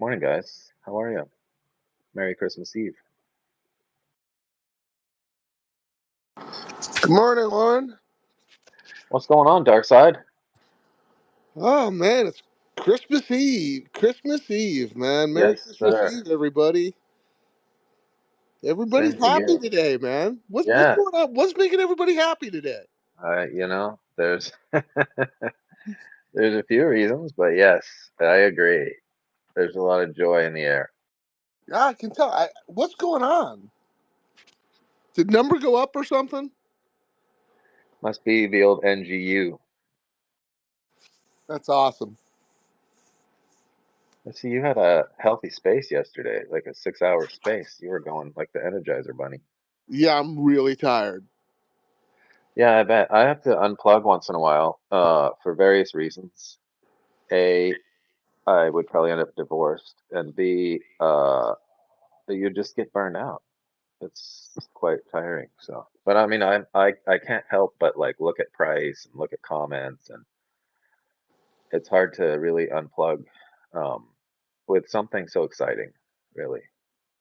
Morning, guys. How are you? Merry Christmas Eve. Good morning, Lauren. What's going on, Darkside? Oh man, it's Christmas Eve. Christmas Eve, man. Merry Yes, Christmas sir. Eve, everybody. Everybody's Same to happy you. today, man. What's Yeah, going on? What's making everybody happy today? there's there's a few reasons, but yes, I agree. There's a lot of joy in the air. Yeah, I can tell. What's going on? Did number go up or something? Must be the old NGU. That's awesome. I see you had a healthy space yesterday, like a 6 hour space. You were going like the Energizer Bunny. Yeah, I'm really tired. Yeah, I bet. I have to unplug once in a while, for various reasons. A, I would probably end up divorced, and B, you just get burned out. It's quite tiring. So, but I mean, I can't help but like look at price and look at comments, and it's hard to really unplug um, with something so exciting, really.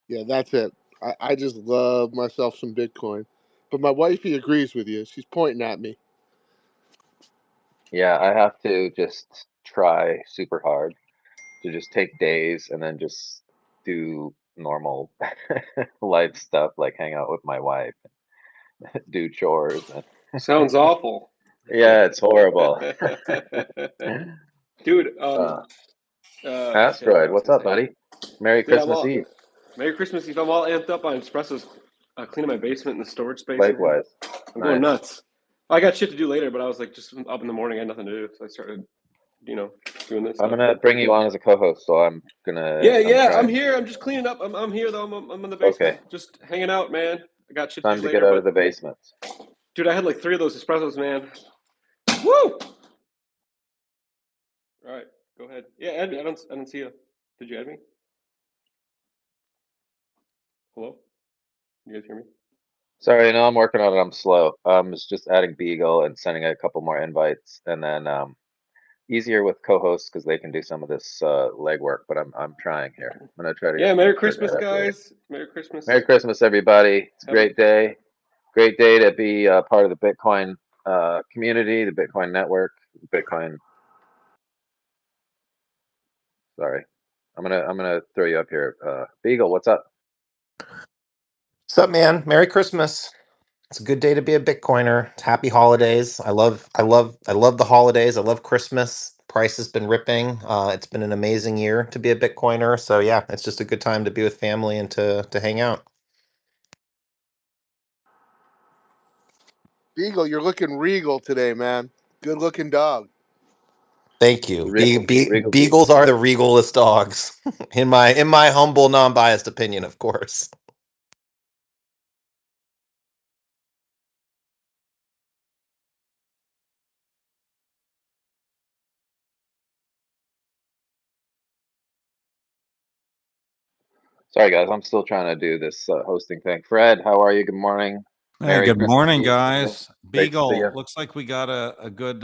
Yeah, that's it. I just love myself some Bitcoin. But my wifey agrees with you. She's pointing at me. Yeah, I have to just try super hard to just take days and then just do normal life stuff like hang out with my wife, do chores, and Sounds awful. yeah, it's horrible. Dude, Uh, shit, what Asteroid, I was what's gonna up, say. buddy? Merry Dude, I'm Christmas all Eve. Merry Christmas Eve. I'm all amped up on espressos, cleaning my basement and the storage space, man. Likewise. I'm going Nice. nuts. I got shit to do later, but I was like just up in the morning, I had nothing to do, so I started, doing this I'm stuff. gonna bring you on as a co-host, so Yeah, I'm yeah, I'm trying. here. I'm just cleaning up. I'm here though. I'm in the Okay, basement, just hanging out, man. I got shit to time do to get later, out of but the basement. dude, I had like three of those espressos, man. Woo! All right, go ahead. Yeah, add me. I don't see you. Did you add me? Hello? You guys hear me? Sorry, no, I'm working on it. I'm slow. It's just adding Beagle and sending a couple more invites, and then easier with co-hosts because they can do some of this legwork. But I'm trying here. I'm gonna try to Yeah, Merry figure Christmas, it out for later. guys. Merry Merry Christmas. Christmas, everybody. It's a Have a great day. Great day to be part of the Bitcoin community, the Bitcoin network, Bitcoin. Sorry, I'm gonna throw you up here. Beagle, what's up? What's up, man? Merry Christmas. It's a good day to be a Bitcoiner. Happy holidays. I love the holidays. I love Christmas. Price has been ripping. It's been an amazing year to be a Bitcoiner. So yeah, it's just a good time to be with family and to hang out. Beagle, you're looking regal today, man. Good looking dog. Thank you. Regal, Regal Beagles Beagle. are the regalest dogs, in my humble, non-biased opinion, of course. Sorry, guys, I'm still trying to do this hosting thing. Fred, how are you? Good morning. Hey, Merry good Christmas morning, Eve to you. guys. Great to see Beagle, you. looks like we got a good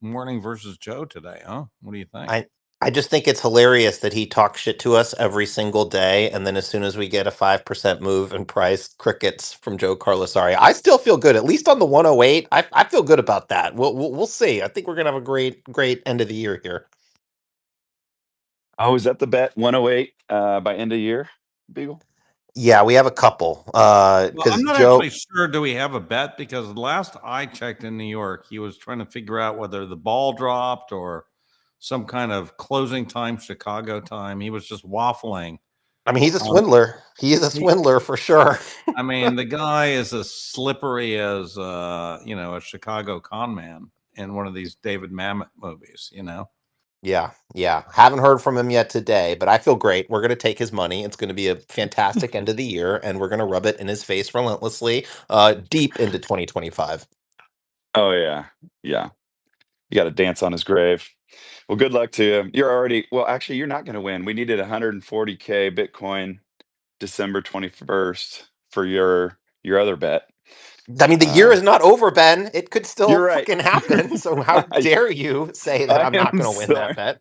morning versus Joe today, huh? What do you think? I just think it's hilarious that he talks shit to us every single day, and then as soon as we get a 5% move in price, crickets from Joe Carlosari. I still feel good, at least on the 108. I feel good about that. We'll see. I think we're gonna have a great end of the year here. Oh, is that the bet? 108 by end of year, Beagle? Yeah, we have a couple. Well, I'm Because not actually Joe, sure. Do we have a bet? Because last I checked in New York, he was trying to figure out whether the ball dropped or some kind of closing time, Chicago time. He was just waffling. I mean, he's a Um, swindler. He is a he, swindler for sure. I mean, the guy is as slippery as a Chicago con man in one of these David Mamet movies. Yeah. Haven't heard from him yet today, but I feel great. We're going to take his money. It's going to be a fantastic end of the year, and we're going to rub it in his face relentlessly, deep into 2025. Oh yeah, yeah. You got to dance on his grave. Well, good luck to you. You're already well. Actually, you're not going to win. We needed 140K Bitcoin December 21st for your other bet. I mean, the year Uh, is not over, Ben. It could still you're right. fucking happen. So how I dare you say that I I'm not am going to win that sorry. bet?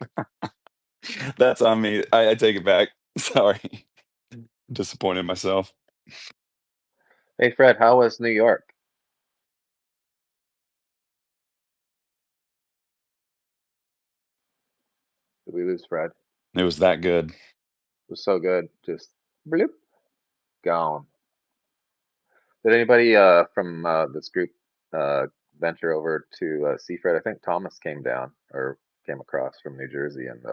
That's on me. I take it back. Sorry. Disappointed myself. Hey, Fred, how was New York? Did we lose Fred? It was that good. It was so good. Just bloop, gone. Did anybody from this group uh, venture over to see Fred? I think Thomas came down or came across from New Jersey and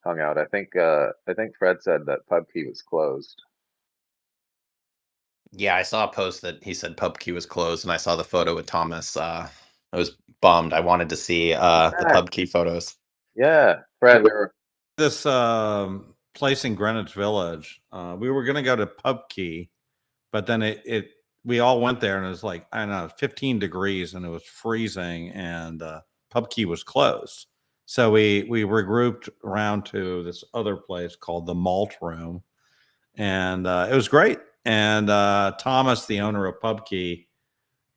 hung out. I think Fred said that Pub Key was closed. Yeah, I saw a post that he said Pub Key was closed, and I saw the photo with Thomas. I was bummed. I wanted to see the Yeah, Pub Key photos. yeah, Fred, we were. This place in Greenwich Village, we were going to go to Pub Key, but then we all went there and it was like, I don't know, 15 degrees and it was freezing and Pub Key was closed. So we regrouped around to this other place called the Malt Room, and it was great. And Thomas, the owner of Pub Key,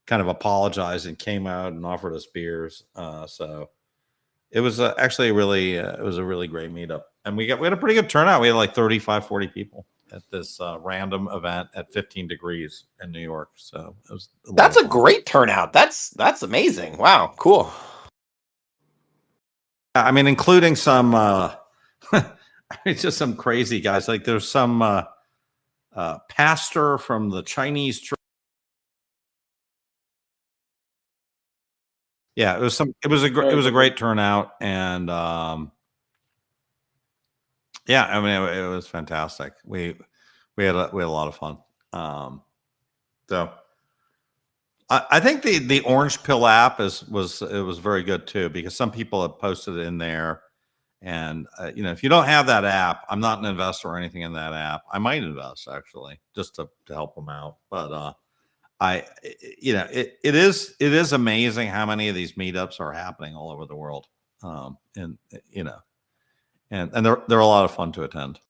kind of apologized and came out and offered us beers. So it was actually a really great meetup, and we had a pretty good turnout. We had like 35, 40 people at this random event at 15 degrees in New York. So it was That's a great turnout. That's amazing. Wow, cool. I mean, including some just some crazy guys. Like there's some pastor from the Chinese church. Yeah, it was a great turnout, and yeah, I mean it was fantastic. We had a lot of fun. So I think the Orange Pill app was very good too, because some people have posted it in there, and if you don't have that app, I'm not an investor or anything in that app. I might invest actually just to help them out, but it is amazing how many of these meetups are happening all over the world, and they're a lot of fun to attend.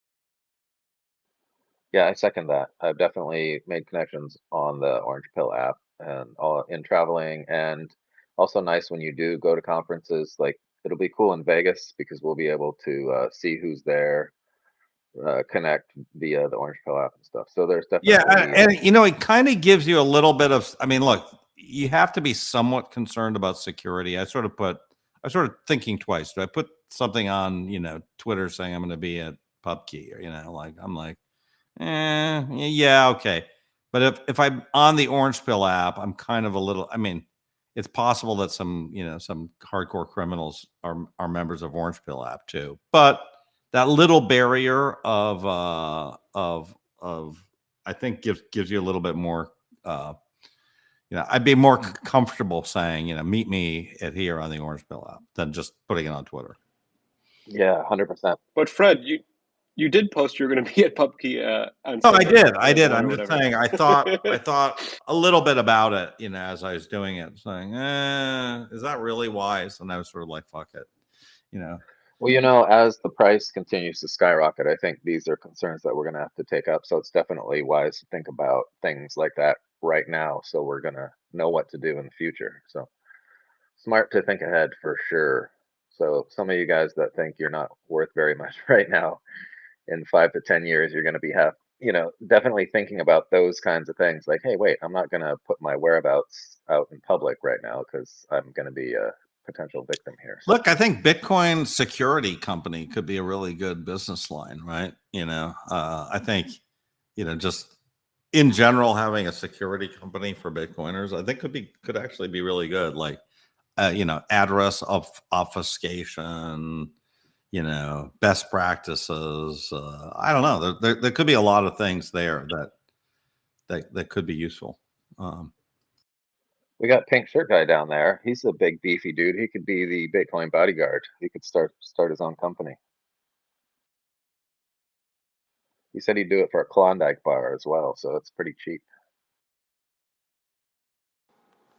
Yeah, I second that. I've definitely made connections on the Orange Pill app and all in traveling, and also nice when you do go to conferences. Like it'll be cool in Vegas because we'll be able to see who's there, connect via the Orange Pill app and stuff. So there's definitely And it kind of gives you a little bit of. I mean, look, you have to be somewhat concerned about security. I sort of thinking twice. Do I put something on Twitter saying I'm going to be at PubKey, or like I'm like. Yeah, okay. But if I'm on the Orange Pill app, I'm kind of a little. I mean, it's possible that some hardcore criminals are members of Orange Pill app too. But that little barrier of I think gives you a little bit more. I'd be more comfortable saying meet me at here on the Orange Pill app than just putting it on Twitter. Yeah, 100%. But Fred, you did post you're going to be at PubKey on Oh, Sunday. I did. I'm just saying. I thought a little bit about it, as I was doing it, saying, "Is that really wise?" And I was sort of like, "Fuck it," Well, as the price continues to skyrocket, I think these are concerns that we're going to have to take up. So it's definitely wise to think about things like that right now, so we're going to know what to do in the future. So smart to think ahead for sure. So some of you guys that think you're not worth very much right now, in 5 to 10 years, you're going to be definitely thinking about those kinds of things. Like, hey, wait, I'm not going to put my whereabouts out in public right now because I'm going to be a potential victim here. So. Look, I think Bitcoin security company could be a really good business line, right? I think, just in general, having a security company for Bitcoiners, I think could actually be really good. Like, address of obfuscation, best practices. I don't know. There could be a lot of things there that could be useful. We got Pink Shirt Guy down there. He's a big beefy dude. He could be the Bitcoin bodyguard. He could start his own company. He said he'd do it for a Klondike bar as well, so it's pretty cheap.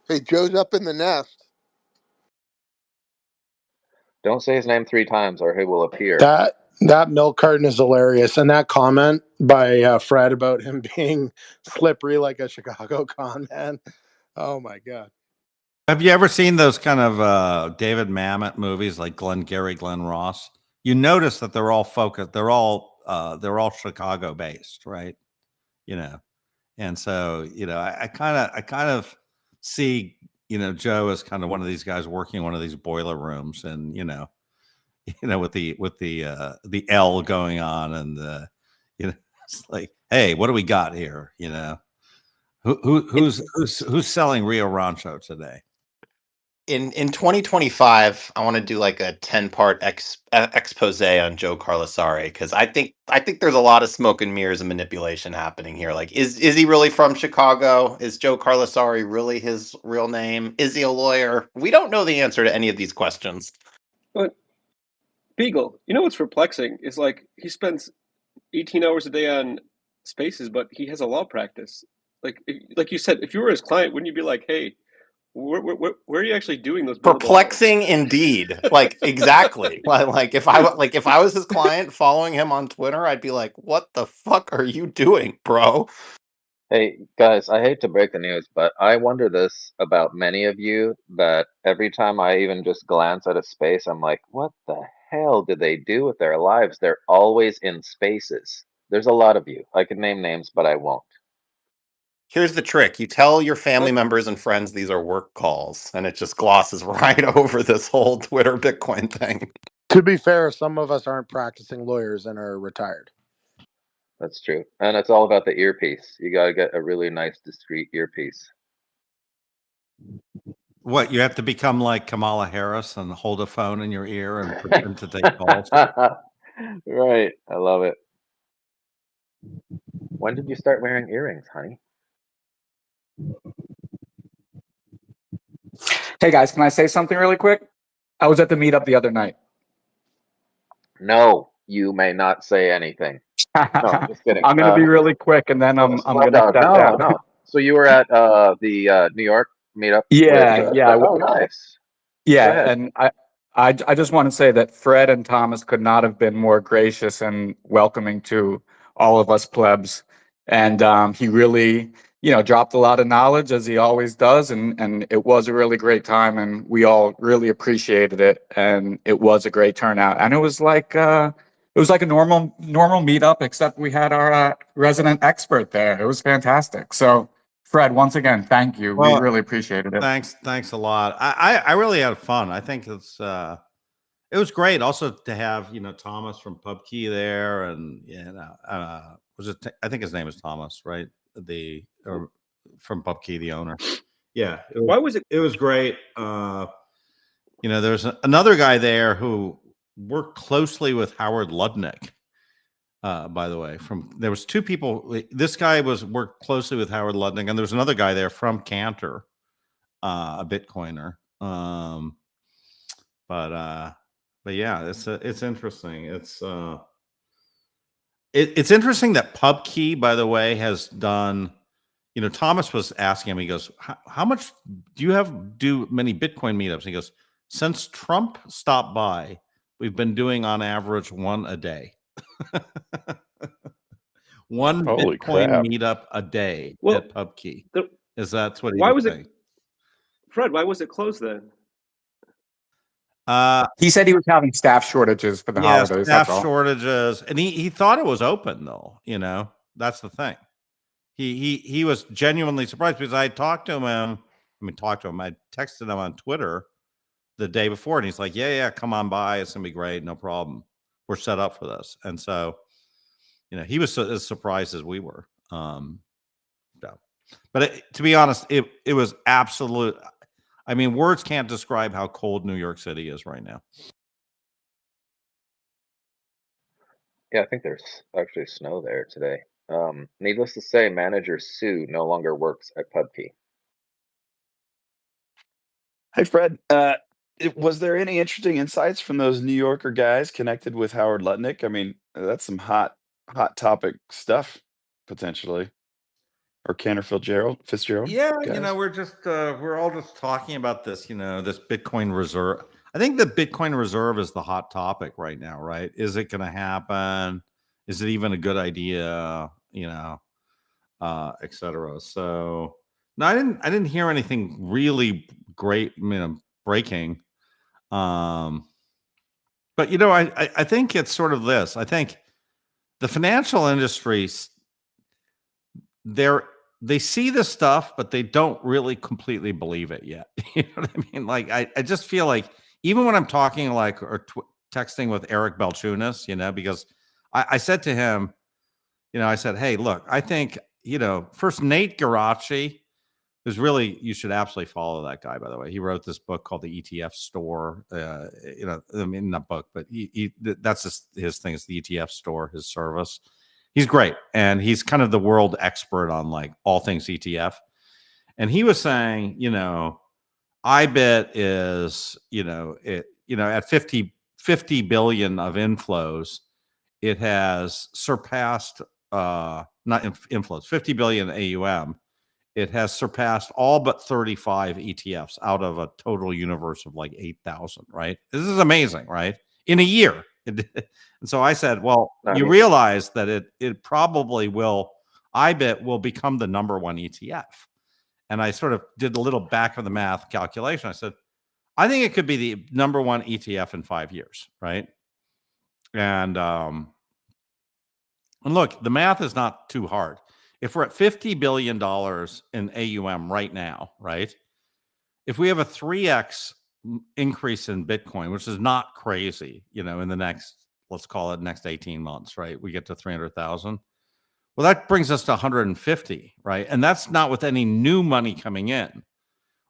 Hey, Joe's up in the nest. Don't say his name 3 times or he will appear. That milk carton is hilarious, and that comment by Fred about him being slippery like a Chicago con man. Oh my god! Have you ever seen those kind of David Mamet movies like Glengarry Glen Ross? you notice that they're all focused. They're all Chicago based, right? You know, and so I kind of see Joe as kind of one of these guys working in one of these boiler rooms, and with the L going on, and it's like, hey, what do we got here? Who's selling Rio Rancho today? In 2025, I want to do like a 10-part expose on Joe Carlasare, because I think there's a lot of smoke and mirrors and manipulation happening here. Like, is he really from Chicago? Is Joe Carlasare really his real name? Is he a lawyer? We don't know the answer to any of these questions. But Beagle, what's perplexing is like he spends 18 hours a day on Spaces, but he has a law practice. Like you said, if you were his client, wouldn't you be like, hey, where are you actually doing those billable hours? Perplexing indeed. Like, exactly. Like if I was his client following him on Twitter, I'd be like, what the fuck are you doing, bro? Hey, guys, I hate to break the news, but I wonder this about many of you, that every time I even just glance at a space, I'm like, what the hell do they do with their lives? They're always in spaces. There's a lot of you. I could name names, but I won't. Here's the trick. You tell your family Well, members and friends these are work calls, and it just glosses right over this whole Twitter Bitcoin thing. To be fair, some of us aren't practicing lawyers and are retired. That's true. And it's all about the earpiece. You got to get a really nice, discreet earpiece. What, you have to become like Kamala Harris and hold a phone in your ear and pretend to take calls? Right. I love it. When did you start wearing earrings, honey? Hey guys, can I say something really quick? I was at the meetup the other night. No, you may not say anything. No, just kidding. I'm gonna be really quick, and then I'm Sled gonna dog. step No, down. no. So you were at the New York meetup Yeah, with yeah, oh, nice. Go yeah, ahead. and I just want to say that Fred and Thomas could not have been more gracious and welcoming to all of us plebs, and he really, dropped a lot of knowledge as he always does, and it was a really great time, and we all really appreciated it, and it was a great turnout, and it was like a normal meetup, except we had our resident expert there. It was fantastic. So, Fred, once again, thank you. We Well, really appreciated it. thanks a lot. I really had fun. I think it was great also to have Thomas from PubKey there, and I think his name is Thomas, right? Or from PubKey, the owner. Yeah, why was it? it was great. There's another guy there who worked closely with Howard Lutnick. By the way, there was two people. This guy worked closely with Howard Lutnick, and there was another guy there from Cantor, a Bitcoiner. But yeah, it's interesting. It's interesting that PubKey, by the way, has done. Thomas was asking him. He goes, "How much do you do many Bitcoin meetups?" He goes, "Since Trump stopped by, we've been doing on average one a day." One Holy Bitcoin crap. meetup a day Well, at PubKey. the, That's what he why was was saying. Fred? Why was it closed then? He said he was having staff shortages for the holidays. Staff That's all. shortages, and he thought it was open though. That's the thing. He was genuinely surprised because I talked to him. I texted him on Twitter the day before, and he's like, "Yeah, come on by. It's gonna be great. No problem. We're set up for this." And so, he was as surprised as we were. But to be honest, it was absolute. I mean, words can't describe how cold New York City is right now. Yeah, I think there's actually snow there today. Needless to say, manager Sue no longer works at PubKey. Hey, Fred. Was there any interesting insights from those New Yorker guys connected with Howard Lutnick? I mean, that's some hot topic stuff potentially. Or Fitzgerald Yeah, guys. we're all just talking about this, this Bitcoin reserve. I think the Bitcoin reserve is the hot topic right now, right? Is it going to happen? Is it even a good idea? Et cetera. So no, I didn't hear anything really great, breaking. But I think it's sort of this. I think the financial industries, they see this stuff, but they don't really completely believe it yet. You know what I mean? Like I just feel like even when I'm talking like or texting with Eric Balchunas, because I said to him, I said, hey, look, I think, first Nate Garaci, who's really, you should absolutely follow that guy, by the way. He wrote this book called The ETF Store. I mean, not book, but that's his thing, is the ETF Store, his service. He's great. And he's kind of the world expert on like all things ETF. And he was saying, IBIT is, at 50 billion of inflows, it has surpassed, not inflows, 50 billion AUM. It has surpassed all but 35 ETFs out of a total universe of like 8,000, right? This is amazing, right? In a year. And so I said, well, you realize that it probably will, IBIT will become the number one ETF. And I sort of did a little back of the math calculation. I said, I think it could be the number one ETF in 5 years, right? And look, the math is not too hard. If we're at $50 billion in AUM right now, right? If we have a 3x increase in Bitcoin, which is not crazy, in the next, let's call it next 18 months, right? We get to 300,000. Well, that brings us to 150, right? And that's not with any new money coming in.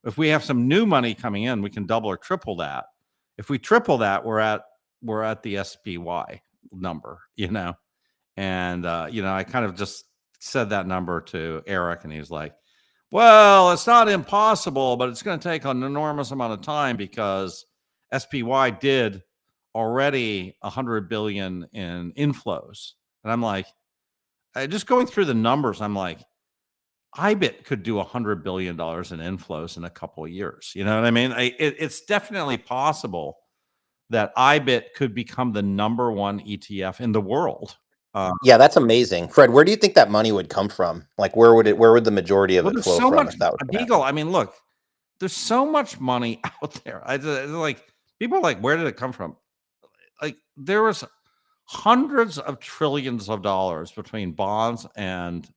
If we have some new money coming in, we can double or triple that. If we triple that, we're at the SPY number, And I kind of just said that number to Eric, and he was like, well, it's not impossible, but it's going to take an enormous amount of time because SPY did already 100 billion in inflows. And I'm like, just going through the numbers, I'm like, IBIT could do $100 billion in inflows in a couple of years. You know what I mean? It's definitely possible that IBIT could become the number one ETF in the world. Yeah, that's amazing. Fred, where do you think that money would come from? Like, where would the majority of it flow so from much, if that was Beagle? I mean, look, there's so much money out there. Like, people are like, where did it come from? Like, there was hundreds of trillions of dollars between bonds and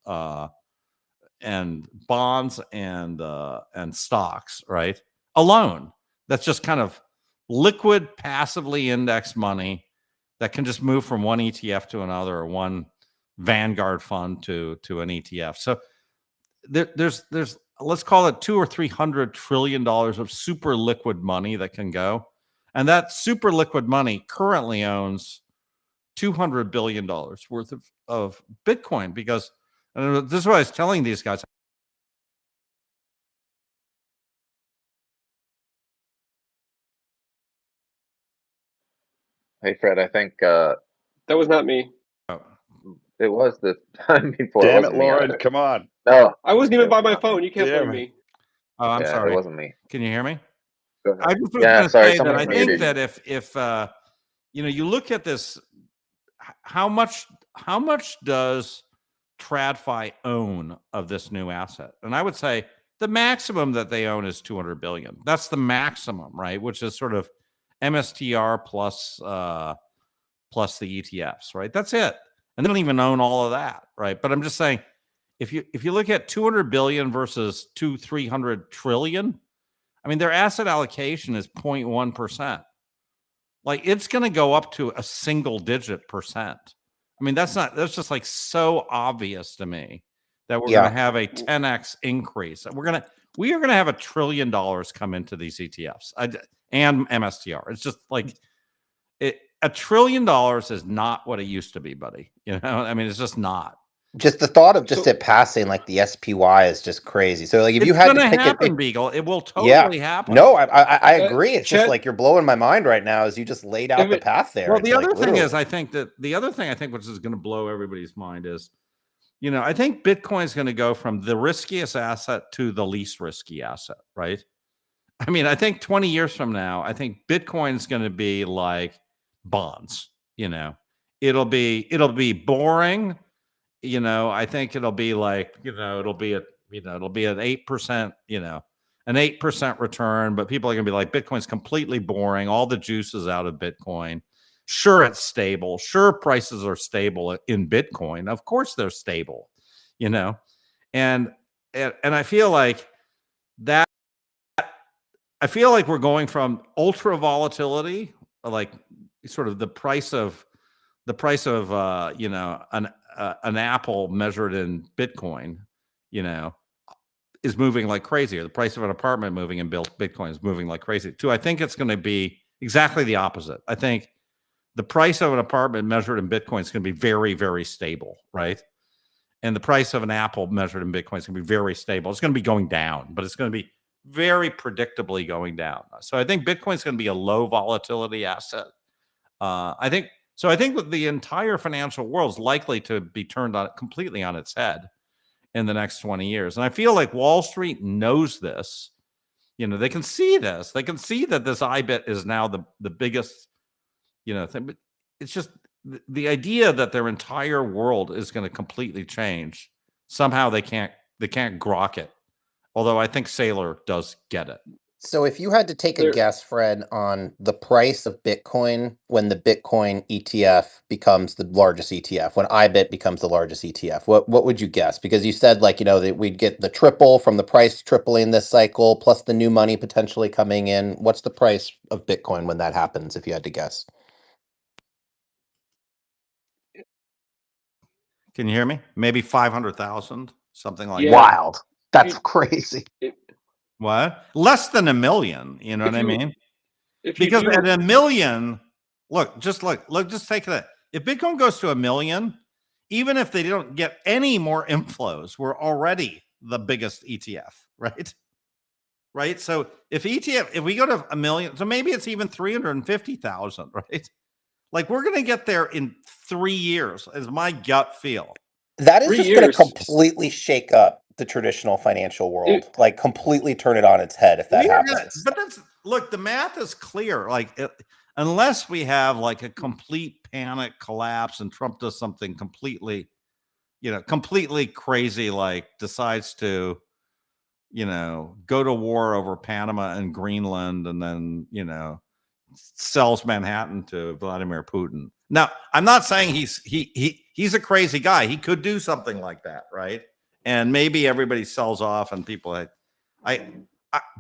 stocks, right? Alone. That's just kind of liquid, passively indexed money that can just move from one ETF to another, or one Vanguard fund to an ETF. So there's let's call it 200 or 300 trillion dollars of super liquid money that can go, and that super liquid money currently owns $200 billion worth of Bitcoin. Because, and this is what I was telling these guys. Hey, Fred, I think That was not me. it was the time before. Damn It it, wasn't me Lauren. either. Come on. No, I wasn't even it by was my not me. phone. You can't Damn blame it. me. Oh, I'm Yeah, sorry. it wasn't me. Can you hear me? Go ahead. I just was Yeah, going to sorry, say that someone I muted think you. that if you look at this, how much does TradFi own of this new asset? And I would say the maximum that they own is 200 billion. That's the maximum, right? Which is sort of MSTR plus the ETFs, right? That's it. And they don't even own all of that, right? But I'm just saying, if you look at 200 billion versus 300 trillion, I mean, their asset allocation is 0.1%. Like, it's going to go up to a single digit percent. I mean, that's just like so obvious to me that we're going to have a 10x increase. We are going to have $1 trillion come into these ETFs and MSTR. It's just like $1 trillion is not what it used to be, buddy. I mean, it's just not. Just the thought of just it passing like the SPY is just crazy. So like if you It's had going to to pick happen, Beagle. It will yeah, totally happen. no, I agree. It's just Chet- like you're blowing my mind right now as you just laid out the path there. Well, It's the like, other thing literally. is, I think which is going to blow everybody's mind is, I think Bitcoin is going to go from the riskiest asset to the least risky asset, right? I mean, I think 20 years from now, I think Bitcoin is going to be like bonds. It'll be boring. I think it'll be like, it'll be an 8%, an 8% return, but people are going to be like, Bitcoin's completely boring. All the juice is out of Bitcoin. Sure, it's stable. Sure, prices are stable in Bitcoin. Of course, they're stable, you know, and I feel like that. I feel like we're going from ultra volatility, like sort of the price of you know, an apple measured in Bitcoin, you know, is moving like crazy, or the price of an apartment moving in Bitcoin is moving like crazy. Too, I think it's going to be exactly the opposite. I think the price of an apartment measured in Bitcoin is going to be very, very stable, right? And the price of an apple measured in Bitcoin is going to be very stable. It's going to be going down, but it's going to be very predictably going down. So I think Bitcoin is going to be a low volatility asset. I think so. I think that the entire financial world is likely to be turned on completely on its head in the next 20 years. And I feel like Wall Street knows this. You know, they can see this. They can see that this IBIT is now the biggest, you know, thing. But it's just the idea that their entire world is going to completely change. Somehow they can't grok it. Although I think Saylor does get it. So if you had to take a There, guess, Fred, on the price of Bitcoin when the Bitcoin ETF becomes the largest ETF, when IBIT becomes the largest ETF, what would you guess? Because you said, like, you know, that we'd get the triple from the price tripling this cycle, plus the new money potentially coming in. What's the price of Bitcoin when that happens, if you had to guess? Can you hear me? Maybe 500,000, something like yeah. that. Wild. That's If crazy. What? Less than $1 million. You know if what I you mean? if you Because do, at $1 million, look, just take that. If Bitcoin goes to $1 million, even if they don't get any more inflows, we're already the biggest ETF, right? Right. So if we go to $1 million, so maybe it's even 350,000, right? Like we're going to get there in 3 years, is my gut feel. That is three just going to years, completely shake up the traditional financial world, it, like completely turn it on its head if that We are gonna, happens. but look, the math is clear. Like, unless we have like a complete panic collapse and Trump does something completely, you know, completely crazy, like decides to, you know, go to war over Panama and Greenland, and then, you know, sells Manhattan to Vladimir Putin. Now, I'm not saying he's a crazy guy. He could do something like that, right? And maybe everybody sells off and people,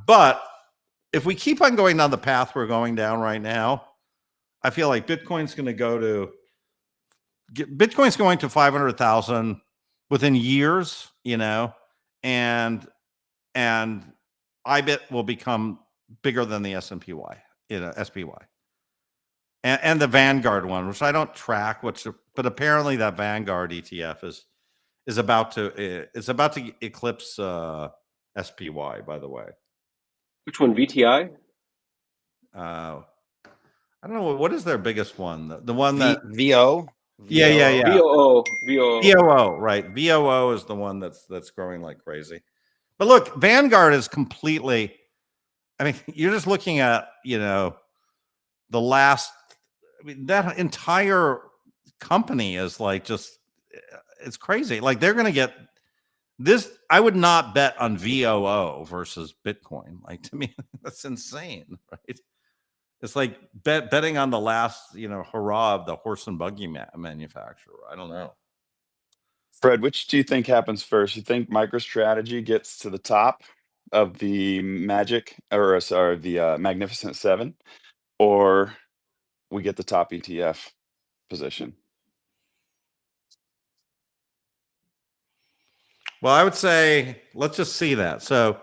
but if we keep on going down the path we're going down right now, I feel like Bitcoin's going to 500,000 within years, you know, and IBIT will become bigger than the S&PY, you know, SPY. And the Vanguard one, which I don't track, but apparently that Vanguard ETF is about to eclipse SPY, by the way. which one? VTI? I don't know, what is their biggest one? The one that VO? yeah. VOO. VOO, right? VOO is the one that's growing like crazy. But look, Vanguard is completely. I mean, you're just looking at, you know, the last. I mean, that entire company is like just. It's crazy. Like they're going to get this. I would not bet on VOO versus Bitcoin. Like, to me, that's insane, right? It's like betting on the last, you know, hurrah of the horse and buggy manufacturer. I don't know. Fred, which do you think happens first? You think MicroStrategy gets to the top of the Magnificent Seven, or we get the top ETF position? Well, I would say let's just see that. So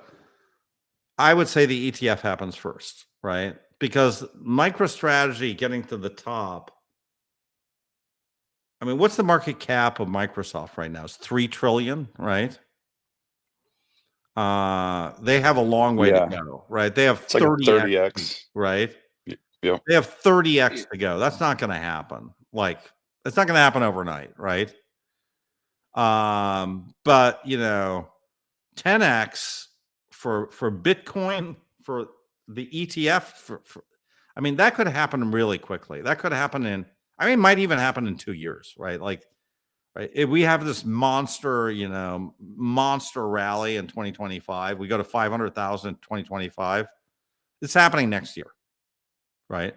I would say the ETF happens first, right? Because MicroStrategy getting to the top. I mean, what's the market cap of Microsoft right now? It's 3 trillion, right? They have a long way to Yeah, go, right? They have it's like a 30x, 30x. right? Yeah. They have 30x to go. That's not going to happen. Like, it's not going to happen overnight, right? But you know, 10x for Bitcoin, for the ETF, I mean, that could happen really quickly. That could happen it might even happen in 2 years, right? Like, right. If we have this monster rally in 2025, we go to 500,000 in 2025. It's happening next year, right?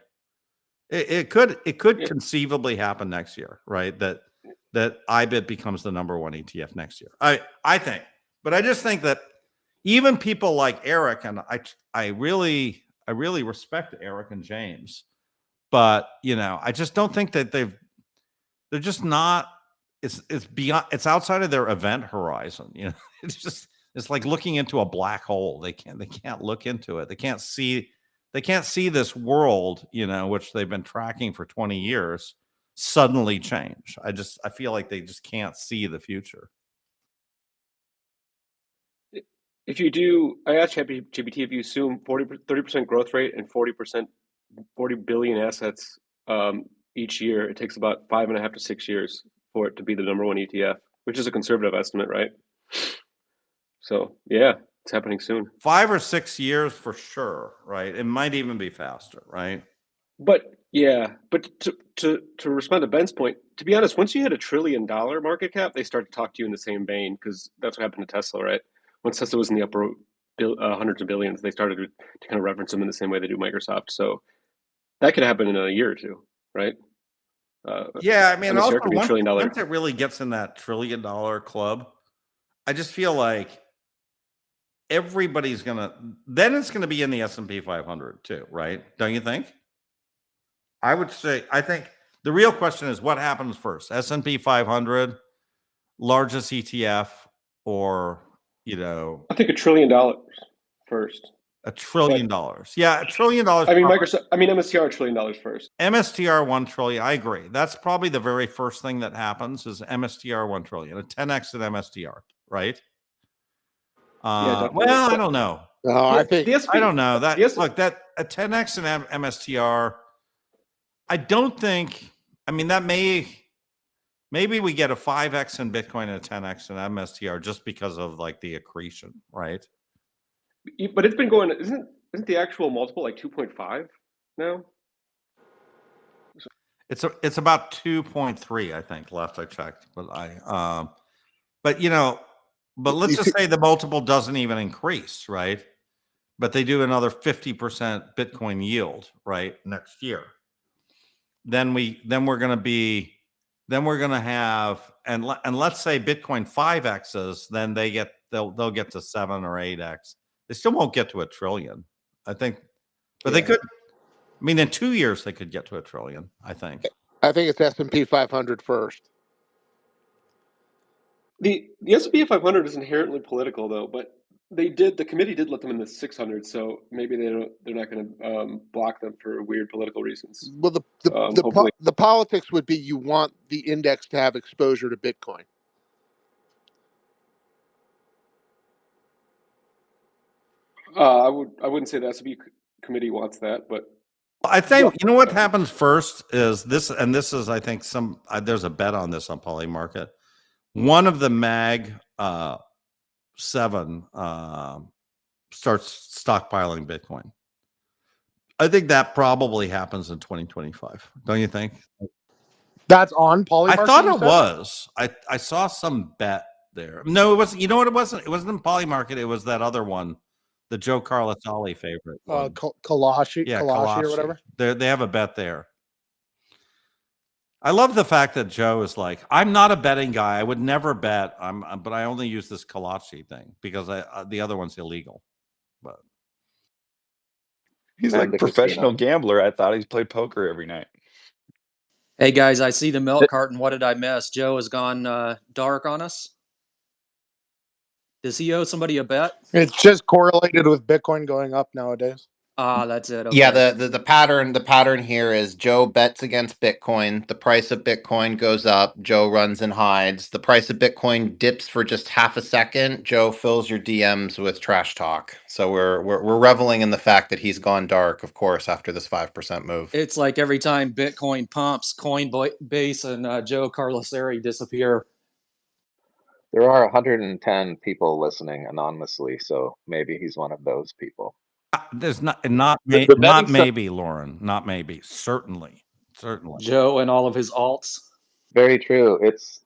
It could conceivably happen next year, right? That IBIT becomes the #1 ETF next year. I think, but I just think that even people like Eric, and I really respect Eric and James, but I just don't think that they're just not. It's beyond. It's outside of their event horizon. It's like looking into a black hole. They can't look into it. They can't see this world, which they've been tracking for 20 years, suddenly change. I feel like they just can't see the future. If you do, I asked GPT, if you assume 30% growth rate and 40 billion assets each year, it takes about 5.5 to 6 years for it to be the #1 ETF, which is a conservative estimate, right? So yeah, it's happening soon. 5 or 6 years for sure, right? It might even be faster, right? But to respond to Ben's point, to be honest, once you hit $1 trillion market cap, they start to talk to you in the same vein, because that's what happened to Tesla, right? Once Tesla was in the upper hundreds of billions, they started to kind of reference them in the same way they do Microsoft. So that could happen in a year or two, right? Yeah, I mean, also could be $1 trillion. once it really gets in that $1 trillion club, I just feel like everybody's then it's gonna be in the S&P 500 too, right? Don't you think? I think the real question is what happens first, S&P 500, largest ETF, or, I think $1 trillion first. $1 trillion. Yeah, $1 trillion. I mean, MSTR $1 trillion first. MSTR 1 trillion. I agree. That's probably the very first thing that happens is MSTR 1 trillion, a 10x at MSTR, right? Yeah, well, I don't know. No, I think I don't know that. Look, that a 10x in MSTR. I don't think. I mean, that maybe we get a 5x in Bitcoin and a 10x in MSTR just because of like the accretion, right? But it's been going. Isn't the actual multiple like 2.5 now? It's about 2.3, I think. Last I checked, but but let's just say the multiple doesn't even increase, right? But they do another 50% Bitcoin yield, right, next year. Then we're going to have, and let's say Bitcoin 5x's, then they'll get to 7 or 8x. They still won't get to $1 trillion, I think, but they could. I mean, in 2 years they could get to $1 trillion, I think. I think it's S&P 500 first. The S&P 500 is inherently political, though, but the committee did let them in the 600, so maybe they're not going to block them for weird political reasons. Well, the politics would be you want the index to have exposure to Bitcoin. I wouldn't say the S&P committee wants that, but I think what happens first is this, and this is, I think, there's a bet on this on Polymarket. One of the Mag 7 starts stockpiling Bitcoin. I think that probably happens in 2025. Don't you think? That's on Polymarket. I thought it was. I saw some bet there. No, it wasn't. You know what? It wasn't. It wasn't in Polymarket. It was that other one, the Joe Carlasali favorite. Kalashi, yeah, Kalashi or whatever. They have a bet there. I love the fact that Joe is like, I'm not a betting guy. I would never bet. But I only use this Kalashi thing because the other one's illegal. But he's like a professional gambler. I thought he played poker every night. Hey guys, I see the milk carton. What did I miss? Joe has gone dark on us. Does he owe somebody a bet? It's just correlated with Bitcoin going up nowadays. That's it. Okay. Yeah, the pattern here is Joe bets against Bitcoin. The price of Bitcoin goes up. Joe runs and hides. The price of Bitcoin dips for just half a second. Joe fills your DMs with trash talk. So we're reveling in the fact that he's gone dark, of course, after this 5% move. It's like every time Bitcoin pumps, Coinbase and Joe Carlasari disappear. There are 110 people listening anonymously, so maybe he's one of those people. There's not maybe, Lauren, not maybe, certainly. Joe and all of his alts. Very true. It's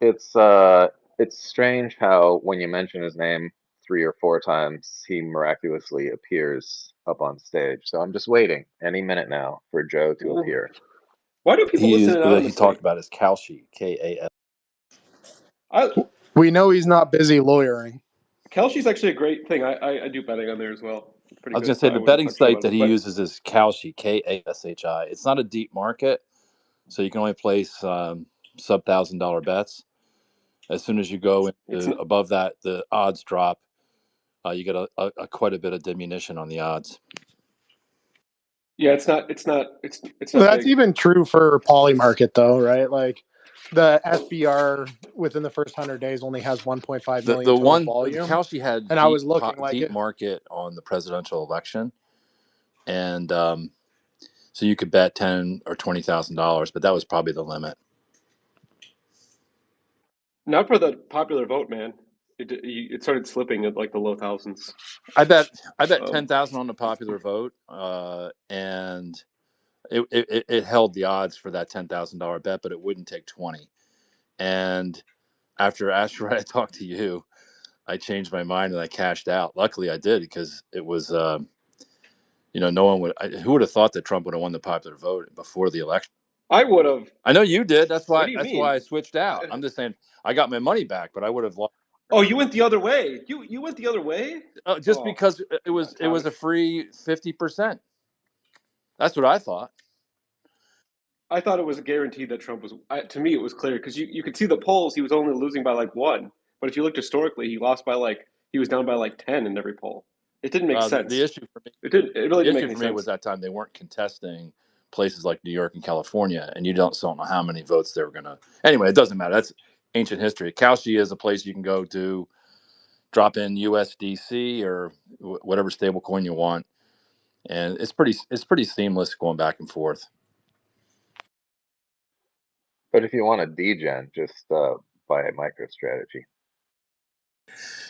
strange how when you mention his name 3 or 4 times, he miraculously appears up on stage. So I'm just waiting any minute now for Joe to appear. Why do people listen He anonymously? talked about his Kalshi, K-A-S. We know he's not busy lawyering. Kelsey's actually a great thing. I do betting on there as well. It's pretty I was good. going to say I the wouldn't betting talk to you site about that it, he but uses is Kalshi, K-A-S-H-I. It's not a deep market, so you can only place sub $1,000 bets. As soon as you go into above that, the odds drop. You get a quite a bit of diminution on the odds. yeah, it's not That's big. even true for Polymarket, though, right? Like the SBR within the first 100 days only has 1.5 million total volume. Kalshi had and I was looking like deep market on the presidential election, and so you could bet $10,000 or $20,000, but that was probably the limit. Not for the popular vote, man. It started slipping at like the low thousands. I bet 10,000 on the popular vote, and it held the odds for that $10,000 bet, but it wouldn't take 20. And after I talked to you, I changed my mind and I cashed out. Luckily, I did because it was, no one would. Who would have thought that Trump would have won the popular vote before the election? I would have. I know you did. That's What why. do you That's mean? why I switched out. I'm just saying I got my money back, but I would have lost. Oh, you went the other way. You went the other way. Just because it was a free 50%. That's what I thought. I thought it was a guarantee that Trump was. To me, it was clear because you could see the polls. He was only losing by like 1, but if you looked historically, he lost by he was down by like 10 in every poll. It didn't make sense. The issue for me, it really didn't make any sense. was that time they weren't contesting places like New York and California, and you don't know how many votes they were going to. Anyway, it doesn't matter. That's ancient history. Kalshi is a place you can go to, drop in USDC or whatever stable coin you want, and it's pretty seamless going back and forth. But if you want a degen, just buy a MicroStrategy.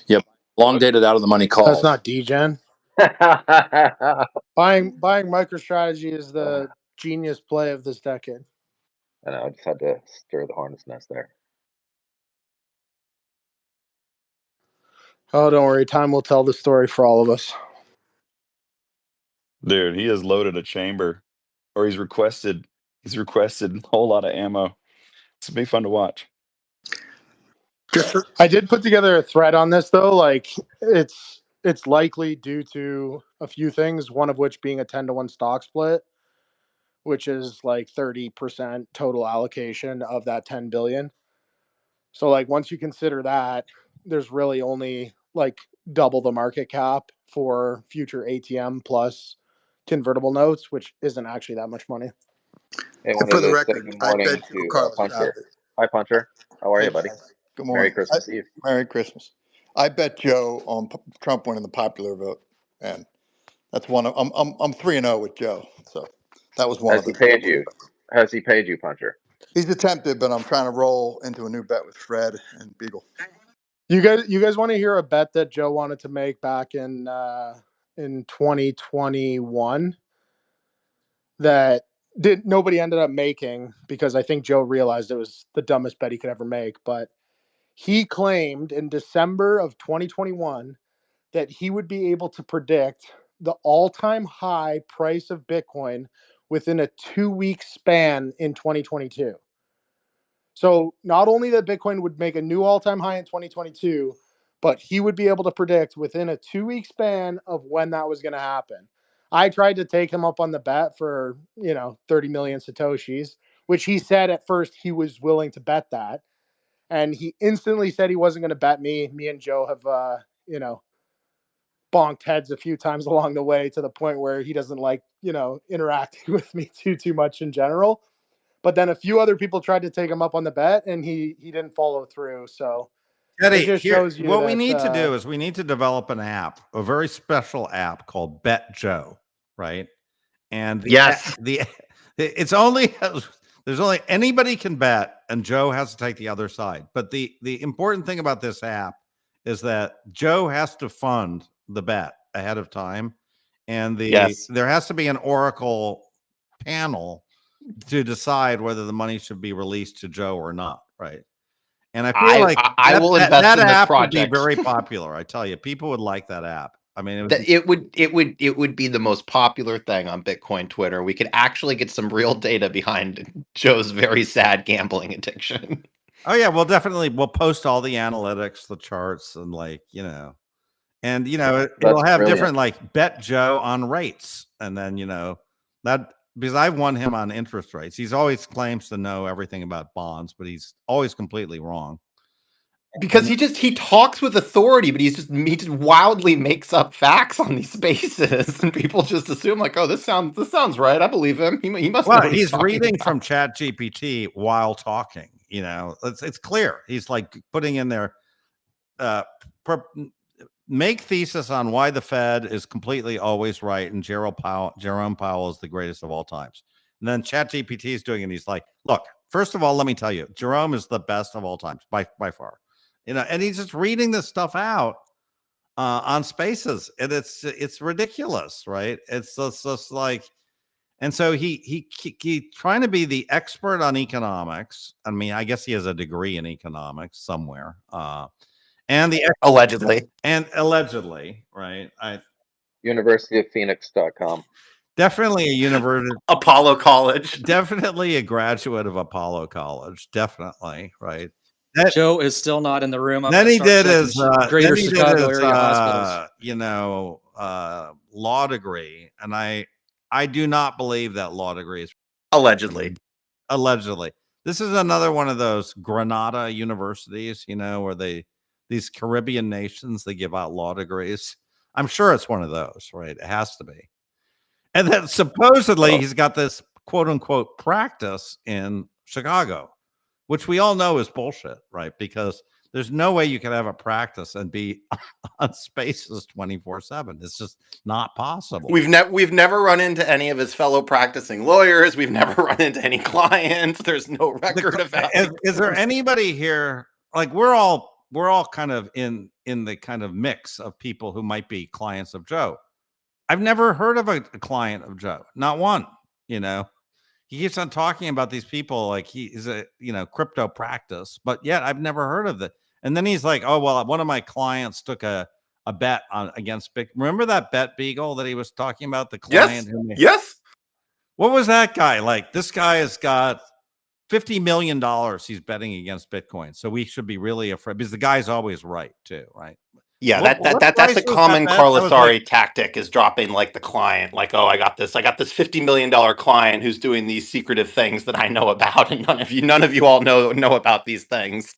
Yep, long dated out of the money calls. That's not degen. Buying MicroStrategy is the genius play of this decade. I know. I just had to stir the hornet's nest there. Oh, don't worry. Time will tell the story for all of us. Dude, he has loaded a chamber, or he's requested a whole lot of ammo. It's gonna be fun to watch. I did put together a thread on this, though. Like it's likely due to a few things, one of which being a 10-to-1 stock split, which is like 30% total allocation of that 10 billion. So like once you consider that, there's really only like double the market cap for future ATM plus convertible notes, which isn't actually that much money. Hey, And for the record, I bet you Carlos Puncher. Hi, Puncher. How are you, buddy? Good morning. Merry Christmas Eve. Merry Christmas. I bet Joe on Trump winning the popular vote, and that's one of I'm 3-0 with Joe. So that was one Has of the. He paid you? Has he paid you, Puncher? He's attempted, but I'm trying to roll into a new bet with Fred and Beagle. You guys want to hear a bet that Joe wanted to make back in 2021 that nobody ended up making because I think Joe realized it was the dumbest bet he could ever make. But he claimed in December of 2021 that he would be able to predict the all-time high price of Bitcoin within a 2-week span in 2022. So not only that Bitcoin would make a new all-time high in 2022, but he would be able to predict within a 2-week span of when that was going to happen. I tried to take him up on the bet for, 30 million Satoshis, which he said at first he was willing to bet that. And he instantly said he wasn't going to bet me. Me and Joe have, bonked heads a few times along the way to the point where he doesn't like, interacting with me too much in general. But then a few other people tried to take him up on the bet, and he didn't follow through. So Eddie, it just shows you what that, we need to do is we need to develop an app, a very special app called Bet Joe, right? And it's only there's only anybody can bet, and Joe has to take the other side. But the important thing about this app is that Joe has to fund the bet ahead of time, and there has to be an Oracle panel to decide whether the money should be released to Joe or not, right? And I feel like I will invest that in this app project. would be very popular. I tell you, people would like that app. I mean, it would be the most popular thing on Bitcoin Twitter. We could actually get some real data behind Joe's very sad gambling addiction. Oh yeah, we'll post all the analytics, the charts, and and it'll have brilliant. different like bet Joe on rates, and then that because I've won him on interest rates. He's always claims to know everything about bonds, but he's always completely wrong. Because he talks with authority, but he just wildly makes up facts on these spaces, and people just assume like, oh, this sounds right. I believe him. He must know what he's reading about. from Chat GPT while talking. It's clear. He's like putting in there, make thesis on why the Fed is completely always right, and Jerome Powell is the greatest of all times. And then Chat GPT is doing it. And he's like, look, first of all, let me tell you, Jerome is the best of all times by far. And he's just reading this stuff out on Spaces, and it's ridiculous, right? It's just like, and so he trying to be the expert on economics. I mean, I guess he has a degree in economics somewhere, and allegedly, right? Universityofphoenix.com. Definitely a university, Apollo College, definitely a graduate of Apollo College, definitely, right? Joe is still not in the room. Then he did his Greater Chicago area hospitals. Law degree, and I do not believe that law degree is allegedly. This is another one of those Granada universities, where these Caribbean nations, they give out law degrees. I'm sure it's one of those, right? It has to be. And then supposedly he's got this quote unquote practice in Chicago, which we all know is bullshit, right? Because there's no way you can have a practice and be on Spaces 24/7. It's just not possible. We've never run into any of his fellow practicing lawyers. We've never run into any clients. There's no record of that. Is there anybody here? Like we're all kind of in the kind of mix of people who might be clients of Joe. I've never heard of a client of Joe, not one. He keeps on talking about these people like he is a crypto practice, but yet I've never heard of it. And then he's like, oh well, one of my clients took a bet against Big. Remember that bet, Beagle, that he was talking about? The client. Yes. What was that guy like? This guy has got $50 million he's betting against Bitcoin, so we should be really afraid because the guy's always right too, right? Yeah, that's a common Carlosari tactic, is dropping like the client, like, oh, I got this $50 million client who's doing these secretive things that I know about, and none of you all know about these things.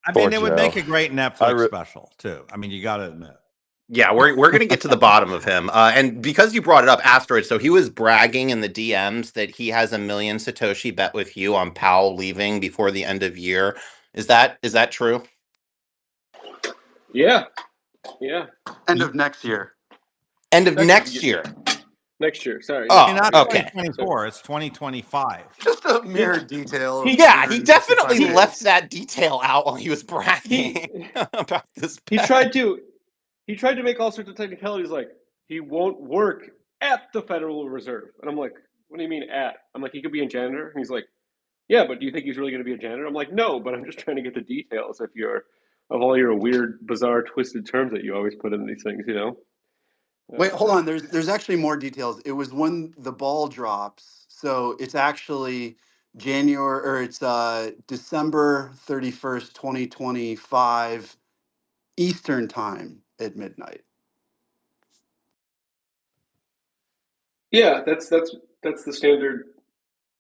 I mean, it would make a great Netflix special too. I mean, you got to admit. Yeah, we're going to get to the bottom of him. And because you brought it up, Asteroid, so he was bragging in the DMs that he has $1 million Satoshi bet with you on Powell leaving before the end of year. Is that true? Yeah. End of next year. Next year, sorry. Oh, not okay. 2024, it's 2025. Just a mere detail. He definitely left that detail out while he was bragging about this bet. He tried to make all sorts of technicalities, like he won't work at the Federal Reserve. And I'm like, what do you mean at? I'm like, he could be a janitor. And he's like, yeah, but do you think he's really going to be a janitor? I'm like, no, but I'm just trying to get the details of all your weird, bizarre, twisted terms that you always put in these things, Wait, hold on. There's actually more details. It was when the ball drops. So it's actually December 31st, 2025 Eastern time at midnight. Yeah, that's the standard.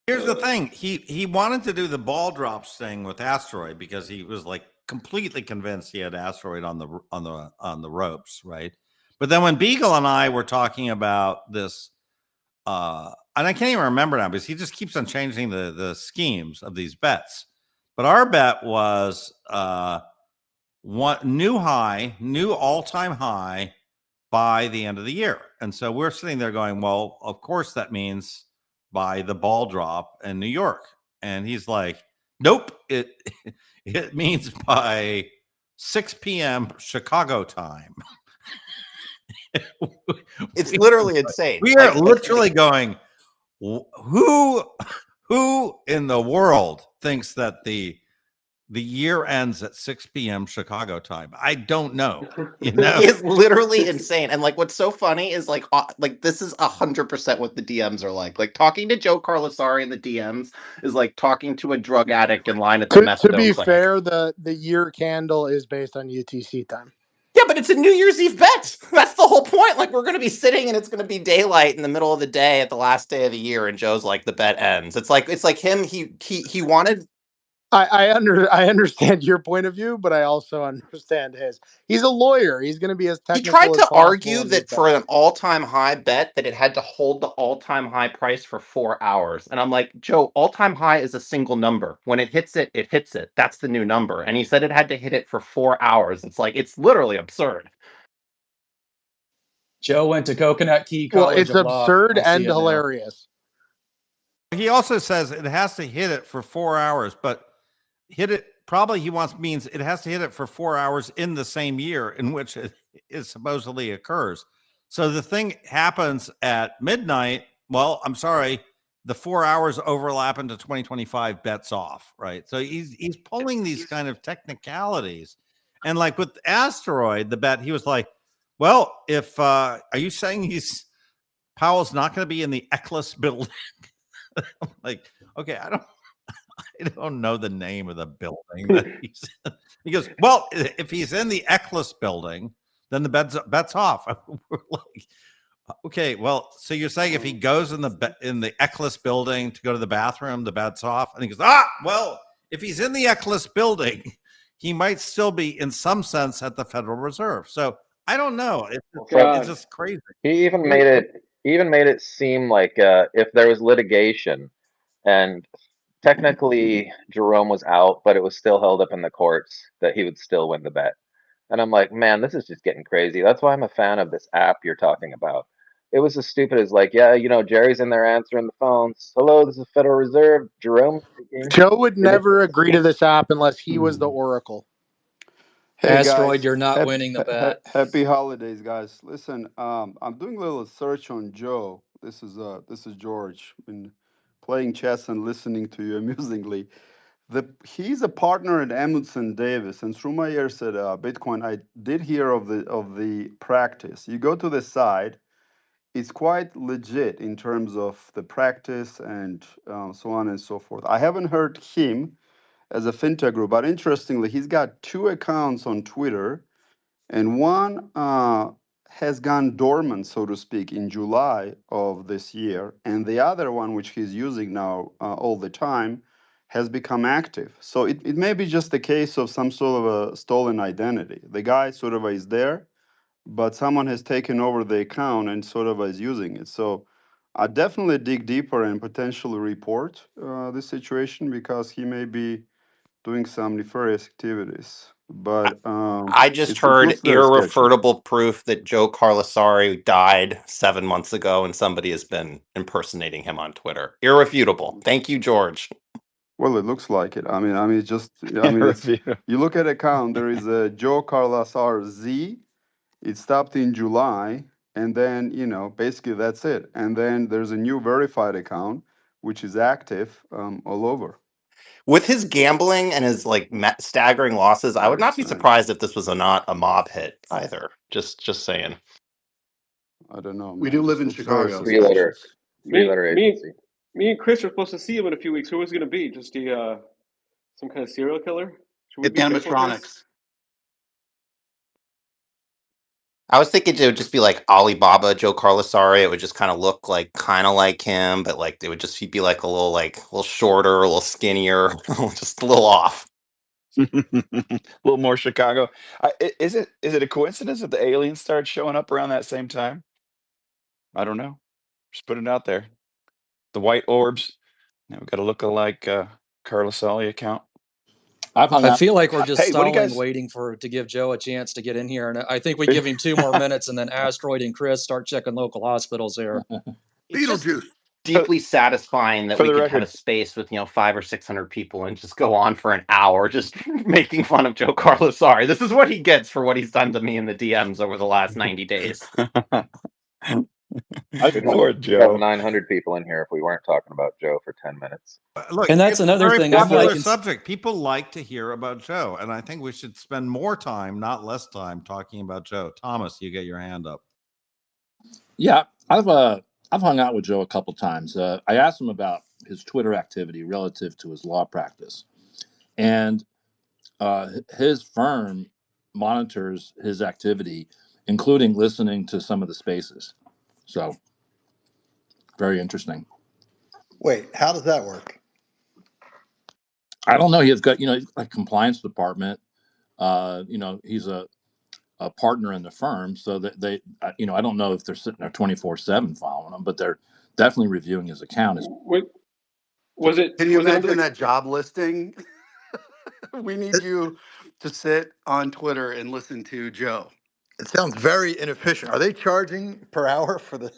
Here's the thing. He wanted to do the ball drops thing with Asteroid because he was like completely convinced he had Asteroid on the ropes, right? But then when Beagle and I were talking about this, and I can't even remember now because he just keeps on changing the schemes of these bets. But our bet was one new all-time high by the end of the year. And so we're sitting there going, well, of course that means by the ball drop in New York. And he's like, nope, it means by 6 p.m. Chicago time. It's literally insane. We are literally going, who in the world thinks that the the year ends at 6 p.m. Chicago time. I don't know. You know, He is literally insane. And like, what's so funny is like this is 100% what the DMs are like. Like talking to Joe Carlosari in the DMs is like talking to a drug addict in line at the To be methadone clinic. fair, the year candle is based on UTC time. Yeah, but it's a New Year's Eve bet. That's the whole point. Like, we're going to be sitting and it's going to be daylight in the middle of the day at the last day of the year, and Joe's like, the bet ends. It's like him. He wanted. I understand your point of view, but I also understand his. He's a lawyer. He's going to be as He technical tried as to possible argue on these that for bets. an all-time high bet that it had to hold the all-time high price for 4 hours. And I'm like, Joe, all-time high is a single number. When it hits it, it hits it. That's the new number. And he said it had to hit it for 4 hours. It's like, it's literally absurd. Joe went to Coconut Key Well, College it's of Law. absurd I see and it now. hilarious. he also says it has to hit it for 4 hours, but hit it probably means it has to hit it for 4 hours in the same year in which it supposedly occurs. So the thing happens at midnight. Well, I'm sorry, the 4 hours overlap into 2025, bets off, right? So he's pulling these kind of technicalities. And like with Asteroid, the bet, he was like, well, if are you saying Powell's not going to be in the Eccles building? I'm like, okay, I don't know the name of the building that he's in. He goes, well, if he's in the Eccles building, then the bet's off. We're like, okay, well, so you're saying if he goes in the Eccles building to go to the bathroom, the bet's off? And he goes, well, if he's in the Eccles building, he might still be in some sense at the Federal Reserve. So I don't know. It's just crazy. He even made it seem like if there was litigation and technically Jerome was out, but it was still held up in the courts, that he would still win the bet. And I'm like, man, this is just getting crazy. That's why I'm a fan of this app you're talking about. It was as stupid as like, yeah, Jerry's in there answering the phones. Hello, this is Federal Reserve. Jerome speaking. Joe would never agree to this app unless he was the oracle. Hey Asteroid, guys, you're not winning the bet. happy holidays, guys. Listen, I'm doing a little search on Joe. This is George. Been playing chess and listening to you amusingly. He's a partner at Amundsen Davis, and through my years at Bitcoin, I did hear of the practice. You go to the site; it's quite legit in terms of the practice and so on and so forth. I haven't heard him as a fintech group, but interestingly, he's got 2 accounts on Twitter, and one has gone dormant, so to speak, in July of this year, and the other one, which he's using now all the time, has become active. So it may be just a case of some sort of a stolen identity. The guy sort of is there, but someone has taken over the account and sort of is using it. So I definitely dig deeper and potentially report this situation, because he may be doing some nefarious activities. But I just it heard looks very sketchy. irrefutable proof that Joe Carlosari died 7 months ago, and somebody has been impersonating him on Twitter. Irrefutable. Thank you, George. Well, it looks like it. I mean, it's just. I mean, it's. You look at account. There is a Joe Carlosar Z. It stopped in July, and then basically that's it. And then there's a new verified account, which is active all over. With his gambling and his like staggering losses, I would not be surprised if this was not a mob hit either. Just saying. I don't know. We do live in Chicago. Three-letter agency. Me and Chris are supposed to see him in a few weeks. Who is it going to be? Just some kind of serial killer? Should we be careful, Chris? Animatronics. I was thinking it would just be like Alibaba, Joe Carlosari. It would just kind of look like him, but like it would just he'd be like a little shorter, a little skinnier, just a little off. A little more Chicago. Is it a coincidence that the aliens started showing up around that same time? I don't know. Just put it out there. The white orbs. Now we got a look-alike Carlosari account. I feel like we're just Hey, what do you stalling, guys- waiting to give Joe a chance to get in here, and I think we give him 2 more minutes, and then Asteroid and Chris start checking local hospitals here. Beetlejuice. Deeply satisfying that For we the could record- have a space with 500 or 600 people and just go on for an hour just making fun of Joe Carlosari. This is what he gets for what he's done to me in the DMs over the last 90 days. I, We'd Poor we'd have Joe. 900 people in here if we weren't talking about Joe for 10 minutes. Look, And that's it's a another very thing. I'm popular like, subject. People like to hear about Joe, and I think we should spend more time, not less time, talking about Joe. Thomas, you get your hand up. yeah, I've hung out with Joe a couple times. I asked him about his Twitter activity relative to his law practice, and his firm monitors his activity, including listening to some of the spaces. So very interesting. Wait, how does that work? I don't know. He's got a compliance department. He's a partner in the firm, so that they I don't know if they're sitting there 24/7 following him, but they're definitely reviewing his account. Wait, was it Can you was it under imagine the that job listing? We need you to sit on Twitter and listen to Joe. It sounds very inefficient. Are they charging per hour for the?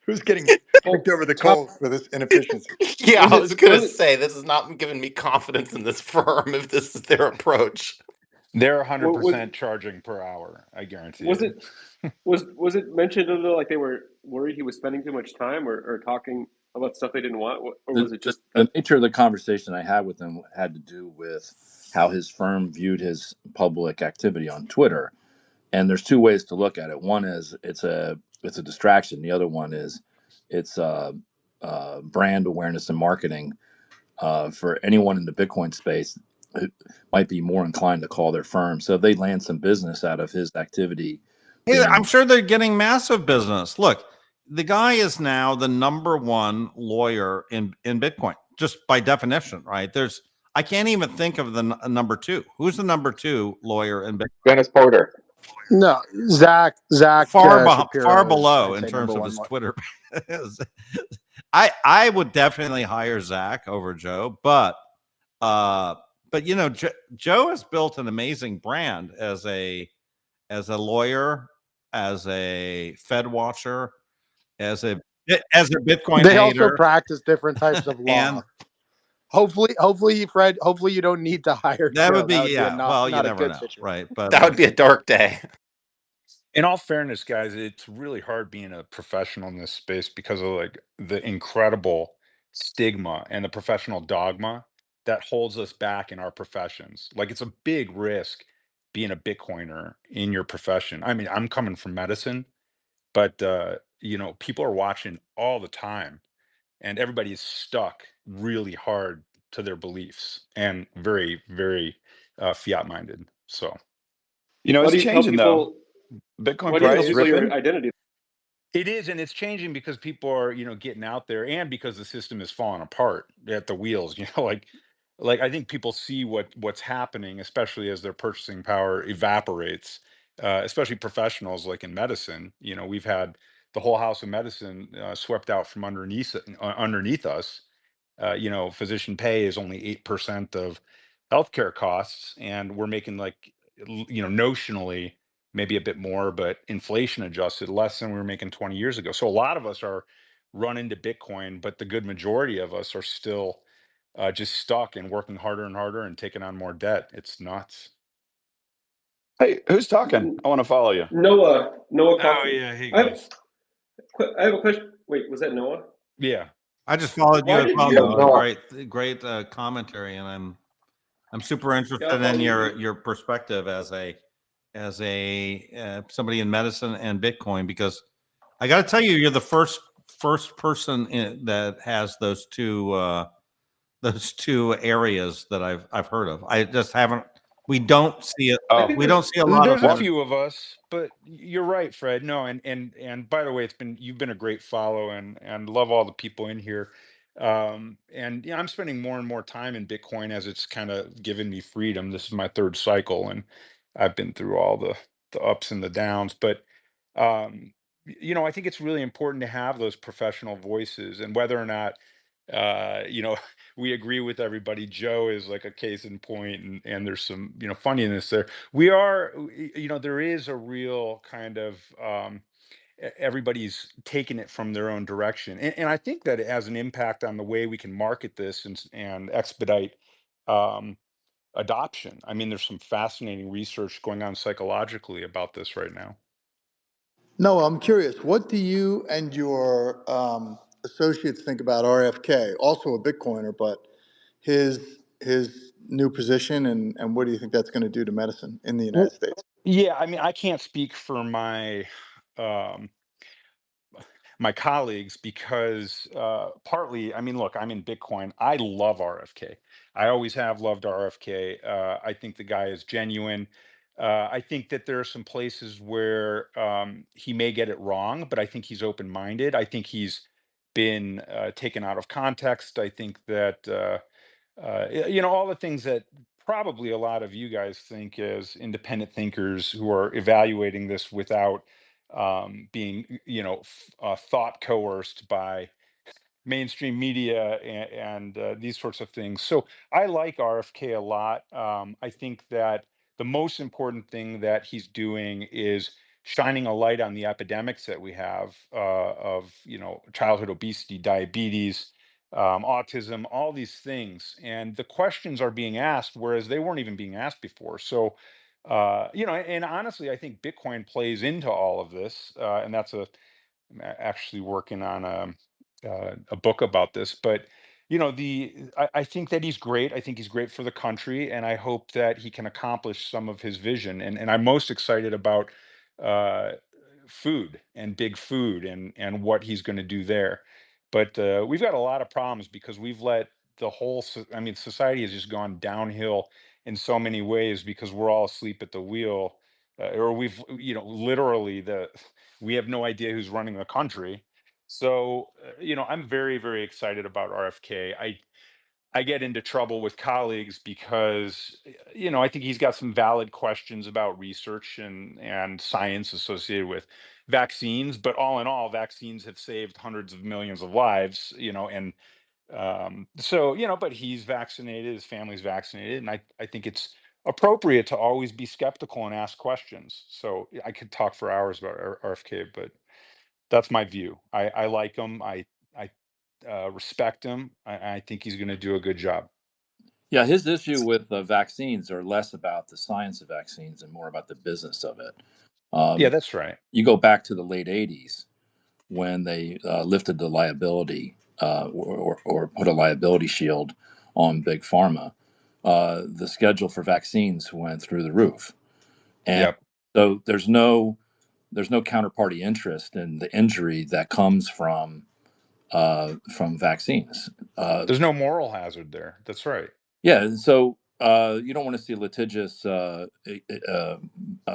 Who's getting oh picked over the Tom, coals for this inefficiency? Yeah, was I it was gonna was it say this is not giving me confidence in this firm if this is their approach. They're was 100% charging per hour. I guarantee was you. it was it mentioned under like they were worried he was spending too much time or talking about stuff they didn't want, or The, was it the, just that? the nature of the conversation I had with him had to do with how his firm viewed his public activity on Twitter. And there's two ways to look at it. One is it's a distraction. The other one is it's brand awareness and marketing. For anyone in the Bitcoin space who might be more inclined to call their firm. So if they land some business out of his activity Hey, I'm being sure they're getting massive business. Look, the guy is now the number one lawyer in Bitcoin, just by definition, right? I can't even think of the number two. Who's the number two lawyer in Bitcoin? Dennis Porter. No, Zach Far Shapiro is, below I'd in say, terms number of one. his Twitter. I would definitely hire Zach over Joe, but Joe has built an amazing brand as a lawyer, as a Fed watcher, as a Bitcoin They also hater, practice different types of and law. Hopefully, Fred. Hopefully, you don't need to hire that Joe. would be That would be a well, you not a never good know, situation. right? But That would be a dark day. In all fairness, guys, it's really hard being a professional in this space because of like the incredible stigma and the professional dogma that holds us back in our professions. Like it's a big risk being a Bitcoiner in your profession. I mean, I'm coming from medicine, but people are watching all the time and everybody is stuck really hard to their beliefs and very, very fiat minded. So How It's do you tell changing though. people? Bitcoin Why do you tell price people your ripping. identity? it is, and it's changing because people are, getting out there, and because the system is falling apart at the wheels. Like I think people see what's happening, especially as their purchasing power evaporates. Especially professionals like in medicine. We've had the whole house of medicine swept out from underneath us. Physician pay is only 8% of healthcare costs, and we're making like, notionally maybe a bit more, but inflation adjusted less than we were making 20 years ago. So a lot of us are running to Bitcoin, but the good majority of us are still just stuck and working harder and harder and taking on more debt. It's nuts. Hey, who's talking? I want to follow you. Noah Oh Kaufman. yeah, hey I have guys. I have a question. Wait, was that Noah? Yeah. I just followed you Why as did well, Yeah, you? Noah. no, Great commentary, and I'm super Yeah, I'll interested in follow you. your perspective as somebody in medicine and Bitcoin, because I got to tell you, you're the first person that has those two areas that I've heard of. I just haven't. We don't see it. I Oh, think We don't there's see a lot of There's a well, few of us, but you're right, Fred. No, and by the way, you've been a great follow, and love all the people in here. And I'm spending more and more time in Bitcoin as it's kind of given me freedom. This is my third cycle, and I've been through all the ups and the downs. But I think it's really important to have those professional voices, and whether or not we agree with everybody. Joe is like a case in point, and there's some funniness there. There is a real kind of everybody's taking it from their own direction, and I think that it has an impact on the way we can market this and expedite um, adoption. I mean, there's some fascinating research going on psychologically about this right now. No, I'm curious. What do you and your associates think about RFK? Also a Bitcoiner, but his new position, and what do you think that's going to do to medicine in the Well, United States? yeah, I mean, I can't speak for um, my colleagues because partly, I mean, look, I'm in Bitcoin. I love RFK. I always have loved RFK. I think the guy is genuine. I think that there are some places where he may get it wrong, but I think he's open-minded. I think he's been taken out of context. I think that all the things that probably a lot of you guys think as independent thinkers who are evaluating this without being, thought coerced by mainstream media and these sorts of things. So I like RFK a lot. I think that the most important thing that he's doing is shining a light on the epidemics that we have of, childhood obesity, diabetes, autism, all these things. And the questions are being asked, whereas they weren't even being asked before. So, and honestly, I think Bitcoin plays into all of this. And that's actually working on a book about this. But I think that he's great. I think he's great for the country, and I hope that he can accomplish some of his vision. And I'm most excited about uh, food and big food and what he's going to do there. But we've got a lot of problems because we've let the whole. I mean, society has just gone downhill in so many ways because we're all asleep at the wheel. Or we've, literally we have no idea who's running the country. So, I'm very, very excited about RFK. I get into trouble with colleagues because, I think he's got some valid questions about research and science associated with vaccines. But all in all, vaccines have saved hundreds of millions of lives, and so, but he's vaccinated, his family's vaccinated, and I think it's appropriate to always be skeptical and ask questions. So I could talk for hours about RFK, but that's my view. I like him. I respect him. I think he's going to do a good job. Yeah, his issue with vaccines are less about the science of vaccines and more about the business of it. Yeah, that's right. You go back to the late 80s when they lifted the liability or put a liability shield on big pharma. The schedule for vaccines went through the roof. And Yep. so there's no counterparty interest in the injury that comes from vaccines. There's no moral hazard there. That's right. Yeah, and so you don't want to see a litigious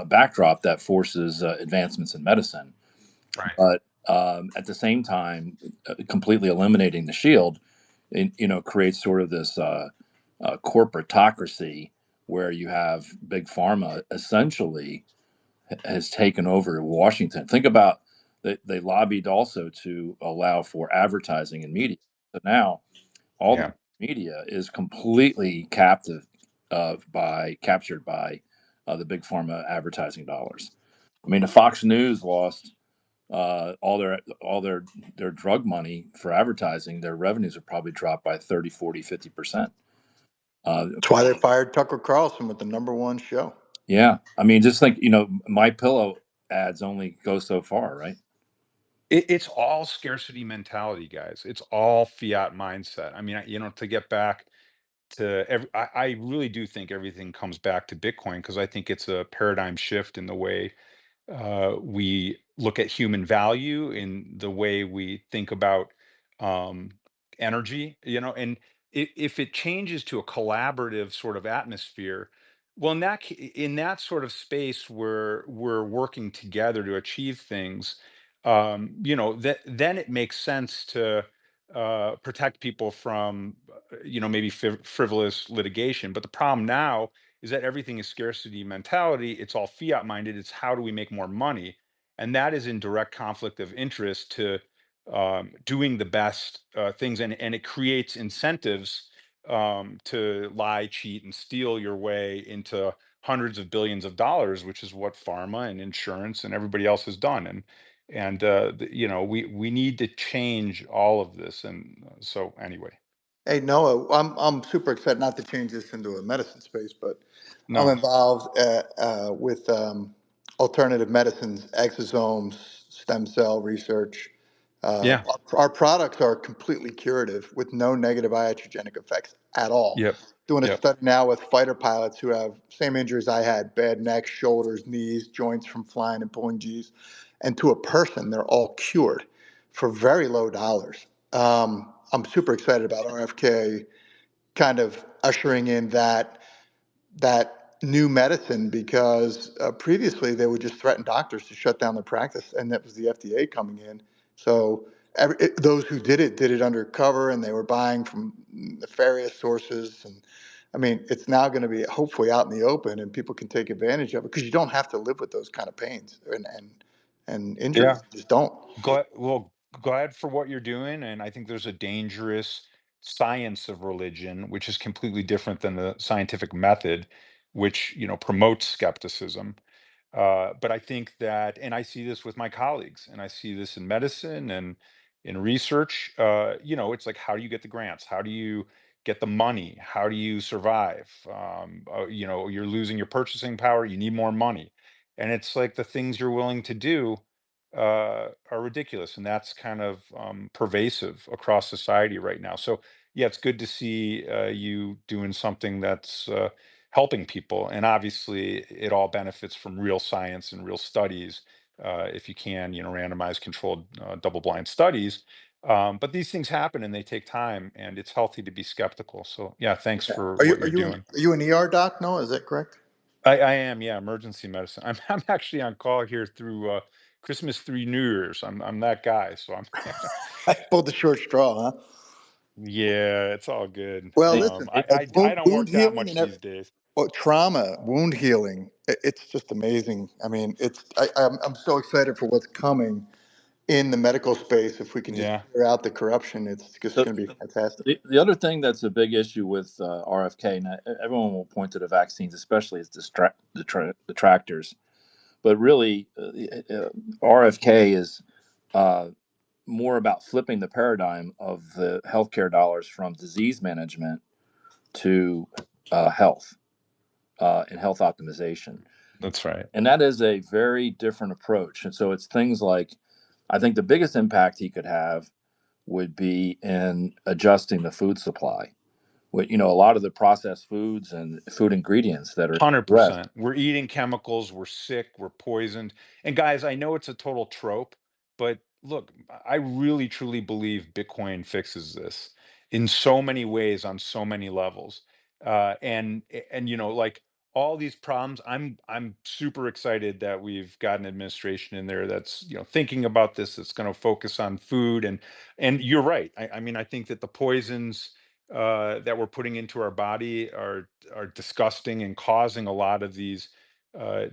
backdrop that forces advancements in medicine. Right. But at the same time, completely eliminating the shield, creates sort of this corporatocracy where you have big pharma essentially has taken over Washington. Think about they lobbied also to allow for advertising in media. So now all the Yeah. media is completely captured by the big pharma advertising dollars. I mean, the Fox News lost all their drug money for advertising. Their revenues have probably dropped by 30, 40, 50%. That's why they fired Tucker Carlson with the #1 show. Yeah, I mean, just think, My Pillow ads only go so far, right? It's all scarcity mentality, guys. It's all fiat mindset. I mean, to get back to I really do think everything comes back to Bitcoin because I think it's a paradigm shift in the way we look at human value, in the way we think about um, energy, and if it changes to a collaborative sort of atmosphere, well, in that sort of space where we're working together to achieve things, that then it makes sense to protect people from, maybe frivolous litigation. But the problem now is that everything is scarcity mentality. It's all fiat minded. It's how do we make more money? And that is in direct conflict of interest to doing the best things. And it creates incentives to lie, cheat, and steal your way into hundreds of billions of dollars, which is what pharma and insurance and everybody else has done. We need to change all of this. And so anyway, Hey Noah, I'm super excited not to change this into a medicine space, but I'm no. involved with alternative medicines, exosomes, stem cell research. Yeah. Our products are completely curative with no negative iatrogenic effects at all. Yep. Doing a Yep. study now with fighter pilots who have same injuries I had, bad necks, shoulders, knees, joints from flying and pulling G's. And to a person, they're all cured for very low dollars. I'm super excited about RFK kind of ushering in that new medicine because previously they would just threaten doctors to shut down their practice, and that was the FDA coming in. So those who did it undercover, and they were buying from nefarious sources. And I mean, it's now going to be hopefully out in the open, and people can take advantage of it because you don't have to live with those kind of pains and Yeah. injuries. You just don't. Glad for what you're doing. And I think there's a dangerous science of religion, which is completely different than the scientific method, which, promotes skepticism. But I think that, and I see this with my colleagues, and I see this in medicine and in research. It's like, how do you get the grants? How do you get the money? How do you survive? You're losing your purchasing power. You need more money, and it's like the things you're willing to do are ridiculous, and that's kind of pervasive across society right now. So yeah, it's good to see you doing something that's helping people, and obviously it all benefits from real science and real studies. If you can, randomized controlled double-blind studies. But these things happen and they take time, and it's healthy to be skeptical. So yeah, thanks for Are you what are you're you doing. are you an ER doc? No, is that correct? I am, yeah, emergency medicine. I'm actually on call here through Christmas, through New Year's. I'm that guy. So I'm I pulled the short straw, huh? yeah, it's all good. Well, Hey, listen, I don't wound work that healing much and these days. trauma, wound healing. It's just amazing. I mean, I'm so excited for what's coming in the medical space. If we can just Yeah. clear out the corruption, it's just so going to be fantastic. the other thing that's a big issue with RFK, and everyone will point to the vaccines, especially as detractors, but really, RFK is more about flipping the paradigm of the healthcare dollars from disease management to health and health optimization. That's right. And that is a very different approach. And so it's things like, I think the biggest impact he could have would be in adjusting the food supply. With, a lot of the processed foods and food ingredients that are left. 100%. We're eating chemicals, we're sick, we're poisoned. And guys, I know it's a total trope, but look, I really truly believe Bitcoin fixes this in so many ways on so many levels. And like all these problems, I'm super excited that we've got an administration in there that's, thinking about this, that's going to focus on food. And you're right. I mean, I think that the poisons that we're putting into our body are disgusting and causing a lot of these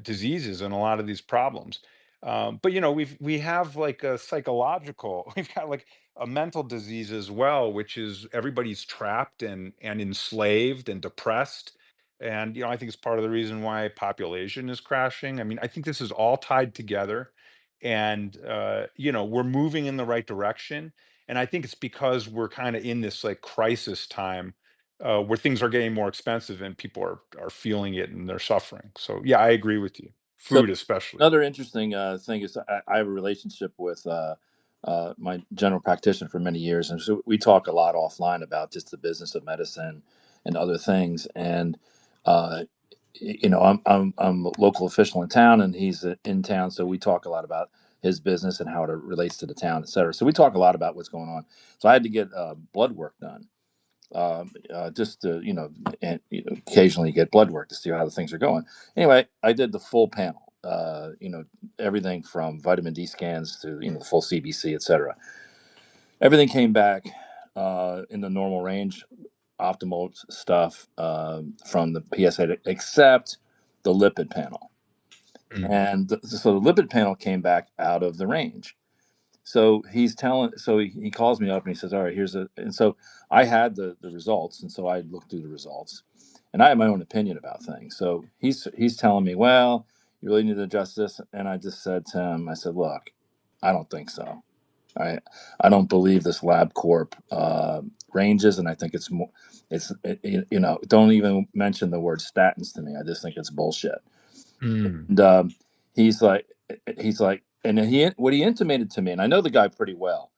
diseases and a lot of these problems. But we have like a psychological, we've got like a mental disease as well, which is everybody's trapped and enslaved and depressed. And I think it's part of the reason why population is crashing. I mean, I think this is all tied together, and we're moving in the right direction. And I think it's because we're kind of in this like crisis time where things are getting more expensive and people are feeling it and they're suffering. So yeah, I agree with you. So Food especially. another interesting thing is I have a relationship with my general practitioner for many years, and so we talk a lot offline about just the business of medicine and other things. And uh, I'm a local official in town, and he's in town, so we talk a lot about his business and how it relates to the town, et cetera. So we talk a lot about what's going on. So I had to get blood work done, just to and occasionally get blood work to see how the things are going. Anyway, I did the full panel. Everything from vitamin D scans to the full CBC, et cetera. Everything came back in the normal range, optimal stuff from the PSA, except the lipid panel. Mm. And so the lipid panel came back out of the range. So he calls me up and he says, all right, and so I had the results. And so I looked through the results and I have my own opinion about things. So he's telling me, well, you really need to adjust this. And I just said to him, I said, look, I don't think so. I don't believe this LabCorp ranges, and I think it's more. Don't even mention the word statins to me. I just think it's bullshit. Mm. And he's like, and what he intimated to me, and I know the guy pretty well,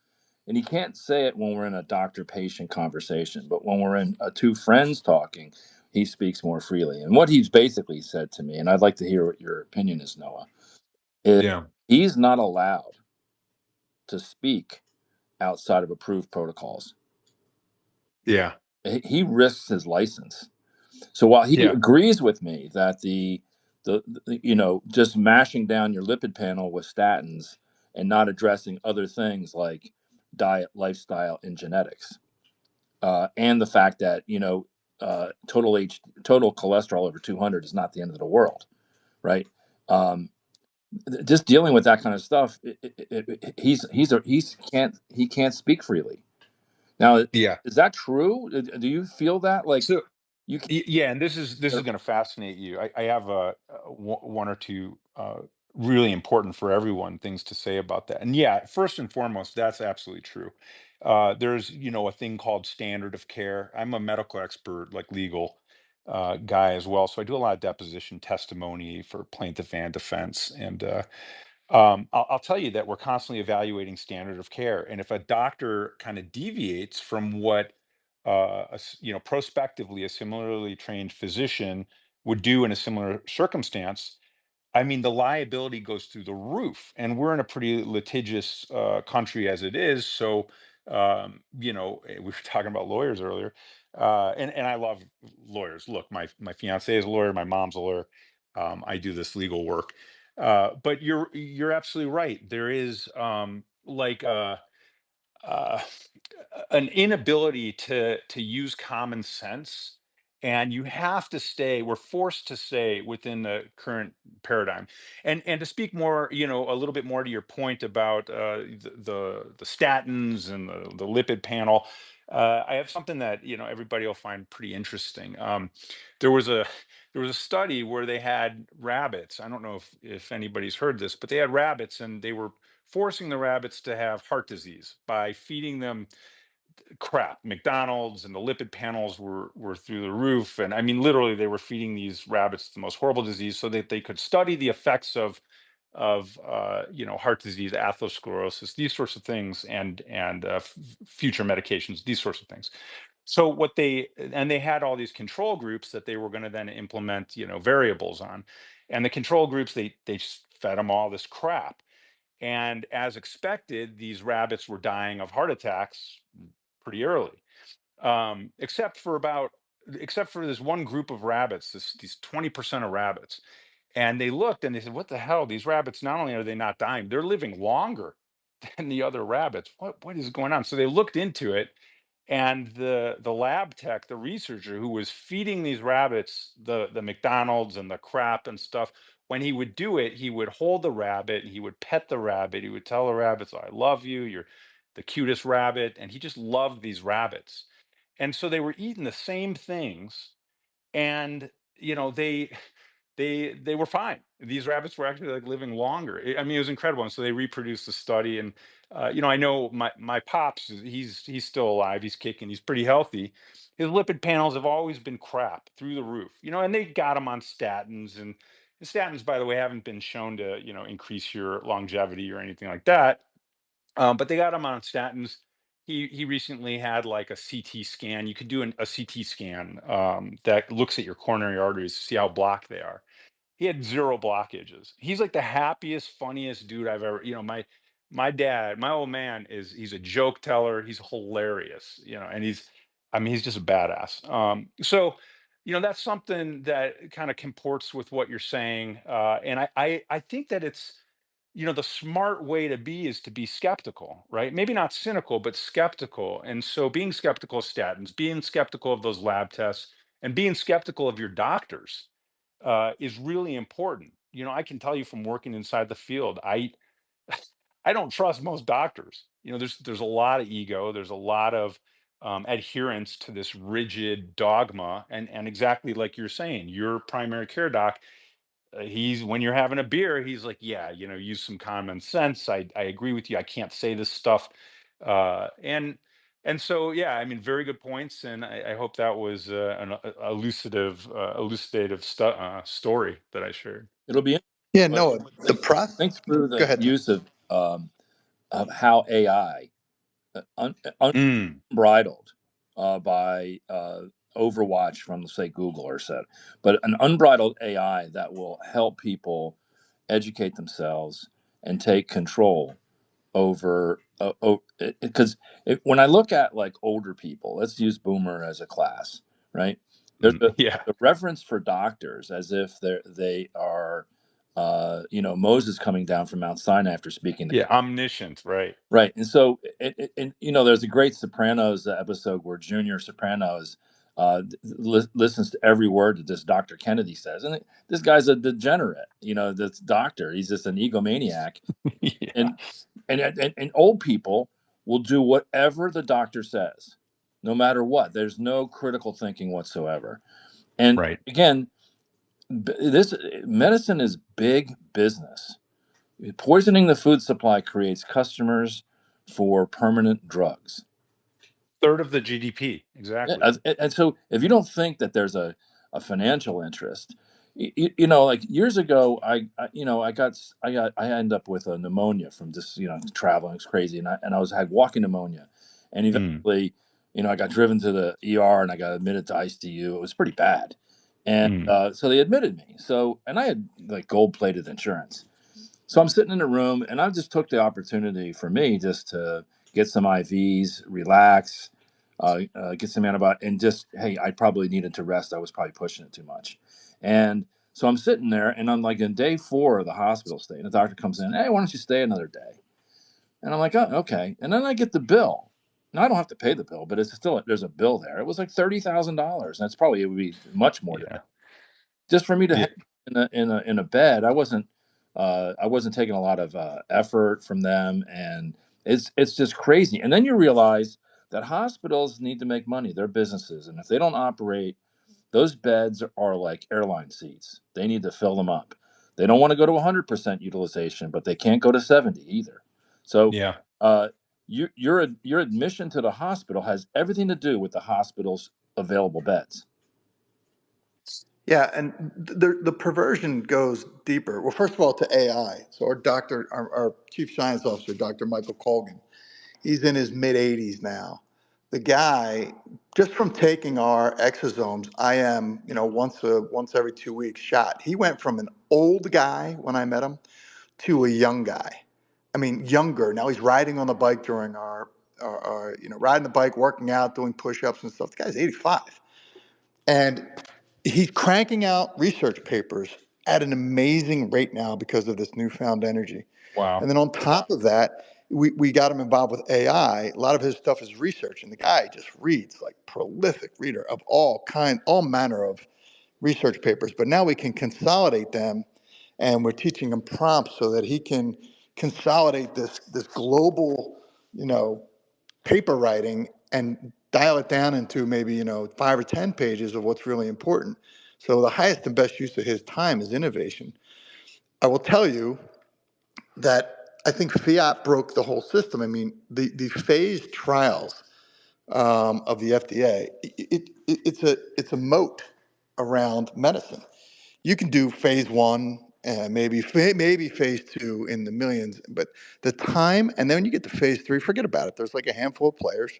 and he can't say it when we're in a doctor-patient conversation, but when we're in two friends talking, he speaks more freely. And what he's basically said to me, and I'd like to hear what your opinion is, Noah, is Yeah. he's not allowed to speak outside of approved protocols. Yeah. He risks his license. So while he Yeah. agrees with me that the just mashing down your lipid panel with statins and not addressing other things like diet, lifestyle, and genetics, and the fact that total cholesterol over 200 is not the end of the world, right? Um, just dealing with that kind of stuff, he can't speak freely. Now, Yeah. is that true? Do you feel that like So you can? yeah, and this is going to fascinate you. I have one or two really important for everyone things to say about that. And yeah, first and foremost, that's absolutely true. There's a thing called standard of care. I'm a medical expert, like legal guy as well, so I do a lot of deposition testimony for plaintiff and defense. And I'll tell you that we're constantly evaluating standard of care, and if a doctor kind of deviates from what prospectively a similarly trained physician would do in a similar circumstance, I mean, the liability goes through the roof, and we're in a pretty litigious country as it is. So, we were talking about lawyers earlier, and I love lawyers. Look, my fiance is a lawyer, my mom's a lawyer. I do this legal work, but you're absolutely right. There is uh, an inability to use common sense, and you have to stay we're forced to stay within the current paradigm. And to speak more, a little bit more to your point about the statins and the lipid panel, I have something that everybody will find pretty interesting. There was a study where they had rabbits. I don't know if anybody's heard this, but they had rabbits, and they were forcing the rabbits to have heart disease by feeding them crap. McDonald's, and the lipid panels were through the roof. And I mean, literally, they were feeding these rabbits the most horrible disease so that they could study the effects of heart disease, atherosclerosis, these sorts of things, and future medications, these sorts of things. So they had all these control groups that they were going to then implement, variables on, and the control groups, they just fed them all this crap. And as expected, these rabbits were dying of heart attacks pretty early, except for this one group of rabbits, these 20% of rabbits. And they looked and they said, "What the hell? These rabbits, not only are they not dying, they're living longer than the other rabbits. What is going on?" So they looked into it, and the lab tech, the researcher who was feeding these rabbits the McDonald's and the crap and stuff, when he would do it, he would hold the rabbit, he would pet the rabbit, he would tell the rabbits, "I love you, you're the cutest rabbit," and he just loved these rabbits. And so they were eating the same things, and they were fine. These rabbits were actually like living longer. I mean, it was incredible. And so they reproduced the study. And I know my pops, he's still alive, he's kicking, he's pretty healthy. His lipid panels have always been crap through the roof, and they got him on statins. And the statins, by the way, haven't been shown to increase your longevity or anything like that. But they got him on statins. He recently had like a CT scan. You could do a CT scan that looks at your coronary arteries to see how blocked they are. He had zero blockages. He's like the happiest, funniest dude I've ever. My dad, my old man, he's a joke teller. He's hilarious, and he's just a badass. That's something that kind of comports with what you're saying. And I think that it's the smart way to be is to be skeptical, right? Maybe not cynical, but skeptical. And so being skeptical of statins, being skeptical of those lab tests, and being skeptical of your doctors is really important. I can tell you from working inside the field, I don't trust most doctors. There's a lot of ego, there's a lot of adherence to this rigid dogma, and exactly like you're saying, your primary care doc, he's when you're having a beer, he's like, "Yeah, use some common sense. I agree with you. I can't say this stuff." And so, yeah, I mean, very good points, and I hope that was an elucidative story that I shared. It'll be Yeah, But no, the process. think through Go the ahead, Tom. use of how AI Mm, unbridled by Overwatch from, say, Google or so, but an unbridled AI that will help people educate themselves and take control over because when I look at like older people, let's use boomer as a class, right? There's yeah. a reference for doctors as if they are Moses coming down from Mount Sinai after speaking to Yeah. God. Omniscient. Right. Right. And so, there's a great Sopranos episode where Junior Sopranos listens to every word that this Dr. Kennedy says. And this guy's a degenerate, this doctor. He's just an egomaniac. Yeah. And, and old people will do whatever the doctor says, no matter what. There's no critical thinking whatsoever. And Right. again, this medicine is big business. Poisoning the food supply creates customers for permanent drugs. Third of the GDP. Yeah, Exactly. and so if you don't think that there's a financial interest, like years ago, I ended up with a pneumonia from just traveling. It's crazy, and I had walking pneumonia, and Mm, eventually, I got driven to the ER and I got admitted to ICU. It was pretty bad, and mm, so they admitted me. And I had like gold plated insurance. So I'm sitting in a room, and I just took the opportunity for me just to get some IVs, relax, get some antibiotics, and just, hey, I probably needed to rest. I was probably pushing it too much. And so I'm sitting there, and I'm like in day 4 of the hospital stay, and the doctor comes in, hey, why don't you stay another day? And I'm like, oh, okay. And then I get the bill. Now I don't have to pay the bill, but it's still there's a bill there. It was like $30,000. That's probably it would be much more today yeah. just for me to Yeah. hang in a bed. I wasn't taking a lot of effort from them, and it's just crazy. And then you realize that hospitals need to make money. They're businesses, and if they don't operate, those beds are like airline seats. They need to fill them up. They don't want to go to 100% utilization, but they can't go to 70 either. So, Yeah. uh, your admission to the hospital has everything to do with the hospital's available beds. Yeah, and the perversion goes deeper. Well, first of all, to AI. So our chief science officer, Dr. Michael Colgan, he's in his mid 80s now. The guy, just from taking our exosomes, IM, once every 2 weeks shot. He went from an old guy when I met him to a young guy. I mean, younger. Now he's riding on the bike during riding the bike, working out, doing push-ups and stuff. The guy's 85. And he's cranking out research papers at an amazing rate now because of this newfound energy. Wow. And then on top of that, we got him involved with AI. A lot of his stuff is research, and the guy just reads like prolific reader of all manner of research papers. But now we can consolidate them, and we're teaching him prompts so that he can consolidate this global, you know, paper writing and dial it down into maybe 5 or 10 pages of what's really important. So the highest and best use of his time is innovation. I will tell you that I think fiat broke the whole system. I mean, the phased trials of the FDA, it's a moat around medicine. You can do phase one, maybe phase two in the millions, but the time, and then when you get to phase three, forget about it. There's like a handful of players,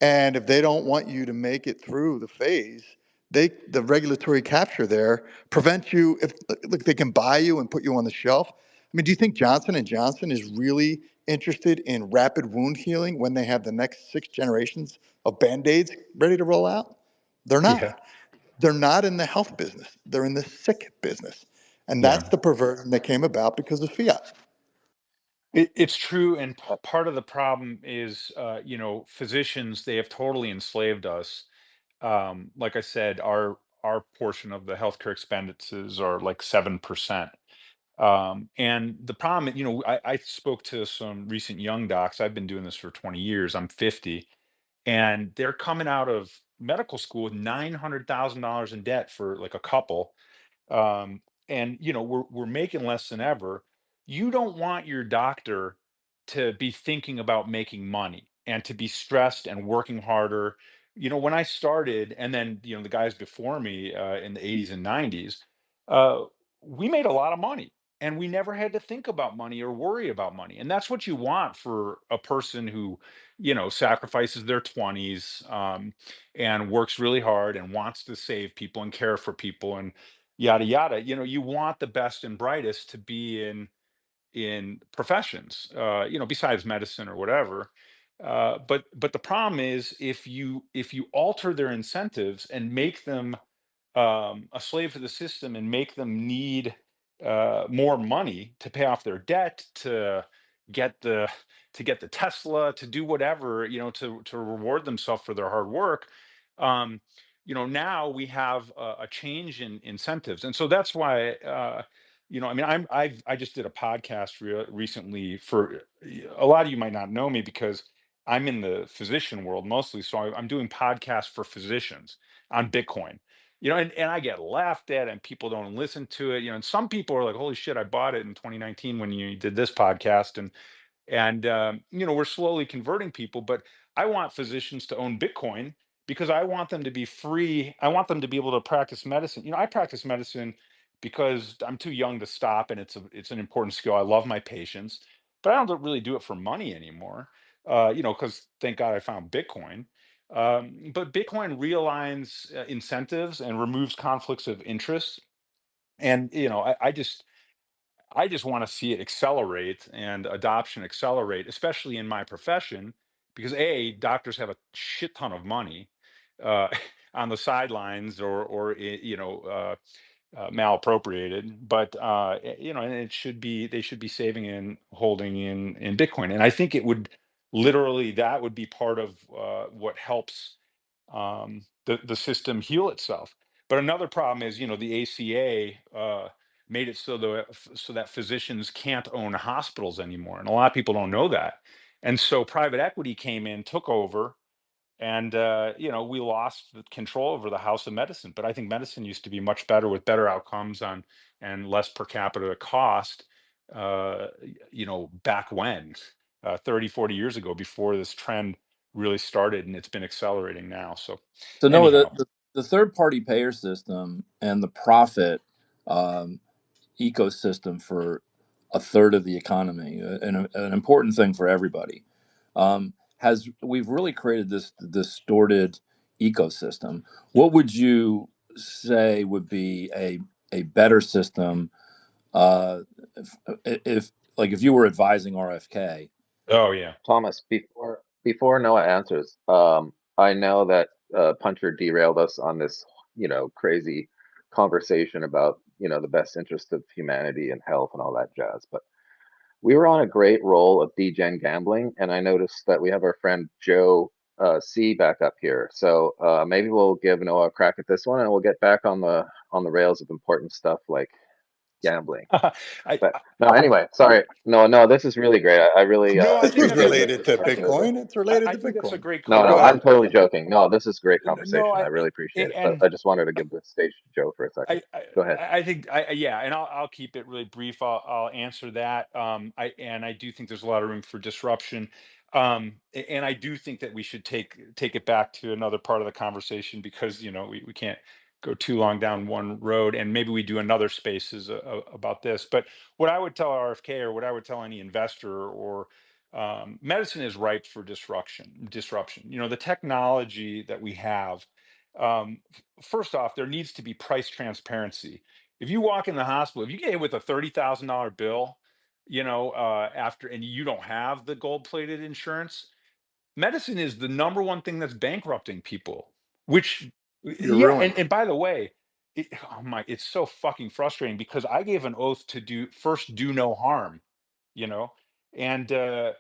and if they don't want you to make it through the phase, the regulatory capture there prevents you. If look, they can buy you and put you on the shelf. I mean, do you think Johnson and Johnson is really interested in rapid wound healing when they have the next 6 generations of Band-Aids ready to roll out? They're Yeah. not. They're not in the health business. They're in the sick business. And Yeah. that's the perversion that came about because of fiat. It's true, and part of the problem is, physicians, they have totally enslaved us. Like I said, our portion of the healthcare expenses are like 7%. And the problem, I spoke to some recent young docs. I've been doing this for 20 years. I'm 50, and they're coming out of medical school with $900,000 in debt for like a couple. And we're making less than ever. You don't want your doctor to be thinking about making money and to be stressed and working harder. When I started, and then the guys before me in the 80s and 90s, uh, we made a lot of money. and we never had to think about money or worry about money. And that's what you want for a person who, sacrifices their 20s, and works really hard and wants to save people and care for people and yada yada. You want the best and brightest to be in professions, besides medicine or whatever. But the problem is, if you alter their incentives and make them a slave to the system and make them need more money to pay off their debt, get the to get the Tesla, to do whatever, to reward themselves for their hard work. Um, now we have a change in incentives, and so that's why. I mean, I just did a podcast recently for a lot of you might not know me because I'm in the physician world mostly, so I'm doing podcasts for physicians on Bitcoin. And I get laughed at and people don't listen to it, and some people are like, holy shit, I bought it in 2019 when you did this podcast. And we're slowly converting people, but I want physicians to own Bitcoin because I want them to be free. I want them to be able to practice medicine. I practice medicine because I'm too young to stop, and it's an important skill. I love my patients, but I don't really do it for money anymore. Because thank God I found Bitcoin. But Bitcoin realigns incentives and removes conflicts of interest. And I just want to see it accelerate and adoption accelerate, especially in my profession, because doctors have a shit ton of money uh, on the sidelines or malappropriated, but and they should be saving and holding in Bitcoin. And I think it would literally that would be part of what helps the system heal itself. But another problem is, the ACA made it so that physicians can't own hospitals anymore, and a lot of people don't know that. And so private equity came in, took over, and we lost the control over the house of medicine. But I think medicine used to be much better with better outcomes on and less per capita cost. Back when 30, 40 years ago, before this trend really started, and it's been accelerating now. So So Noah, anyhow. the third party payer system and the profit um, ecosystem for a third of the economy, an important thing for everybody, has we've really created this distorted ecosystem. What would you say would be a better system if you were advising RFK? Oh yeah. Thomas, before Noah answers, I know that Puncher derailed us on this, crazy conversation about, the best interest of humanity and health and all that jazz. But we were on a great roll of degen gambling, and I noticed that we have our friend Joe C back up here. So maybe we'll give Noah a crack at this one, and we'll get back on the rails of important stuff like gambling. I, But no, anyway, sorry. No, this is really great. I really no, I This think is appreciate that's the related to discussion as well. Bitcoin. It's related I to think that's a Bitcoin. great No, Go no, call. I'm ahead. totally joking. No, this is great No, conversation. I really appreciate it. But and I just wanted to give the stage to Joe for a second. I, I, Go ahead. I think yeah, and I'll keep it really brief. I'll answer that. I do think there's a lot of room for disruption. And I do think that we should take it back to another part of the conversation, because we can't go too long down one road, and maybe we do another spaces about this. But what I would tell RFK, or what I would tell any investor, or medicine is ripe for disruption. The technology that we have, first off, there needs to be price transparency. If you walk in the hospital, if you get hit with a $30,000 bill, after, and you don't have the gold-plated insurance, medicine is the number one thing that's bankrupting people. Which, You're yeah, ruined. and by the way, it's so fucking frustrating, because I gave an oath to do no harm, you know, and to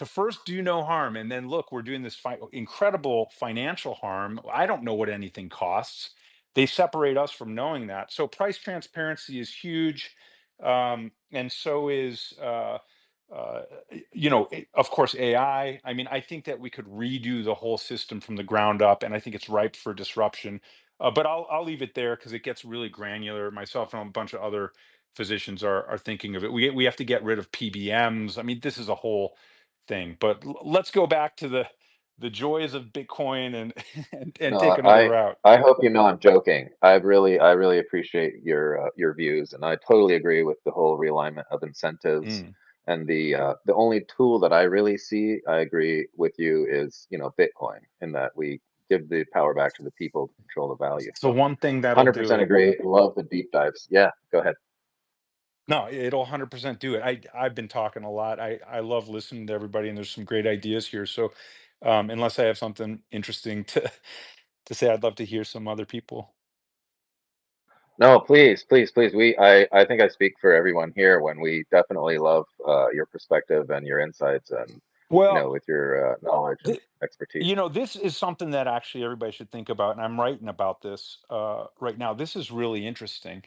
first do no harm, and then look, we're doing this incredible financial harm. I don't know what anything costs. They separate us from knowing that. So price transparency is huge, and so is uh, of course, AI. I mean, I think that we could redo the whole system from the ground up, and I think it's ripe for disruption. But I'll leave it there, because it gets really granular. Myself and a bunch of other physicians are thinking of it. We have to get rid of PBMs. I mean, this is a whole thing. But let's go back to the joys of Bitcoin and and No, take another route. I hope you know I'm joking. I really appreciate your views, and I totally agree with the whole realignment of incentives. Mm. And the only tool that I really see, I agree with you, is Bitcoin, in that we give the power back to the people to control the value. It's the So one thing that'll do 100% it. agree. Love the deep dives. Yeah, go ahead. No, it'll 100% do it. I've been talking a lot. I love listening to everybody, and there's some great ideas here. So, unless I have something interesting to say, I'd love to hear some other people. No, please, please, please. I think I speak for everyone here when we definitely love your perspective and your insights, and Well, with your knowledge and expertise. this is something that actually everybody should think about, and I'm writing about this right now. This is really interesting.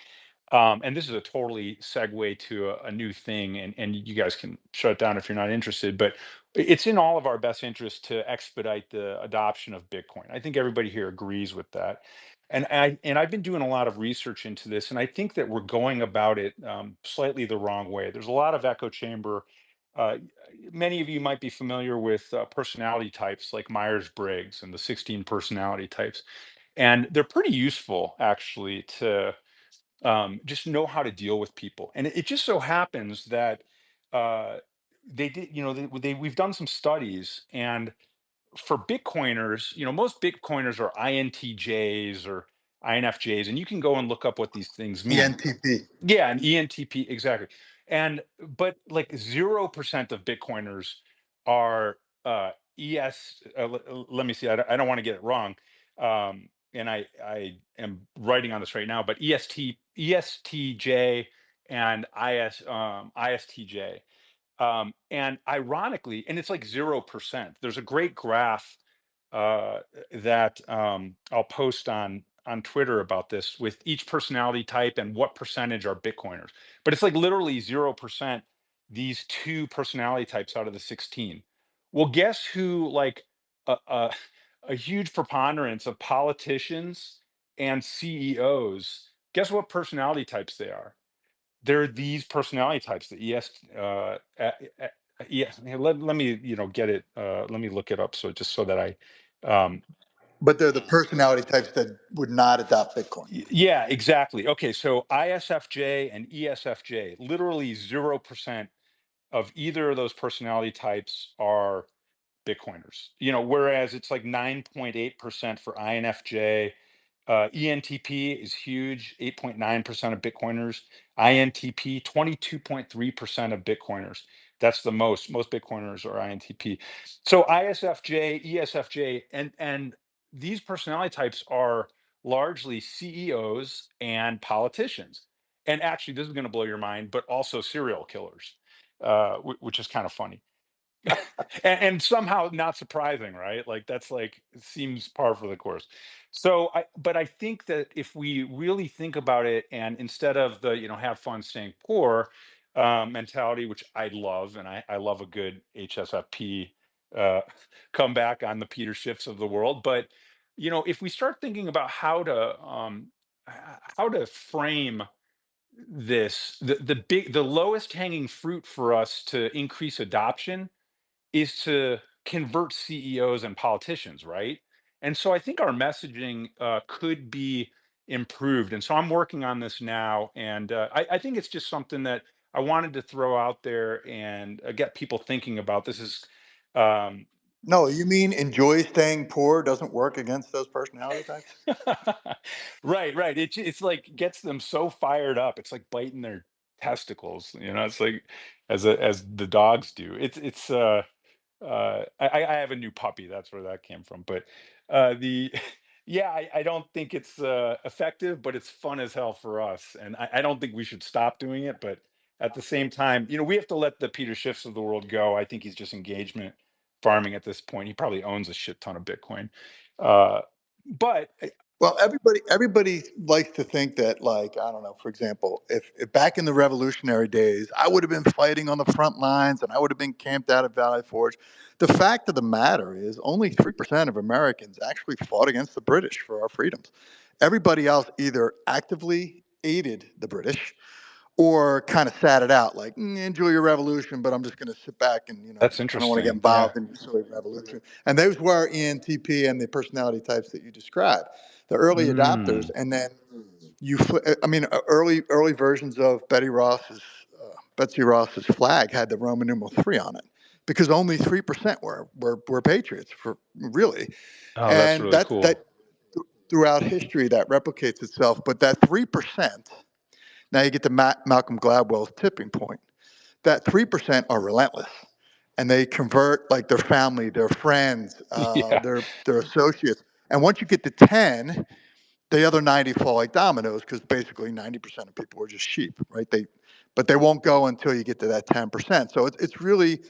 And this is a totally segue to a new thing, and you guys can shut it down if you're not interested, but it's in all of our best interest to expedite the adoption of Bitcoin. I think everybody here agrees with that. And I've been doing a lot of research into this, and I think that we're going about it slightly the wrong way. There's a lot of echo chamber. Uh, Many of you might be familiar with personality types like Myers-Briggs and the 16 personality types, and they're pretty useful actually to just know how to deal with people. And it just so happens that uh, they did, we've done some studies, and for Bitcoiners, most Bitcoiners are INTJs or INFJs, and you can go and look up what these things mean. ENTP. Yeah, an ENTP, exactly. And but like 0% of Bitcoiners are ES. Let me see. I don't want to get it wrong. And I am writing on this right now. But ESTJ and ISTJ. And ironically, and it's like 0%. There's a great graph that I'll post on Twitter about this with each personality type and what percentage are Bitcoiners. But it's like literally 0%, these two personality types out of the 16. Well, guess who, like a huge preponderance of politicians and CEOs, guess what personality types they are? They're these personality types, the yes. Let me get it. Let me look it up just so that I um, But they're the personality types that would not adopt Bitcoin. yeah, exactly. Okay, so ISFJ and ESFJ, literally 0% of either of those personality types are Bitcoiners. Whereas it's like 9.8% for INFJ. ENTP is huge, 8.9% of Bitcoiners. INTP, 22.3% of Bitcoiners. That's the most. Most Bitcoiners are INTP. So ISFJ, ESFJ, and these personality types are largely CEOs and politicians. And actually, this is going to blow your mind, but also serial killers, which is kind of funny. And somehow not surprising, right? Like that's like seems par for the course. But I think that if we really think about it, and instead of the have fun staying poor mentality, which I love, and I love a good HSFP uh, comeback on the Peter Schiffs of the world, but if we start thinking about how to frame this, the lowest hanging fruit for us to increase adoption is to convert CEOs and politicians, right? And so I think our messaging could be improved. And so I'm working on this now. And I think it's just something that I wanted to throw out there and get people thinking about. This is, um, No, you mean enjoy staying poor doesn't work against those personality types? right. It's like gets them so fired up. It's like biting their testicles. It's like as the dogs do. I have a new puppy. That's where that came from. But the yeah, I don't think it's effective, but it's fun as hell for us, and I don't think we should stop doing it. But at the same time, we have to let the Peter Schiffs of the world go. I think he's just engagement farming at this point. He probably owns a shit ton of Bitcoin. Uh, but Well, everybody likes to think that, like, I don't know, for example, if back in the revolutionary days, I would have been fighting on the front lines and I would have been camped out at Valley Forge. The fact of the matter is only 3% of Americans actually fought against the British for our freedoms. Everybody else either actively aided the British or kind of sat it out, like enjoy your revolution, but I'm just going to sit back and That's I don't want to get interesting. Yeah. involved in your silly revolution. And those were ENTP and the personality types that you described, the early adopters, Mm. and then early versions of Betsy Ross's flag had the Roman numeral 3 on it because only 3% were patriots for really, Oh, that's and really cool. that throughout history that replicates itself. But that 3%, now you get to Malcolm Gladwell's tipping point. That 3% are relentless, and they convert like their family, their friends, Yeah. their associates. And once you get to 10, the other 90 fall like dominoes because basically 90% of people are just sheep, right? But they won't go until you get to that 10%. So it's really,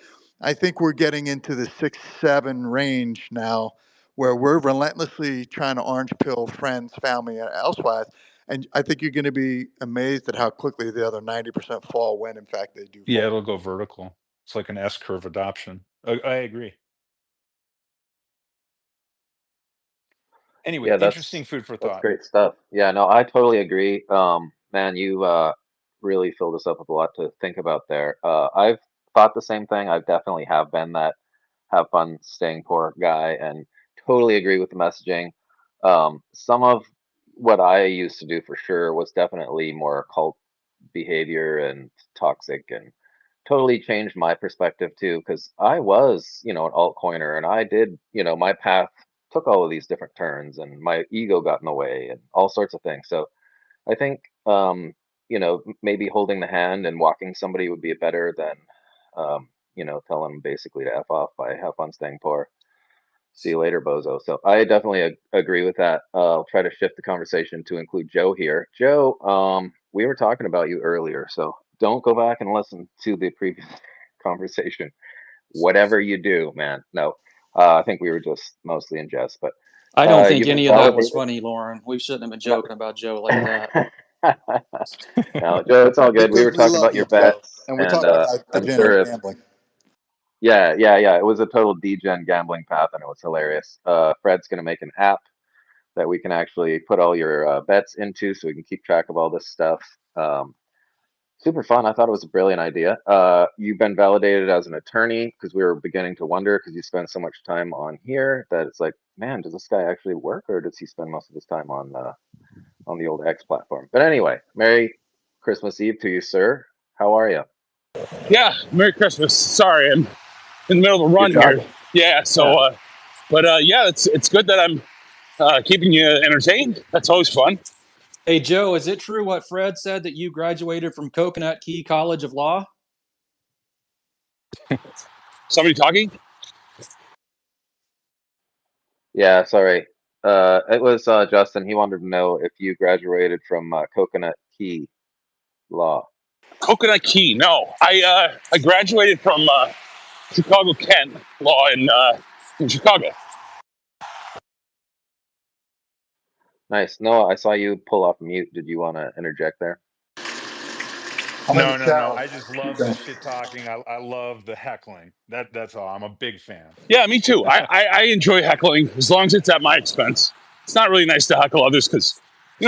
I think we're getting into the 6, 7 range now where we're relentlessly trying to orange pill friends, family, and elsewise. And I think you're going to be amazed at how quickly the other 90% fall when, in fact, they do Yeah, fall. it'll go vertical. It's like an S curve adoption. I agree. Anyway, Yeah, interesting food for that's thought. great stuff. Yeah, no, I totally agree. Man, you really filled us up with a lot to think about there. I've thought the same thing. I definitely have been that have fun staying poor guy and totally agree with the messaging. Some of what I used to do for sure was definitely more cult behavior and toxic and totally changed my perspective too because I was, an altcoiner and I did, my path took all of these different turns and my ego got in the way and all sorts of things. So I think, maybe holding the hand and walking somebody would be better than, telling them basically to F off by have fun staying poor. See you later, bozo. So I definitely agree with that. I'll try to shift the conversation to include Joe here. Joe, we were talking about you earlier, so don't go back and listen to the previous conversation. Whatever you do, man. No, I think we were just mostly in jest, but I don't think you've been any of that was validated. funny, Lauren. We shouldn't have been No. joking about Joe like that. No, Joe, it's all good. We Because were we talking love about you, your Joe. bets, And we're and talking about I'm sure degenerate if gambling. yeah. It was a total degen gambling path, and it was hilarious. Fred's gonna make an app that we can actually put all your bets into, so we can keep track of all this stuff. Um, Super fun. I thought it was a brilliant idea. You've been validated as an attorney because we were beginning to wonder because you spend so much time on here that it's like, man, does this guy actually work or does he spend most of his time on the old X platform? But anyway, Merry Christmas Eve to you, sir. How are you? Yeah, Merry Christmas. Sorry, I'm in the middle of a You're run here. jogging? Yeah, Yeah. yeah, it's good that I'm keeping you entertained. That's always fun. Hey, Joe, is it true what Fred said that you graduated from Coconut Key College of Law? Somebody talking? Yeah, sorry. It was Justin. He wanted to know if you graduated from Coconut Key Law. Coconut Key? No, I graduated from Chicago Kent Law in Chicago. Nice. Noah, I saw you pull off mute. Did you want to interject there? I'm in the No. shower. I just Keep love the going. shit talking. I love the heckling. That's all. I'm a big fan. Yeah, me too. I enjoy heckling as long as it's at my expense. It's not really nice to heckle others because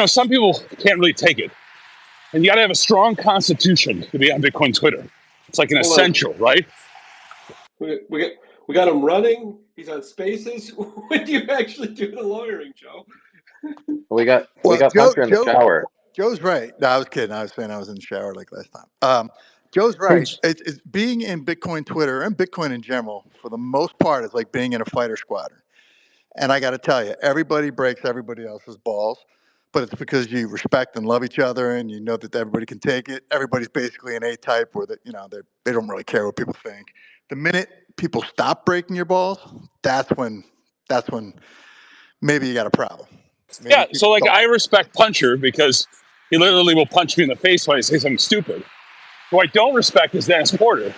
some people can't really take it, and you got to have a strong constitution to be on Bitcoin Twitter. It's like an Hold on. essential, right? We got him running. He's on Spaces. When do you actually do the lawyering, Joe? We Well, got Puncher in the shower. Joe's right. No, I was kidding. I was saying I was in the shower like last time. Joe's right. Preach. It's being in Bitcoin Twitter and Bitcoin in general, for the most part, is like being in a fighter squadron. And I got to tell you, everybody breaks everybody else's balls, but it's because you respect and love each other, and you know that everybody can take it. Everybody's basically an A type, where they don't really care what people think. The minute people stop breaking your balls, that's when maybe you got a problem. Maybe Yeah, so people like don't. I respect Puncher because he literally will punch me in the face when I say something stupid. Who I don't respect is Dennis Porter,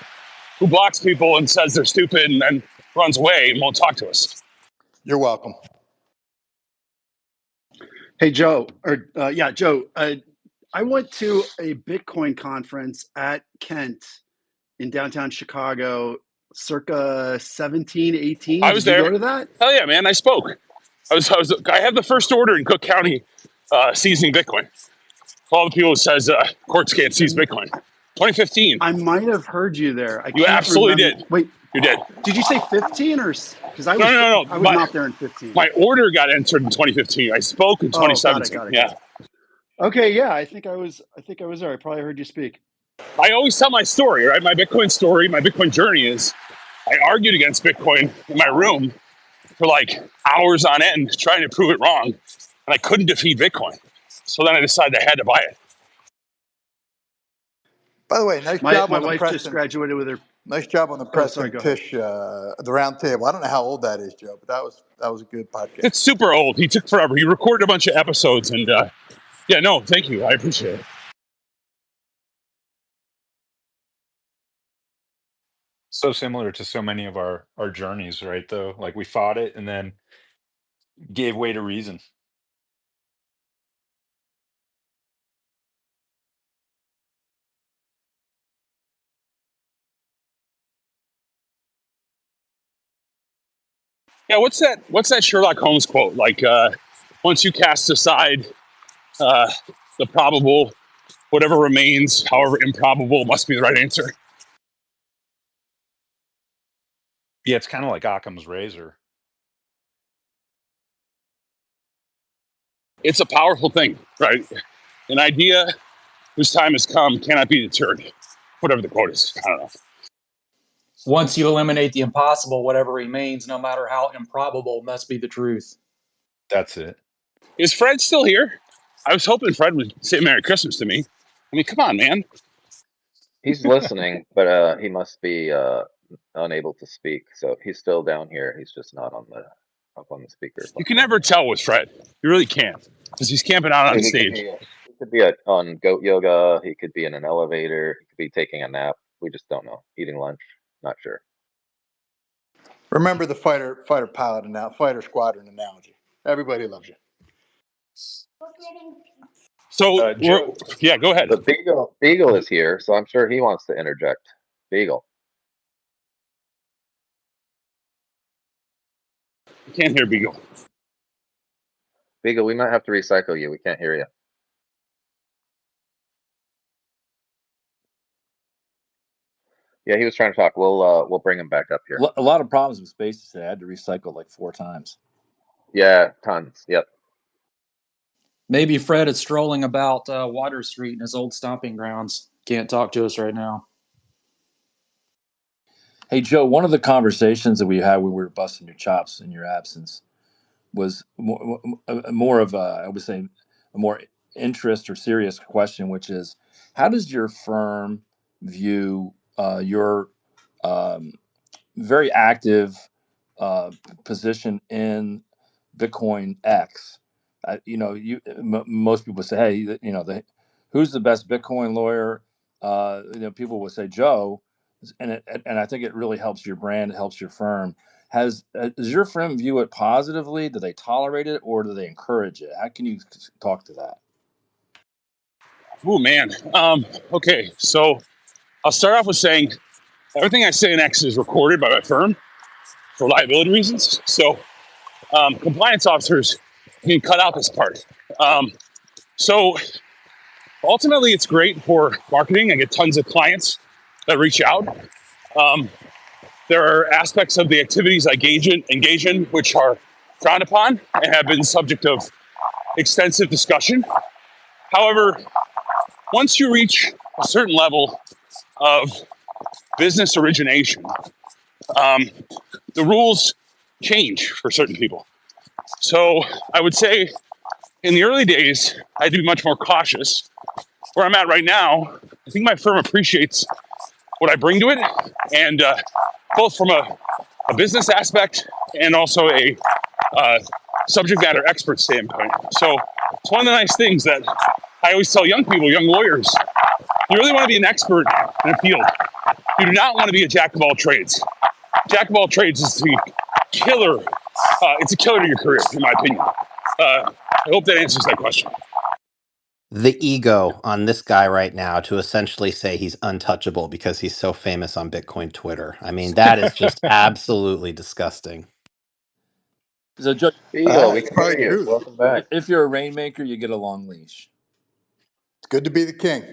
who blocks people and says they're stupid and then runs away and won't talk to us. You're welcome. Hey, Joe, Joe, I went to a Bitcoin conference at Kent in downtown Chicago circa 17, 18. I was Did you go there. to that? Hell yeah, man! I spoke. I had the first order in Cook County seizing Bitcoin. all the people who says courts can't seize Bitcoin. 2015. I might have heard you there. I You can't absolutely remember. did. Wait, You did. did you say 15 or because No. I was not there in 15. My order got entered in 2015. I spoke in Oh, got 2017. it. Yeah. Okay, yeah, I think I was there. I probably heard you speak. I always tell my story, right? My Bitcoin story, my Bitcoin journey is I argued against Bitcoin in my room for like hours on end trying to prove it wrong. And I couldn't defeat Bitcoin. So then I decided I had to buy it. By the way, nice My job on the wife press just and graduated with her. nice job on the Oh, press sorry, and go ahead. Tish, the round table. I don't know how old that is, Joe, but that was a good podcast. It's super old. He took forever. He recorded a bunch of episodes and yeah, no, thank you. I appreciate it. So similar to so many of our journeys, right? Though, like we fought it and then gave way to reason. Yeah, what's that Sherlock Holmes quote? Like once you cast aside the probable, whatever remains, however improbable, must be the right answer. Yeah, it's kind of like Occam's razor. It's a powerful thing, right? An idea whose time has come cannot be deterred. Whatever the quote is, I don't know. Once you eliminate the impossible, whatever remains, no matter how improbable, must be the truth. That's it. Is Fred still here? I was hoping Fred would say Merry Christmas to me. I mean, come on, man. He's listening, but he must be unable to speak. So he's still down here. He's just not on the up on the speaker You can platform. never tell with Fred. You really can't, because he's camping out on Dude, stage. he could be on goat yoga. He could be in an elevator. He could be taking a nap. We just don't know. Eating lunch. Not sure. Remember the fighter fighter squadron analogy. Everybody loves you. So Joe, yeah, go ahead. But Beagle is here, so I'm sure he wants to interject. Beagle. I can't hear Beagle. Beagle, we might have to recycle you. We can't hear you. Yeah, he was trying to talk. We'll bring him back up here. A lot of problems with spaces today. I had to recycle like 4 times. Yeah, tons. Yep. Maybe Fred is strolling about Water Street in his old stomping grounds. Can't talk to us right now. Hey, Joe, one of the conversations that we had when we were busting your chops in your absence was more of a, I would say, a more interest or serious question, which is, how does your firm view your very active position in Bitcoin X? Most people say, hey, who's the best Bitcoin lawyer? People will say Joe, and I think it really helps your brand, it helps your firm. Does your firm view it positively? Do they tolerate it, or do they encourage it? How can you talk to that? Oh man. Okay, so I'll start off with saying everything I say in X is recorded by my firm for liability reasons. So compliance officers can cut out this part. So ultimately, it's great for marketing. I get tons of clients that reach out. There are aspects of the activities I engage in which are frowned upon and have been subject of extensive discussion. However, once you reach a certain level of business origination, the rules change for certain people. So I would say in the early days, I had to be much more cautious. Where I'm at right now, I think my firm appreciates what I bring to it, and both from a business aspect and also a subject matter expert standpoint. So it's one of the nice things that I always tell young people, young lawyers, you really want to be an expert in a field. You do not want to be a jack of all trades. Jack of all trades is the killer. It's a killer to your career, in my opinion. I hope that answers that question. The ego on this guy right now to essentially say he's untouchable because he's so famous on Bitcoin Twitter. I mean, that is just absolutely disgusting. So, Joe, Beagle, we It's can probably hear you. true, though. Welcome back. if you're a rainmaker, you get a long leash. good to be the king.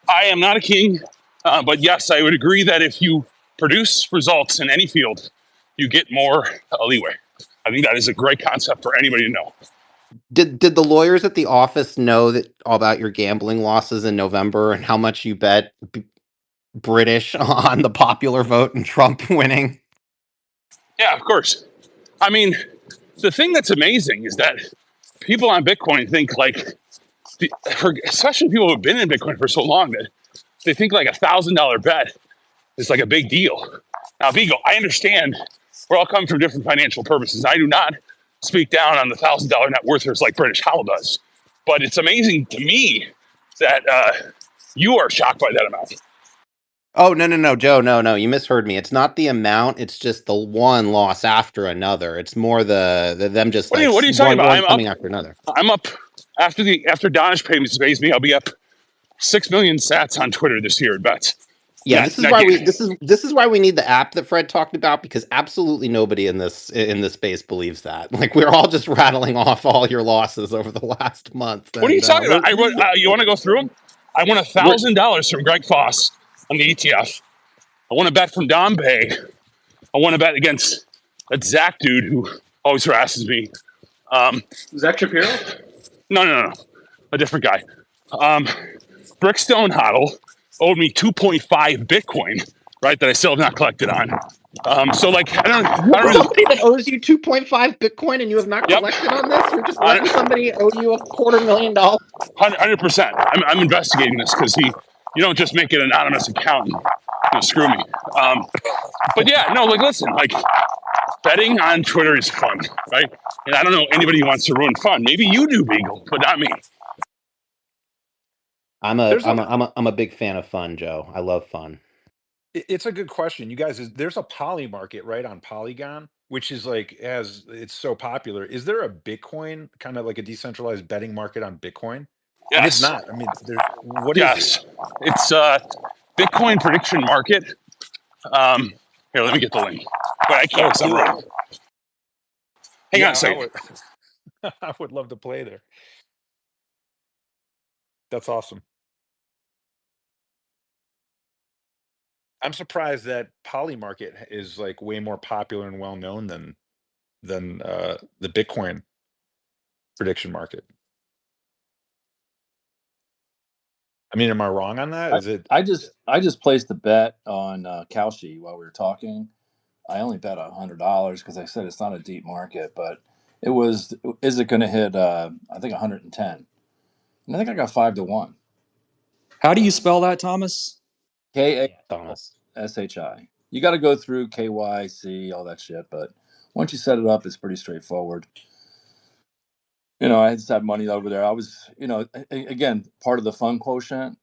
I am not a king, but yes, I would agree that if you produce results in any field, you get more leeway. I think that is a great concept for anybody to know. Did the lawyers at the office know that all about your gambling losses in November and how much you bet British on the popular vote and Trump winning? Yeah, of course. I mean, the thing that's amazing is that people on Bitcoin think like, especially people who've been in Bitcoin for so long, that they think like $1,000 bet is like a big deal. Now, Beagle, I understand we're all coming from different financial purposes. I do not speak down on the $1,000 net worthers like British Howell does, but it's amazing to me that you are shocked by that amount. Oh, no, Joe, no, you misheard me. It's not the amount, it's just the one loss after another. It's more the them just What like are you talking about? one coming after another. I'm up after Donish payments pays me. I'll be up 6 million sats on Twitter this year at bets. Yeah, this is why we need the app that Fred talked about, because absolutely nobody in this space believes that. Like, we're all just rattling off all your losses over the last month. What are you And talking about? You want to go through them? I won we're $1,000 from Greg Foss on the ETF. I won a bet from Don Bay. I won a bet against that Zach dude who always harasses me. Zach Shapiro? No, a different guy. Brickstone Hodl owed me 2.5 Bitcoin, right? That I still have not collected on. So like I don't really. Somebody that owes you 2.5 Bitcoin and you have not collected on this? You're just letting somebody owe you $250,000? 100%. I'm investigating this because you don't just make an anonymous account and screw me. But yeah, no, like listen, like betting on Twitter is fun, right? And I don't know anybody who wants to ruin fun. Maybe you do, Beagle, but not me. I'm a big fan of fun, Joe. I love fun. It's a good question, you guys. There's a poly market right on Polygon, which is like it's so popular. Is there a Bitcoin kind of like a decentralized betting market on Bitcoin? Yes. And if not, I mean, what is yes. it? It's Bitcoin prediction market. Here, let me get the link. But I can't. Oh, cool. Hang on a second. I would love to play there. That's awesome. I'm surprised that Poly market is like way more popular and well known than the Bitcoin prediction market. I mean, am I wrong on that? Is it? I just placed a bet on Kalshi while we were talking. I only bet $100 because I said it's not a deep market, but it was. Is it going to hit? I think 110, and I think I got 5-1. How do you spell that, Thomas? KASHI. You got to go through KYC, all that shit, but once you set it up, it's pretty straightforward. I just had money over there. I was, again, part of the fun quotient.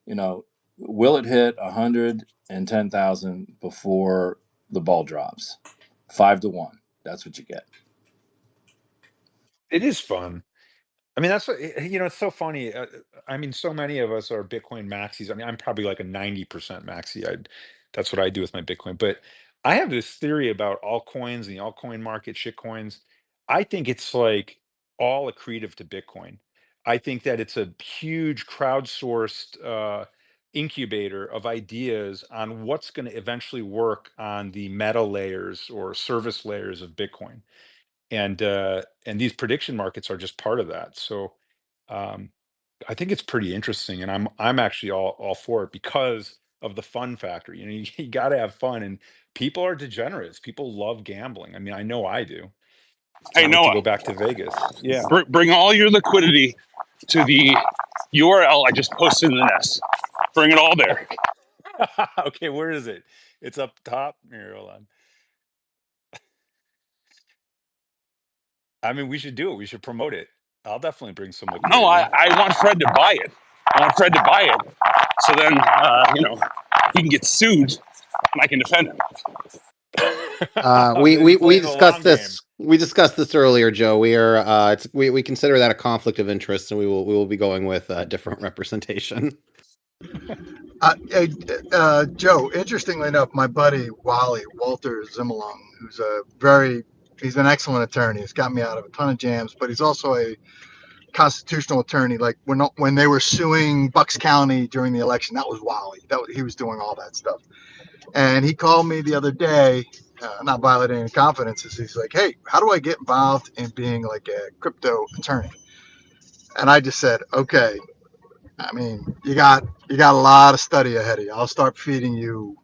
Will it hit 110,000 before the ball drops? 5-1. That's what you get. It is fun. I mean, that's what, it's so funny. I mean, so many of us are Bitcoin maxis. I mean, I'm probably like a 90% maxi. That's what I do with my Bitcoin. But I have this theory about altcoins and the altcoin market, shitcoins. I think it's like all accretive to Bitcoin. I think that it's a huge crowdsourced incubator of ideas on what's going to eventually work on the meta layers or service layers of Bitcoin. And these prediction markets are just part of that. So I think it's pretty interesting, and I'm actually all for it because of the fun factor. You got to have fun, and people are degenerates. People love gambling. I mean, I know I do. Hey, Can't wait Noah, to go back to Vegas. Yeah. Bring all your liquidity to the URL I just posted in the nest. Bring it all there. Okay, where is it? It's up top. Here, hold on. I mean, we should do it. We should promote it. I'll definitely bring some liquidity. No, I want Fred to buy it. So then, he can get sued and I can defend him. We discussed this. We discussed this earlier, Joe. We are we consider that a conflict of interest, and we will be going with different representation. Joe, interestingly enough, my buddy Walter Zimmelung, he's an excellent attorney. He's got me out of a ton of jams, but he's also a constitutional attorney, like when they were suing Bucks County during the election. That was Wally. He was doing all that stuff. And he called me the other day, not violating any confidences. He's like, "Hey, how do I get involved in being like a crypto attorney?" And I just said, "Okay. I mean, you got a lot of study ahead of you. I'll start feeding you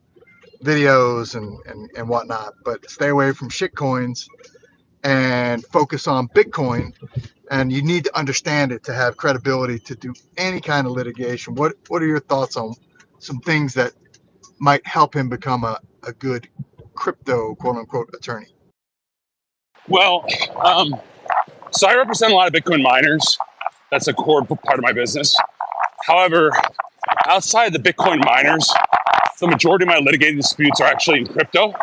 videos and whatnot, but stay away from shit coins and focus on Bitcoin. And you need to understand it to have credibility to do any kind of litigation." What are your thoughts on some things that might help him become a good crypto quote unquote attorney? Well, so I represent a lot of Bitcoin miners. That's a core part of my business. However, outside the Bitcoin miners, the majority of my litigated disputes are actually in crypto,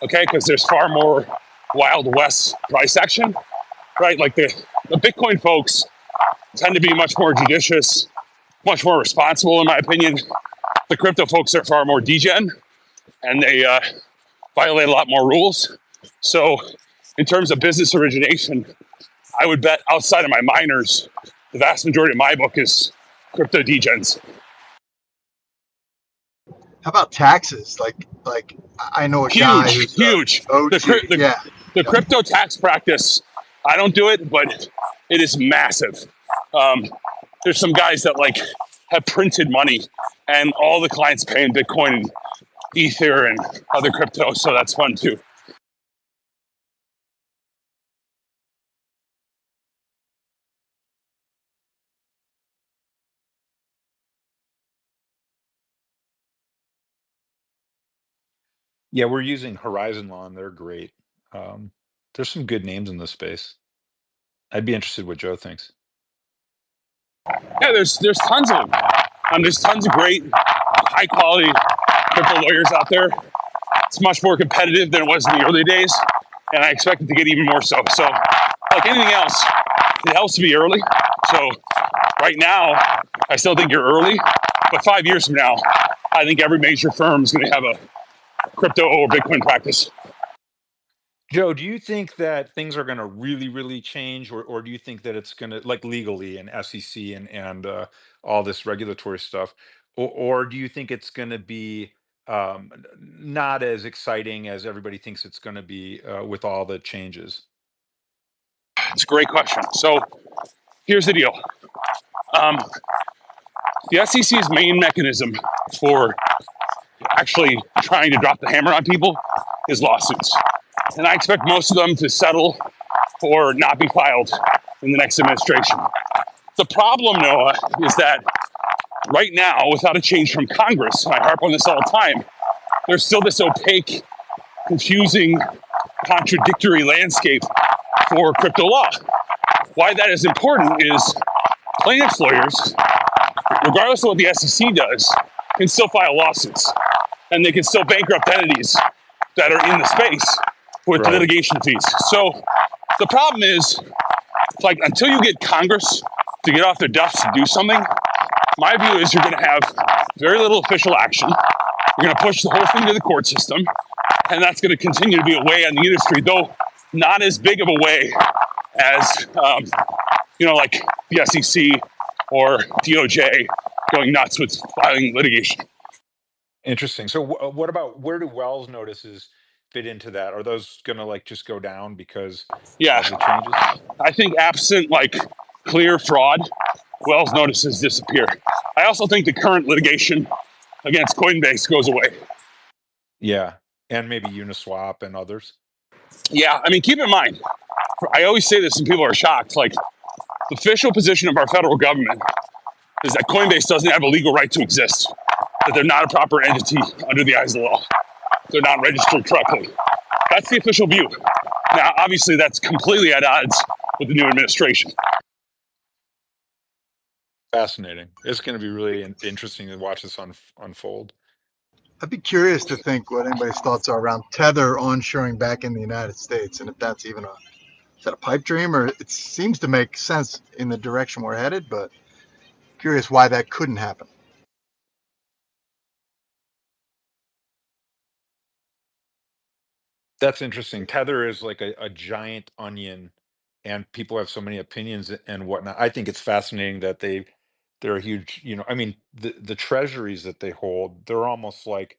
okay? Because there's far more Wild West price action, right? Like the Bitcoin folks tend to be much more judicious, much more responsible, in my opinion. The crypto folks are far more degen, and they violate a lot more rules. So, in terms of business origination, I would bet outside of my miners, the vast majority of my book is crypto degens. How about taxes? Like I know a guy Huge, who's huge. OG. Yeah. The crypto tax practice, I don't do it, but it is massive. Um, there's some guys that like have printed money, and all the clients pay in Bitcoin and Ether and other crypto, so that's fun too. Yeah, we're using Horizon Law, and they're great. There's some good names in this space. I'd be interested what Joe thinks. Yeah, there's tons of them. There's tons of great, high quality crypto lawyers out there. It's much more competitive than it was in the early days, and I expect it to get even more so. So, like anything else, it helps to be early. So, right now, I still think you're early, but 5 years from now, I think every major firm is going to have a crypto or Bitcoin practice. Joe, do you think that things are going to really, really change, or do you think that it's going to, like, legally and SEC and all this regulatory stuff, or do you think it's going to be not as exciting as everybody thinks it's going to be with all the changes? It's a great question. So here's the deal. The SEC's main mechanism for actually trying to drop the hammer on people is lawsuits. And I expect most of them to settle or not be filed in the next administration. The problem, Noah, is that right now, without a change from Congress, and I harp on this all the time, there's still this opaque, confusing, contradictory landscape for crypto law. Why that is important is plaintiffs' lawyers, regardless of what the SEC does, can still file lawsuits. And they can still bankrupt entities that are in the space with Right. litigation fees. So the problem is, like, until you get Congress to get off their duffs to do something, my view is you're going to have very little official action. You're going to push the whole thing to the court system, and that's going to continue to be a way on the industry, though not as big of a way as, like the SEC or DOJ going nuts with filing litigation. Interesting. So, what about, where do Wells notices fit into that? Are those going to, like, just go down because Yeah, of the changes? I think absent like clear fraud, Wells notices disappear. I also think the current litigation against Coinbase goes away. Yeah, and maybe Uniswap and others. Yeah, I mean, keep in mind, I always say this and people are shocked. Like, the official position of our federal government is that Coinbase doesn't have a legal right to exist, that they're not a proper entity under the eyes of the law. They're not registered correctly. That's the official view. Now, obviously, that's completely at odds with the new administration. Fascinating. It's going to be really interesting to watch this unfold. I'd be curious to think what anybody's thoughts are around Tether onshoring back in the United States, and if that's even is that a pipe dream, or it seems to make sense in the direction we're headed, but curious why that couldn't happen. That's interesting. Tether is like a giant onion and people have so many opinions and whatnot. I think it's fascinating that they're a huge, I mean, the treasuries that they hold, they're almost like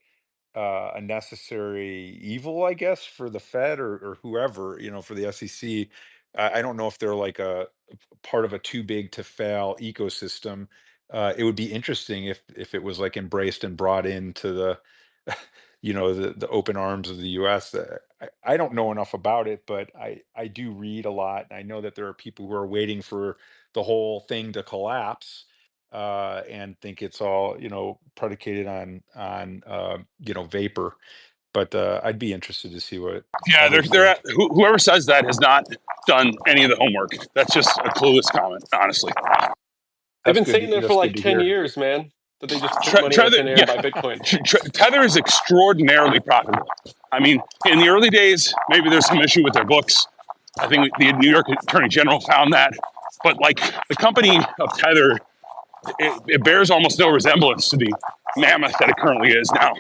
a necessary evil, I guess, for the Fed or whoever, for the SEC. I don't know if they're like a part of a too big to fail ecosystem. It would be interesting if it was like embraced and brought into the, the open arms of the U.S. I don't know enough about it, but I do read a lot. I know that there are people who are waiting for the whole thing to collapse, and think it's all predicated on vapor. But I'd be interested to see what Yeah, others think. whoever says that has not done any of the homework. That's just a clueless comment, honestly. They've That's been good. saying that for That's like good to 10 hear. years, man. That they just print money out of Tether, thin air yeah, and buy Bitcoin. Tether is extraordinarily profitable. I mean, in the early days, maybe there's some issue with their books. I think the New York Attorney General found that. But like the company of Tether, it bears almost no resemblance to the mammoth that it currently is now.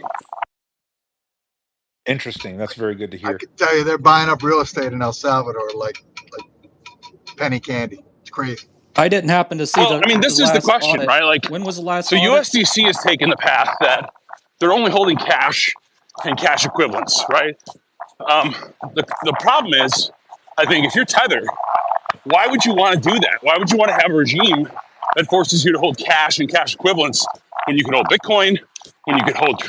Interesting. That's very good to I hear. could tell you they're buying up real estate in El Salvador like penny candy. It's crazy. I didn't happen to see Well, I mean, the this is the last question, audit. right? Like, When was the last so audit? USDC has taken the path that they're only holding cash and cash equivalents, right? Um, the problem is, I think if you're Tether, why would you want to do that? Why would you want to have a regime that forces you to hold cash and cash equivalents when you could hold Bitcoin, when you could hold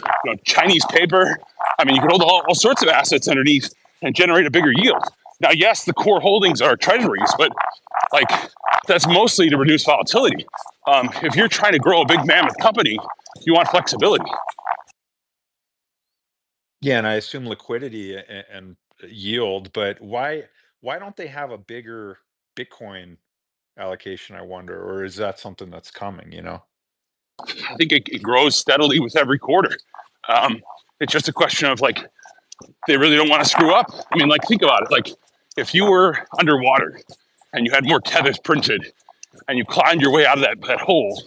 Chinese paper? I mean, you could hold all sorts of assets underneath and generate a bigger yield. Now, yes, the core holdings are treasuries, but like that's mostly to reduce volatility. If you're trying to grow a big mammoth company, you want flexibility. Yeah, and I assume liquidity and yield, but why don't they have a bigger Bitcoin allocation, I wonder, or is that something that's coming? I think it grows steadily with every quarter. It's just a question of like they really don't want to screw up. I mean, like think about it. Like if you were underwater and you had more tethers printed and you climbed your way out of that hole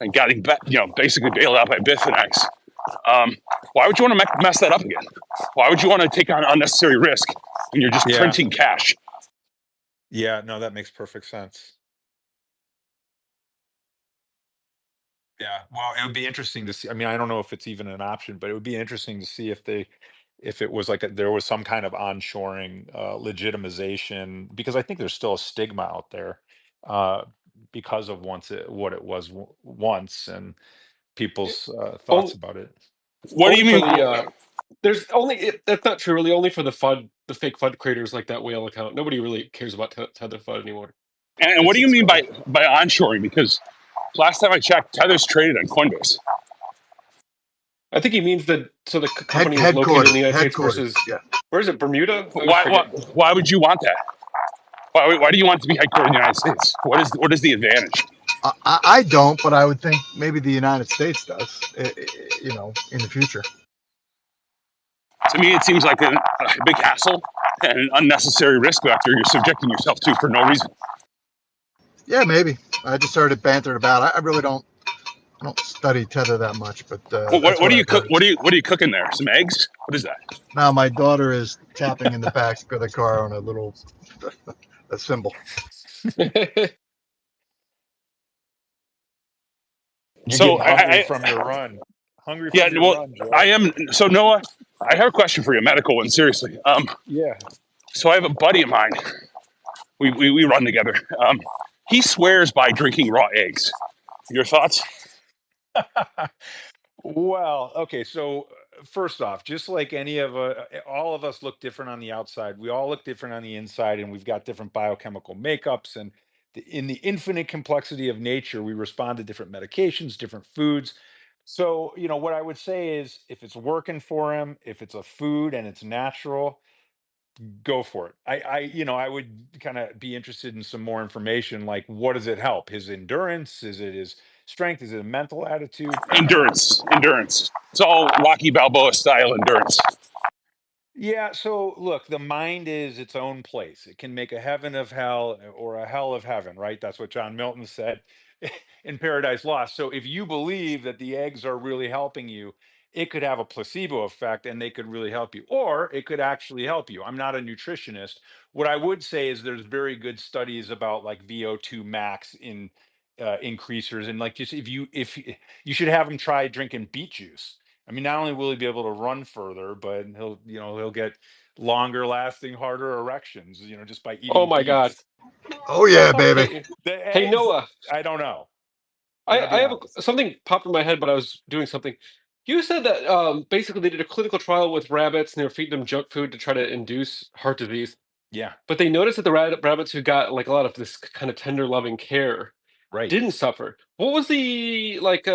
and got basically bailed out by Bitfinex, why would you want to mess that up again? Why would you want to take on unnecessary risk when you're just Yeah. printing cash? Yeah, no, that makes perfect sense. Yeah, well, it would be interesting to see. I mean, I don't know if it's even an option, but it would be interesting to see if it was like there was some kind of onshoring legitimization, because I think there's still a stigma out there, uh, because of what it was once, and people's thoughts Only, about it. What do only you for mean? the there's only that's not true. Really, only for the FUD, the fake FUD creators like that whale account. Nobody really cares about Tether FUD anymore. And what do you It's mean gone. by onshoring? Because last time I checked, Tether's traded on Coinbase. I think he means that so the company is located in the United States versus Yeah. where is it? Bermuda? I always Why, why, forget. why would you want that? Why do you want it to be headquartered in the United States? What is the advantage? I don't, but I would think maybe the United States does. In the future. To me, it seems like a big hassle and an unnecessary risk vector you're subjecting yourself to for no reason. Yeah, maybe. I just heard it bantered about. I really don't. I don't study Tether that much, but Well, that's what what do you I've cook? heard. What are you cooking there? Some eggs? What is that? Now my daughter is tapping in the back of the car on a little a symbol. You're So getting hungry from your run. Hungry yeah, from your well, run, I Joe. am. So Noah, I have a question for you, a medical one, seriously. Yeah. So I have a buddy of mine. We run together. He swears by drinking raw eggs. Your thoughts? Well, okay, so first off, just like all of us look different on the outside, we all look different on the inside, and we've got different biochemical makeups. And in the infinite complexity of nature, we respond to different medications, different foods. So, what I would say is if it's working for him, if it's a food and it's natural, go for it. I would kind of be interested in some more information, like what does it help? His endurance? Is it his strength? Is it a mental attitude? Endurance. It's all Rocky Balboa style endurance. Yeah, so look, the mind is its own place. It can make a heaven of hell or a hell of heaven, right? That's what John Milton said in Paradise Lost. So if you believe that the eggs are really helping you, it could have a placebo effect and they could really help you, or it could actually help you. I'm not a nutritionist. What I would say is there's very good studies about like VO2 max in increasers, and like just you should have him try drinking beet juice. I mean, not only will he be able to run further, but he'll get longer lasting, harder erections, just by Oh eating my God. beets. Oh yeah, baby. Hey, hey Hey, Noah. I don't know. I gotta I be have honest. something popped in my head, but I was doing something. You said that basically they did a clinical trial with rabbits and they were feeding them junk food to try to induce heart disease. Yeah, But they noticed that the rabbits who got like a lot of this kind of tender, loving care right. didn't suffer. What was the like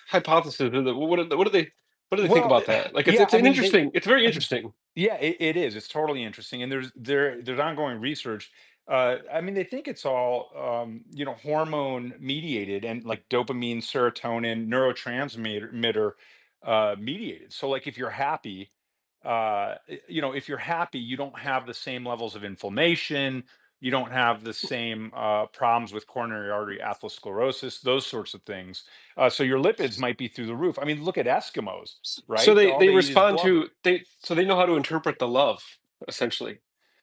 hypothesis? What do they think Well, about that? Like yeah, it's I an mean, interesting. It's very interesting. yeah, it is. It's totally interesting, and there's ongoing research. I mean, they think it's all hormone mediated and like dopamine, serotonin, neurotransmitter mediated. So, like, if you're happy, if you're happy, you don't have the same levels of inflammation. You don't have the same problems with coronary artery atherosclerosis, those sorts of things. So your lipids might be through the roof. I mean, look at Eskimos, So right? they All they they eat is respond blubber. to they know how to interpret the love essentially.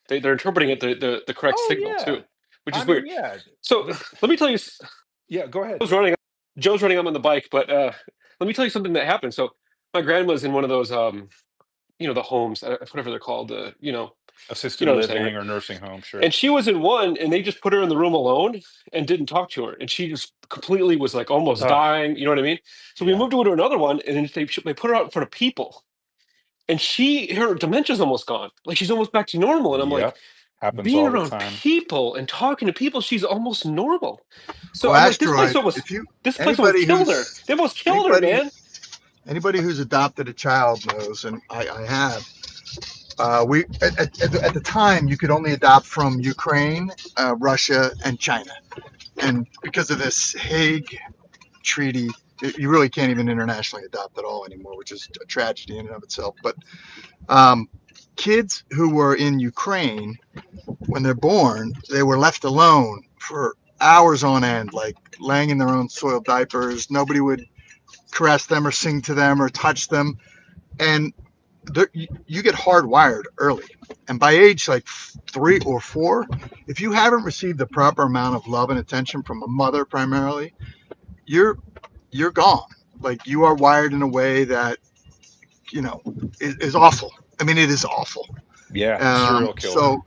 They're interpreting it the correct Oh signal yeah. too, which I is mean, weird. yeah. So The, let me tell you, yeah, go ahead. Joe's running. I'm on the bike, but let me tell you something that happened. So my grandma's in one of those the homes, whatever they're called, you Assisted know what I'm saying, right? living or nursing home, sure. And she was in one, and they just put her in the room alone and didn't talk to her, and she just completely was like almost Uh, dying. You know what I mean? So we yeah. moved her to another one, and then they put her out in front of people, and her dementia's almost gone, like she's almost back to normal. And I'm like, Yep. Happens being all the around time. people and talking to people, she's almost normal. So Well, I'm like, asteroid. If you this place almost anybody killed her. who's They almost killed her, anybody man. anybody who's adopted a child knows, and I have. We at the time you could only adopt from Ukraine, Russia, and China, and because of this Hague Treaty, you really can't even internationally adopt at all anymore, which is a tragedy in and of itself. But um, kids who were in Ukraine when they're born, they were left alone for hours on end, like laying in their own soiled diapers. Nobody would caress them or sing to them or touch them, and you get hardwired early. And by age like 3 or 4, if you haven't received the proper amount of love and attention from a mother primarily, you're you're gone. Like you are wired in a way that you know is awful. I mean, it is awful. Yeah. Serial killer. So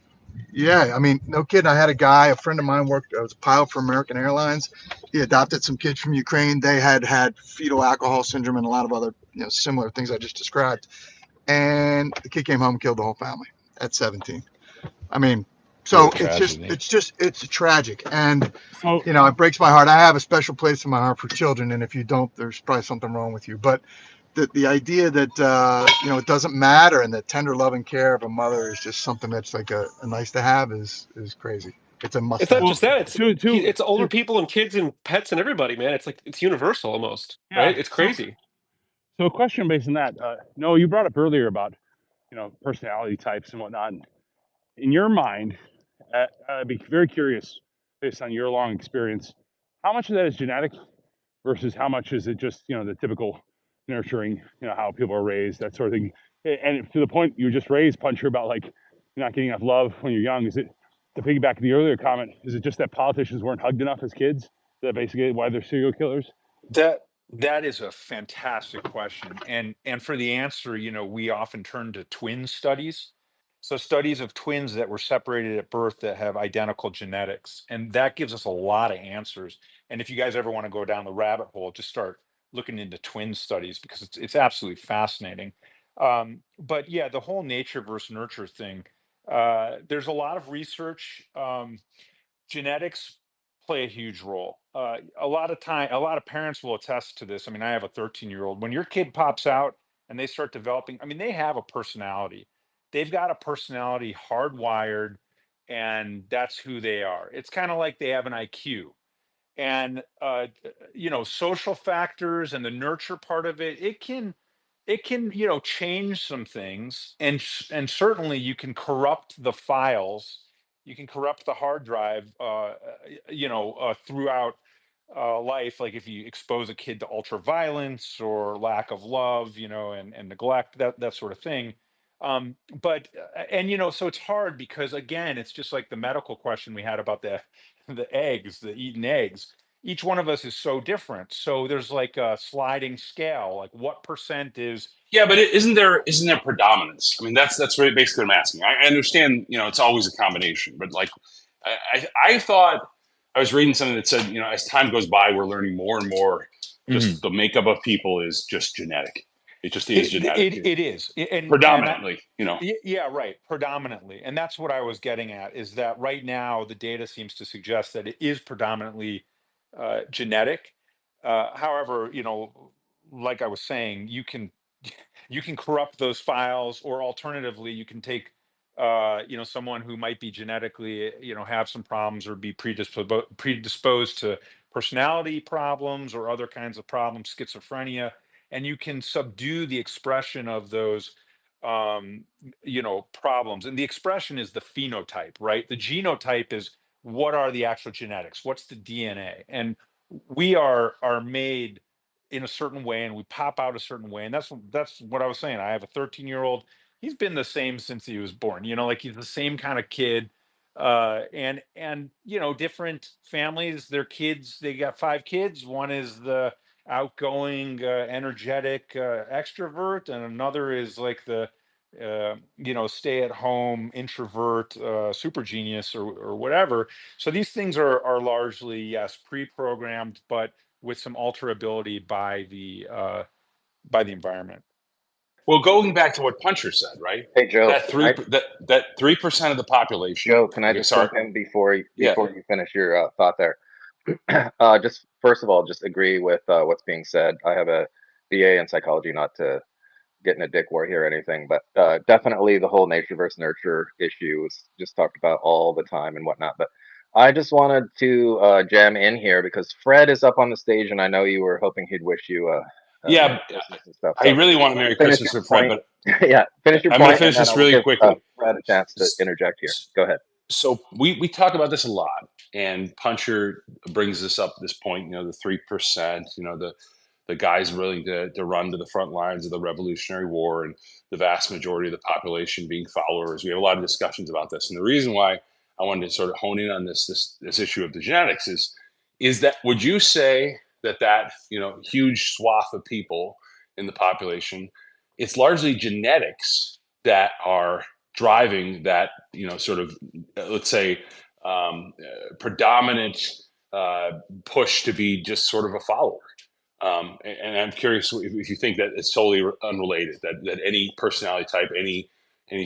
yeah, I mean, no kidding. I had a guy, a friend of mine worked as a pilot for American Airlines. He adopted some kids from Ukraine. They had fetal alcohol syndrome and a lot of other similar things I just described. And the kid came home and killed the whole family at 17. I mean, What a so tragedy. it's tragic, and So it breaks my heart. I have a special place in my heart for children, and if you don't, there's probably something wrong with you. But the idea that it doesn't matter, and that tender love and care of a mother is just something that's like a nice to have is crazy. It's a must It's not have. just well, that. to It's older people and kids and pets and everybody, man. It's like it's universal almost, yeah. right? It's So crazy. a question based on that. No, you brought up earlier about personality types and whatnot. In your mind, I'd be very curious, based on your long experience, how much of that is genetic versus how much is it just the typical nurturing, how people are raised, that sort of thing. And to the point you just raised, Puncher, about like you're not getting enough love when you're young. Is it, to piggyback the earlier comment, is it just that politicians weren't hugged enough as kids? Is that basically why they're serial killers? That is a fantastic question. And for the answer, we often turn to twin studies. So studies of twins that were separated at birth that have identical genetics. And that gives us a lot of answers. And if you guys ever want to go down the rabbit hole, just start looking into twin studies because it's absolutely fascinating. But yeah, the whole nature versus nurture thing, there's a lot of research. Genetics play a huge role. A lot of parents will attest to this. I mean, I have a 13-year-old. When your kid pops out and they start developing, I mean, they have a personality. They've got a personality hardwired, and that's who they are. It's kind of like they have an IQ. And social factors and the nurture part of it, it can change some things, and certainly you can corrupt the files, you can corrupt the hard drive throughout life, like if you expose a kid to ultraviolence or lack of love, and neglect, that sort of thing. But and so it's hard because again, it's just like the medical question we had about the the eggs, the eaten eggs. Each one of us is so different. So there's like a sliding scale, like what percent is. Yeah, but isn't there predominance? I mean, that's really basically what I'm asking. I understand, it's always a combination, but like, I thought I was reading something that said, as time goes by, we're learning more and more. Mhm. Just the makeup of people is just genetic. It just is It, genetic, it is, and predominantly. yeah, right, predominantly, and that's what I was getting at, is that right now the data seems to suggest that it is predominantly genetic. However, like I was saying, you can corrupt those files, or alternatively, you can take someone who might be genetically have some problems or be predisposed to personality problems or other kinds of problems, schizophrenia, and you can subdue the expression of those problems. And the expression is the phenotype, right? The genotype is what are the actual genetics, what's the DNA, and we are made in a certain way, and we pop out a certain way. And that's what I was saying. I have a 13-year-old. He's been the same since he was born, like he's the same kind of kid. And different families, their kids, they got 5 kids. One is the outgoing, energetic, extrovert, and another is like the stay at home introvert, super genius, or whatever. So these things are largely, yes, pre-programmed, but with some alterability by the environment. Well, going back to what Puncher said, right? Hey, Joe, That three that 3% of the population. Joe, can I Okay, just sorry. jump in before Yeah. you finish your thought there? Just first of all, just agree with what's being said. I have a BA in psychology, not to get in a dick war here or anything, but definitely the whole nature versus nurture issue is just talked about all the time and whatnot. But I just wanted to jam in here because Fred is up on the stage, and I know you were hoping he'd wish you Merry Yeah, Christmas and stuff. I So really want a Merry finish Christmas your to Fred, point. but Yeah, finish your I'm going to point, and finish then this I will really give quickly. Fred a chance to interject here. Go ahead. So we talk about this a lot, and Puncher brings this up at this point. The 3%. The guys willing to run to the front lines of the Revolutionary War, and the vast majority of the population being followers. We have a lot of discussions about this, and the reason why I wanted to sort of hone in on this issue of the genetics is that, would you say that huge swath of people in the population, it's largely genetics that are driving that sort of, let's say, predominant push to be just sort of a follower. And I'm curious if you think that it's totally unrelated, that any personality type, any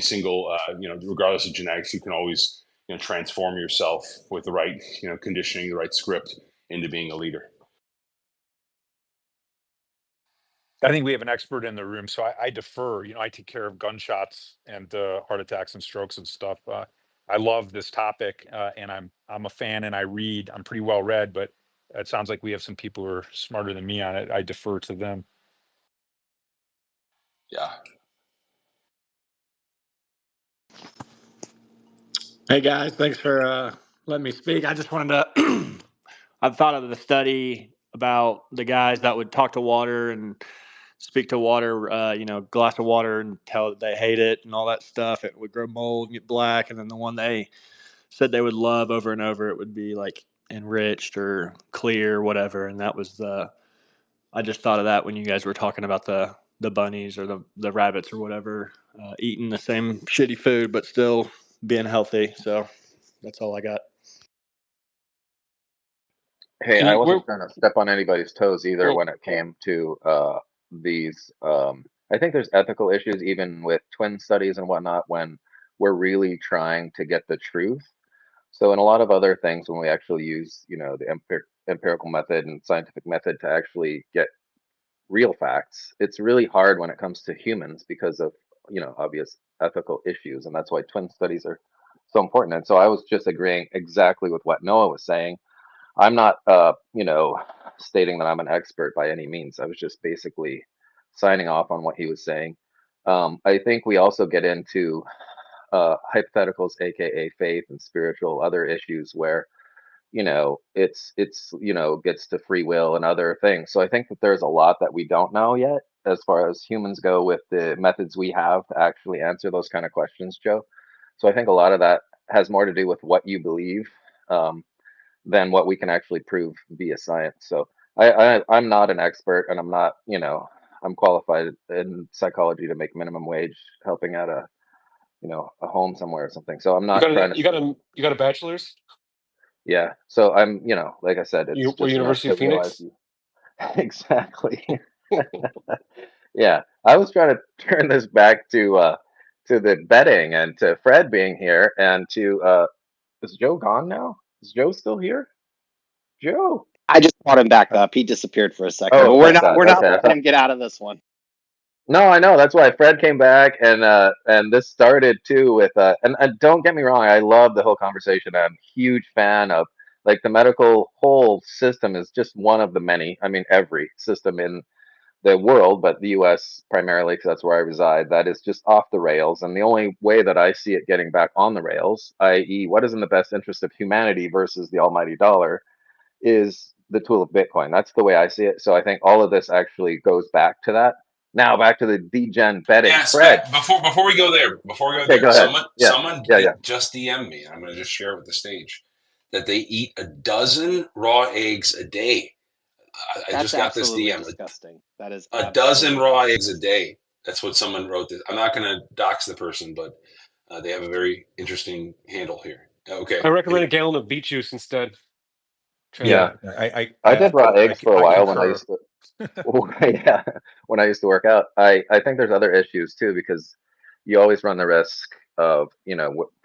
single, regardless of genetics, you can always transform yourself with the right conditioning, the right script, into being a leader. I think we have an expert in the room, so I defer. I take care of gunshots and heart attacks and strokes and stuff. I love this topic, and I'm a fan, and I read. I'm pretty well read, but it sounds like we have some people who are smarter than me on it. I defer to them. Yeah. Hey guys, thanks for letting me speak. I just wanted to. I've thought of the study about the guys that would talk to water and speak to water, glass of water and tell that they hate it and all that stuff. It would grow mold and get black. And then the one they said they would love over and over, it would be like enriched or clear or whatever. And that was I just thought of that when you guys were talking about the bunnies or the rabbits or whatever, eating the same shitty food, but still being healthy. So that's all I got. Hey, Can I you? wasn't trying to step on anybody's toes either Well, when it came to these. I think there's ethical issues even with twin studies and whatnot when we're really trying to get the truth. So in a lot of other things, when we actually use, the empirical method and scientific method to actually get real facts, it's really hard when it comes to humans because of, obvious ethical issues, and that's why twin studies are so important. And so I was just agreeing exactly with what Noah was saying. I'm not, stating that I'm an expert by any means. I was just basically signing off on what he was saying. I think we also get into hypotheticals, aka faith and spiritual other issues, where it's gets to free will and other things. So I think that there's a lot that we don't know yet as far as humans go with the methods we have to actually answer those kind of questions, Joe. So I think a lot of that has more to do with what you believe, um, than what we can actually prove via science. So I'm not an expert, and I'm not, I'm qualified in psychology to make minimum wage, helping out a home somewhere or something. So I'm You not got trying a to you got say, a you got a bachelor's? yeah. So I'm, like I said, You it's what just enough University to of realize Phoenix? you exactly. Yeah, I was trying to turn this back to the betting and to Fred being here and to is Joe gone now? Is Joe still here? Joe. I just brought him back Uh, up. He disappeared for a second, Oh, but we're thank not God. we're not Okay, I letting thought. him get out of this one. No, I know. That's why Fred came back, and this started too with and don't get me wrong, I love the whole conversation. I'm a huge fan of, like, the medical whole system is just one of the many. I mean, every system in the world, but the U.S. primarily, because that's where I reside, that is just off the rails. And the only way that I see it getting back on the rails, i.e., what is in the best interest of humanity versus the almighty dollar, is the tool of Bitcoin. That's the way I see it. So I think all of this actually goes back to that. Now back to the degen betting. Yeah, Fred. before we go there, Okay, go ahead. Yeah, someone yeah, yeah. just DM me. I'm going to just share it with the stage that they eat a dozen raw eggs a day. I That's just got this absolutely DM. disgusting. That is A dozen absolutely raw eggs a disgusting. day. That's what someone wrote. This. I'm not going to dox the person, but they have a very interesting handle here. Okay. I recommend a gallon of beet juice instead. Try Yeah. that. Yeah, I did raw eggs for a I while when I concur. used to. Yeah, when I used to work out. I think there's other issues too, because you always run the risk of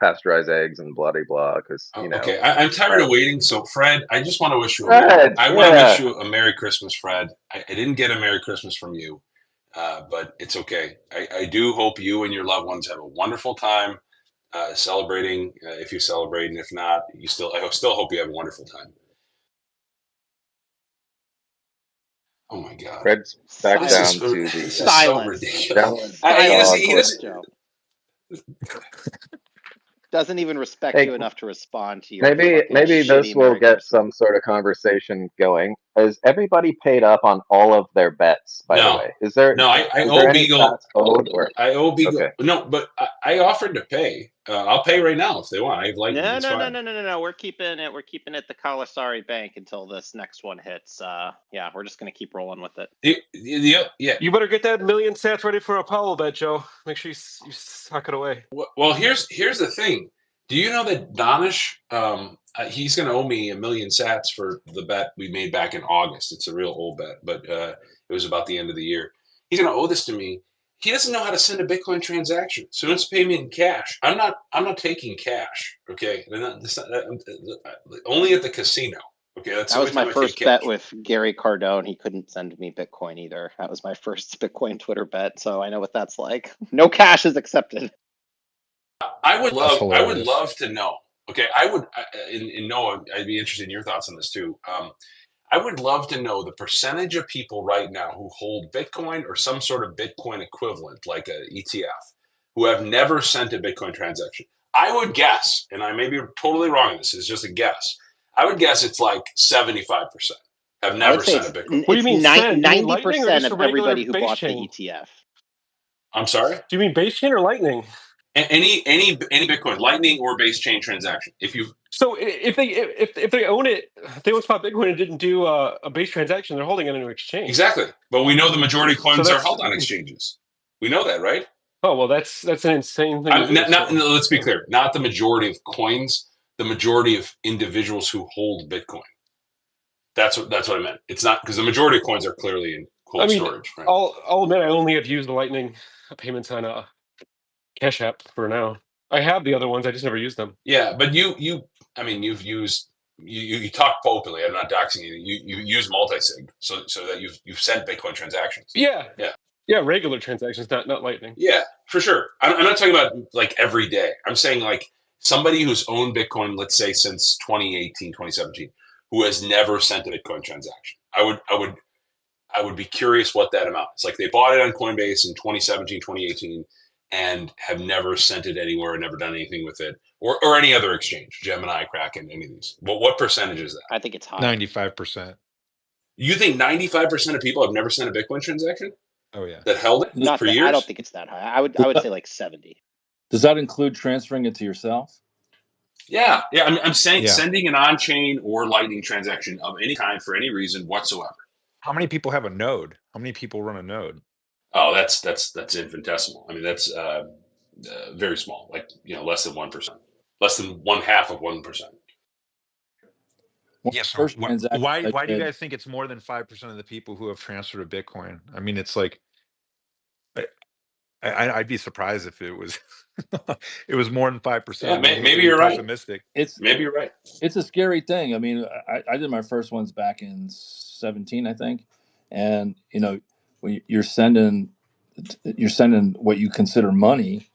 pasteurized eggs and blah blah blah. Because Okay, I'm tired of waiting. So, Fred, I just want to wish you a Merry. Fred. I want to wish Yeah, you a Merry Christmas, Fred. I didn't get a Merry Christmas from you, but it's okay. I do hope you and your loved ones have a wonderful time celebrating, if you celebrate, and if not, I still hope you have a wonderful time. Oh my God, Fred's back this is down Silence. to the this is so Silence. ridiculous. down. Silence, Oh, He Sports doesn't. Joe. Doesn't even respect hey, you enough to respond to your maybe fucking maybe this shitty will Merry get Christmas. some sort of conversation going. Is everybody paid up on all of their bets, by the No, way? Is there no. I is there owe any Beagle. sats owed or I owe Beagle. okay? No, but I offered to pay. I'll pay right now if they want. I have Lightning. No, It's no, no, fine. no, no, no, no. We're keeping it. We're keeping it the Kalasari Bank until this next one hits. Yeah, we're just gonna keep rolling with it. Yeah. You better get that million sats ready for Apollo bet, Joe. Make sure you suck it away. Well, here's the thing. Do you know that Donish? He's going to owe me 1,000,000 sats for the bet we made back in August. It's a real old bet, but it was about the end of the year. He's going to owe this to me. He doesn't know how to send a Bitcoin transaction, so he wants to pay me in cash. I'm not taking cash. Okay, only at the casino. Okay, that's That the only was my time I take first bet cash. with Gary Cardone. He couldn't send me Bitcoin either. That was my first Bitcoin Twitter bet, so I know what that's like. No cash is accepted. That's I would hilarious. love to know. Okay, and Noah, I'd be interested in your thoughts on this too. I would love to know the percentage of people right now who hold Bitcoin or some sort of Bitcoin equivalent, like a ETF, who have never sent a Bitcoin transaction. I would guess, and I may be totally wrong. This is just a guess. I would guess it's like 75% have I would never say sent a it's Bitcoin. What do you it's mean send? Do you mean Lightning or 90% just a of regular everybody who base bought the chain? ETF. I'm sorry. Do you mean base chain or Lightning? Any Bitcoin, Lightning or base chain transaction. If you So if they own it, if they own spot Bitcoin and didn't do a base transaction, they're holding it in an exchange. exactly, but we know the majority of So coins are that's held on exchanges. We know that, right? oh well, that's an insane thing to I'm do. not, So no, let's be clear. Not the majority of coins, the majority of individuals who hold Bitcoin. That's what I meant. It's not because the majority of coins are clearly in I cold mean, storage, right? I'll admit I only have used the Lightning payments on Cash App for now. I have the other ones, I just never used them. Yeah, but I mean, you talk openly. I'm not doxing you. You use multisig, so that you've sent Bitcoin transactions. Yeah, Yeah. yeah, regular transactions, not Lightning. Yeah, for sure. I'm not talking about like every day. I'm saying like somebody who's owned Bitcoin, let's say since 2018, 2017, who has never sent a Bitcoin transaction. I would be curious what that amount is. Like they bought it on Coinbase in 2017, 2018, and have never sent it anywhere, never done anything with it, or any other exchange, Gemini, Kraken, any of these. What percentage is that? I think it's high. 95%. You think 95% of people have never sent a Bitcoin transaction Oh yeah. that held it Not for that I don't years? think it's that high. I would say like 70. Does that include transferring it to yourself? Yeah. I'm saying Yeah. sending an on-chain or Lightning transaction of any kind for any reason whatsoever. How many people have a node? How many people run a node? Oh, that's infinitesimal. I mean, that's very small, like less than 1%, less than 1/2 of 1%. One of Yeah. the So first transactions I why do you did, guys think it's more than 5% of the people who have transferred to Bitcoin? I mean, it's like I'd be surprised if it was it was more than 5%. Yeah, I mean, I hate to maybe be you're right. pessimistic. Maybe you're right. it's a scary thing. I mean, I did my first ones back in 17, I think, and when you're sending what you consider money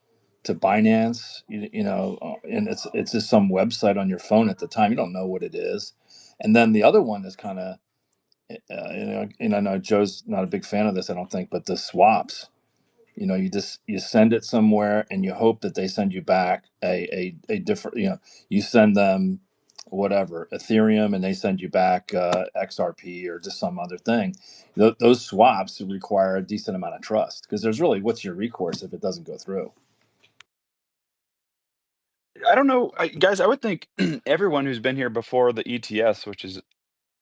to Binance, and it's just some website on your phone at the time. You don't know what it is, and then the other one is kind of, and I know Joe's not a big fan of this, I don't think, but the swaps. You send it somewhere and you hope that they send you back a different, you send them whatever Ethereum and they send you back XRP or just some other thing. Those swaps require a decent amount of trust, because there's really, what's your recourse if it doesn't go through? I don't know, guys. I would think everyone who's been here before the ETS, which is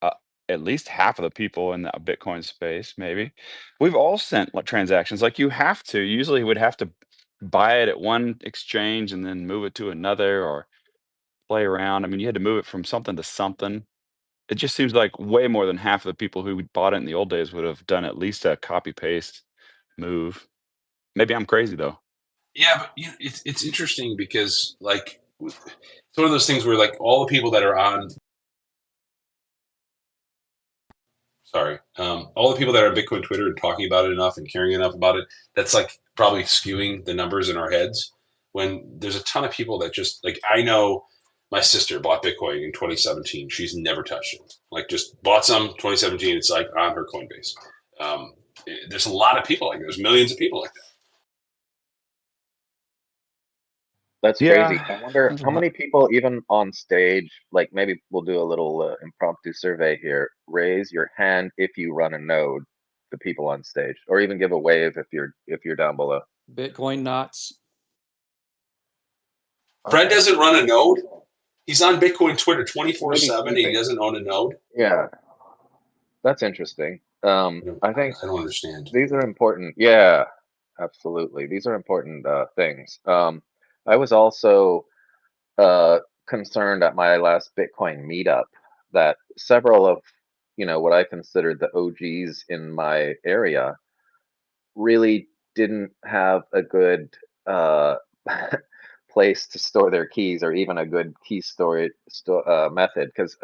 uh, at least half of the people in the Bitcoin space, maybe we've all sent transactions. Like you have to. You usually would have to buy it at one exchange and then move it to another, or play around. I mean, you had to move it from something to something. It just seems like way more than half of the people who bought it in the old days would have done at least a copy paste move. Maybe I'm crazy though. Yeah, but it's interesting because like it's one of those things where like all the people that are on, all the people that are on Bitcoin Twitter and talking about it enough and caring enough about it, that's like probably skewing the numbers in our heads. When there's a ton of people that just like, I know my sister bought Bitcoin in 2017. She's never touched it. Like just bought some 2017. It's like on her Coinbase. There's a lot of people like there's millions of people like that. That's crazy. Yeah. I wonder how many people, even on stage, like maybe we'll do a little impromptu survey here. Raise your hand if you run a node, the people on stage, or even give a wave if you're down below. Bitcoin knots. Fred Okay. doesn't run a node. He's on Bitcoin Twitter Maybe 24/7 and he sleeping. doesn't own a node. Yeah, that's interesting. I think I don't understand. these are important. Yeah, absolutely. These are important things. I was also uh, concerned at my last Bitcoin meetup that several of what I considered the OGs in my area really didn't have a good uh, place to store their keys, or even a good key storage method, because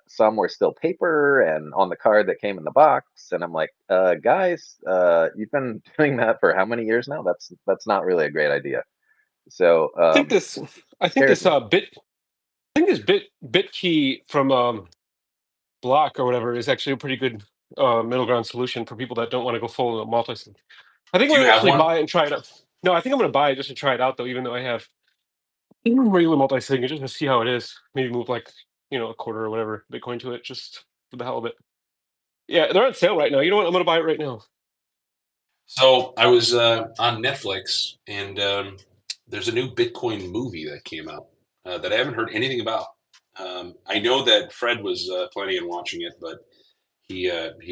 some were still paper and on the card that came in the box, and I'm like, guys, you've been doing that for how many years now? That's not really a great idea. So I think this. I think scares this me. bit key from Block or whatever is actually a pretty good middle ground solution for people that don't want to go full multi-sig. I think I'm Do you gonna have actually one? buy it and try it out. No, I think I'm gonna buy it just to try it out though, even though I have regular multi-sig, just to see how it is. Maybe move like a quarter or whatever Bitcoin to it, just for the hell of it. Yeah, they're on sale right now. You know what? I'm gonna buy it right now. So I was on Netflix, and there's a new Bitcoin movie that came out that I haven't heard anything about. I know that Fred was planning on watching it, but he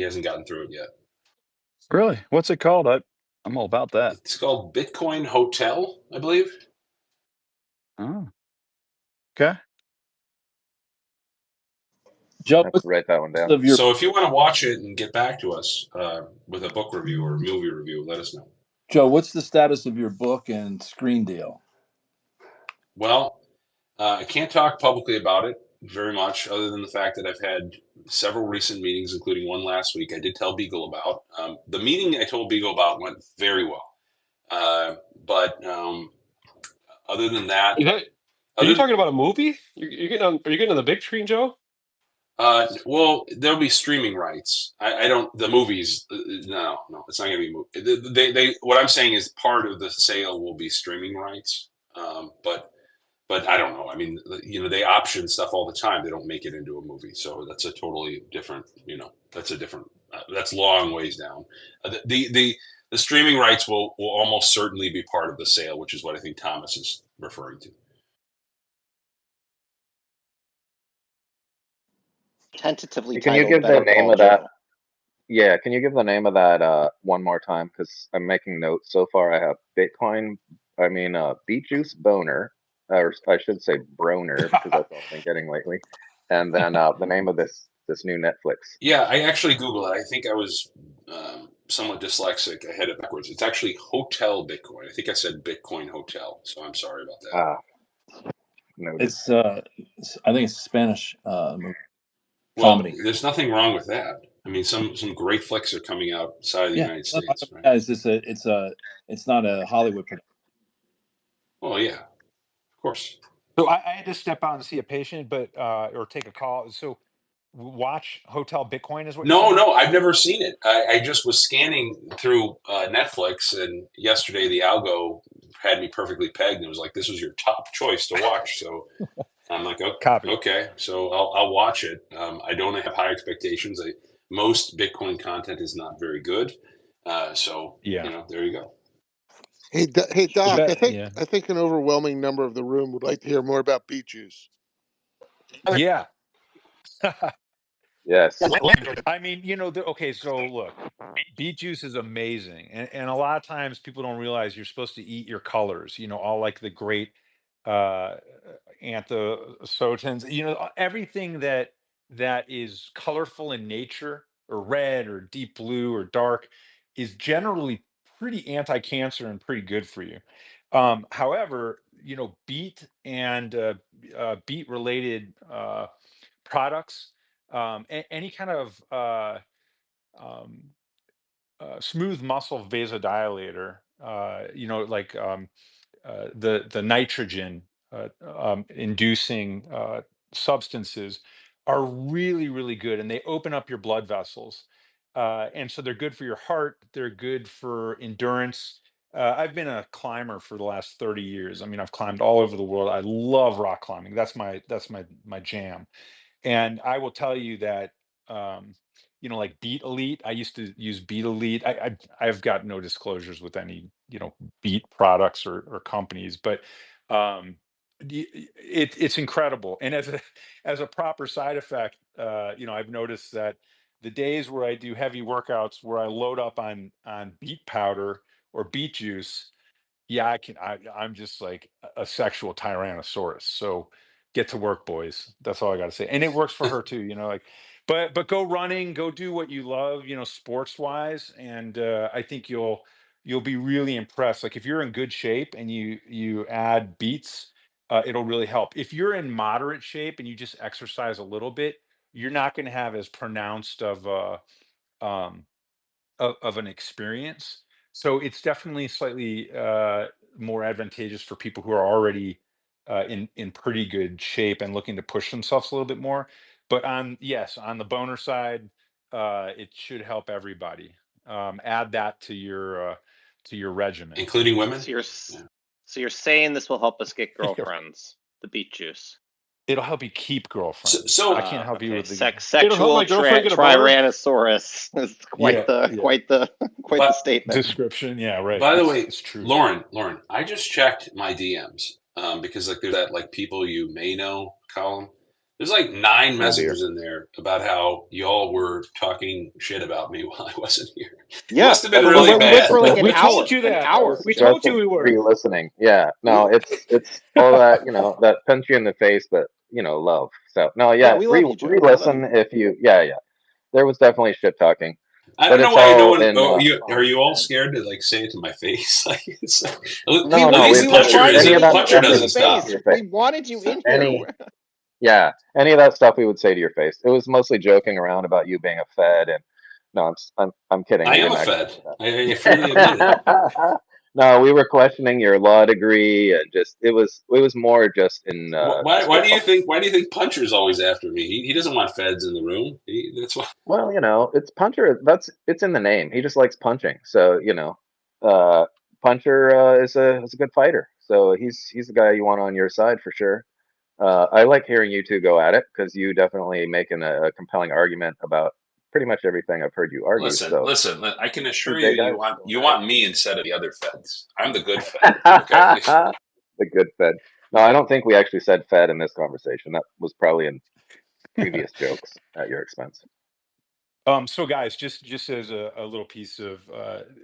hasn't gotten through it yet. Really? What's it called? I'm all about that. It's called Bitcoin Hotel, I believe. Oh, okay. Joe, I have what's to write that one down. of your So if you want to watch it and get back to us with a book review or movie review, let us know. Joe? What's the status of your book and screen deal? Well, I can't talk publicly about it very much, other than the fact that I've had several recent meetings, including one last week. I did tell Beagle about. The meeting I told Beagle about went very well. But other than that, Is that? Are you talking about a movie? You're getting on? Are you getting on the big screen, Joe? well, there'll be streaming rights. I don't. The movies, no, it's not going to be movie. What I'm saying is part of the sale will be streaming rights. But but I don't know. I mean, they option stuff all the time. They don't make it into a movie, so that's a totally different. That's a different. That's long ways down. The streaming rights will almost certainly be part of the sale, which is what I think Thomas is referring to. Tentatively Can you titled give the Better name Call of that? Joe. Yeah, can you give the name of that one more time? Because I'm making notes. So far, I have beet juice boner, or I should say broner, because that's all I've been getting lately. And then the name of this new Netflix. Yeah, I actually Googled it. I think I was somewhat dyslexic. I had it backwards. It's actually Hotel Bitcoin. I think I said Bitcoin Hotel, so I'm sorry about that. Ah, noted. It's I think it's a Spanish movie. Well, Comedy. there's nothing wrong with that. I mean, some great flicks are coming outside of the United States, right? Yeah, it's not a Hollywood production. Well, yeah, of course. So I had to step out and see a patient, but or take a call. So watch Hotel Bitcoin is what you're saying? No, I've never seen it. I just was scanning through Netflix, and yesterday the algo had me perfectly pegged. And it was like, this was your top choice to watch. So I'm like, oh, Copy. okay, so I'll watch it. I don't have high expectations. Most Bitcoin content is not very good. So Yeah. there you go. Hey, Doc. Yeah. I think an overwhelming number of the room would like to hear more about beet juice. Yeah. Yes. I mean, okay, so look, beet juice is amazing. And a lot of times people don't realize you're supposed to eat your colors, all like the great uh anthocyanins, everything that is colorful in nature, or red or deep blue or dark, is generally pretty anti-cancer and pretty good for you. However, beet and beet related products, any kind of um, smooth muscle vasodilator, like the nitrogen inducing substances, are really, really good, and they open up your blood vessels. And so they're good for your heart. They're good for endurance. I've been a climber for the last 30 years. I mean, I've climbed all over the world. I love rock climbing. That's my jam. And I will tell you that, like Beat Elite, I used to use Beat Elite. I've got no disclosures with any, Beat products or companies, but it's incredible. And as a proper side effect, I've noticed that the days where I do heavy workouts, where I load up on beet powder or beet juice, yeah, I'm just like a sexual tyrannosaurus. So get to work, boys. That's all I got to say. And it works for her too, like, but go running, go do what you love, sports wise. And I think you'll be really impressed. Like if you're in good shape and you add beets, it'll really help. If you're in moderate shape and you just exercise a little bit, you're not going to have as pronounced um, of an experience. So it's definitely slightly more advantageous for people who are already in pretty good shape and looking to push themselves a little bit more. But on the boner side, it should help everybody. Add that to your regimen. Including women? So you're saying this will help us get Yeah. girlfriends, the beet juice. It'll help you keep girlfriends. So I can't help you with the It'll help Sexual my girlfriend get a boner? Tyrannosaurus is quite the statement. description. Yeah, right. By the way, it's true. Lauren, I just checked my DMs because there's that people you may know column. There's 9 messages in there about how y'all were talking shit about me while I wasn't here. Yeah, must have been really we bad. for like an We hour. told you that. An hour. We told you we were. Re-listening. Yeah. No, it's all that that punch you in the face, but love. So no, yeah. We love you, Joe. Re-listen if you. Yeah. There was definitely shit talking. I But don't know it's why no all one. in. Are you all scared to say it to my face? No, at least we Puncher any of that Puncher stuff we doesn't would say stop. to your face. We wanted you in here. Any of that stuff we would say to your face. It was mostly joking around about you being a Fed, and no, I'm kidding. I We am didn't a actually Fed. say that. I freely admit it. No, we were questioning your law degree, and just it was more just in Why do you spitballing. think Puncher's always after me? He doesn't want Feds in the room. That's why. Well, it's Puncher. It's in the name. He just likes punching. So Puncher is a good fighter. So he's the guy you want on your side for sure. I like hearing you two go at it because you definitely making a compelling argument about pretty much everything I've heard you argue. So Listen. I can assure you, okay, guys, you go at want me instead of the other feds. I'm the good fed. Okay. it. The good Fed. No, I don't think we actually said Fed in this conversation. That was probably in previous jokes at your expense. So guys, just as a little piece of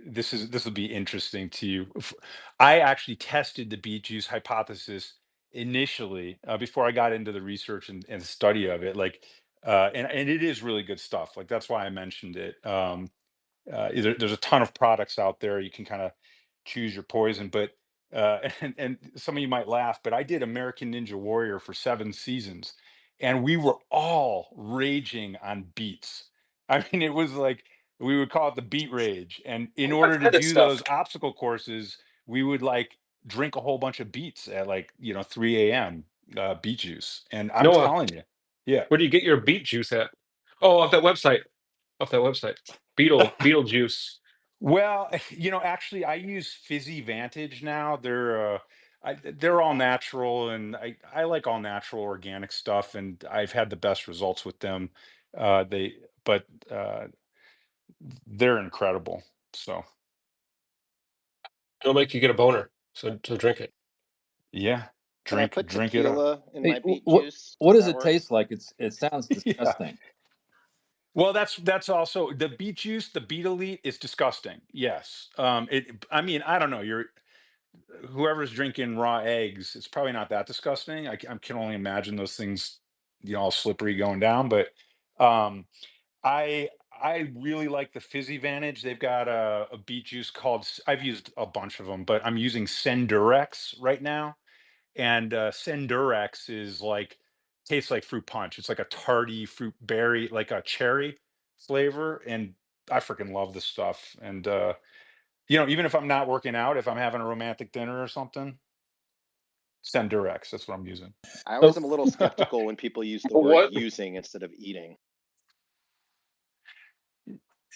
this will be interesting to you. I actually tested the beet juice hypothesis initially before I got into the research and study of it. Like, and it is really good stuff. Like that's why I mentioned it. There's a ton of products out there. You can kind of choose your poison, but and some of you might laugh, but I did American Ninja Warrior for 7 seasons, and we were all raging on beets. I mean, it was like we would call it the beet rage. And in I've order to had that do stuff. those obstacle courses, we would like drink a whole bunch of beets at like 3 a.m. Beet juice. And I'm Noah, telling you, yeah. where do you get your beet juice at? Oh, off that website. Off that website. Beetle juice. Well, actually, I use Fizzy Vantage now. They're all natural, and I like all natural organic stuff, and I've had the best results with them. But they're incredible. So It'll make you get a boner. So drink it. yeah, Can I put drink it up. tequila in Hey, my beet what juice? what Does does that it work? taste like? It sounds Yeah. disgusting. Well, that's also the beet juice. The beet elite is disgusting. Yes. I mean, I don't know. Whoever's drinking raw eggs, it's probably not that disgusting. I can only imagine those things, all slippery going down. But um, I really like the Fizzy Vantage. They've got a beet juice called. I've used a bunch of them, but I'm using Sendurex right now. And Sendurex is like tastes like fruit punch. It's like a tarty fruit berry, like a cherry flavor, and I freaking love this stuff. And even if I'm not working out, if I'm having a romantic dinner or something, Sendurex. That's what I'm using. I So always am a little skeptical when people use the word What? using instead of eating.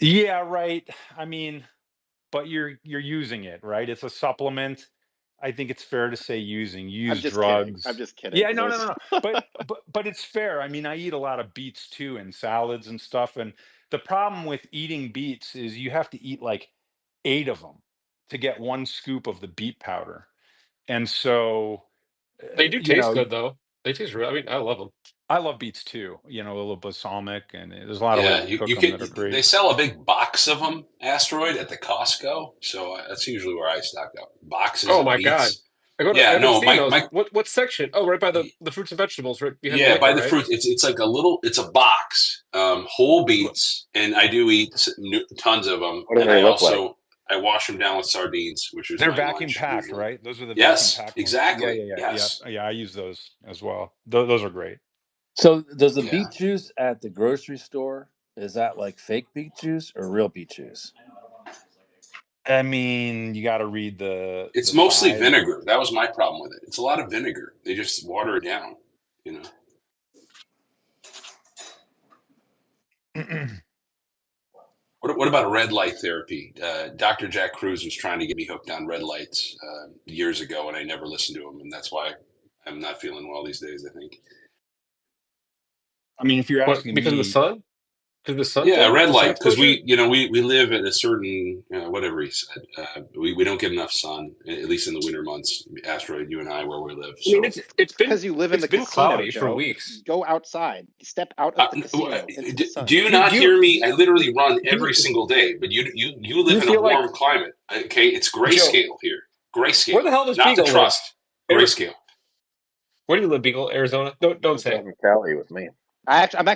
Yeah, right. I mean, but you're using it, right? It's a supplement. I think it's fair to say using. You I'm use just kidding. I'm drugs. just kidding. Yeah, Because I no, no, was. no, no. But it's fair. I mean, I eat a lot of beets too in salads and stuff. And the problem with eating beets is you have to eat like 8 of them to get 1 scoop of the beet powder. And so, They do taste y- good though. They taste real. I mean, I love them. I love beets too. A little balsamic, and there's a lot of ways Yeah, to you cook them can. that are They great. sell a big box of them, Asteroid, at the Costco. So that's usually where I stock up boxes Oh of my god. beets. I've Yeah, been no, seeing my those. my What section? Oh, right by the fruits and vegetables, right behind the yeah, by liquor, the right? fruit. It's like it's a box, whole beets, and I do eat tons of them. What do And they I look like? also I wash them down with sardines, which is They're my vacuum lunch packed, usually. right? Those are the vacuum Yes, packed ones. Yeah, exactly. yeah, yeah, yeah, Yes. yeah. I use those as well. Those are great. so does the Yeah. beet juice at the grocery store, is that like fake beet juice or real beet juice? I mean, you got to read It's the mostly side. vinegar. That was my problem with it. It's a lot of vinegar. They just water it down, you know. What about a red light therapy? Dr. Jack Cruz was trying to get me hooked on red lights years ago, and I never listened to him, and that's why I'm not feeling well these days, I think. I mean, if you're What? asking Because of the me, sun? Because of the sun Yeah, thing? red The sun light, because exposure? we live at a certain whatever he said. We don't get enough sun, at least in the winter months. Asteroid, you and I, where we live. I mean, So It's because you live in it's the been casino, cloudy for Joe. weeks. Go outside. Step out of the casino into the do sun. you Do not you hear me? I literally run do every you single day, but you do live you in a feel like warm climate. Okay, it's Joe? grayscale here. Where the Grayscale, hell does not the Beagle live? trust. Ari- Grayscale. Where do you live, Beagle? Arizona? Don't He's say. out in Cali with me.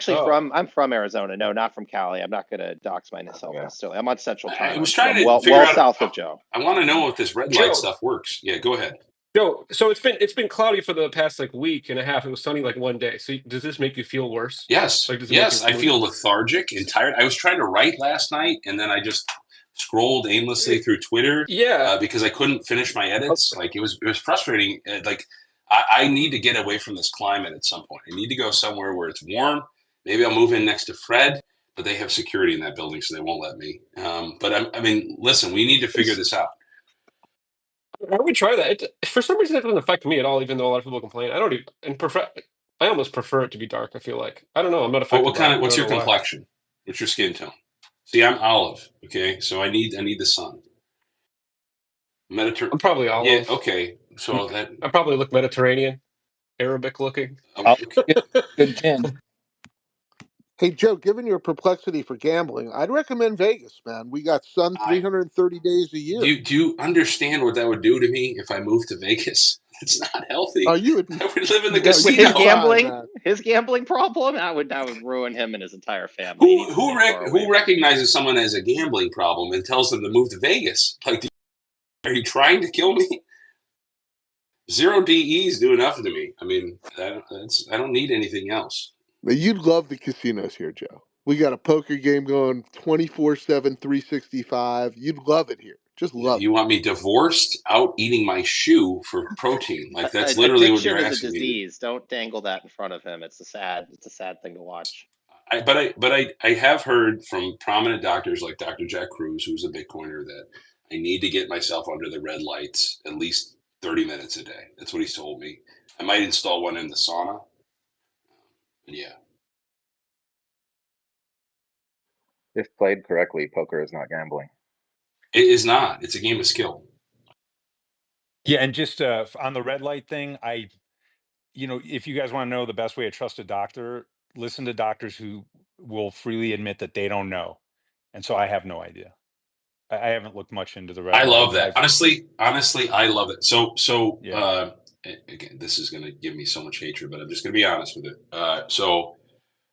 Oh, I'm from Arizona. No, not from Cali. I'm not going to dox myself Yeah. necessarily. I'm on Central I Time. was I'm trying from to figure well out. south of Joe. I want to know if this red light Joe. stuff works. Yeah, go ahead. Joe. So it's been cloudy for the past like week and a half. It was sunny like one day. So does this make you feel worse? Yes, Like does it make yes, your I mood? feel lethargic and tired. I was trying to write last night, and then I just scrolled aimlessly through Twitter Yeah. because I couldn't finish my edits. Like it was frustrating. Like I need to get away from this climate at some point. I need to go somewhere where it's warm. Maybe I'll move in next to Fred, but they have security in that building, so they won't let me. But I mean, listen, we need to figure this out. I would try that. For some reason, it doesn't affect me at all, even though a lot of people complain. I don't even, and prefer. I almost prefer it to be dark. I feel like I don't know. I'm not affected by it. I What's don't your know why. complexion? What's your skin tone? See, I'm olive. Okay, so I need the sun. I'm probably Yeah. olive. Okay. So that. I probably look Mediterranean, Arabic looking. Okay. Good tin. Hey, Joe, given your perplexity for gambling, I'd recommend Vegas, man. We got sun I 330 days a year. do you understand what that would do to me if I moved to Vegas? It's not healthy. Oh, you would be I would live in the no, With you'd be his casino. fine, gambling, man. problem, that would ruin him and his entire family. He needs to stay far away. Who recognizes someone as a gambling problem and tells them to move to Vegas? Like, are you trying to kill me? Zero DEs do enough to me. I mean, I don't need anything else. But you'd love the casinos here, Joe. We got a poker game going 24/7, 365. You'd love it here. Just love You it. want me divorced, out eating my shoe for protein? Like that's literally what you're Addiction is a asking me to do. disease. Don't dangle that in front of him. It's a sad thing to watch. I have heard from prominent doctors like Dr. Jack Cruz, who's a Bitcoiner, that I need to get myself under the red lights at least 30 minutes a day. That's what he's told me. I might install one in the sauna. Yeah. If played correctly, poker is not gambling. It is not. It's a game of skill. Yeah, and just on the red light thing, if you guys want to know the best way to trust a doctor, listen to doctors who will freely admit that they don't know. And so I have no idea. I haven't looked much into the red I love lights. that. Honestly, I love it. Yeah. Again, this is going to give me so much hatred, but I'm just going to be honest with it.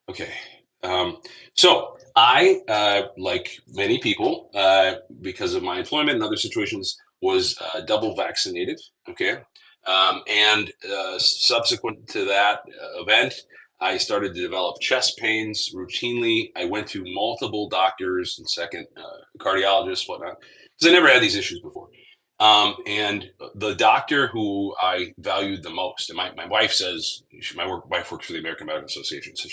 Okay. So I, like many people, because of my employment and other situations, was double vaccinated. Okay. And subsequent to that event, I started to develop chest pains routinely. I went to multiple doctors and second cardiologists, whatnot, because I never had these issues before. And the doctor who I valued the most, and my wife says, wife works for the American Medical Association, so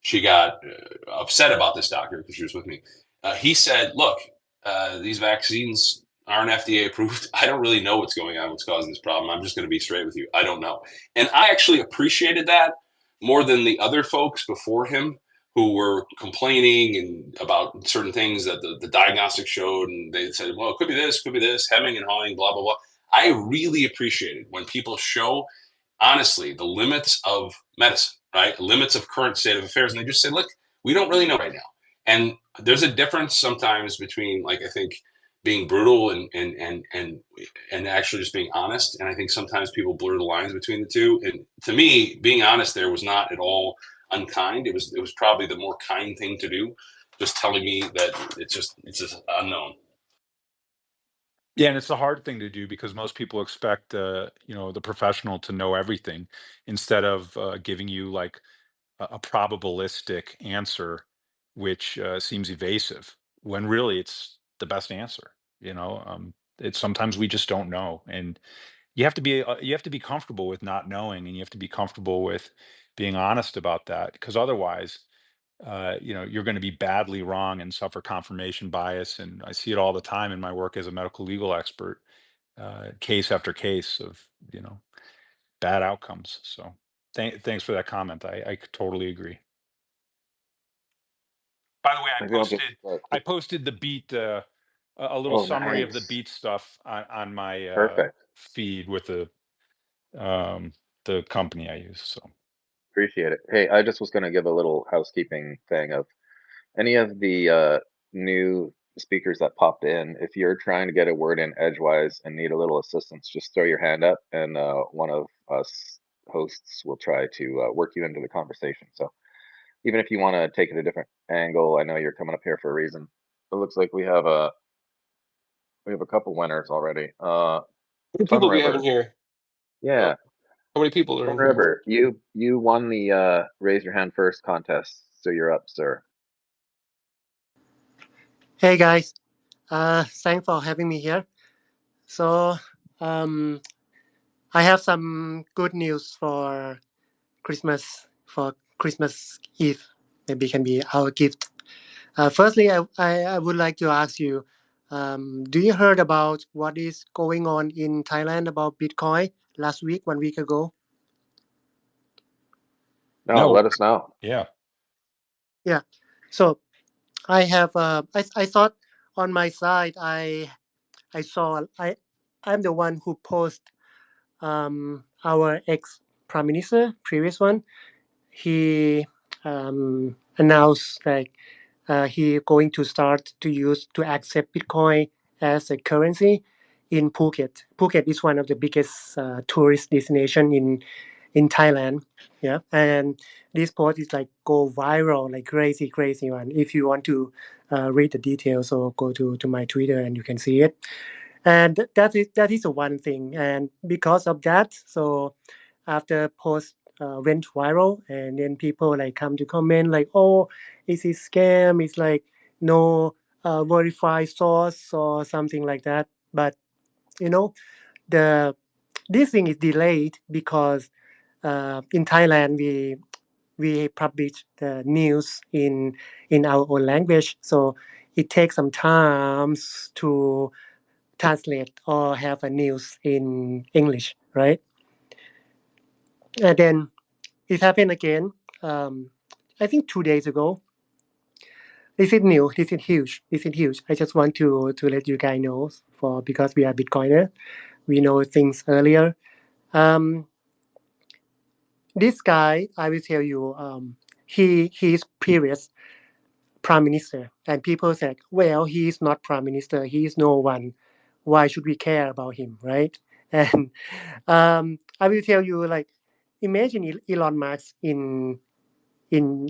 she got upset about this doctor because she was with me. He said, look, these vaccines aren't FDA approved. I don't really know what's going on, what's causing this problem. I'm just going to be straight with you. I don't know. And I actually appreciated that more than the other folks before him who were complaining and about certain things that the diagnostics showed. And they said, well, it could be this, hemming and hawing, blah, blah, blah. I really appreciated when people show, honestly, the limits of medicine, right? Limits of current state of affairs. And they just say, look, we don't really know right now. And there's a difference sometimes between, like, I think, being brutal and actually just being honest. And I think sometimes people blur the lines between the two. And to me, being honest there was not at all unkind. It was probably the more kind thing to do, just telling me that it's just unknown. Yeah, and it's a hard thing to do because most people expect the professional to know everything instead of giving you like a probabilistic answer, which seems evasive when really it's the best answer. It's sometimes we just don't know, and you have to be comfortable with not knowing, and you have to be comfortable with being honest about that, because otherwise, you're going to be badly wrong and suffer confirmation bias. And I see it all the time in my work as a medical legal expert, case after case of bad outcomes. So thanks for that comment. I totally agree. By the way, Maybe I'll get I posted the beat a little oh, summary of the nice. beat stuff on my Perfect. feed with the company I use. So Appreciate it. Hey, I just was going to give a little housekeeping thing of any of the new speakers that popped in. If you're trying to get a word in edgewise and need a little assistance, just throw your hand up, and one of us hosts will try to work you into the conversation. So even if you want to take it a different angle, I know you're coming up here for a reason. It looks like we have a couple winners already. How many Fun people do we have River, in here? yeah. How many people are Fun in here? River, you won the raise your hand first contest, so you're up, sir. Hey guys, thanks for having me here. So, I have some good news for Christmas Eve. Maybe it can be our gift. Firstly, I would like to ask you, Do you heard about what is going on in Thailand about Bitcoin last week, 1 week ago? No, No. let us know. Yeah. Yeah. So I have I thought on my side I saw I'm the one who post our ex prime minister, previous one. He announced like he going to start to accept Bitcoin as a currency in Phuket. Phuket is one of the biggest tourist destination in Thailand. Yeah, and this post is like go viral, like crazy one. If you want to read the details, so go to my Twitter and you can see it. And that is the one thing. And because of that, so after post went viral, and then people like come to comment like, oh, is it scam? It's like no verified source or something like that. But you know, the this thing is delayed because in Thailand we publish the news in our own language, so it takes some time to translate or have a news in English, right? And then it happened again. I think 2 days ago. This is new. This is huge. This is huge. I just want to let you guys know for because we are Bitcoiner, we know things earlier. Um, this guy, I will tell you, he is previous prime minister, and people said, well, he is not prime minister. He is no one. Why should we care about him, right? And I will tell you, like, imagine Elon Musk in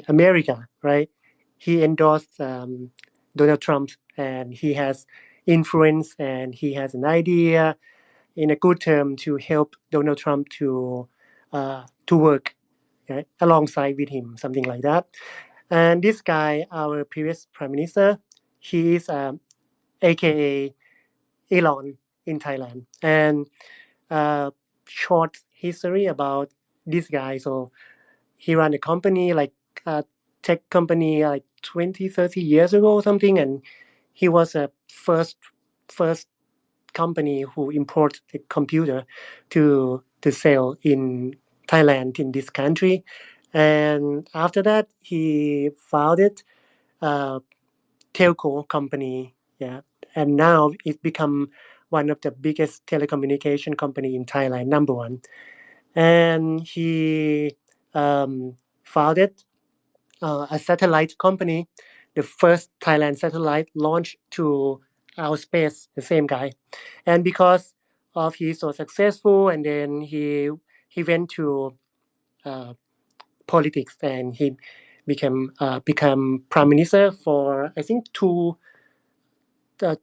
America, right? He endorsed Donald Trump, and he has influence, and he has an idea in a good term to help Donald Trump to work, right, alongside with him, something like that. And this guy, our previous prime minister, he is AKA Elon in Thailand. And short history about this guy. So he ran a company like a tech company like 20, 30 years ago or something. And he was a first company who import the computer to sell in Thailand, in this country. And after that, he founded a telco company. Yeah, and now it become one of the biggest telecommunication company in Thailand, number one. And he founded a satellite company, the first Thailand satellite launched to our space, the same guy. And because of he's so successful, and then he went to uh, politics, and he become prime minister for I think two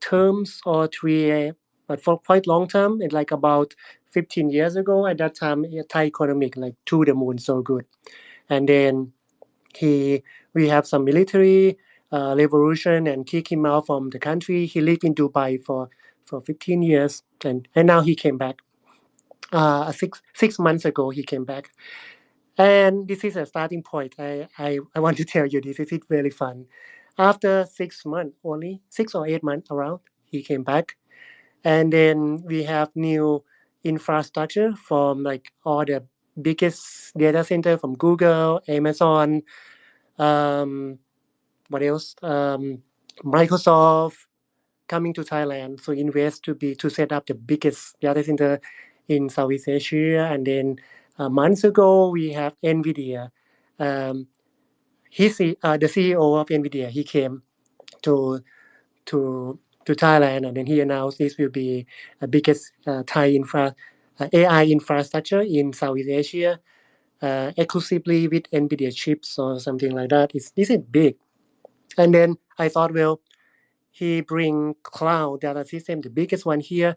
terms or three, but for quite long term. It's like about 15 years ago. At that time, Thai economic like to the moon, so good. And then he we have some military revolution and kick him out from the country. He lived in Dubai for 15 years, and now he came back. Six months ago he came back, and this is a starting point. I want to tell you this. This is very fun. After 6 months, only 6 or 8 months around, he came back, and then we have new infrastructure from like all the biggest data center from Google, Amazon, um, what else? Microsoft coming to Thailand, so invest to set up the biggest data center in Southeast Asia. And then months ago we have Nvidia. Um, the CEO of Nvidia. He came to to to Thailand, and then he announced this will be the biggest AI infrastructure in Southeast Asia, exclusively with Nvidia chips or something like that. This is big. And then I thought, well, he bring cloud data system, the biggest one here.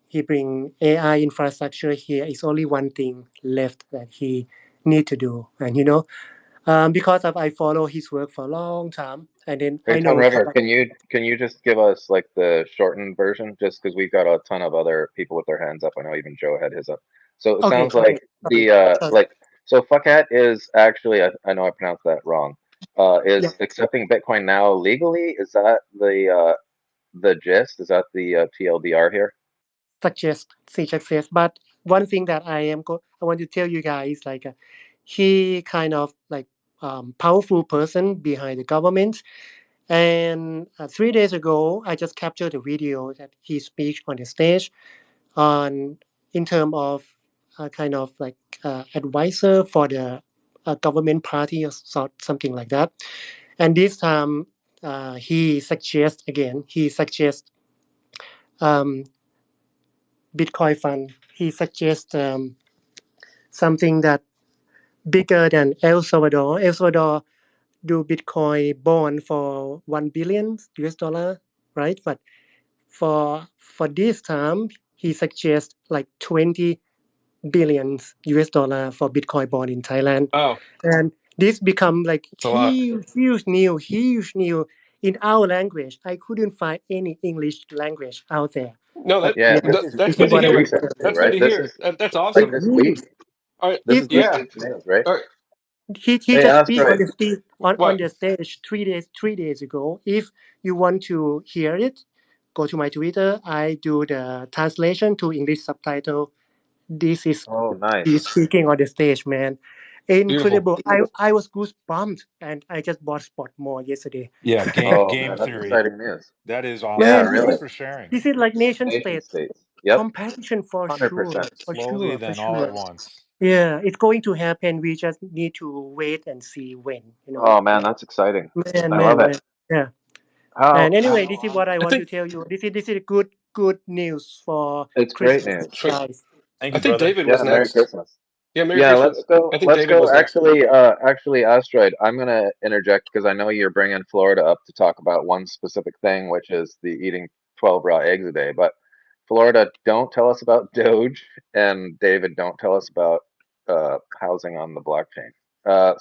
He bring AI infrastructure here. It's only one thing left that he need to do. And because I follow his work for a long time, and then Hey, I Ton know River, can you just give us like the shortened version, just because we've got a ton of other people with their hands up. I know even Joe had his up. So it Okay, sounds like okay. the so Fuckhat is actually, I know I pronounced that wrong. Yeah. Is accepting Bitcoin now legally? Is that the gist? Is that the TLDR here? suggest. But one thing that I want to tell you guys, like he kind of like powerful person behind the government. And 3 days ago, I just captured a video that he speaks on the stage on in terms of kind of like advisor for the government party or something like that. And this time, he suggests again. He suggests um, Bitcoin fund. He suggests something that bigger than El Salvador. El Salvador do Bitcoin bond for $1 billion, right? But for this time, he suggests like 20 billions US dollar for Bitcoin bond in Thailand, Oh, and this become like it's a lot. huge new in our language. I couldn't find any English language out there. No, But Yeah, yeah, this is that's this is good this to is what I want hear. to recent tell too, you. That's good right? to This hear. is That's like awesome. this week. All right. This If is this Yeah. week's news, right? All right. he Hey, just speak on Asteroid. the stage on What? the stage 3 days ago. If you want to hear it, go to my Twitter. I do the translation to English subtitle. This is Oh, he's nice. speaking on the stage, man. Beautiful. Incredible. I was goosebummed, and I just bought spot more yesterday. Yeah, Oh game man, that's theory. exciting news. That is Yeah, awesome. Man, really. Thanks for sharing. this is like nation Nation state states. Yep, competition for sure, 100%. Slowly, for then all at sure. once. Yeah, it's going to happen. We just need to wait and see when. Oh man, that's exciting. I love Man. it. Yeah. And How anyway, this is what I I want to think tell you. This is good news for it's great Christmas, news. sure. guys. Thank I you, think brother. David was Yeah, Merry next. Christmas. Yeah, Merry Yeah, Christmas. I think let's David go was next. actually Asteroid, I'm gonna interject because I know you're bringing Florida up to talk about one specific thing, which is the eating 12 raw eggs a day. But Florida, don't tell us about Doge, and David, don't tell us about housing on the blockchain.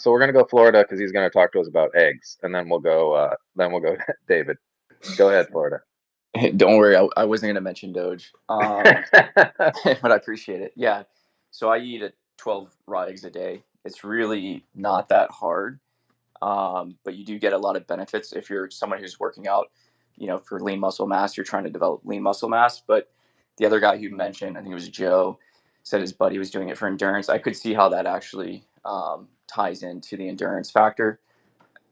So we're gonna go Florida because he's gonna talk to us about eggs, and then we'll go David. Go ahead, Florida. Don't worry, I wasn't going to mention Doge, but I appreciate it. Yeah, so I eat 12 raw eggs a day. It's really not that hard, but you do get a lot of benefits if you're someone who's working out, for lean muscle mass. You're trying to develop lean muscle mass. But the other guy who mentioned, I think it was Joe, said his buddy was doing it for endurance. I could see how that actually ties into the endurance factor.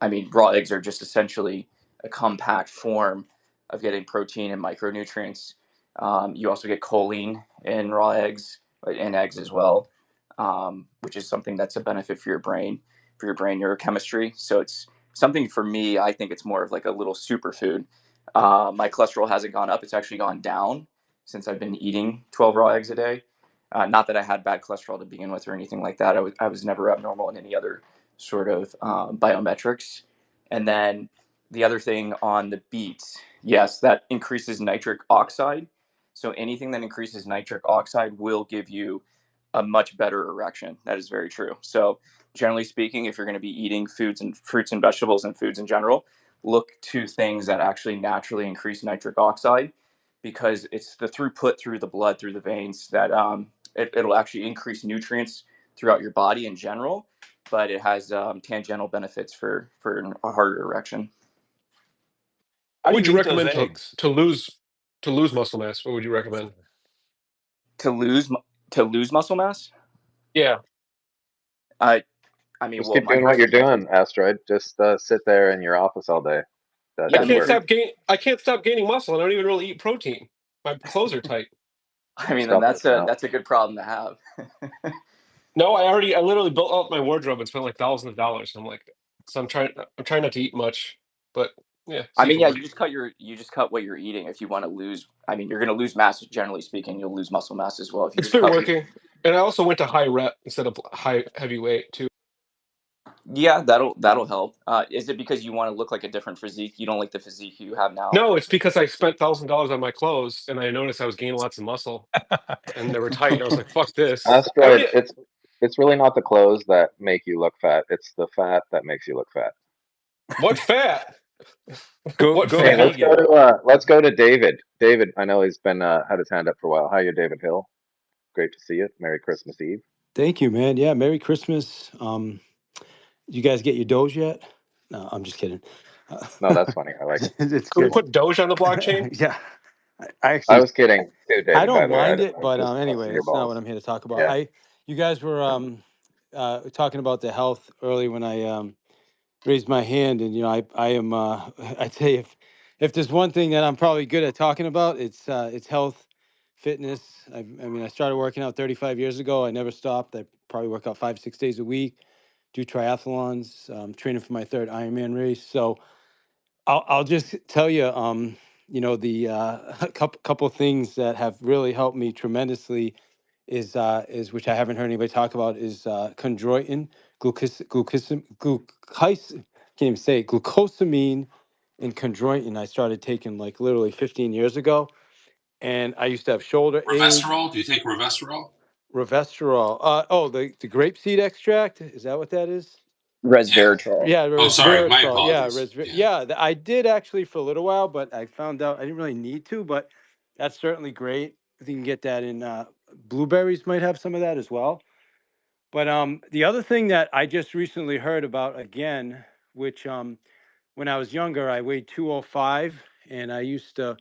I mean, raw eggs are just essentially a compact form of getting protein and micronutrients. You also get choline in raw eggs, in eggs as well, which is something that's a benefit for your brain neurochemistry. So it's something for me. I think it's more of like a little superfood. My cholesterol hasn't gone up; it's actually gone down since I've been eating 12 raw eggs a day. Not that I had bad cholesterol to begin with or anything like that. I was never abnormal in any other sort of biometrics. And then the other thing on the beets, yes, that increases nitric oxide. So anything that increases nitric oxide will give you a much better erection. That is very true. So generally speaking, if you're going to be eating foods and fruits and vegetables and foods in general, look to things that actually naturally increase nitric oxide because it's the throughput through the blood, through the veins that it'll actually increase nutrients throughout your body in general, but it has tangential benefits for a harder erection. How What do would you you eat those recommend eggs? to lose muscle mass? What would you recommend? To lose to lose muscle mass, Yeah. I I mean, Just well, keep my doing what first you're suggestion. doing, Asteroid. Just sit there in your office all day. That I Yeah, should me can't work. too. stop gaining muscle. I don't even really eat protein. My clothes are tight. I mean, then Stop that's working a out. that's a good problem to have. No, I literally built up my wardrobe and spent like thousands of dollars. I'm like, so I'm trying not to eat much, but yeah, I see if mean, it yeah, works. you just cut what you're eating if you want to lose. I mean, you're going to lose mass. Generally speaking, you'll lose muscle mass as well if you It's just been cut. working, and I also went to high rep instead of high heavy weight too. Yeah, that'll help. Is it because you want to look like a different physique? You don't like the physique you have now? No, it's because I spent $1,000 on my clothes, and I noticed I was gaining lots of muscle, and they were tight, and I was like, "Fuck this!" I Asteroid, already it's really not the clothes that make you look fat. It's the fat that makes you look fat. what fat? Go What go Hey, fat? vegan. let's go to David. David, I know he's been had his hand up for a while. Hi, you're David Hill. Great to see you. Merry Christmas Eve. Thank you, man. Yeah, Merry Christmas. You guys get your Doge yet? No, I'm just kidding. No, that's funny. I like it. It's Can we good. put Doge on the blockchain? Yeah, I I actually was kidding too, I David, by don't the way. mind it, I was but just busting anyway, your that's not what balls. I'm here to talk about. Yeah. You guys were talking about the health early when I raised my hand, and I am I tell you, if there's one thing that I'm probably good at talking about, it's health, fitness. I mean, I started working out 35 years ago. I never stopped. I probably work out 5-6 days a week, do triathlons, training for my third Ironman race. So I'll just tell you, the a couple things that have really helped me tremendously is which I haven't heard anybody talk about is chondroitin, can't even say it, glucosamine, and chondroitin. I started taking like literally 15 years ago, and I used to have shoulder ache. Revesterol? Do you take Revesterol? Revesterol. The grapeseed extract. Is that what that is? Yeah. Resveratrol. Yeah, Oh, sorry. My resveratrol. Yeah, apologies. Yeah. I did actually for a little while, but I found out I didn't really need to. But that's certainly great. If you can get that in blueberries, might have some of that as well. But the other thing that I just recently heard about again, which when I was younger, I weighed 205, and I used to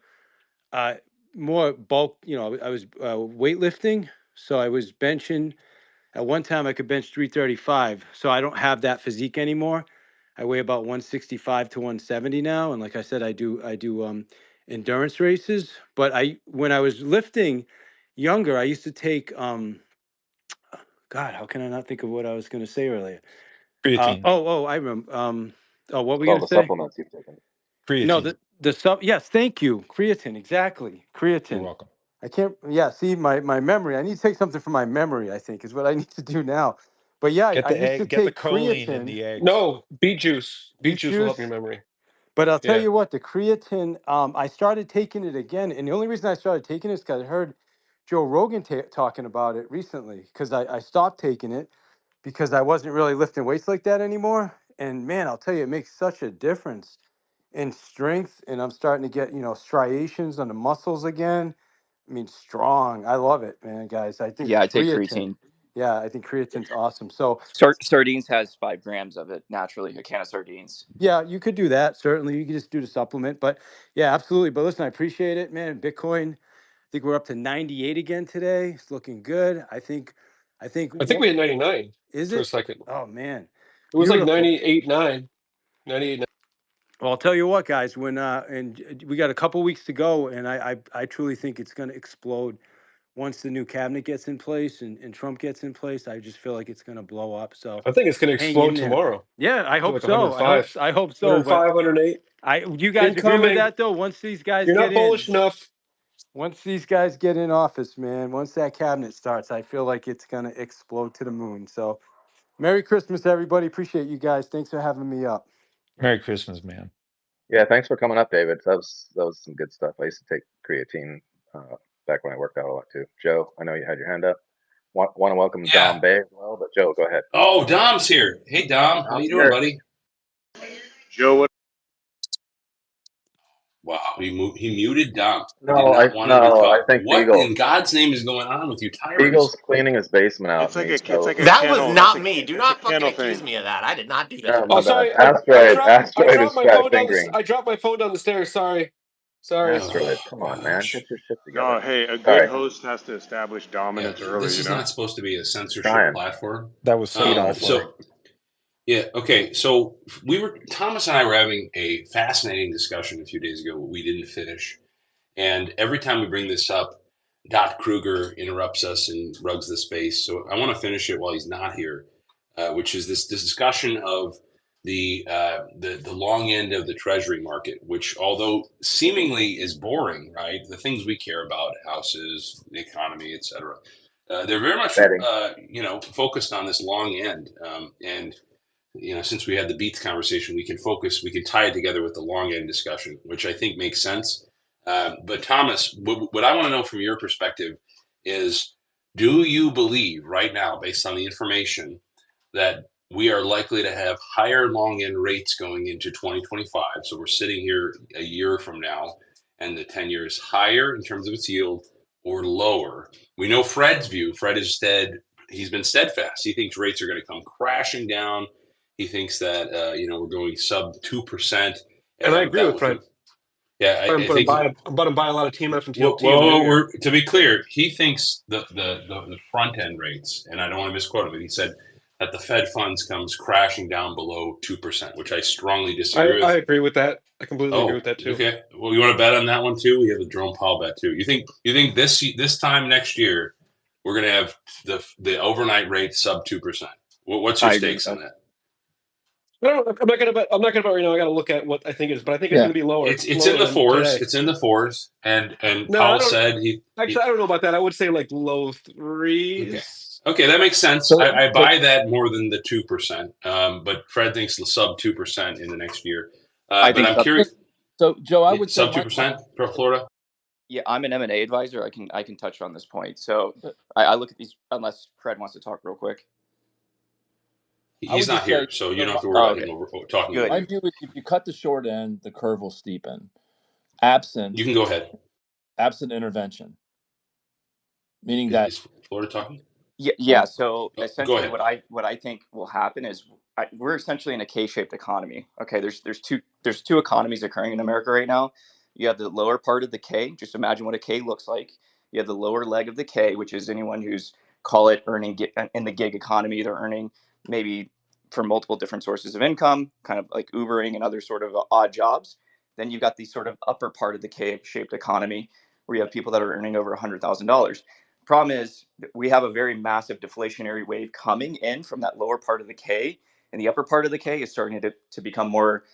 uh, more bulk. I was weightlifting, so I was benching. At one time, I could bench 335, so I don't have that physique anymore. I weigh about 165 to 170 now, and like I said, I do endurance races. But when I was lifting younger, I used to take God, how can I not think of what I was going to say earlier? Creatine. I remember. What were we All going to the say? supplements you've taken. No, Creatine. the sub. Yes, thank you. Creatine, exactly. You're Creatine. welcome. I can't. Yeah, see my memory. I need to take something from my memory. I think is what I need to do now. But yeah, Get I the used to egg. Get the take choline in creatine, the eggs. No, beet juice. Beet beet juice will help your juice. memory. But I'll tell Yeah. you what, the creatine. I started taking it again, and the only reason I started taking it is because I heard Joe Rogan talking about it recently. Because I stopped taking it because I wasn't really lifting weights like that anymore. And man, I'll tell you, it makes such a difference in strength. And I'm starting to get, striations on the muscles again. I mean, strong. I love it, man, guys. I think Yeah, I take creatine. creatine. Yeah, I think creatine's awesome. So, Sardines has 5 grams of it naturally. A can of sardines. yeah, you could do that. Certainly, you could just do the supplement. But yeah, absolutely. But listen, I appreciate it, man. Bitcoin, I think we're up to 98 again today. It's looking good. I think I think what we had 99 is for a it? second. Oh man, It was like beautiful. 98.9. 98.9. Well, I'll tell you what, guys. When and we got a couple weeks to go, and I truly think it's going to explode once the new cabinet gets in place and Trump gets in place. I just feel like it's going to blow up. So I think it's going to hang explode in there. tomorrow Yeah, I to hope like so. 105. I hope so. But 105, 108. you guys agree with Incoming. that though? Once these guys You're get not in, bullish enough. once these guys get in office, man, once that cabinet starts, I feel like it's going to explode to the moon. So, Merry Christmas, everybody. Appreciate you guys. Thanks for having me up. Merry Christmas, man. Yeah, thanks for coming up, David. That was some good stuff. I used to take creatine back when I worked out a lot too. Joe, I know you had your hand up. Want to welcome Yeah. Dom Bay as well, but Joe, go ahead. Oh, Dom's here. Hey, Dom. How Dom's you doing, here. buddy? Joe, what? Wow, he muted Dom. He did No, not want him to I talk. think What in God's name is going on with you tyrants? Beagle's cleaning his basement out, It's and like he a it's so. like a That was kennel. not me. Do It's a not fucking kennel accuse thing. me of that. I did not do Oh that. my Oh, bad. sorry. I Asteroid is dropped my fat phone down fingering. I dropped my phone down the stairs. Sorry. Sorry. Asteroid, Oh come on, man, gosh. get your shit No, together. hey, a good Sorry, host has to establish Yeah, dominance early. this You is know. not supposed to be a I'm censorship trying. platform. That was so Feet on the awful. floor. So yeah, okay. So Thomas and I were having a fascinating discussion a few days ago. We didn't finish, and every time we bring this up, Dot Kruger interrupts us and rugs the space. So I want to finish it while he's not here, which is this discussion of the long end of the Treasury market, which although seemingly is boring, right? The things we care about, houses, the economy, etc. They're very much Betting. focused on this long end, and since we had the beets conversation, we can tie it together with the long end discussion, which I think makes sense. But Thomas, what I want to know from your perspective is, do you believe right now, based on the information, that we are likely to have higher long end rates going into 2025? So we're sitting here a year from now, and the 10-year is higher in terms of its yield or lower. We know Fred's view. He's been steadfast. He thinks rates are going to come crashing down. He thinks that we're going sub 2%. And I agree with Fred. Yeah, I'm I think. buy a lot of TMF and TLT. Well, to be clear, he thinks the front end rates, and I don't want to misquote him, but he said that the Fed funds comes crashing down below 2%, which I strongly disagree with. I agree with that. I completely agree with that too. Okay. Well, you want to bet on that one too? We have a Jerome Powell bet too. You think this time next year we're going to have the overnight rate sub 2%? What's your stakes on that? No, I'm not gonna bet right now. I got to look at what I think it is, but I think it's going to be lower. It's in the fours. Today. It's in the fours, and no, Powell said I don't know about that. I would say like low threes. Okay, that makes sense. I buy that more than the 2%. But Fred thinks sub 2% in the next year. But I'm curious. So Joe, I would sub 2% for Florida. Yeah, I'm an M&A advisor. I can touch on this point. So I look at these, unless Fred wants to talk real quick. He's not here, so you don't have to worry about him talking. Good. My view is if you cut the short end, the curve will steepen. Absent. You can go ahead. Absent intervention. Meaning that is Florida talking? Yeah. So essentially, what I think will happen is we're essentially in a K-shaped economy. Okay, there's two economies occurring in America right now. You have the lower part of the K. Just imagine what a K looks like. You have the lower leg of the K, which is anyone who's earning in the gig economy. They're earning maybe from multiple different sources of income, kind of like Ubering and other sort of odd jobs. Then you've got the sort of upper part of the K-shaped economy, where you have people that are earning over $100,000. Problem is, we have a very massive deflationary wave coming in from that lower part of the K, and the upper part of the K is starting to become more,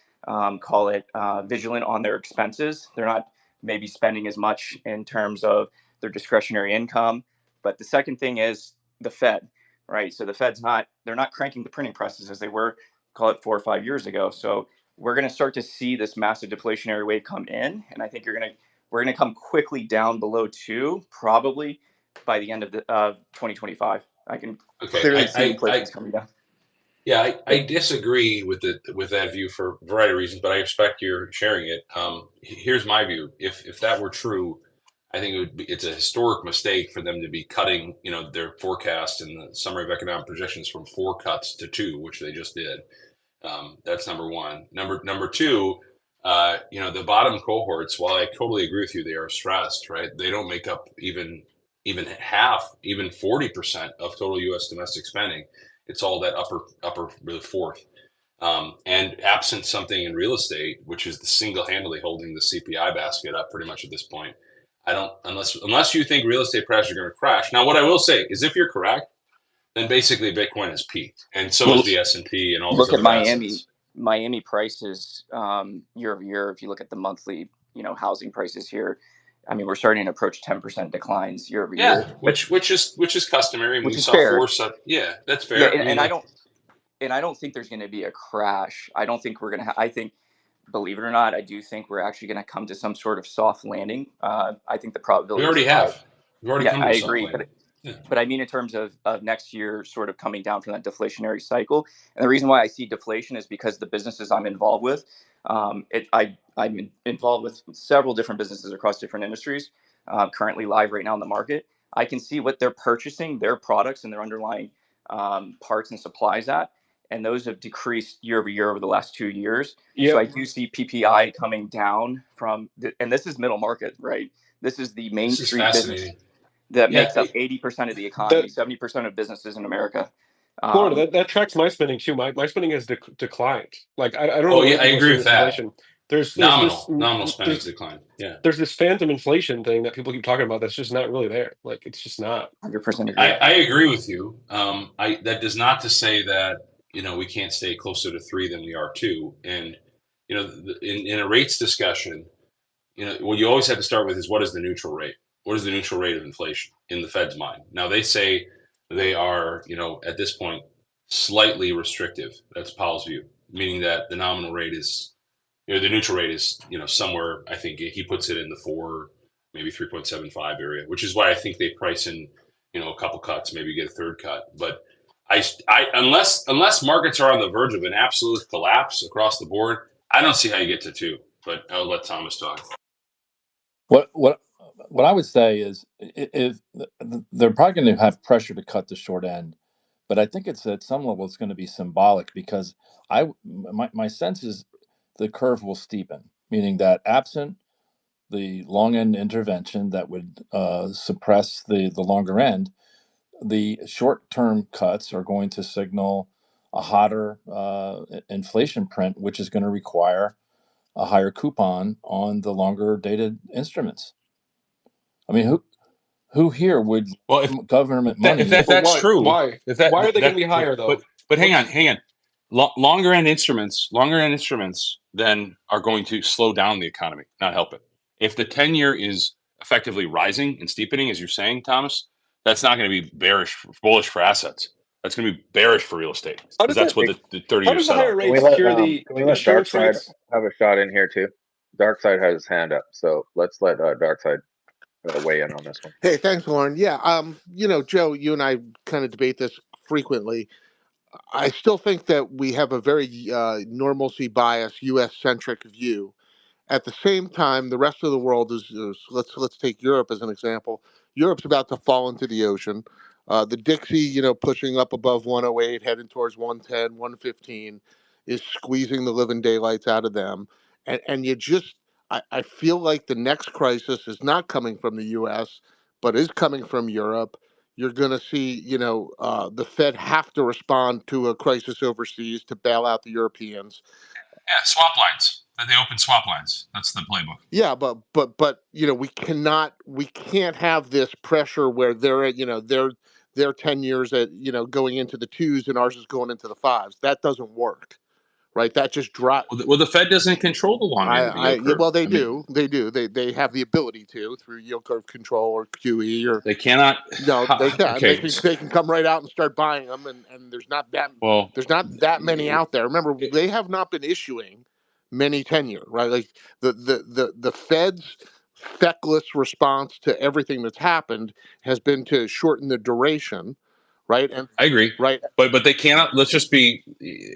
vigilant on their expenses. They're not maybe spending as much in terms of their discretionary income. But the second thing is the Fed, right? So the Fed's they're not cranking the printing presses as they were, call it 4 or 5 years ago. So we're going to start to see this massive deflationary wave come in, and I think we're going to come quickly down below 2, probably by the end of 2025. I can clearly see inflation coming down. Yeah, I disagree with that view for a variety of reasons, but I respect your sharing it. Here's my view: if that were true, I think it's a historic mistake for them to be cutting, their forecast and the summary of economic projections from 4 cuts to 2, which they just did. That's number one. Number two, the bottom cohorts. While I totally agree with you, they are stressed, right? They don't make up even half, even 40% of total U.S. domestic spending. It's all that upper really fourth. And absent something in real estate, which is the single-handedly holding the CPI basket up pretty much at this point, I don't, unless you think real estate prices are going to crash. Now, what I will say is, if you're correct, then basically Bitcoin has peaked, and so is the S&P and all these other assets. Miami prices year over year. If you look at the monthly, housing prices here, I mean, we're starting to approach 10% declines year over year. Which is customary. And which we is saw fair. That's fair. Yeah, and I don't think there's going to be a crash. I don't think we're going to. I think, believe it or not, I do think we're actually going to come to some sort of soft landing. I think the probability. We already have. We've already come to I soft agree, landing. But I mean in terms of next year sort of coming down from that deflationary cycle. And the reason why I see deflation is because the businesses I'm involved with, I'm involved with several different businesses across different industries, currently live right now in the market. I can see what they're purchasing, their products and their underlying parts and supplies at. And those have decreased year over year over the last 2 years. Yep. So I do see PPI coming down and this is middle market, right? This is the Main Street business that makes up 80% of the economy, 70% of businesses in America. Florida, that tracks my spending too. My spending has declined. Like I don't know. Oh yeah, I agree with that. Inflation. There's nominal spending's declined. Yeah. There's this phantom inflation thing that people keep talking about. That's just not really there. Like it's just not. 100% agree. I agree with you. That does not to say that we can't stay closer to 3 than we are 2. And in a rates discussion, what you always have to start with is, what is the neutral rate? What is the neutral rate of inflation in the Fed's mind? Now, they say they are, at this point, slightly restrictive. That's Powell's view, meaning that the nominal rate is, the neutral rate is, somewhere, I think he puts it in the 4, maybe 3.75 area, which is why I think they price in, a couple cuts, maybe get a third cut. But unless markets are on the verge of an absolute collapse across the board, I don't see how you get to 2. But I'll let Thomas talk. What I would say is, they're probably going to have pressure to cut the short end, but I think it's at some level it's going to be symbolic, because my sense is the curve will steepen, meaning that absent the long end intervention that would suppress the longer end, the short term cuts are going to signal a hotter inflation print, which is going to require a higher coupon on the longer dated instruments. I mean, who here would Well, government if money? that's true, Why? if that Why are they going that to be higher though? but hang What's on. Longer end instruments then are going to slow down the economy, not help it. If the 10-year is effectively rising and steepening, as you're saying, Thomas, that's not going to be bullish for assets. That's going to be bearish for real estate how because does that's that? what Hey, the 30 How years does the set higher on. rates cure the can we let insurance Darkside rates? have a shot in here too? Darkside has his hand up, so let's let Darkside weigh in on this one. Hey, thanks, Lauren. Yeah, Joe, you and I kind of debate this frequently. I still think that we have a very normalcy bias, U.S. centric view. At the same time, the rest of the world is let's take Europe as an example. Europe's about to fall into the ocean. The Dixie, pushing up above 108, heading towards 110, 115, is squeezing the living daylights out of them. And I feel like the next crisis is not coming from the U.S., but is coming from Europe. You're going to see, the Fed have to respond to a crisis overseas to bail out the Europeans. Yeah, swap lines. They open swap lines. That's the playbook. Yeah, but we can't have this pressure where they're at, they're 10 years at, going into the twos and ours is going into the fives. That doesn't work, right? That just drop. Well, the Fed doesn't control the long end of the yield Yeah, curve. well, they do. They have the ability to through yield curve control or QE or They cannot. no, they can. Okay. They can come right out and start buying them, and Well, there's not that many out there. Remember, they have not been issuing many 10-year, right? Like the Fed's feckless response to everything that's happened has been to shorten the duration, right? And I agree. right, But they cannot. Let's just be,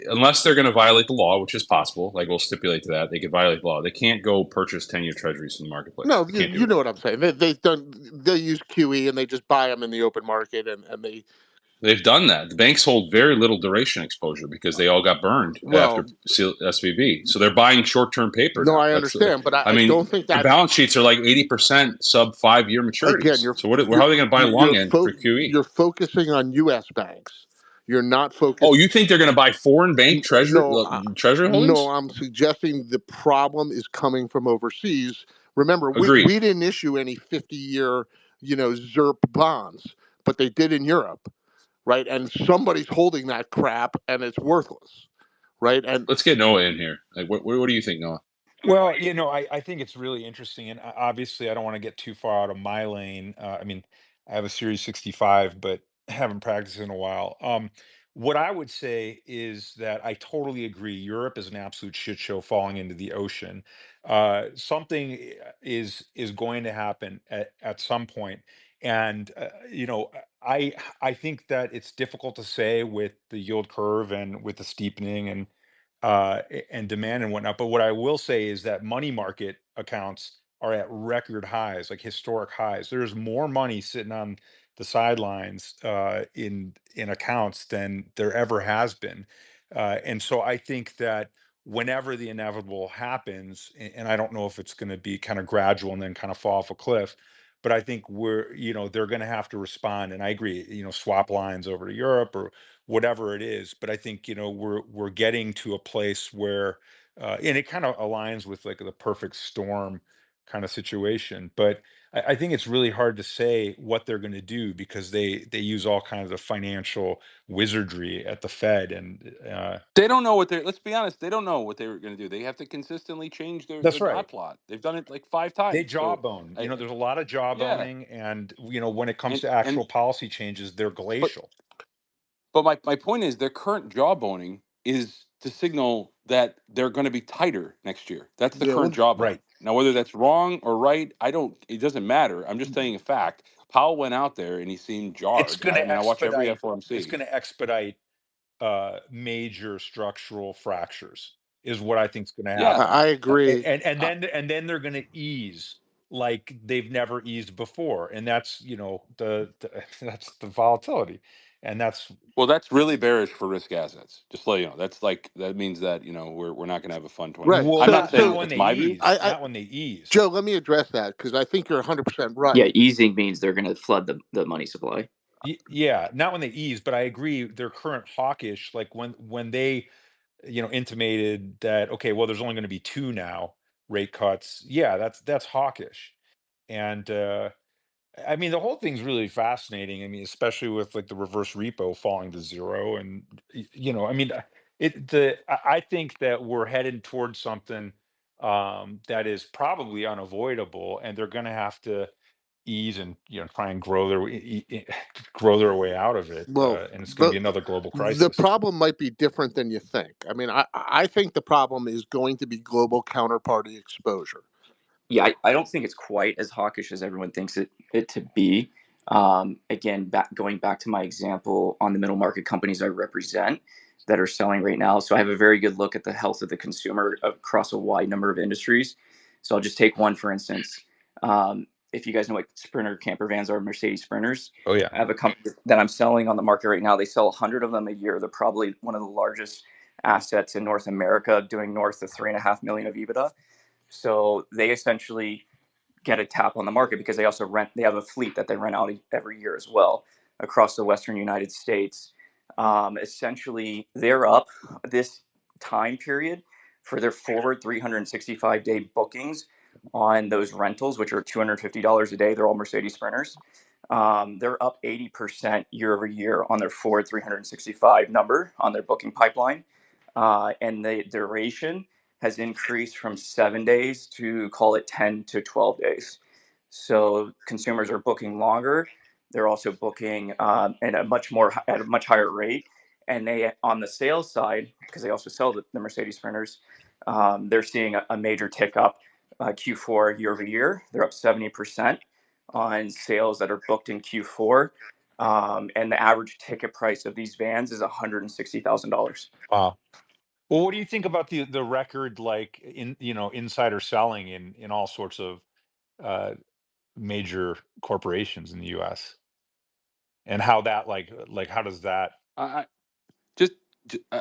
unless they're going to violate the law, which is possible. Like we'll stipulate to that they could violate the law. They can't go purchase 10-year treasuries in the marketplace. no, They can't do you it. know what I'm saying. They use QE and they just buy them in the open market, and They've done that. The banks hold very little duration exposure because they all got burned after SVB. So they're buying short-term paper no, now. I That's understand, but I mean, don't think their that's balance sheets are like 80% sub 5-year again. maturities. So how are they going to buy long end for QE? You're focusing on U.S. banks. You're not focused. Oh, you think they're going to buy foreign bank treasury No, holdings? I'm suggesting the problem is coming from overseas. Remember, Agreed. we didn't issue any 50-year, ZERP bonds, but they did in Europe, right? And somebody's holding that crap, and it's worthless, right? And Let's get Noah in here. Like, what do you think, Noah? Well, I think it's really interesting, and obviously, I don't want to get too far out of my lane. I mean, I have a Series 65, but haven't practiced in a while. What I would say is that I totally agree. Europe is an absolute shit show falling into the ocean. Something is going to happen at some point, and I think that it's difficult to say with the yield curve and with the steepening and demand and whatnot. But what I will say is that money market accounts are at record highs, like historic highs. There's more money sitting on the sidelines in accounts than there ever has been, and so I think that whenever the inevitable happens, and I don't know if it's going to be kind of gradual and then kind of fall off a cliff. But I think they're going to have to respond, and I agree. Swap lines over to Europe or whatever it is. But I think we're getting to a place where, and it kind of aligns with like the perfect storm kind of situation. But I think it's really hard to say what they're going to do because they use all kinds of financial wizardry at the Fed, and They don't know what they're. Let's be honest. They don't know what they were going to do. They have to consistently change their that's dot right. plot. They've done it like 5 They times. So, jawbone. I, There's a lot of yeah, jawboning, and when it comes and to actual policy changes, they're but glacial. my point is their current jawboning is to signal that they're going to be tighter next year. That's the yeah, current well, jawbone. Right. Now, whether that's wrong or right, it doesn't matter. I'm just saying a fact. Powell went out there and he seemed It's jarred. going I to mean, I watch every expedite. It's FOMC. going to expedite major structural fractures is what I think is going to Yeah, happen. I agree. And then they're going to ease like they've never eased before, and that's that's the volatility, and that's Well, that's really bearish for risk assets. Just to let you know, that's like that means that we're not going to have a fun Right. 2020. well, I'm not not saying when it's they my view. ease, I not when they ease. Joe, let me address that because I think you're 100% Yeah, right. easing means they're going to flood the money supply. Yeah, not when they ease, but I agree their current hawkish, like when they intimated that, okay, well, there's only going to be two now rate cuts. Yeah, that's hawkish. And I mean, the whole thing's really fascinating. I mean, especially with like the reverse repo falling to zero, and I mean, I think that we're headed towards something that is probably unavoidable, and they're going to have to ease and try and grow their way out of it, Well, and it's going to the be another global the crisis. problem might be different than you think. I mean, I think the problem is going to be global counterparty exposure. Yeah, I don't think it's quite as hawkish as everyone thinks it to be. Again, going back to my example on the middle market companies I represent that are selling right now. So I have a very good look at the health of the consumer across a wide number of industries. So I'll just take one, for instance. If you guys know what Sprinter camper vans are, Mercedes Sprinters, Oh yeah. I have a company that I'm selling on the market right now. They sell 100 of them a year. They're probably one of the largest assets in North America, doing north of 3.5 million of EBITDA. So they essentially get a tap on the market because they also rent. They have a fleet that they rent out every year as well across the Western United States. Essentially, they're up this time period for their forward 365-day bookings on those rentals, which are $250 a day. They're all Mercedes Sprinters. They're up 80% year over year on their forward 365 number on their booking pipeline. And the duration has increased from 7 days to call it 10 to 12 days. So consumers are booking longer. They're also booking at a much higher rate. And they, on the sales side, because they also sell the Mercedes Sprinters, they're seeing a major tick up Q4 year over year. They're up 70% on sales that are booked in Q4. And the average ticket price of these vans is $160,000. Wow. Well, what do you think about the record, like insider selling in all sorts of major corporations in the U.S. and how that like how does that? I just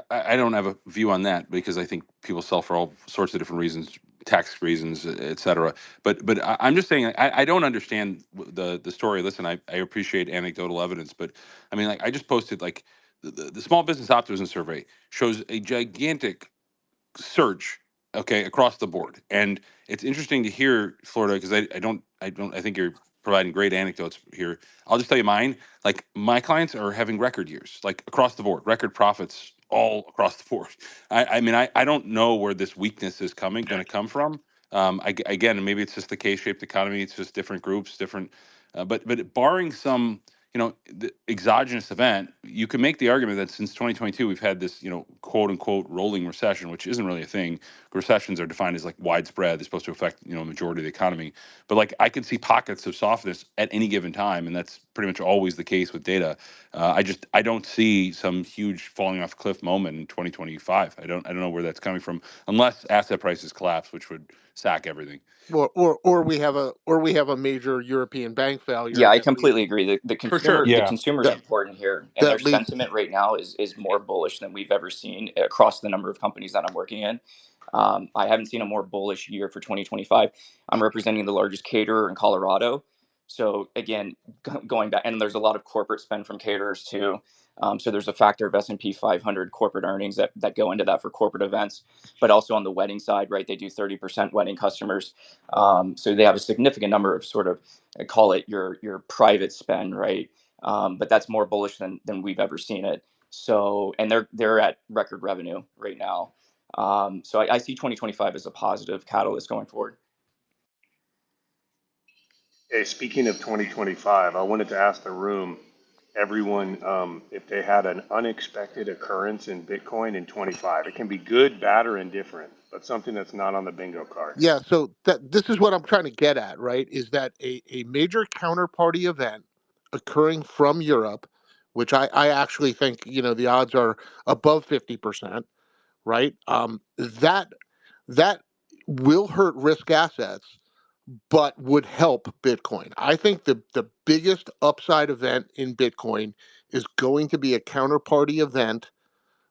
I don't have a view on that because I think people sell for all sorts of different reasons, tax reasons, et cetera. But I'm just saying I don't understand the story. Listen, I appreciate anecdotal evidence, but I mean, like I just posted like the small business optimism survey shows a gigantic surge, okay, across the board. And it's interesting to hear, Florida, because I think you're providing great anecdotes here. I'll just tell you mine. Like my clients are having record years, like across the board, record profits all across the board. I mean, I don't know where this weakness is going to come from. Again, maybe it's just the K-shaped economy. It's just different groups, different. But barring some the exogenous event, you can make the argument that since 2022 we've had this quote unquote rolling recession, which isn't really a thing. Recessions are defined as like widespread. They're supposed to affect a majority of the economy, but like I can see pockets of softness at any given time, and that's pretty much always the case with data. I don't see some huge falling off a cliff moment in 2025. I don't know where that's coming from unless asset prices collapse, which would sack everything. Or we have a major European bank failure Yeah, I that leads completely agree. The For sure. consumer is that, important here, and their that leads sentiment right now is more bullish than we've ever seen across the number of companies that I'm working in. I haven't seen a more bullish year for 2025. I'm representing the largest caterer in Colorado. So again, going back, and there's a lot of corporate spend from caterers too. So there's a factor of S&P 500 corporate earnings that go into that for corporate events, but also on the wedding side, right? They do 30% wedding customers. So they have a significant number of sort of, I call it your private spend, right? But that's more bullish than we've ever seen it. So, and they're at record revenue right now. So I see 2025 as a positive catalyst going forward. Hey, speaking of 2025, I wanted to ask the room, everyone, if they had an unexpected occurrence in Bitcoin in 25. It can be good, bad, or indifferent, but something that's not on the bingo card. Yeah, so this is what I'm trying to get at, right? Is that a major counterparty event occurring from Europe, which I actually think, the odds are above 50%, right? That will hurt risk assets but would help Bitcoin. I think the biggest upside event in Bitcoin is going to be a counterparty event,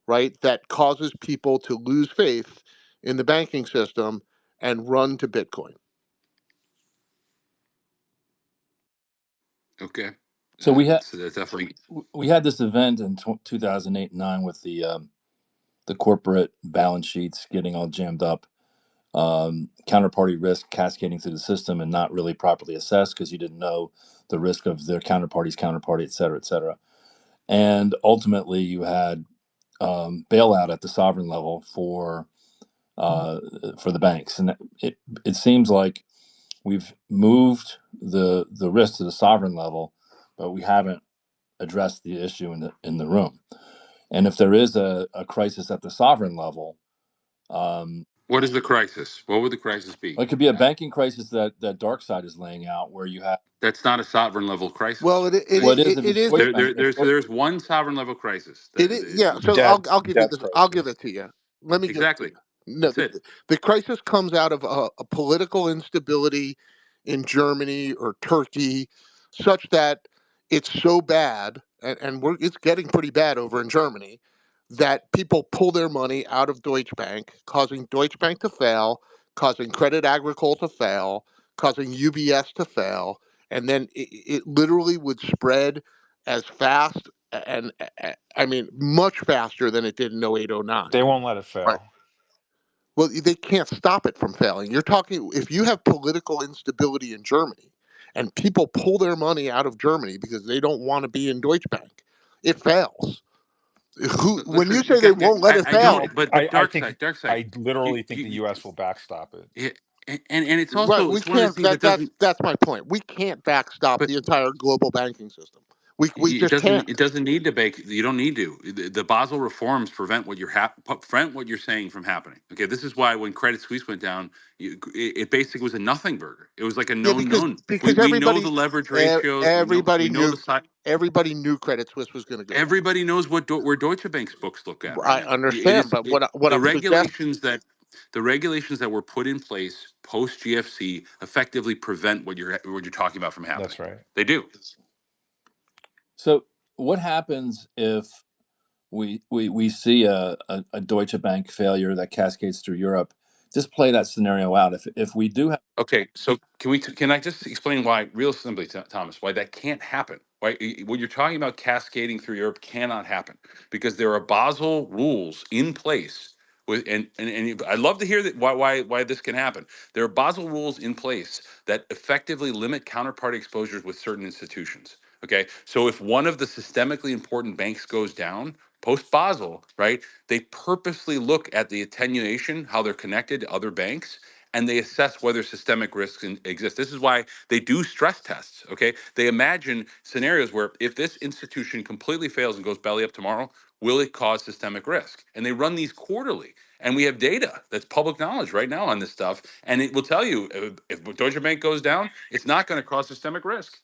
right, that causes people to lose faith in the banking system and run to Bitcoin. Okay. So So that's definitely we had this event in 2008 and 9 with the corporate balance sheets getting all jammed up, counterparty risk cascading through the system and not really properly assessed because you didn't know the risk of their counterparty, et cetera, et cetera. And ultimately, you had bailout at the sovereign level for the banks, and it seems like we've moved the risk to the sovereign level, but we haven't addressed the issue in the room. And if there is a crisis at the sovereign level, what is the crisis? What would the crisis be? it could be a banking crisis that Darkside is laying out, where you have. That's not a sovereign level crisis. Well, it Well, it is if it it's is. Deutsche Bank. There's one sovereign level crisis. It is, yeah. So I'll give you Debt this. I'll give crisis. it to you. Let me give it to Exactly. you. No, That's it. the crisis comes out of a political instability in Germany or Turkey, such that it's so bad, and it's getting pretty bad over in Germany, that people pull their money out of Deutsche Bank, causing Deutsche Bank to fail, causing Credit Agricole to fail, causing UBS to fail, and then it literally would spread as fast and I mean much faster than it did in 0809. They won't let it Right. fail. Well, they can't stop it from failing. You're talking if you have political instability in Germany and people pull their money out of Germany because they don't want to be in Deutsche Bank, it fails. When you Listen, say they won't let it I fail, don't. But I think Darkside. I literally think the You U.S. will backstop it. yeah, and it's right? also We it's one of the can't. things that doesn't. That's my point. We can't backstop But the entire global banking system. We it just doesn't. can't. It doesn't need to bake. You don't need to. The Basel reforms prevent what you're saying from happening. Okay, this is why when Credit Suisse went down, it basically was a nothing burger. It was like a Yeah, known because known. because We know the leverage ratios. everybody We know knew the size. everybody knew Credit Suisse was going to go down. Everybody knows where Deutsche Bank's books look at right I now. It understand, is but what the I'm suggesting. regulations that were put in place post GFC effectively prevent what you're talking about from happening. That's right. They do. So what happens if we see a Deutsche Bank failure that cascades through Europe? Just play that scenario out. If we do have. Okay, so can I just explain why, real simply, Thomas, why that can't happen? Why what you're talking about cascading through Europe cannot happen because there are Basel rules in place with and I'd love to hear that why this can happen. There are Basel rules in place that effectively limit counterparty exposures with certain institutions. Okay, so if one of the systemically important banks goes down post Basel, right, they purposely look at the attenuation, how they're connected to other banks, and they assess whether systemic risks exist. This is why they do stress tests. Okay, they imagine scenarios where if this institution completely fails and goes belly up tomorrow, will it cause systemic risk? And they run these quarterly, and we have data that's public knowledge right now on this stuff, and it will tell you if Deutsche Bank goes down, it's not going to cause systemic risk.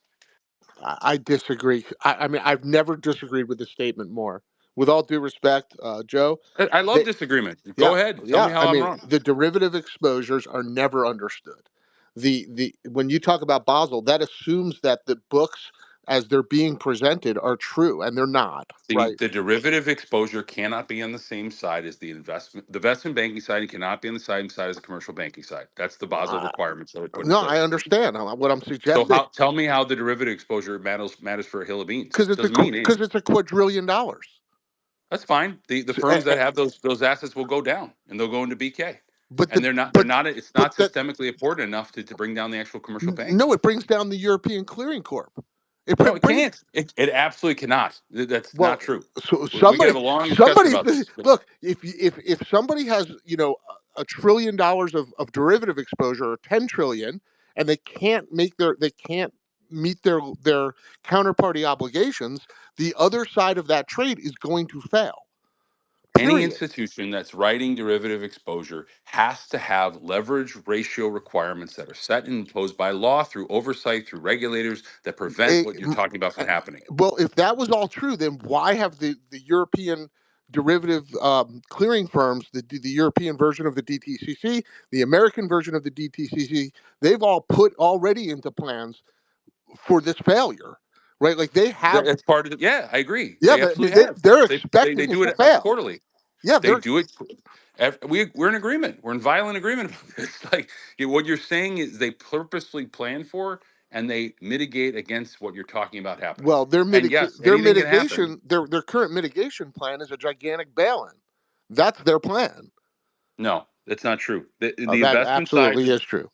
I disagree. I mean, I've never disagreed with this statement more. With all due respect, Joe, I love they, disagreement. Go yeah, ahead, tell me yeah. I how I'm mean, wrong. the derivative exposures are never understood. The when you talk about Basel, that assumes that the books as they're being presented are true, and they're not. The, Right? the derivative exposure cannot be on the same side as the investment banking side. It cannot be on the same side as the commercial banking side. That's the Basel Uh, requirements that are put in no, I place. understand. What I'm So suggesting, tell me how the derivative exposure matters for a hill of beans. because Doesn't mean anything. it's a quadrillion dollars. That's fine. The So, firms that have those assets will go down and they'll go into BK. but And the they're not it's but not that systemically important enough to bring down the actual commercial bank. no, it brings down the European Clearing Corp. No, it Brings can't. It absolutely cannot. That's not well. true. So We could have a long discussion somebody about this. look if somebody has $1 trillion of derivative exposure or 10 trillion, and they can't meet their counterparty obligations, the other side of that trade is going to fail. Any Period. institution that's writing derivative exposure has to have leverage ratio requirements that are set and imposed by law through oversight through regulators that prevent Eh, what you're m- talking about from eh, happening. well, if that was all true, then why have the European derivative clearing firms, the European version of the DTCC, the American version of the DTCC, they've all put already into plans for this failure, right? Like they have, That's part of it. Yeah, I agree. yeah, They absolutely have. they're They expecting it do to it fail. quarterly. Yeah, They they're do it. We're in agreement. We're in violent agreement about this. Like what you're saying is they purposely plan for and they mitigate against what you're talking about happening. well, And yes, anything can happen. their current mitigation plan is a gigantic bail-in. That's their plan. No, that's not true. The That investment sides absolutely is true.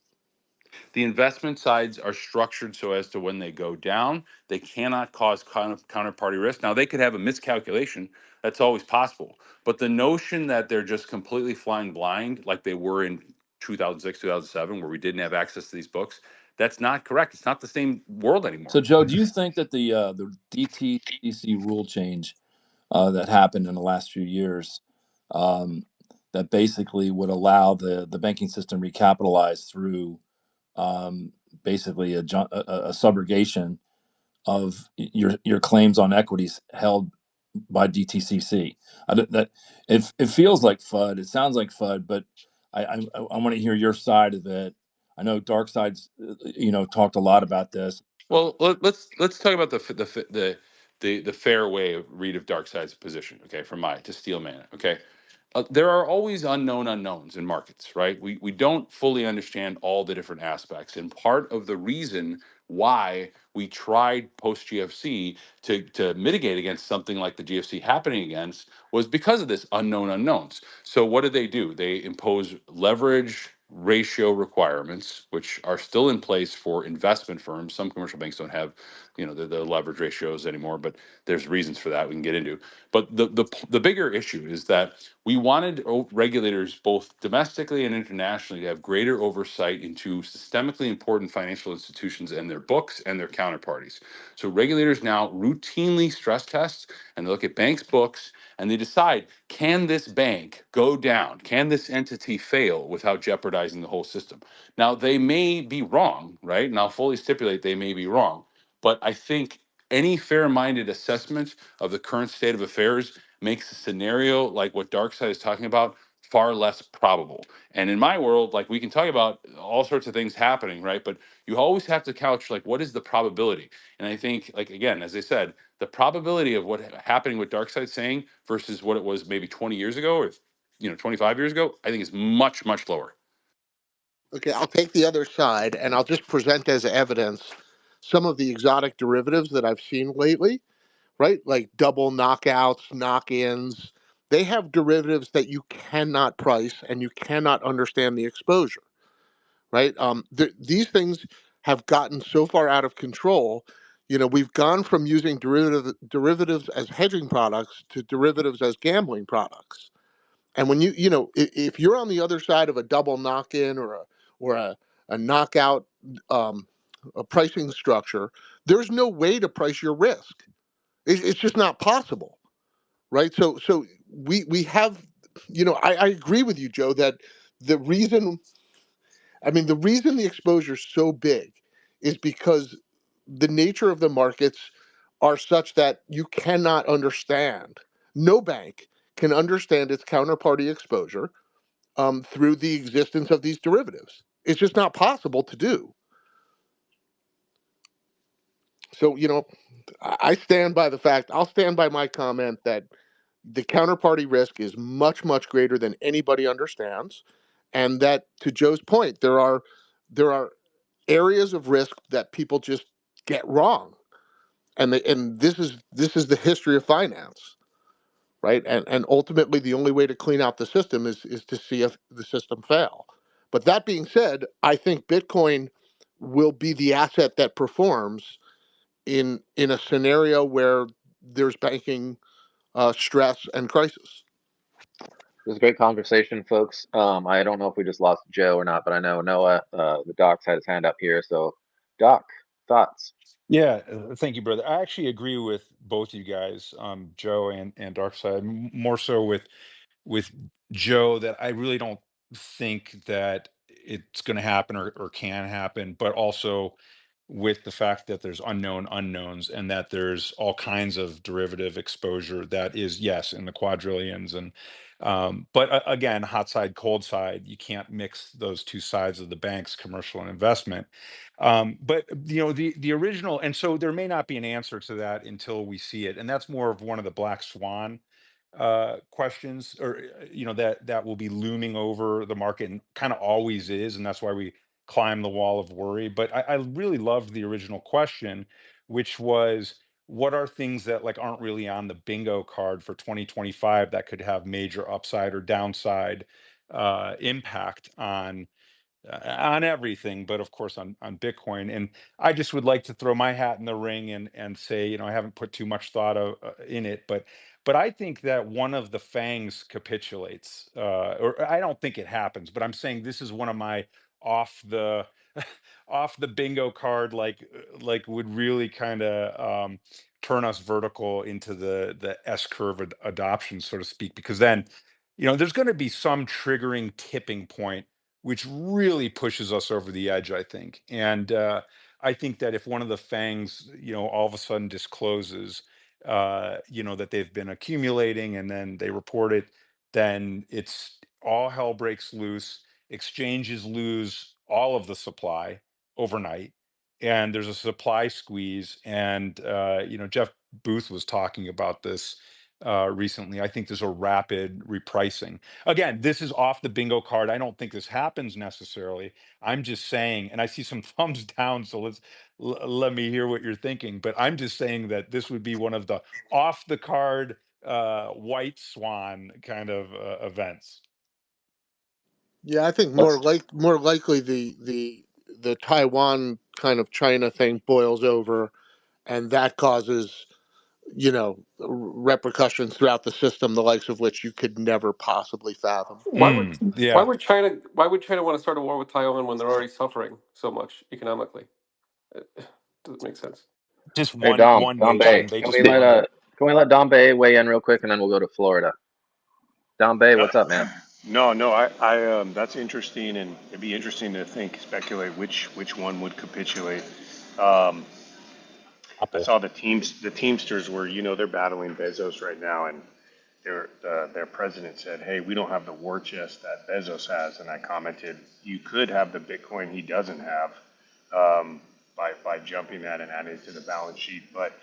the investment sides are structured so as to when they go down, they cannot cause counterparty risk. Now they could have a miscalculation. That's always possible. But the notion that they're just completely flying blind, like they were in 2006, 2007, where we didn't have access to these books, that's not correct. It's not the same world So, anymore. Joe, do you think that the DTCC rule change that happened in the last few years, um, that basically would allow the banking system recapitalize through um, basically a subrogation of your claims on equities held by DTCC? That it feels like FUD. It sounds like FUD, but I want to hear your side of it. I know Darkside's talked a lot about this. Well, let's talk about the fair way of read of Darkside's position. Okay, from my to Steel Man. Okay, there are always unknown unknowns in markets, right? We don't fully understand all the different aspects, and part of the reason why we tried post GFC to mitigate against something like the GFC happening against was because of this unknown unknowns. So what do? They impose leverage ratio requirements, which are still in place for investment firms. Some commercial banks don't have, the leverage ratios anymore, but there's reasons for that we can get into. But the bigger issue is that we wanted regulators both domestically and internationally to have greater oversight into systemically important financial institutions and their books and their counterparties. So regulators now routinely stress test and they look at banks' books and they decide, can this bank go down? Can this entity fail without jeopardizing the whole system? Now, they may be wrong, right? And I'll fully stipulate they may be wrong. But I think any fair-minded assessment of the current state of affairs makes a scenario like what Darkside is talking about far less probable. And in my world, like we can talk about all sorts of things happening, right? But you always have to couch like what is the probability? And I think, like again, as I said, the probability of what happening with Darkside saying versus what it was maybe 20 years ago or 25 years ago, I think is much, much lower. Okay, I'll take the other side and I'll just present as evidence some of the exotic derivatives that I've seen lately, right? Like double knockouts, knock-ins. They have derivatives that you cannot price and you cannot understand the exposure, right? These things have gotten so far out of control. We've gone from using derivatives as hedging products to derivatives as gambling products. And when if you're on the other side of a double knock-in or a knockout um, a pricing structure, there's no way to price your risk. It's just not possible, right? So we have, I agree with you, Joe, that the reason, the reason the exposure is so big is because the nature of the markets are such that you cannot understand. No bank can understand its counterparty exposure through the existence of these derivatives. It's just not possible to do. So, I stand by the fact, I'll stand by my comment that the counterparty risk is much, much greater than anybody understands. And that, to Joe's point, there are areas of risk that people just get wrong. And this is the history of finance, right? And ultimately the only way to clean out the system is to see if the system fail. But that being said, I think Bitcoin will be the asset that performs in a scenario where there's banking stress and crisis. It was a great conversation, folks. I don't know if we just lost Joe or not, but I know Noah, the Doc's had his hand up here. So, Doc, thoughts? Yeah, thank you, brother. I actually agree with both you guys, Joe and Darkside. More so with Joe, that I really don't think that it's going to happen or can happen, but also with the fact that there's unknown unknowns and that there's all kinds of derivative exposure that is, yes, in the quadrillions. And but again, hot side, cold side, you can't mix those two sides of the bank's commercial and investment. But the original, and so there may not be an answer to that until we see it, and that's more of one of the black swan questions, or that will be looming over the market and kind of always is, and that's why we climb the wall of worry. But I really loved the original question, which was, what are things that like aren't really on the bingo card for 2025 that could have major upside or downside impact on everything, but of course on Bitcoin. And I just would like to throw my hat in the ring and say, I haven't put too much thought in it, but I think that one of the fangs capitulates, or I don't think it happens, but I'm saying this is one of my off the off the bingo card, like would really kind of turn us vertical into the S curve adoption, so to speak, because then there's going to be some triggering tipping point which really pushes us over the edge, I think. And I think that if one of the fangs, all of a sudden discloses, that they've been accumulating and then they report it, then it's all hell breaks loose. Exchanges lose all of the supply overnight, and there's a supply squeeze. And Jeff Booth was talking about this recently. I think there's a rapid repricing. Again, this is off the bingo card. I don't think this happens necessarily. I'm just saying, and I see some thumbs down, so let me hear what you're thinking. But I'm just saying that this would be one of the off the card white swan kind of events. Yeah, I think Let's more likely the Taiwan kind of China thing boils over, and that causes repercussions throughout the system, the likes of which you could never possibly fathom. Why Yeah. would China want to start a war with Taiwan when they're already suffering so much economically? It doesn't make sense. Just Hey one Dom Bay, nation. They just want to. can we let Dom Bay weigh in real quick, and then we'll go to Florida. Dom Bay, Uh, what's up, man? no, that's interesting, and it'd be interesting to speculate which one would capitulate. Um, I Apple. saw the Teamsters were, they're battling Bezos right now, and their president said, "Hey, we don't have the war chest that Bezos has," and I commented, "You could have the Bitcoin he doesn't have, by jumping that and adding it to the balance sheet." But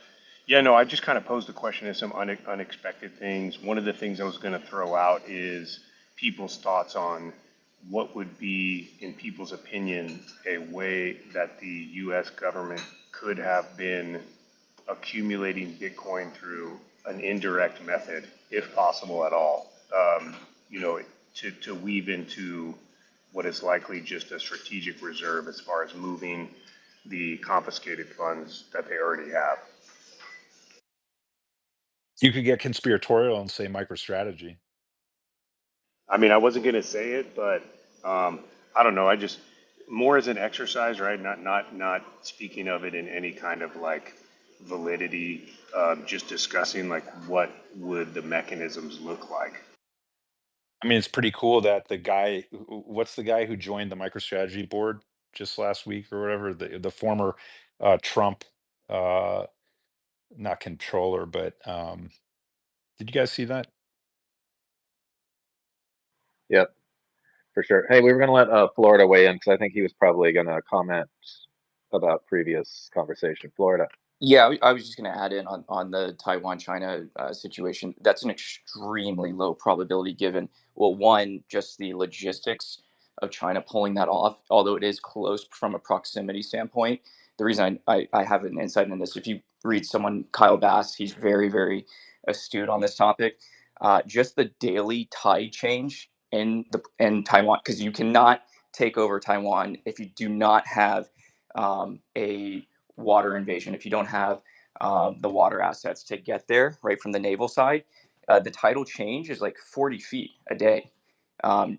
yeah, no, I just kind of posed the question of some unexpected things. One of the things I was going to throw out is people's thoughts on what would be, in people's opinion, a way that the U.S. government could have been accumulating Bitcoin through an indirect method, if possible at all, to weave into what is likely just a strategic reserve as far as moving the confiscated funds that they already have. You could get conspiratorial and say MicroStrategy. I mean, I wasn't going to say it, but I don't know. I just more as an exercise, right? Not speaking of it in any kind of like validity. Just discussing like what would the mechanisms look like. I mean, it's pretty cool that the guy, what's the guy who joined the MicroStrategy board just last week or whatever, the former Trump, uh, not controller, but did you guys see that? Yep, for sure. Hey, we were gonna let Florida weigh in because I think he was probably gonna comment about previous conversation. Florida. Yeah, I was just going to add in on the Taiwan China situation. That's an extremely low probability given, well, one, just the logistics of China pulling that off, although it is close from a proximity standpoint. The reason I have an insight in this, if you read someone, Kyle Bass, he's very, very astute on this topic. Just the daily tide change in Taiwan, because you cannot take over Taiwan if you do not have a water invasion, if you don't have the water assets to get there, right from the naval side, the tidal change is like 40 feet a day,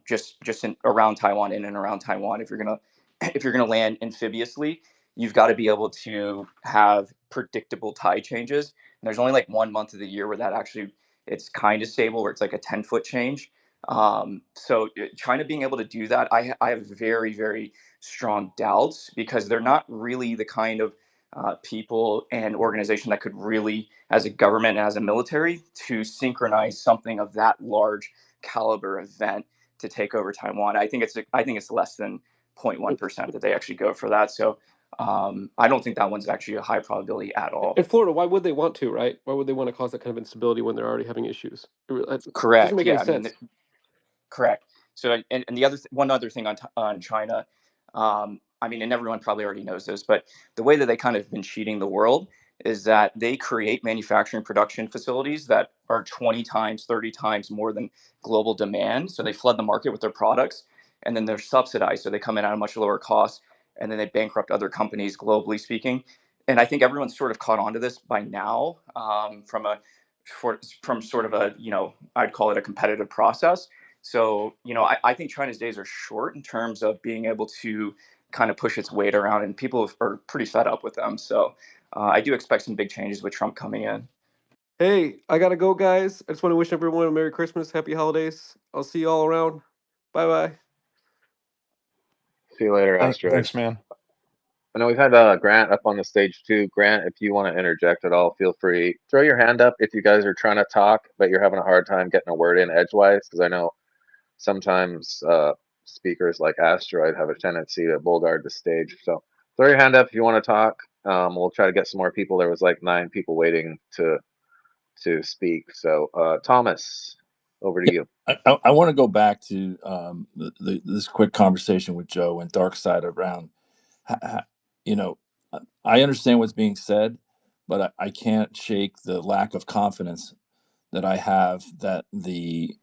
just around Taiwan, in and around Taiwan. If you're gonna if you're gonna land amphibiously, you've got to be able to have predictable tide changes. And there's only like 1 month of the year where that actually it's kind of stable, where it's like a 10-foot change. So China being able to do that, I have very, very strong doubts because they're not really the kind of people and organization that could really, as a government and as a military, to synchronize something of that large caliber event to take over Taiwan. I think it's less than 0.1% that they actually go for that. So I don't think that one's actually a high probability at all. In Florida, why would they want to, right? Why would they want to cause that kind of instability when they're already having issues? It doesn't Correct. make any Yeah. I mean, sense. correct. So, and the one other thing on China, I mean, and everyone probably already knows this, but the way that they kind of been cheating the world is that they create manufacturing production facilities that are 20 times, 30 times more than global demand. So they flood the market with their products, and then they're subsidized, so they come in at a much lower cost, and then they bankrupt other companies globally speaking. And I think everyone's sort of caught on to this by now, from sort of a, I'd call it a competitive process. So, I think China's days are short in terms of being able to kind of push its weight around, and people are pretty fed up with them. So, I do expect some big changes with Trump coming in. Hey, I gotta go, guys. I just want to wish everyone a Merry Christmas, Happy Holidays. I'll see you all around. Bye bye. See you later, Asteroid. Thanks, man. I know we've had Grant up on the stage too. Grant, if you want to interject at all, feel free. Throw your hand up if you guys are trying to talk, but you're having a hard time getting a word in edgewise, because I know sometimes speakers like Asteroid have a tendency to bullguard the stage. So throw your hand up if you want to talk. We'll try to get some more people. There was like 9 people waiting to speak. So Thomas, over to you. I want to go back to this quick conversation with Joe and Darkside around, you know, I understand what's being said, but I can't shake the lack of confidence that I have that the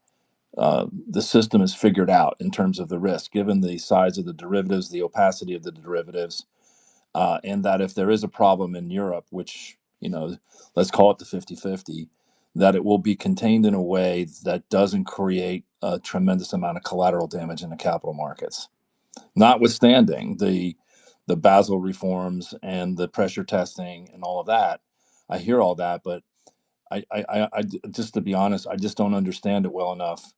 system is figured out in terms of the risk, given the size of the derivatives, the opacity of the derivatives, and that if there is a problem in Europe, which, let's call it the 50-50, that it will be contained in a way that doesn't create a tremendous amount of collateral damage in the capital markets. Notwithstanding the Basel reforms and the pressure testing and all of that, I hear all that, but I just, to be honest, I just don't understand it well enough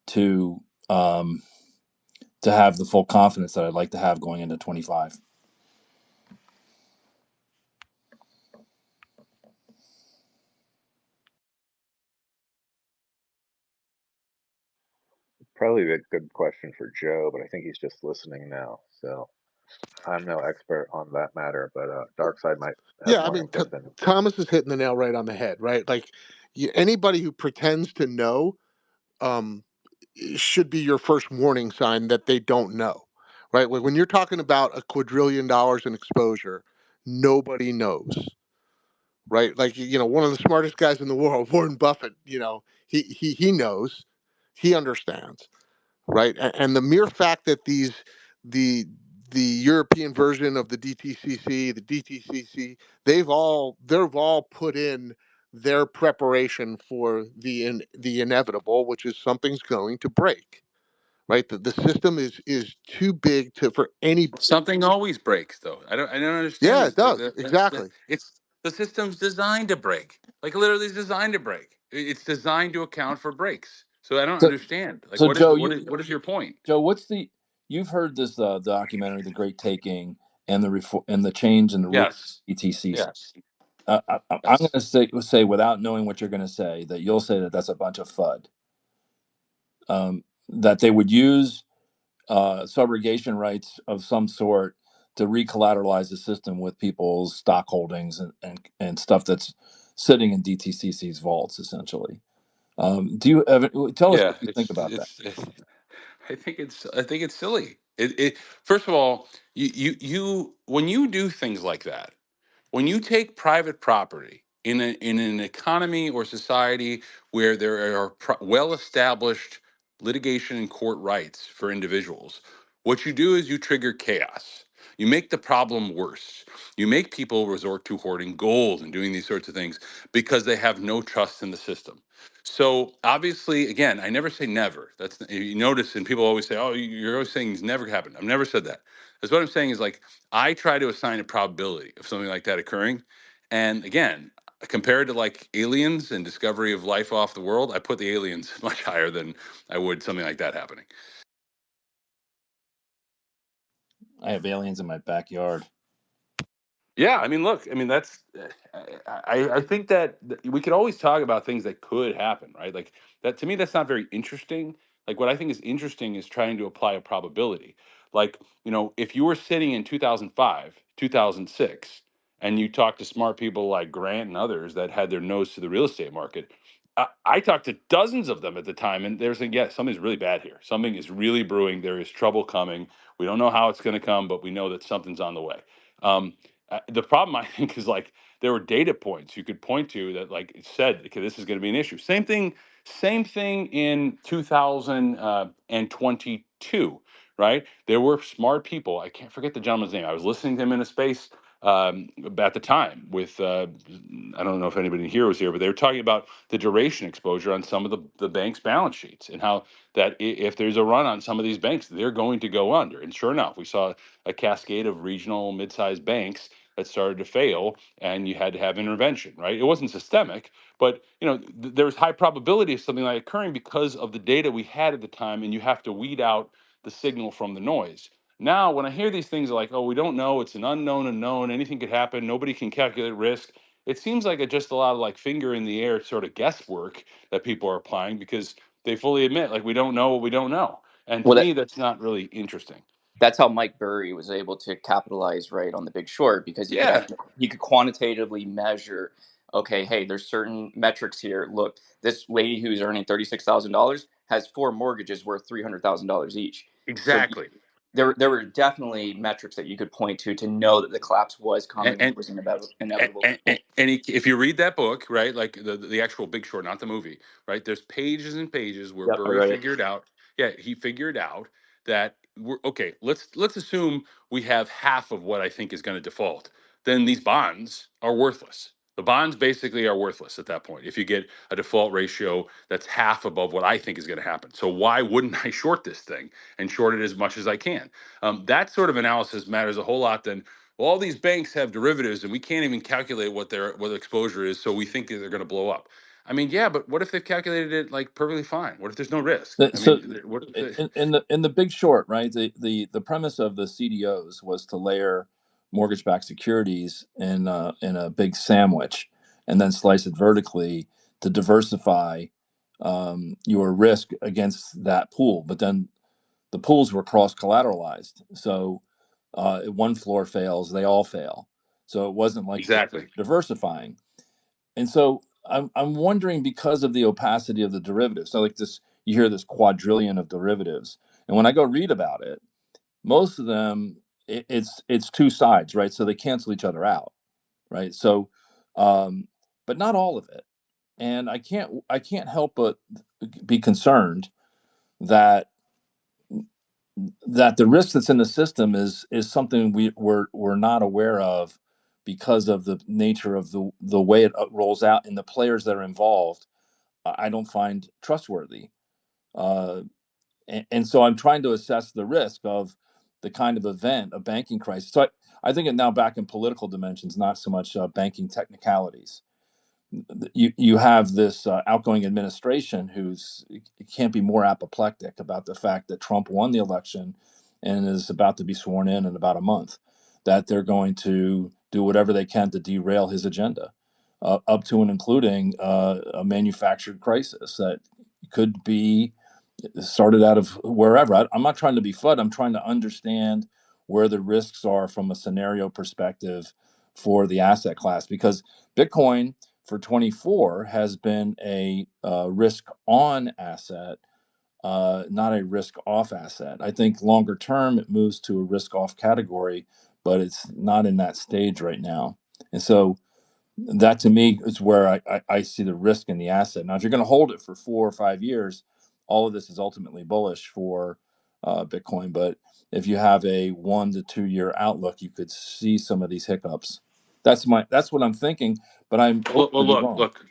to um, to have the full confidence that I'd like to have going into 25. Probably a good question for Joe, but I think he's just listening now. So I'm no expert on that matter, but Darkside might have Yeah, I more mean, input than. Thomas is hitting the nail right on the head, right? Like, anybody who pretends to know um, should be your first warning sign that they don't know, right? When you're talking about $250 in exposure, nobody knows, right? Like, one of the smartest guys in the world, Warren Buffett, he knows, he understands, right? And the mere fact that the the European version of the DTCC, they've all put in their preparation for the inevitable, which is something's going to break, right? The system is too big for anybody. Something always breaks, though. I don't understand Yeah, this. it does exactly. It's the system's designed to break. Like literally, it's designed to break. It's designed to account for breaks. So I don't So, understand. Like, so Joe, what is your point? Joe, you've heard this documentary, The Great Taking, and the change in the rule Yes, ETC. yes, I'm going yes. to say without knowing what you're going to say that you'll say that that's a bunch of FUD. That they would use subrogation rights of some sort to recollateralize the system with people's stock holdings and stuff that's sitting in DTCC's vaults, essentially. Do you ever tell us Yeah, what you think about that? I think it's silly. It first of all, you when you do things like that, when you take private property in an economy or society where there are well established litigation and court rights for individuals, what you do is you trigger chaos. You make the problem worse. You make people resort to hoarding gold and doing these sorts of things because they have no trust in the system. So obviously, again, I never say never. That's, you notice, and people always say, "Oh, you're always saying it's never happened." I've never said that. That's what I'm saying is, like, I try to assign a probability of something like that occurring. And again, compared to like aliens and discovery of life off the world, I put the aliens much higher than I would something like that happening. I have aliens in my backyard. Yeah, I mean, look, I mean, that's I think that we could always talk about things that could happen, right? Like that to me, that's not very interesting. Like what I think is interesting is trying to apply a probability. Like, if you were sitting in 2005, 2006, and you talk to smart people like Grant and others that had their nose to the real estate market, I talked to dozens of them at the time, and they're saying, yeah, something's really bad here. Something is really brewing. There is trouble coming. We don't know how it's going to come, but we know that something's on the way. The problem I think is like there were data points you could point to that like it said, okay, this is going to be an issue. Same thing in 2022, right? There were smart people. I can't forget the gentleman's name. I was listening to him in a space at the time with I don't know if anybody here was here, but they were talking about the duration exposure on some of the bank's balance sheets and how that if there's a run on some of these banks, they're going to go under. And sure enough, we saw a cascade of regional mid-sized banks that started to fail, and you had to have intervention, right? It wasn't systemic, but there was high probability of something like occurring because of the data we had at the time, and you have to weed out the signal from the noise. Now, when I hear these things like, oh, we don't know, it's an unknown unknown, anything could happen, nobody can calculate risk, it seems like just a lot of like finger in the air sort of guesswork that people are applying because they fully admit like we don't know what we don't know. And to Well, me, that's not really interesting. that's how Mike Burry was able to capitalize right on The Big Short, because Yeah, he could quantitatively measure. Okay, hey, there's certain metrics here. Look, this lady who's earning $36,000 has 4 mortgages worth $300,000 each. So exactly. there were definitely metrics that you could point to know that the collapse was And coming and and it was inevitable. if you read that book, right, like the actual Big Short, not the movie, right, there's pages and pages where Yep, I Burry read it. figured out. Yeah, he figured out that we're okay. Let's assume we have half of what I think is going to default. Then these bonds are worthless. The bonds basically are worthless at that point. If you get a default ratio that's half above what I think is going to happen, so why wouldn't I short this thing and short it as much as I can? That sort of analysis matters a whole lot than well, all these banks have derivatives and we can't even calculate what their exposure is, so we think that they're going to blow up. I mean, yeah, but what if they've calculated it like perfectly fine? What if there's no risk? I So mean, what if they, in the Big Short, right? The premise of the CDOs was to layer mortgage-backed securities in a big sandwich, and then slice it vertically to diversify your risk against that pool. But then the pools were cross-collateralized, so one floor fails, they all fail. So it wasn't like they exactly? were diversifying. And so I'm wondering, because of the opacity of the derivatives. So like this, you hear this quadrillion of derivatives, and when I go read about it, most of them it's two sides, right? So they cancel each other out, right? So, but not all of it. And I can't help but be concerned that the risk that's in the system is something we're not aware of because of the nature of the way it rolls out and the players that are involved. I don't find trustworthy, uh, and so I'm trying to assess the risk of the kind of event, a banking crisis. So I think it now back in political dimensions, not so much banking technicalities. You have this outgoing administration who's can't be more apoplectic about the fact that Trump won the election and is about to be sworn in about a month, that they're going to do whatever they can to derail his agenda, up to and including a manufactured crisis that could be started out of wherever. I'm not trying to be FUD. I'm trying to understand where the risks are from a scenario perspective for the asset class, because Bitcoin for 24 has been a risk on asset, not a risk off asset. I think longer term it moves to a risk off category, but it's not in that stage right now. And so that to me is where I see the risk in the asset. Now, if you're going to hold it for 4 or 5 years, all of this is ultimately bullish for Bitcoin. But if you have a 1 to 2 year outlook, you could see some of these hiccups. That's what I'm thinking, but I'm Well, open to be look, wrong. look.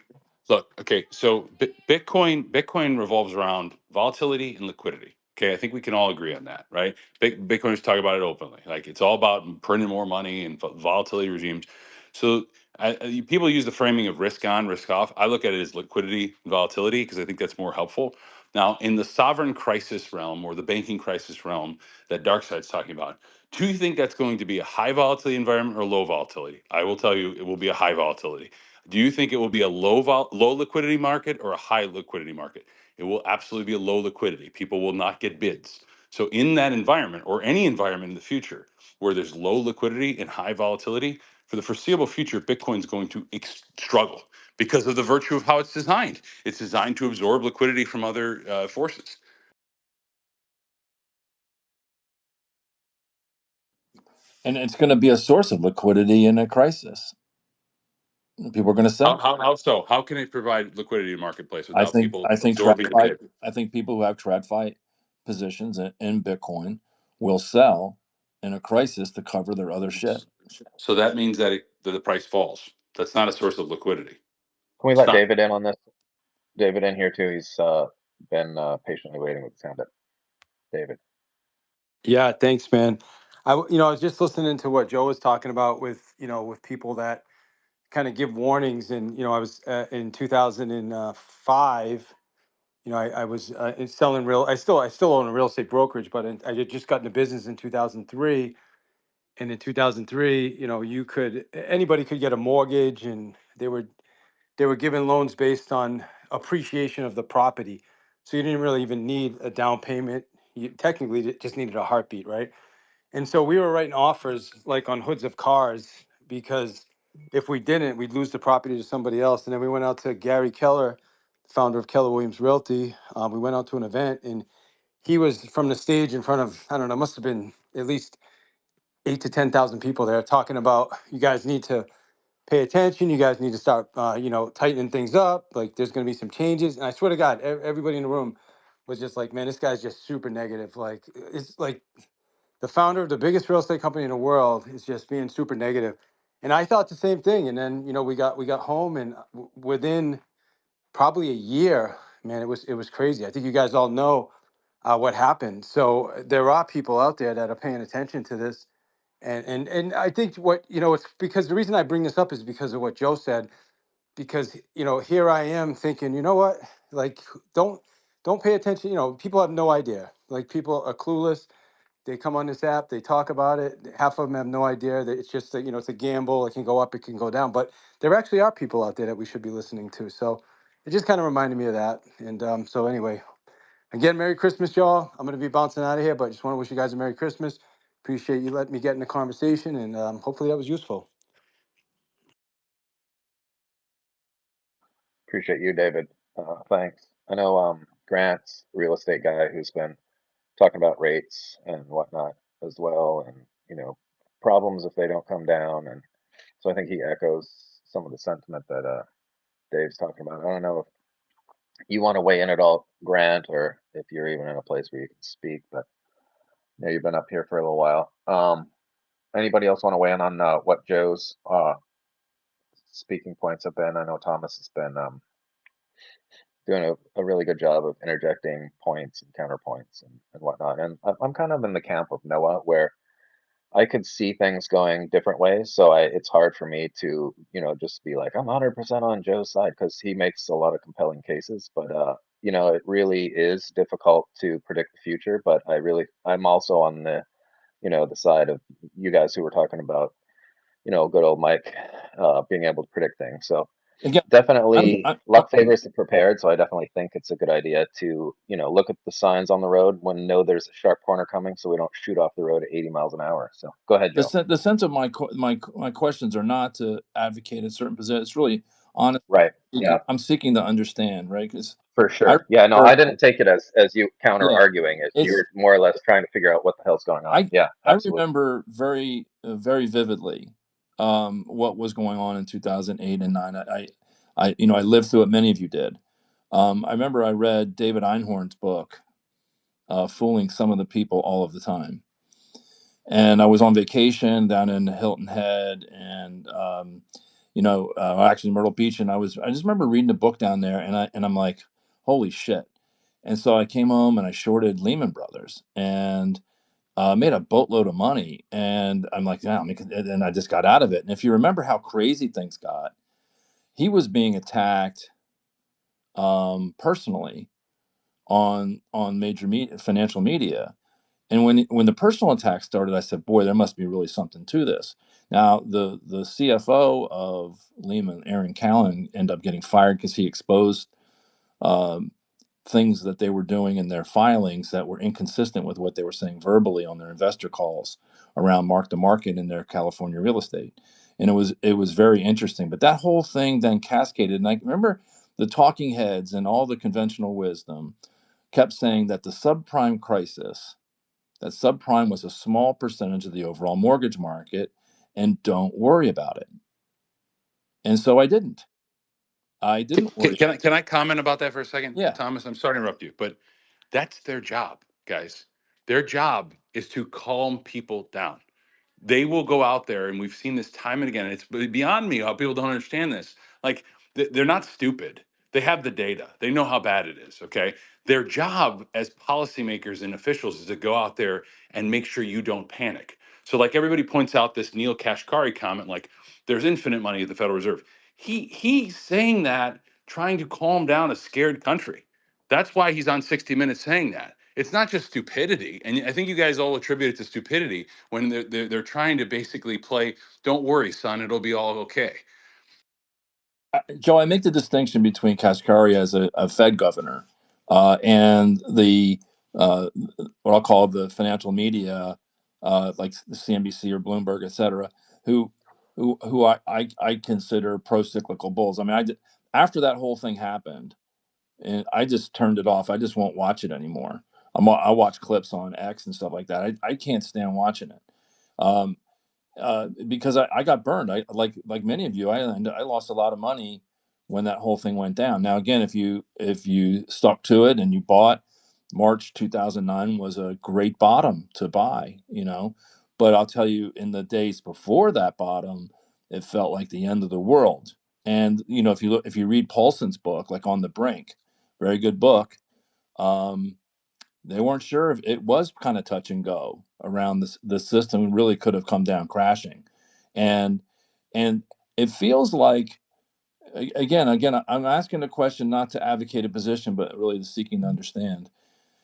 Okay, so Bitcoin revolves around volatility and liquidity. Okay, I think we can all agree on that, right? Bitcoiners talk about it openly, like it's all about printing more money and volatility regimes. So People use the framing of risk on, risk off. I look at it as liquidity and volatility because I think that's more helpful. Now, in the sovereign crisis realm or the banking crisis realm that Darkside's talking about, do you think that's going to be a high volatility environment or low volatility? I will tell you, it will be a high volatility. Do you think it will be a low liquidity market or a high liquidity market? It will absolutely be a low liquidity. People will not get bids. So, in that environment or any environment in the future where there's low liquidity and high volatility, for the foreseeable future, Bitcoin's going to struggle because of the virtue of how it's designed. It's designed to absorb liquidity from other forces. And it's going to be a source of liquidity in a crisis. People are going to sell. How so? How can it provide liquidity in the marketplace I without think people I think absorbing the TradFi. bid? I think people who have TradFi positions in Bitcoin will sell in a crisis to cover their other shit. So that means that the price falls. That's not a source of liquidity. Can we It's let not. David in on this? David in here too. He's been patiently waiting with his hand up. David. Yeah, thanks, man. I was just listening to what Joe was talking about with, with people that kind of give warnings. And, I was in 2005, I was selling I still own a real estate brokerage, but I had just got into business in 2003. And in 2003, anybody could get a mortgage, and they were giving loans based on appreciation of the property. So you didn't really even need a down payment. You technically just needed a heartbeat, right? And so we were writing offers like on hoods of cars, because if we didn't, we'd lose the property to somebody else. And then we went out to Gary Keller, founder of Keller Williams Realty. We went out to an event, and he was from the stage in front of, I don't know, must have been at least 8 to 10,000 people there, talking about, you guys need to pay attention. You guys need to start, tightening things up. Like, there's going to be some changes. And I swear to God, everybody in the room was just like, man, this guy's just super negative. Like, it's like the founder of the biggest real estate company in the world is just being super negative. And I thought the same thing. And then, we got home, and within probably a year, man, it was crazy. I think you guys all know what happened. So there are people out there that are paying attention to this. And I think it's because the reason I bring this up is because of what Joe said, because, here I am thinking, you know what, like, don't don't pay attention. People have no idea. Like, people are clueless. They come on this app, they talk about it. Half of them have no idea that it's just that, it's a gamble. It can go up, it can go down. But there actually are people out there that we should be listening to. So it just kind of reminded me of that. And so anyway, again, Merry Christmas, y'all. I'm going to be bouncing out of here, but I just want to wish you guys a Merry Christmas. Appreciate you letting me get in the conversation, and hopefully that was useful. Appreciate you, David. Thanks. I know Grant's a real estate guy who's been talking about rates and whatnot as well, and problems if they don't come down. And so I think he echoes some of the sentiment that Dave's talking about. I don't know if you want to weigh in at all, Grant, or if you're even in a place where you can speak, but you've been up here for a little while. Anybody else want to weigh in on what Joe's speaking points have been? I know Thomas has been doing a really good job of interjecting points and counterpoints and whatnot. And I'm kind of in the camp of Noah, where I could see things going different ways. So it's hard for me to, just be like, I'm 100% on Joe's side, because he makes a lot of compelling cases. But, it really is difficult to predict the future. But I'm also on the side of you guys who were talking about, good old Mike being able to predict things. So Again, definitely I'm luck favors the prepared. So I definitely think it's a good idea to, look at the signs on the road when there's a sharp corner coming, so we don't shoot off the road at 80 miles an hour. So go ahead, Joe. the sense of my questions are not to advocate a certain position. It's really honest. Right. Yeah, I'm seeking to understand, right? Because for I sure. Yeah, no, I remember, didn't take it as you counter yeah, arguing it. it's You're more or less trying to figure out what the hell's going on. Yeah, I absolutely. remember very very vividly what was going on in 2008 and 9. I lived through it. Many of you did. I remember I read David Einhorn's book, "Fooling Some of the People All of the Time," and I was on vacation down in Hilton Head, and actually Myrtle Beach, and I just remember reading the book down there, and I'm like, holy shit! And so I came home and I shorted Lehman Brothers, and made a boatload of money, and I'm like, yeah, and I just got out of it. And if you remember how crazy things got, he was being attacked personally on major financial media. And when the personal attack started, I said, boy, there must be really something to this. Now, the CFO of Lehman, Aaron Callan, ended up getting fired because he exposed um, things that they were doing in their filings that were inconsistent with what they were saying verbally on their investor calls around mark to market in their California real estate. And it was very interesting. But that whole thing then cascaded. And I remember the talking heads and all the conventional wisdom kept saying that the subprime crisis, that subprime was a small percentage of the overall mortgage market, and don't worry about it. And so I didn't. I didn't worry. Can I comment about that for a second, Yeah. Thomas? I'm sorry to interrupt you, but that's their job, guys. Their job is to calm people down. They will go out there, and we've seen this time and again. It's beyond me how people don't understand this. Like, they're not stupid. They have the data. They know how bad it is. Okay, their job as policymakers and officials is to go out there and make sure you don't panic. So, like, everybody points out this Neil Kashkari comment, like there's infinite money at the Federal Reserve. He's saying that trying to calm down a scared country. That's why he's on 60 Minutes saying that. It's not just stupidity, and I think you guys all attribute it to stupidity when they're trying to basically play. Don't worry, son, it'll be all okay. Joe, I make the distinction between Kashkari as a Fed governor and the what I'll call the financial media, like the CNBC or Bloomberg, et cetera, who I consider pro-cyclical bulls. I mean, after that whole thing happened, and I just turned it off. I just won't watch it anymore. I watch clips on X and stuff like that. I can't stand watching it. Um, because I got burned. I like many of you, I lost a lot of money when that whole thing went down. Now again, if you stuck to it and you bought, March 2009 was a great bottom to buy, but I'll tell you, in the days before that bottom, it felt like the end of the world. And if you read Paulson's book, like On the Brink, very good book. They weren't sure if it was kind of touch and go around this. The system really could have come down crashing, and and it feels like, again, I'm asking the question not to advocate a position, but really to seeking to understand.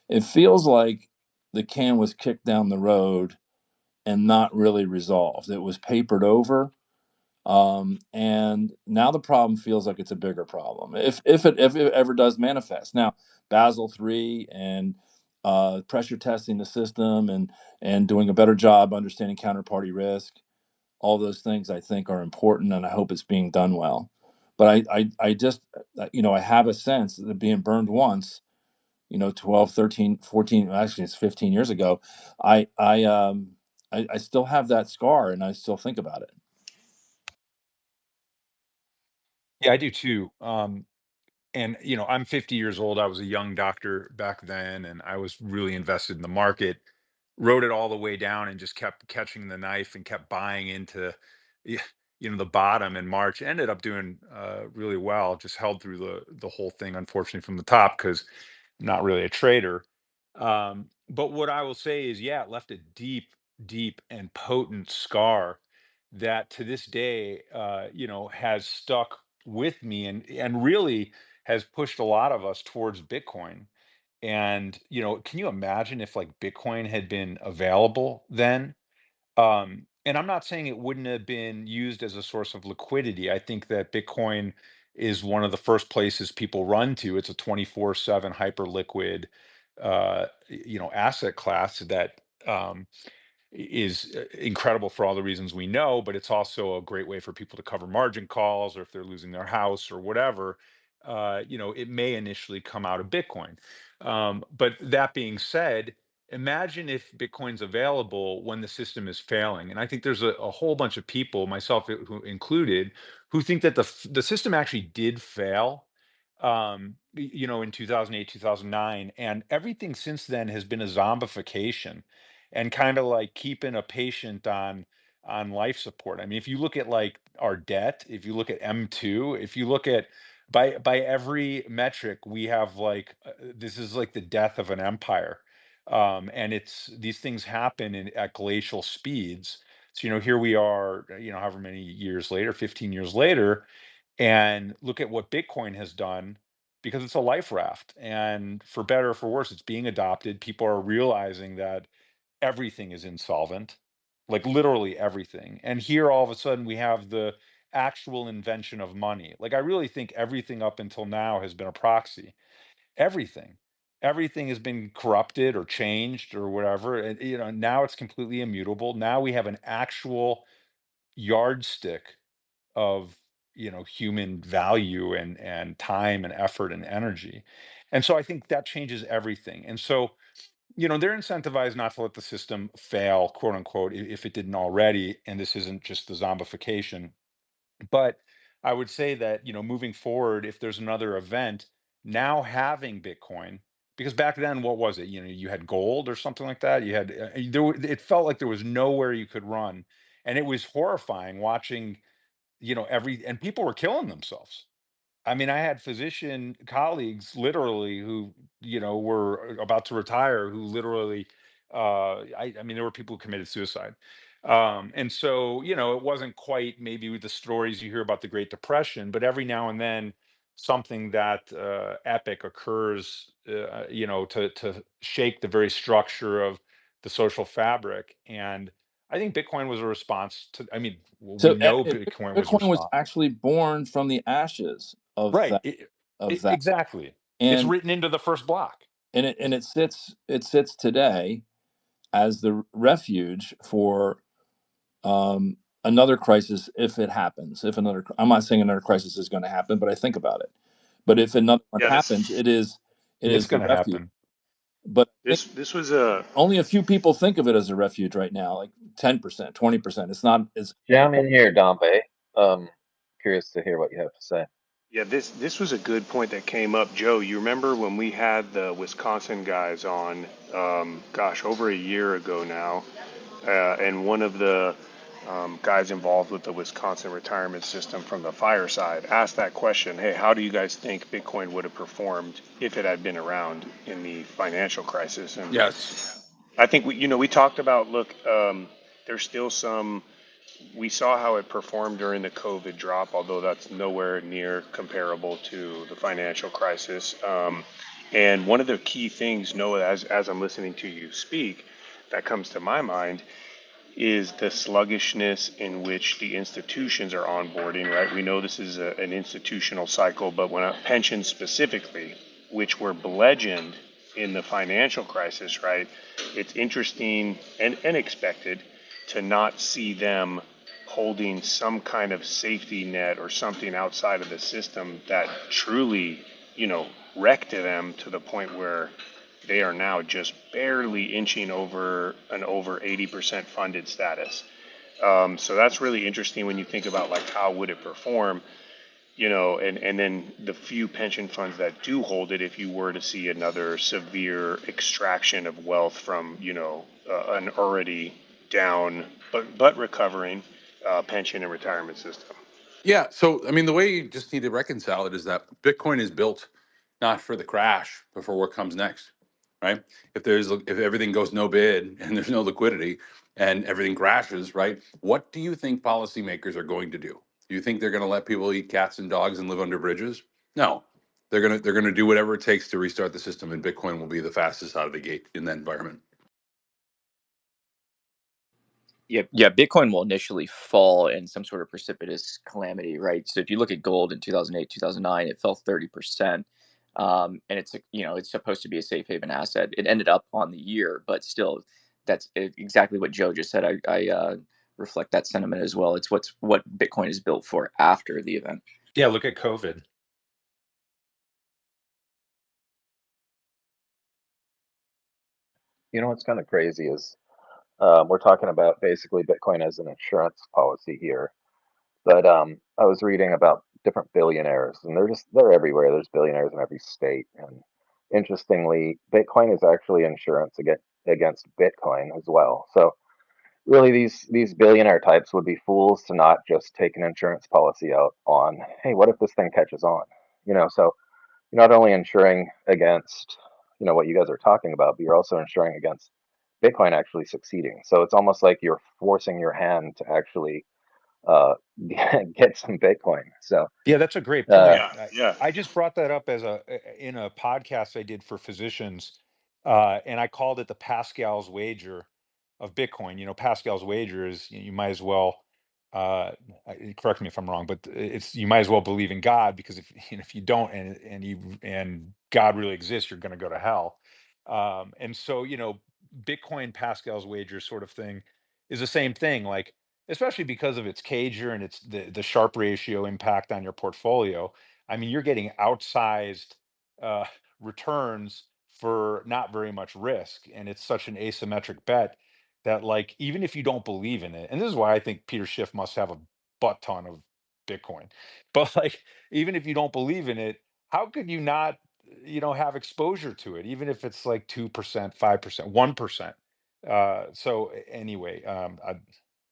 It feels like the can was kicked down the road and not really resolved. It was papered over, and now the problem feels like it's a bigger problem if it ever does manifest. Now, Basel III and pressure testing the system and doing a better job understanding counterparty risk, all those things I think are important, and I hope it's being done well. But I just, I have a sense that being burned once, 12, 13, 14, actually it's 15 years ago, I still have that scar, and I still think about it. Yeah, I do too. And I'm 50 years old. I was a young doctor back then, and I was really invested in the market. Rode it all the way down, and just kept catching the knife and kept buying into, y- the bottom in March. Ended up doing really well. Just held through the whole thing, unfortunately, from the top, because not really a trader. But what I will say is, yeah, it left a deep, deep and potent scar that to this day, has stuck with me, and really has pushed a lot of us towards Bitcoin. And, can you imagine if, like, Bitcoin had been available then? And I'm not saying it wouldn't have been used as a source of liquidity. I think that Bitcoin is one of the first places people run to. It's a 24/7 hyper liquid, asset class that, is incredible for all the reasons we know, but it's also a great way for people to cover margin calls, or if they're losing their house or whatever. It may initially come out of Bitcoin. But that being said, imagine if Bitcoin's available when the system is failing. And I think there's a whole bunch of people, myself who included, who think that the system actually did fail. In 2008, 2009, and everything since then has been a zombification, and kind of like keeping a patient on life support. I mean, if you look at, like, our debt, if you look at M2, if you look at, by every metric, we have, like, this is like the death of an empire. And these things happen at glacial speeds. So, here we are, however many years later, 15 years later, and look at what Bitcoin has done, because it's a life raft. And for better or for worse, it's being adopted. People are realizing that everything is insolvent, like literally everything. And here all of a sudden we have the actual invention of money. Like, I really think everything up until now has been a proxy. Everything. Everything has been corrupted or changed or whatever. And now it's completely immutable. Now we have an actual yardstick of human value and time and effort and energy. And so I think that changes everything. And so they're incentivized not to let the system fail, quote unquote, if it didn't already. And this isn't just the zombification. But I would say that, moving forward, if there's another event, now having Bitcoin, because back then, what was it? You had gold or something like that. You had, it felt like there was nowhere you could run. And it was horrifying watching, and people were killing themselves. I mean, I had physician colleagues literally who, were about to retire, who literally, I mean, there were people who committed suicide. And so, it wasn't quite maybe with the stories you hear about the Great Depression, but every now and then something that epic occurs, to shake the very structure of the social fabric. And I think Bitcoin was a response to, I mean, we So know Bitcoin was a Bitcoin was response. actually born from the ashes of Right. that of that, Exactly. It's and written into the first block. it sits today as the refuge for another crisis if it happens. I'm not saying another crisis is going to happen, but I think about it. But if another one Yeah, happens, it It's is the going to refuge. happen. But I think this was a only a few people think of it as a refuge right now, like 10%, 20%. It's not. It's Yeah, I'm in here, Dombe. Curious to hear what you have to say. Yeah, this was a good point that came up, Joe. You remember when we had the Wisconsin guys on, gosh, over a year ago now, and one of the guys involved with the Wisconsin retirement system from the fireside asked that question, hey, how do you guys think Bitcoin would have performed if it had been around in the financial crisis? And Yes. I think we talked about, look, there's still we saw how it performed during the COVID drop, although that's nowhere near comparable to the financial crisis. And one of the key things, Noah, as I'm listening to you speak, that comes to my mind is the sluggishness in which the institutions are onboarding, right? We know this is an institutional cycle, but when pensions specifically, which were bludgeoned in the financial crisis, right? It's interesting and expected to not see them holding some kind of safety net or something outside of the system that truly, wrecked them to the point where they are now just barely inching over an over 80% funded status. So that's really interesting when you think about like how would it perform, and then the few pension funds that do hold it, if you were to see another severe extraction of wealth from, an already down but recovering pension and retirement system. Yeah. So, I mean, the way you just need to reconcile it is that Bitcoin is built not for the crash, but for what comes next, right? If everything goes no bid and there's no liquidity and everything crashes, right? What do you think policymakers are going to do? Do you think they're going to let people eat cats and dogs and live under bridges? No. They're gonna do whatever it takes to restart the system, and Bitcoin will be the fastest out of the gate in that environment. Yeah, Bitcoin will initially fall in some sort of precipitous calamity, right? So if you look at gold in 2008, 2009, it fell 30%. And it's supposed to be a safe haven asset. It ended up on the year, but still, that's exactly what Joe just said. I reflect that sentiment as well. It's what Bitcoin is built for after the event. Yeah, look at COVID. What's kind of crazy is we're talking about basically Bitcoin as an insurance policy here. But I was reading about different billionaires, and they're everywhere. There's billionaires in every state. And interestingly, Bitcoin is actually insurance against Bitcoin as well. So really, these billionaire types would be fools to not just take an insurance policy out on, hey, what if this thing catches on? So you're not only insuring against, what you guys are talking about, but you're also insuring against Bitcoin actually succeeding. So it's almost like you're forcing your hand to actually uh, get some Bitcoin. So Yeah, that's a great uh, point. Yeah, yeah. I just brought that up as in a podcast I did for physicians, and I called it the Pascal's wager of Bitcoin. Pascal's wager is you might as well correct me if I'm wrong, but it's you might as well believe in God, because if you don't and God really exists, you're going to go to hell. And so Bitcoin Pascal's wager sort of thing is the same thing, like, especially because of its cager and its the Sharpe ratio impact on your portfolio. I mean, you're getting outsized uh, returns for not very much risk, and it's such an asymmetric bet that, like, even if you don't believe in it, and this is why I think Peter Schiff must have a butt ton of Bitcoin, but like, even if you don't believe in it, how could you not, have exposure to it, even if it's like 2%, 5%, 1%? So anyway,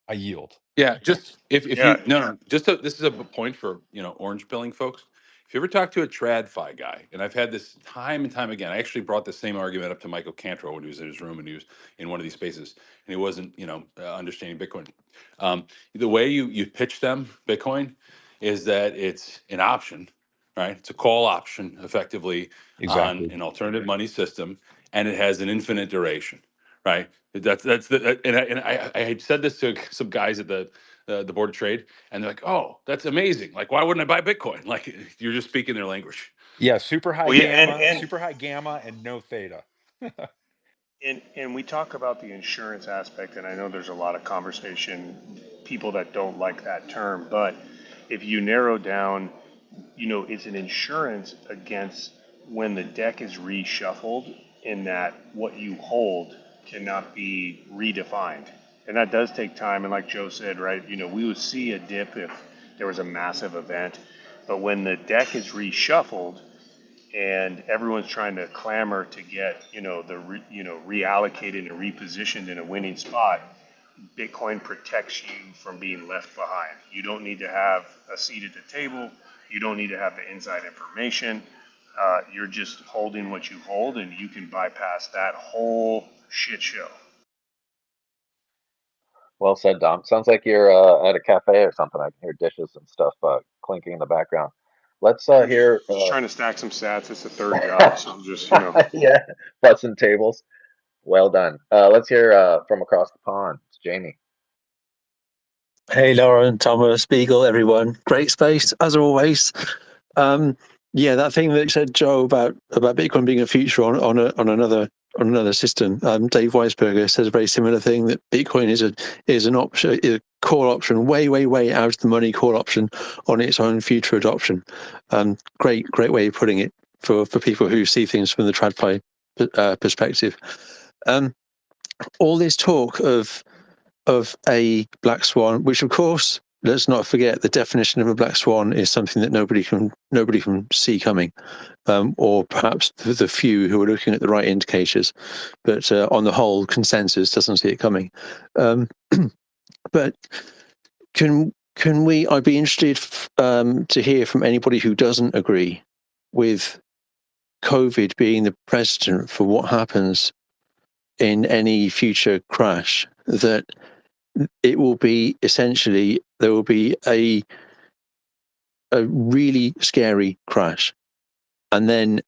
I yield. Yeah, just if Yeah. you no, this is a point for orange pilling folks. If you ever talk to a TradFi guy, and I've had this time and time again, I actually brought the same argument up to Michael Cantrell when he was in his room and he was in one of these spaces and he wasn't understanding Bitcoin. The way you pitch them Bitcoin is that it's an option, right? It's a call option effectively on Exactly. an alternative money system, and it has an infinite duration, right? That's the and I had said this to some guys at the board of trade, and they're like, "Oh, that's amazing! Like, why wouldn't I buy Bitcoin?" Like, you're just speaking their language. Yeah, Well, yeah, super high gamma, and no theta. and we talk about the insurance aspect, and I know there's a lot of conversation, people that don't like that term, but if you narrow down, it's an insurance against when the deck is reshuffled, in that what you hold cannot be redefined. And that does take time. And like Joe said, right, we would see a dip if there was a massive event. But when the deck is reshuffled, and everyone's trying to clamor to get reallocated and repositioned in a winning spot, Bitcoin protects you from being left behind. You don't need to have a seat at the table. You don't need to have the inside information. You're just holding what you hold, and you can bypass that whole shit show. well said, Dom. Sounds like you're at a cafe or something. I can hear dishes and stuff clinking in the background. Let's I'm hear. just trying to stack some sats. It's a third job, so I'm just Yeah, butts and tables. Well done. Let's hear from across the pond. It's Jamie. Hey, Lauren, Thomas, Beagle, everyone. Great space as always. Yeah, that thing that you said, Joe, about Bitcoin being a future on another system. Dave Weisberger says a very similar thing, that Bitcoin is an option, is a call option, way out of the money call option on its own future adoption. Great way of putting it for people who see things from the TradFi perspective. All this talk of a black swan, which of course, let's not forget, the definition of a black swan is something that nobody can see coming, or perhaps the few who are looking at the right indicators, but on the whole, consensus doesn't see it coming. But can we? I'd be interested to hear from anybody who doesn't agree with COVID being the precedent for what happens in any future crash, that it will be essentially, there will be a really scary crash, and then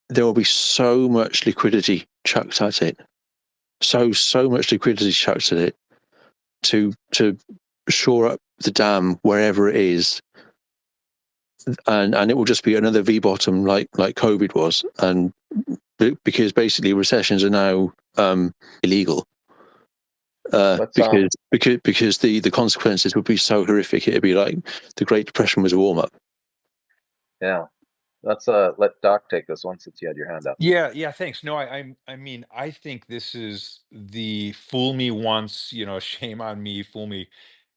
there will be so much liquidity chucked at it, so much liquidity chucked at it to shore up the dam wherever it is, and it will just be another V bottom like COVID was, and because basically recessions are now illegal. Because the consequences would be so horrific. It'd be like the Great Depression was a warm up. Yeah, let's let Doc take this one since you had your hand up. Yeah, thanks. No, I mean, I think this is the fool me once, shame on me, fool me.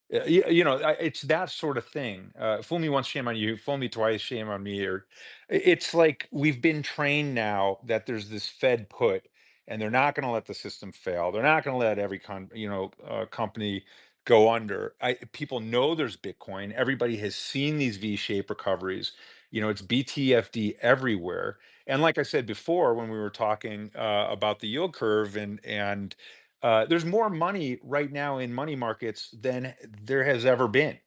It's that sort of thing. Fool me once, shame on you. Fool me twice, shame on me. Or it's like we've been trained now that there's this Fed put, and they're not going to let the system fail. They're not going to let every company go under. People know there's Bitcoin. Everybody has seen these V-shaped recoveries. It's BTFD everywhere, And like I said before, when we were talking about the yield curve, and there's more money right now in money markets than there has ever been.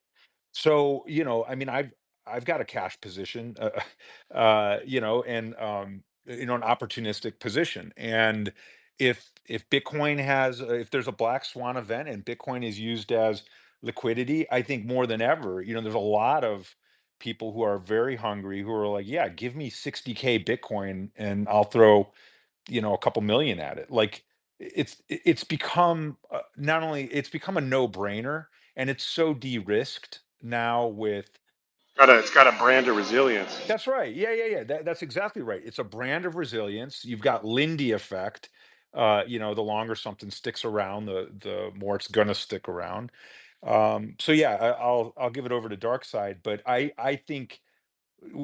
So, I mean, I've got a cash position, and an opportunistic position. And if Bitcoin has, if there's a black swan event and Bitcoin is used as liquidity, I think more than ever, there's a lot of people who are very hungry who are like, yeah, give me 60K Bitcoin and I'll throw, a couple million at it. Like it's become not only it's become a no-brainer, and it's so de-risked now with. It's got a brand of resilience. That's right. Yeah. That's exactly right. It's a brand of resilience. You've got Lindy effect. The longer something sticks around, the more it's gonna stick around. So yeah, I'll give it over to Darkside, but I think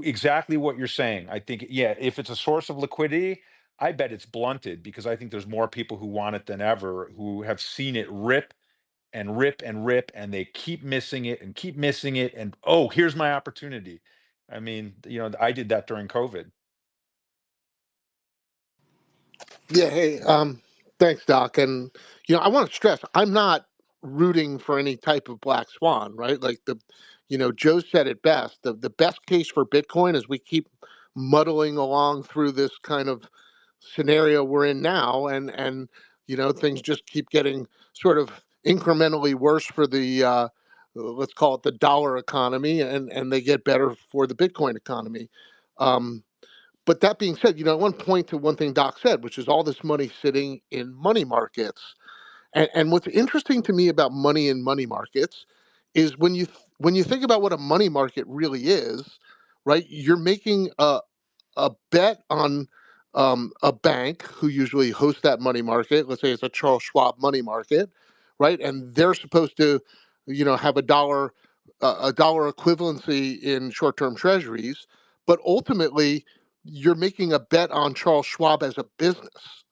exactly what you're saying. I think, yeah, if it's a source of liquidity, I bet it's blunted because I think there's more people who want it than ever, who have seen it rip and rip and rip, and they keep missing it and keep missing it. And oh, here's my opportunity. I mean, I did that during COVID. Yeah, hey, thanks, Doc. And I want to stress, I'm not rooting for any type of black swan, right? Like Joe said it best. The best case for Bitcoin is we keep muddling along through this kind of scenario we're in now, and things just keep getting sort of incrementally worse for the let's call it the dollar economy, and they get better for the Bitcoin economy. Um, but that being said, I want to point to one thing Doc said, which is all this money sitting in money markets. And what's interesting to me about money in money markets is when you think about what a money market really is, right? You're making a bet on a bank who usually hosts that money market. Let's say it's a Charles Schwab money market, right? And they're supposed to, have a dollar equivalency in short-term treasuries, but ultimately you're making a bet on Charles Schwab as a business,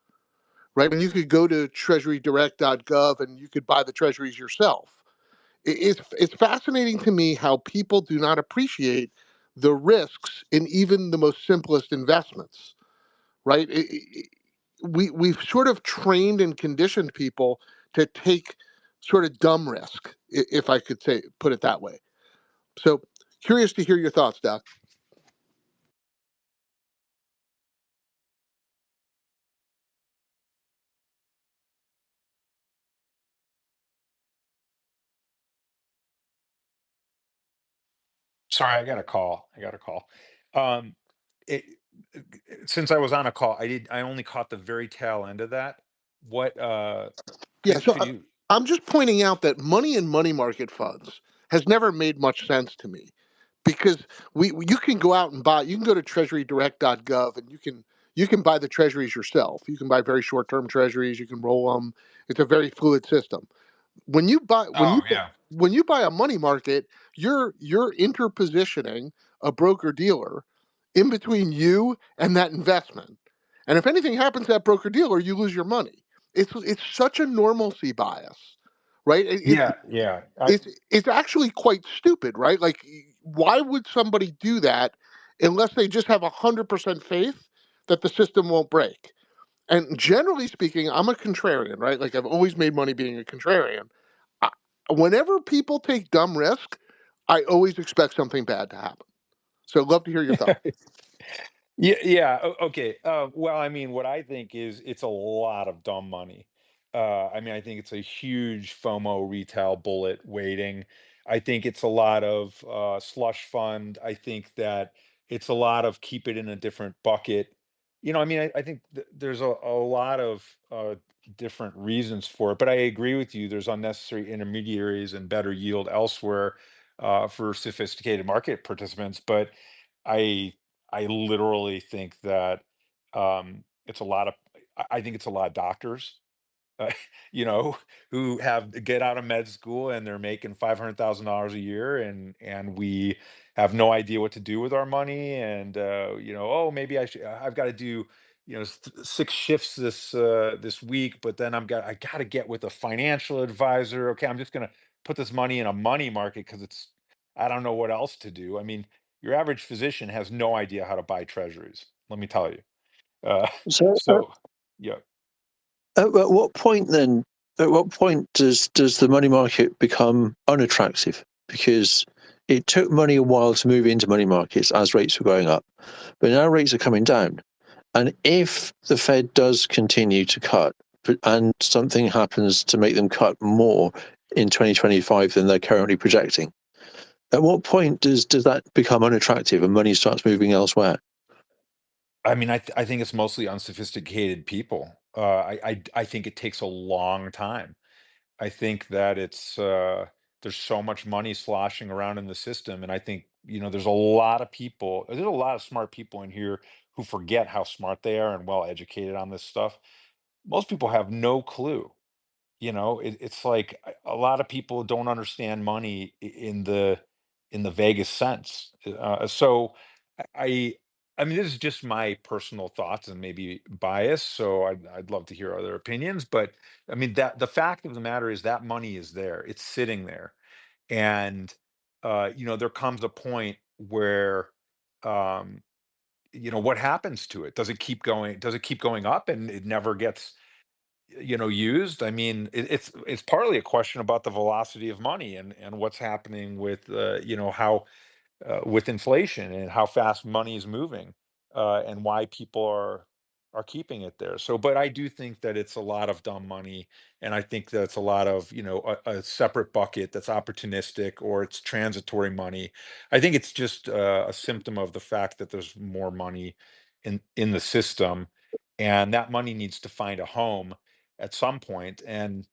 right? When you could go to treasurydirect.gov and you could buy the treasuries yourself. It's fascinating to me how people do not appreciate the risks in even the most simplest investments, right? We've sort of trained and conditioned people to take sort of dumb risk, if I could put it that way. So curious to hear your thoughts, Doc. Sorry, I got a call. Um, it, since I was on a call, I only caught the very tail end of that. What, Yeah, so could you? I'm just pointing out that money in money market funds has never made much sense to me because you can go out and buy. You can go to treasurydirect.gov and you can buy the treasuries yourself. You can buy very short-term treasuries. You can roll them. It's a very fluid system. When you buy when Oh you yeah. when you buy a money market, you're interpositioning a broker dealer in between you and that investment. And if anything happens to that broker dealer, you lose your money. It's such a normalcy bias, right? Yeah. It's actually quite stupid, right? Like, why would somebody do that unless they just have 100% faith that the system won't break? And generally speaking, I'm a contrarian, right? Like I've always made money being a contrarian. I, Whenever people take dumb risk, I always expect something bad to happen. So I'd love to hear your thoughts. Yeah. Okay. Well, I mean, what I think is it's a lot of dumb money. I mean, I think it's a huge FOMO retail bullet waiting. I think it's a lot of slush fund. I think that it's a lot of keep it in a different bucket. I mean, I think there's a lot of different reasons for it, but I agree with you. There's unnecessary intermediaries and better yield elsewhere for sophisticated market participants. But I I literally think that it's a lot of I think it's a lot of doctors, uh, you know, who have get out of med school and they're making $500,000 a year, and we have no idea what to do with our money. And oh, maybe I've got to do six shifts this week, but then I got to get with a financial advisor. Okay, I'm just gonna put this money in a money market because I don't know what else to do. I mean, your average physician has no idea how to buy treasuries. Let me tell you. Uh, So, so yeah. at what point then? At what point does the money market become unattractive? Because it took money a while to move into money markets as rates were going up, but now rates are coming down. And if the Fed does continue to cut, and something happens to make them cut more in 2025 than they're currently projecting, at what point does that become unattractive and money starts moving elsewhere? I mean, I think it's mostly unsophisticated people. I think it takes a long time. I think that there's so much money sloshing around in the system, and I think there's a lot of people. There's a lot of smart people in here who forget how smart they are and well educated on this stuff. Most people have no clue. It's like a lot of people don't understand money in the vaguest sense. So I I mean, this is just my personal thoughts and maybe bias. So I'd love to hear other opinions. But I mean, that the fact of the matter is that money is there. It's sitting there, and there comes a point where um, what happens to it? Does it keep going? Does it keep going up and it never gets used? I mean, it's partly a question about the velocity of money and what's happening with how with inflation and how fast money is moving, and why people are keeping it there. So, but I do think that it's a lot of dumb money, and I think that's a lot of a separate bucket that's opportunistic or it's transitory money. I think it's just a symptom of the fact that there's more money in the system, and that money needs to find a home at some point. And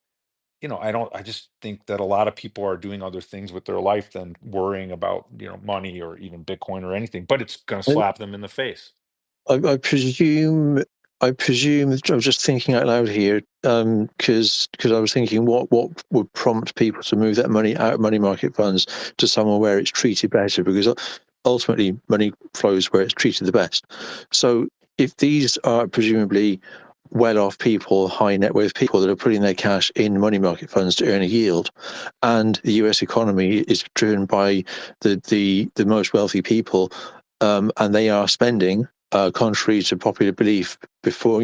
I just think that a lot of people are doing other things with their life than worrying about, money or even Bitcoin or anything, but it's going to slap them in the face. I presume. I presume. I'm just thinking out loud here, because I was thinking, what would prompt people to move that money out of money market funds to somewhere where it's treated better? Because ultimately, money flows where it's treated the best. So, if these are presumably well-off people, high net worth people that are putting their cash in money market funds to earn a yield, and the U.S. economy is driven by the most wealthy people, and they are spending, contrary to popular belief before,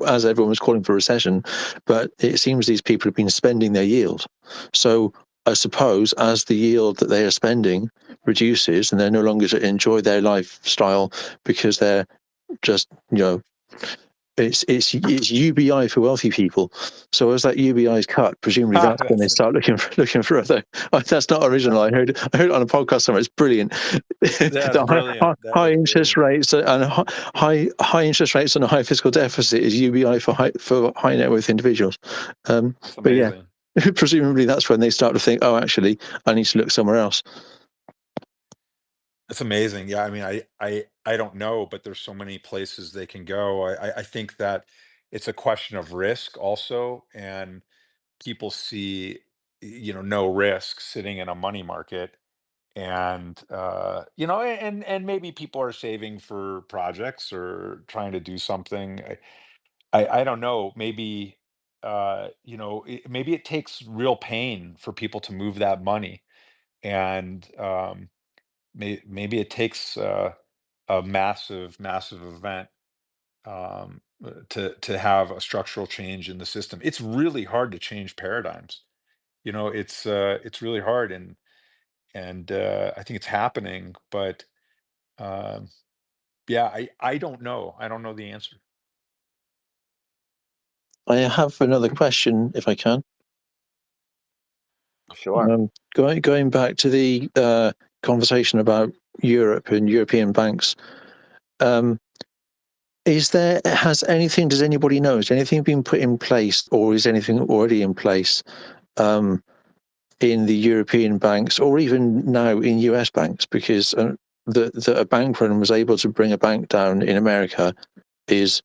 as everyone was calling for a recession, but it seems these people have been spending their yield. So I suppose as the yield that they are spending reduces and they're no longer to enjoy their lifestyle because they're just, it's UBI for wealthy people. So as that UBI is cut, presumably that's when they That's start looking for other. That's not original. I heard it on a podcast somewhere. It's brilliant. that's The brilliant. That high is interest brilliant. rates and high interest rates and a high fiscal deficit is UBI for high net worth individuals. It's But yeah, amazing. presumably that's when they start to think, oh, actually, I need to look somewhere else. It's amazing. Yeah, I mean, I don't know, but there's so many places they can go. I think that it's a question of risk also, and people see, no risk sitting in a money market, and and maybe people are saving for projects or trying to do something. I don't know. Maybe maybe it takes real pain for people to move that money, and maybe it takes a massive event, to have a structural change in the system. It's really hard to change paradigms. It's really hard, and I think it's happening, but um, yeah, I don't know. I don't know the answer. I have another question, if I can. Sure. Going back to the conversation about Europe and European banks, um, does anybody know, has anything been put in place or is anything already in place, um, in the European banks or even now in US banks? Because that a bank run was able to bring a bank down in America is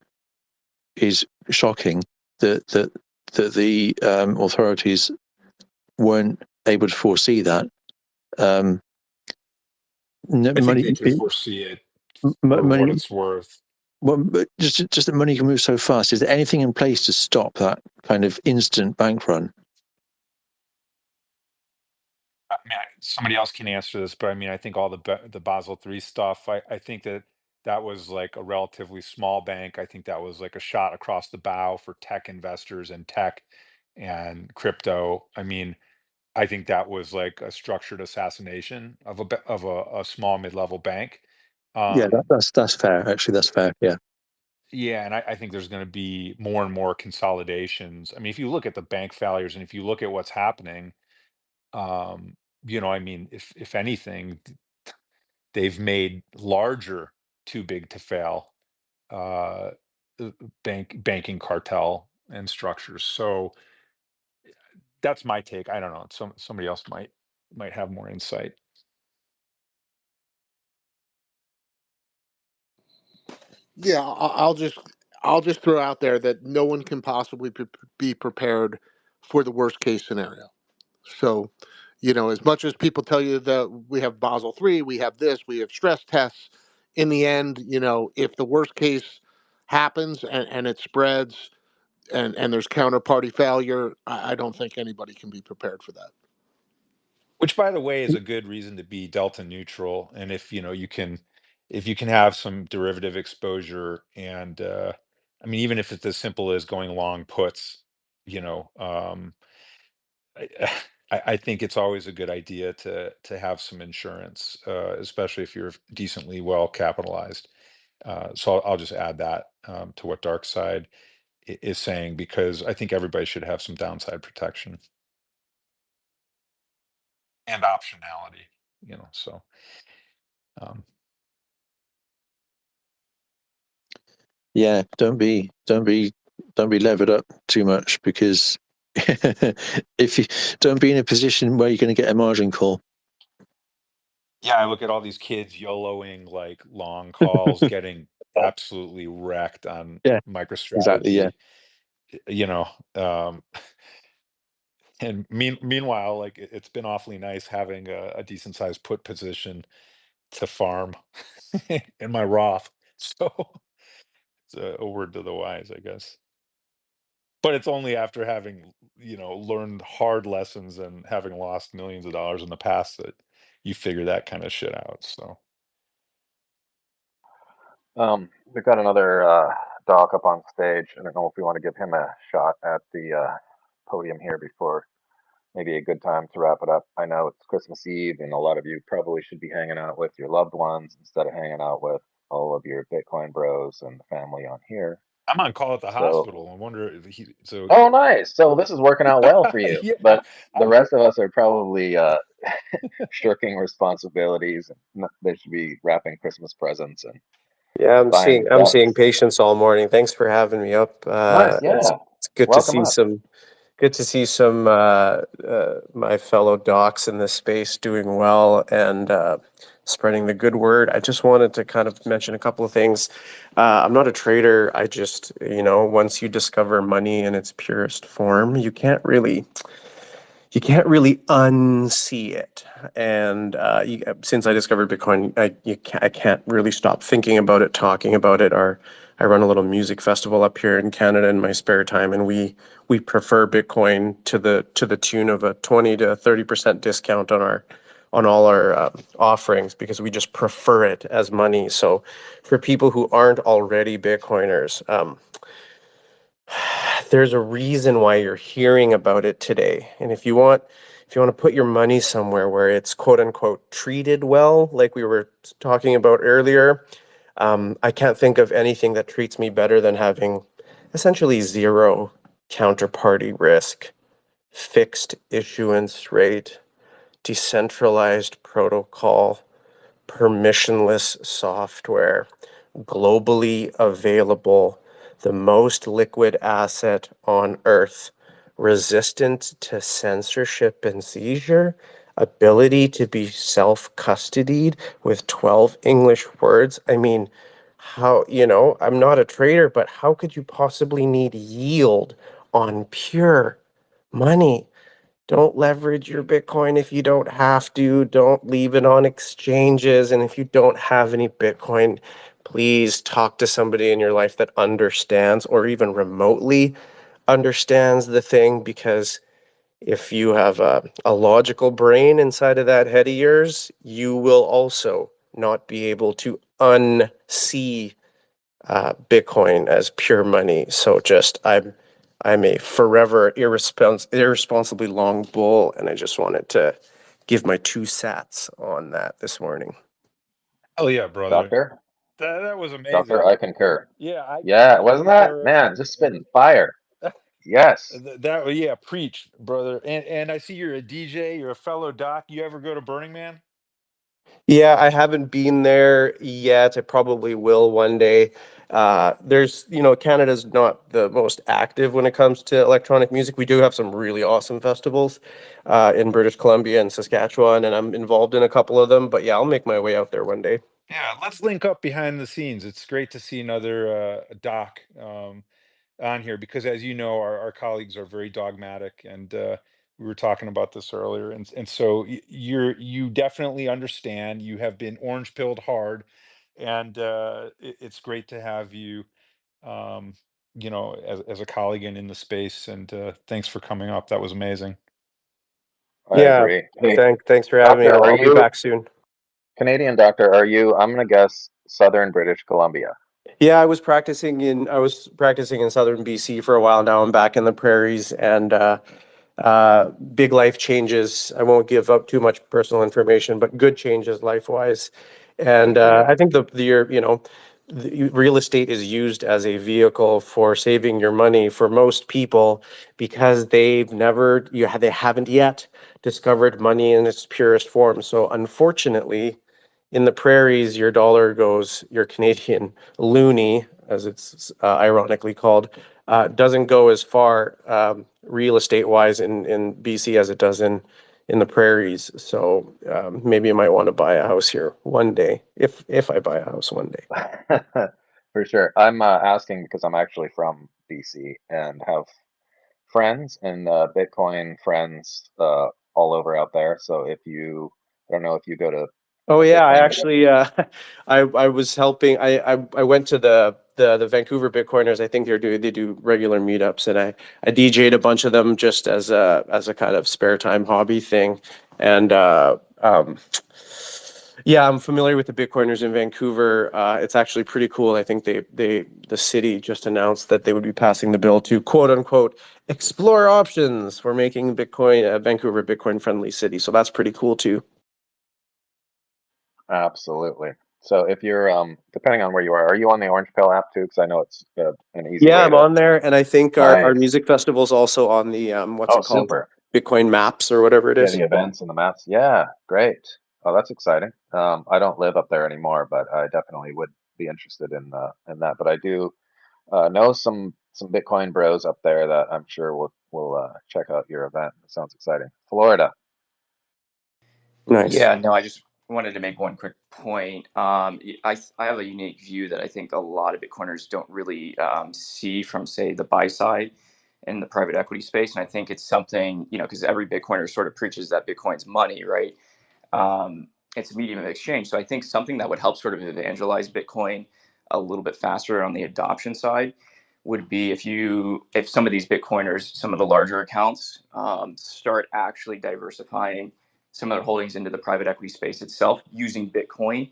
shocking. That the authorities weren't able to foresee that. Um, I think money, they can foresee it for what money. it's worth. Well, but just that money can move so fast. Is there anything in place to stop that kind of instant bank run? I mean, somebody else can answer this, but I mean, I think all the Basel III stuff. I think that that was like a relatively small bank. I think that was like a shot across the bow for tech investors and tech and crypto. I mean, I think that was like a structured assassination of a small mid-level bank. Yeah, Um, that's fair. Actually, that's fair. Yeah. yeah, and I think there's going to be more and more consolidations. I mean, if you look at the bank failures and if you look at what's happening, um, I mean, if anything, they've made larger too big to fail uh, banking cartel and structures. So that's my take. I don't know. Somebody else might have more insight. Yeah, I'll just throw out there that no one can possibly be prepared for the worst case scenario. So, as much as people tell you that we have Basel III, we have this, we have stress tests. In the end, if the worst case happens and it spreads and there's counterparty failure, I don't think anybody can be prepared for that. Which, by the way, is a good reason to be delta neutral. And if you can have some derivative exposure, and I mean, even if it's as simple as going long puts, you know, I, I think it's always a good idea to have some insurance, especially if you're decently well capitalized. So I'll just add that to what Darkside is saying, because I think everybody should have some downside protection and optionality. So. Um, Yeah, don't be levered up too much, because if you don't be in a position where you're going to get a margin call. Yeah, I look at all these kids YOLOing like long calls, getting absolutely wrecked on Yeah, exactly. Yeah. MicroStrategy, you know. Um, and meanwhile, like it's been awfully nice having a decent sized put position to farm in my Roth. So it's a word to the wise, I guess. But it's only after having, learned hard lessons and having lost millions of dollars in the past that you figure that kind of shit out. So. We've got another doc up on stage. I don't know if we want to give him a shot at the podium here before maybe a good time to wrap it up. I know it's Christmas Eve, and a lot of you probably should be hanging out with your loved ones instead of hanging out with all of your Bitcoin bros and the family on here. I'm on call at the So, hospital. I wonder if oh, nice. So this is working out well for you. yeah. But the rest of us are probably shirking responsibilities. And they should be wrapping Christmas presents and Yeah, I'm buying seeing the I'm seeing ducks. patients all morning. Thanks for having me up. Nice. It's Yeah. it's good to Welcome see up. some my fellow docs in this space doing well and spreading the good word. I just wanted to kind of mention a couple of things. I'm not a trader. I just, once you discover money in its purest form, you can't really unsee it. And since I discovered Bitcoin, I can't really stop thinking about it, talking about it. I run a little music festival up here in Canada in my spare time, and we prefer Bitcoin to the tune of a 20 to 30% discount on all our offerings, because we just prefer it as money. So for people who aren't already Bitcoiners, there's a reason why you're hearing about it today. And if you want to put your money somewhere where it's quote unquote treated well, like we were talking about earlier, I can't think of anything that treats me better than having essentially zero counterparty risk, fixed issuance rate, decentralized protocol, permissionless software, globally available, the most liquid asset on earth, resistant to censorship and seizure, ability to be self-custodied with 12 English words. I mean, I'm not a trader, but how could you possibly need yield on pure money? Don't leverage your Bitcoin if you don't have to. Don't leave it on exchanges. And if you don't have any Bitcoin, please talk to somebody in your life that understands or even remotely understands the thing. Because if you have a logical brain inside of that head of yours, you will also not be able to unsee Bitcoin as pure money. So just I'm a forever irresponsibly long bull, and I just wanted to give my 2 cents on that this morning. Oh yeah, brother. Doctor, That was doctor, amazing. I concur. Yeah, Yeah, I wasn't that? concur. Man, just spitting fire. Yes. That yeah, preach, brother. And I see you're a DJ. You're a fellow doc. You ever go to Burning Man? Yeah, I haven't been there yet. I probably will one day. There's, Canada's not the most active when it comes to electronic music. We do have some really awesome festivals in British Columbia and Saskatchewan, and I'm involved in a couple of them. But yeah, I'll make my way out there one day. Yeah, let's link up behind the scenes. It's great to see another doc on here because, as you know, our colleagues are very dogmatic, and we were talking about this earlier. And so you definitely understand. You have been orange pilled hard, and it's great to have you, um, as a colleague and in the space. And thanks for coming up. That was amazing. I Yeah, agree. Hey, thanks for having me. doctor, are I'll be you back soon. Canadian doctor? Are you? I'm gonna guess Southern British Columbia. Yeah, I was practicing in southern BC for a while now. I'm back in the prairies, and big life changes. I won't give up too much personal information, but good changes life wise. And Good for you. I think the real estate is used as a vehicle for saving your money for most people because they haven't yet discovered money in its purest form. So unfortunately, in the prairies, your dollar goes, your Canadian loonie, as it's ironically called, doesn't go as far real estate wise in BC as it does in the prairies. So maybe I might want to buy a house here one day, if I buy a house one day. For sure. I'm asking because I'm actually from BC and have friends and Bitcoin friends all over out there. So I don't know if you go to Oh a yeah, I Bitcoin event. actually I was helping. I went to the Vancouver Bitcoiners. I think they do regular meetups, and I DJ'd a bunch of them just as a kind of spare time hobby thing. And yeah, I'm familiar with the Bitcoiners in Vancouver. It's actually pretty cool. I think the city just announced that they would be passing the bill to quote unquote explore options for making Vancouver Bitcoin friendly city. So that's pretty cool too. Absolutely. So if you're depending on where you are you on the Orange Pill app too? Because I know it's an easy Yeah, way I'm to. on there, and I think our Nice. music festival's also on the what's Oh, it called? super. Bitcoin Maps or whatever it Yeah, is. the events and the maps. Yeah, great. Oh, that's exciting. I don't live up there anymore, but I definitely would be interested in that. But I do know some Bitcoin bros up there that I'm sure will check out your event. It sounds exciting. Florida. Nice. Yeah, no, I just wanted to make one quick point. I have a unique view that I think a lot of Bitcoiners don't really see from, say, the buy side in the private equity space. And I think it's something, because every Bitcoiner sort of preaches that Bitcoin's money, right? It's a medium of exchange. So I think something that would help sort of evangelize Bitcoin a little bit faster on the adoption side would be if some of these Bitcoiners, some of the larger accounts, start actually diversifying some of their holdings into the private equity space itself using Bitcoin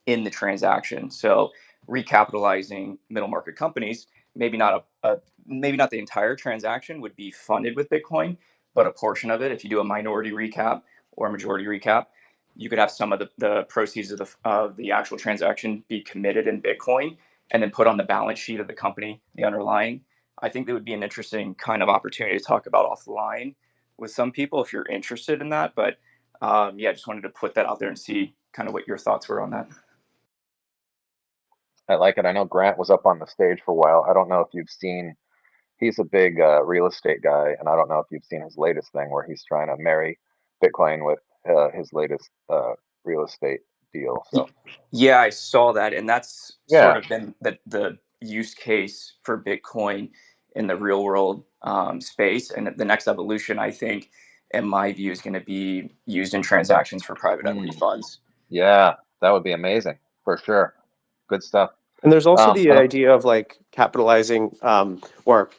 in the transaction. So recapitalizing middle market companies, maybe not the entire transaction would be funded with Bitcoin, but a portion of it, if you do a minority recap or a majority recap, you could have some of the proceeds of the actual transaction be committed in Bitcoin and then put on the balance sheet of the company, the underlying. I think that would be an interesting kind of opportunity to talk about offline with some people if you're interested in that. But yeah, just wanted to put that out there and see kind of what your thoughts were on that. I like it. I know Grant was up on the stage for a while. I don't know if you've seen. He's a big real estate guy, and I don't know if you've seen his latest thing where he's trying to marry Bitcoin with his latest real estate deal. So Yeah, I saw that, and that's sort yeah. of been the use case for Bitcoin in the real world space. And the next evolution, I think, in my view, is going to be used in transactions for private equity Mm, funds. yeah, that would be amazing for sure. Good stuff. And there's also the And idea of like capitalizing, or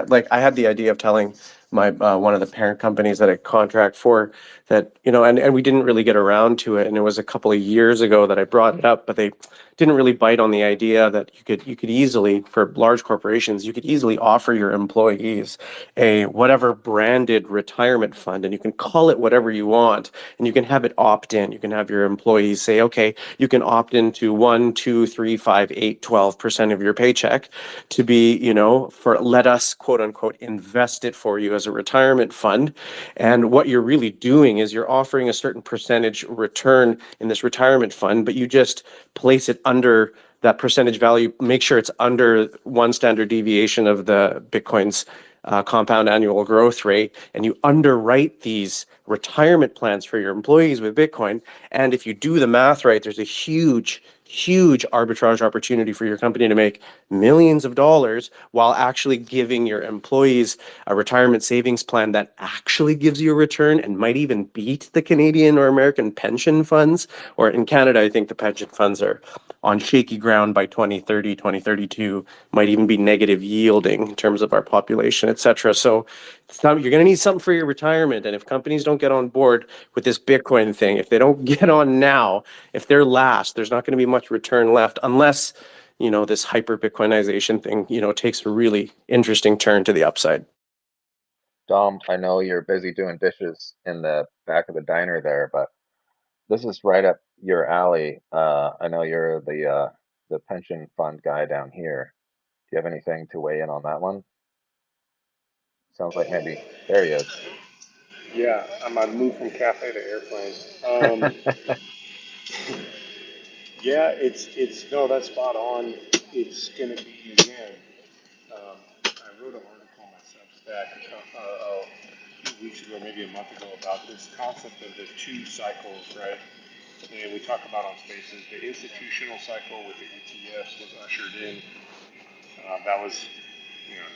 like I had the idea of telling my one of the parent companies that I contract for, that, and we didn't really get around to it. And it was a couple of years ago that I brought it up, but they didn't really bite on the idea that you could easily, for large corporations, you could easily offer your employees a whatever branded retirement fund, and you can call it whatever you want, and you can have it opt in. You can have your employees say, okay, you can opt into 1, 2, 3, 5, 8, 12% of your paycheck to be, for let us quote unquote invest it for you as a retirement fund. And what you're really doing is you're offering a certain percentage return in this retirement fund, but you just place it under that percentage value, make sure it's under one standard deviation of the Bitcoin's compound annual growth rate, and you underwrite these retirement plans for your employees with Bitcoin. And if you do the math right, there's a huge arbitrage opportunity for your company to make millions of dollars while actually giving your employees a retirement savings plan that actually gives you a return and might even beat the Canadian or American pension funds. Or in Canada, I think the pension funds are on shaky ground by 2030, 2032, might even be negative yielding in terms of our population, et cetera. So you're going to need something for your retirement. And if companies don't get on board with this Bitcoin thing, if they don't get on now, if they're last, there's not going to be much return left unless, this hyper Bitcoinization thing, takes a really interesting turn to the upside. Dom, I know you're busy doing dishes in the back of the diner there, but this is right up your alley. I know you're the pension fund guy down here. Do you have anything to weigh in on that one? Sounds like maybe there he is. Yeah, I'm on move from cafe to airplane. Yeah, it's no, that's spot on. It's gonna be again. I wrote an article on my Substack a few weeks ago, maybe a month ago, about this concept of the two cycles, right? And we talk about on Spaces, the institutional cycle with the ETFs was ushered in. That was,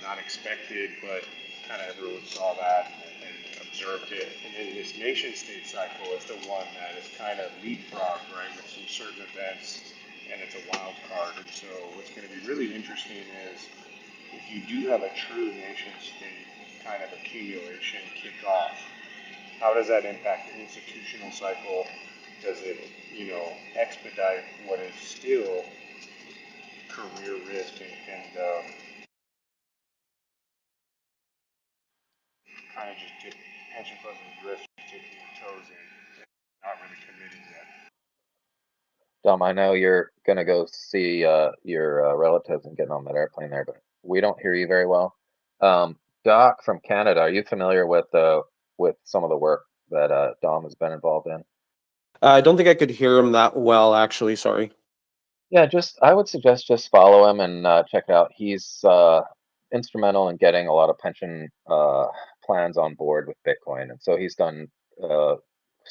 not expected, but kind of everyone saw that and observed it. And then this nation state cycle is the one that is kind of leapfrogged, right, with some certain events, and it's a wild card. And so what's going to be really interesting is if you do have a true nation state kind of accumulation kick off, how does that impact the institutional cycle? Does it, expedite what is still career risk and kind of just dip pension funds and risk dipping your toes in, not really committing yet. Dom, I know you're gonna go see your relatives and getting on that airplane there, but we don't hear you very well. Doc from Canada, are you familiar with some of the work that Dom has been involved in? I don't think I could hear him that well, actually. Sorry. Yeah, I would suggest just follow him and check it out. He's instrumental in getting a lot of pension plans on board with Bitcoin, and so he's done uh,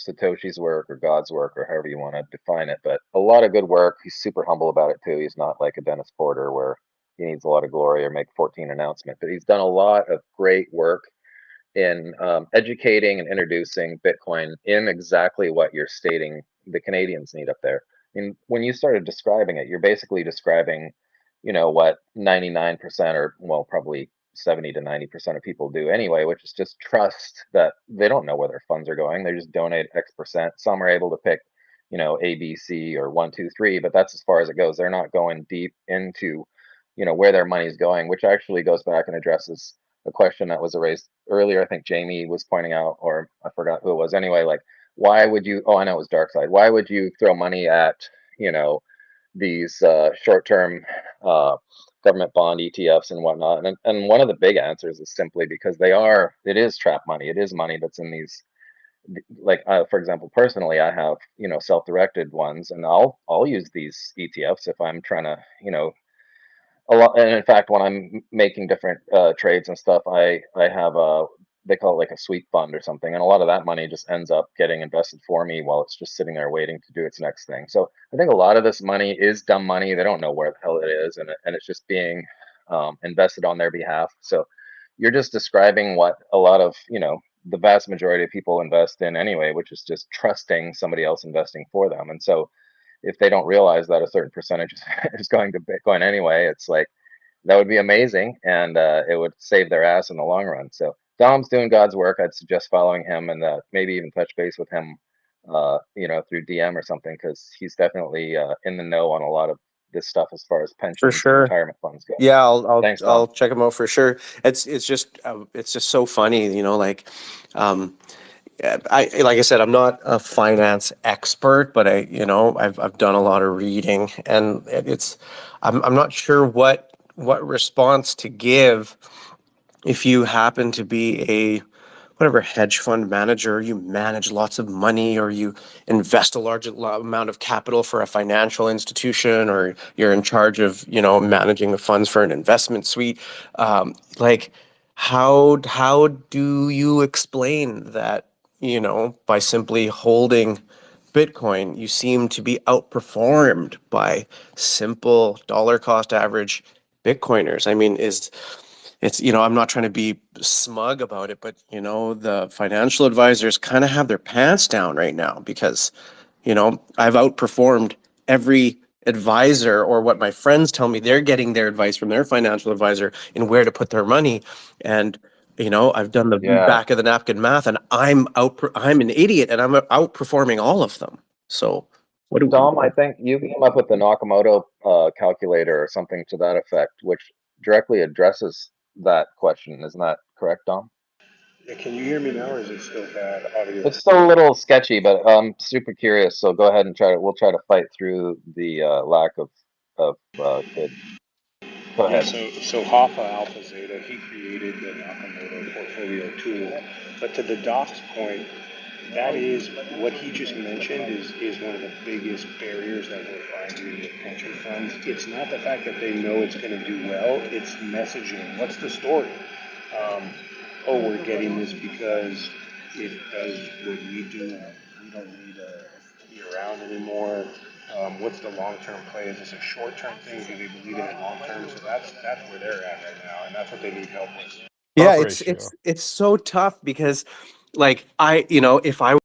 Satoshi's work or God's work or however you want to define it. But a lot of good work. He's super humble about it too. He's not like a Dennis Porter where he needs a lot of glory or make 14 announcements. But he's done a lot of great work in educating and introducing Bitcoin in exactly what you're stating the Canadians need up there. And when you started describing it, you're basically describing, what 99% or well, probably 70 to 90% of people do anyway, which is just trust that they don't know where their funds are going. They just donate X percent. Some are able to pick, A, B, C, or one, two, three, but that's as far as it goes. They're not going deep into, where their money's going, which actually goes back and addresses a question that was raised earlier. I think Jamie was pointing out, or I forgot who it was. Anyway, like, why would you? Oh, I know it was Darkside. Why would you throw money at these short-term government bond ETFs and whatnot? And one of the big answers is simply because it is trap money. It is money that's in these. Like, for example, personally, I have self-directed ones, and I'll use these ETFs if I'm trying to a lot. And in fact, when I'm making different trades and stuff, I have they call it like a sweep fund or something, and a lot of that money just ends up getting invested for me while it's just sitting there waiting to do its next thing. So I think a lot of this money is dumb money. They don't know where the hell it is, and it's just being invested on their behalf. So you're just describing what a lot of the vast majority of people invest in anyway, which is just trusting somebody else investing for them. And so if they don't realize that a certain percentage is going to Bitcoin anyway, it's like that would be amazing, and it would save their ass in the long run. So Dom's doing God's work. I'd suggest following him and maybe even touch base with him, through DM or something, because he's definitely in the know on a lot of this stuff as far as For pensions and sure. retirement funds go. Yeah, I'll Thanks, Dom. I'll check them out for sure. It's just so funny, like, like I said, I'm not a finance expert, but I've done a lot of reading, and I'm not sure what response to give if you happen to be a whatever hedge fund manager, you manage lots of money, or you invest a large amount of capital for a financial institution, or you're in charge of managing the funds for an investment suite. Like, how do you explain that by simply holding Bitcoin, you seem to be outperformed by simple dollar cost average Bitcoiners? I mean, I'm not trying to be smug about it, but the financial advisors kind of have their pants down right now because I've outperformed every advisor, or what my friends tell me they're getting their advice from their financial advisor in where to put their money. And I've done the Yeah. back of the napkin math, and I'm an idiot, and I'm outperforming all of them. So Dom, I think you came up with the Nakamoto calculator or something to that effect, which directly addresses that question. Isn't that correct, Dom? Yeah, can you hear me now, or is it still bad audio? It's still a little sketchy, but I'm super curious. So go ahead and we'll try to fight through the lack of good. Go Yeah, ahead. so Hoffa Alpha Zeta, he created the Nakamoto portfolio tool. But to the Doc's point, that is what he just mentioned is one of the biggest barriers that we're finding with pension funds. It's not the fact that they know it's going to do well, it's messaging. What's the story? We're getting this because it does what we do. We don't need to be around anymore. What's the long-term play? Is this a short-term thing? Do they believe in it long-term? So that's where they're at right now, and that's what they need help with. Yeah, ratio. it's so tough because, like, if I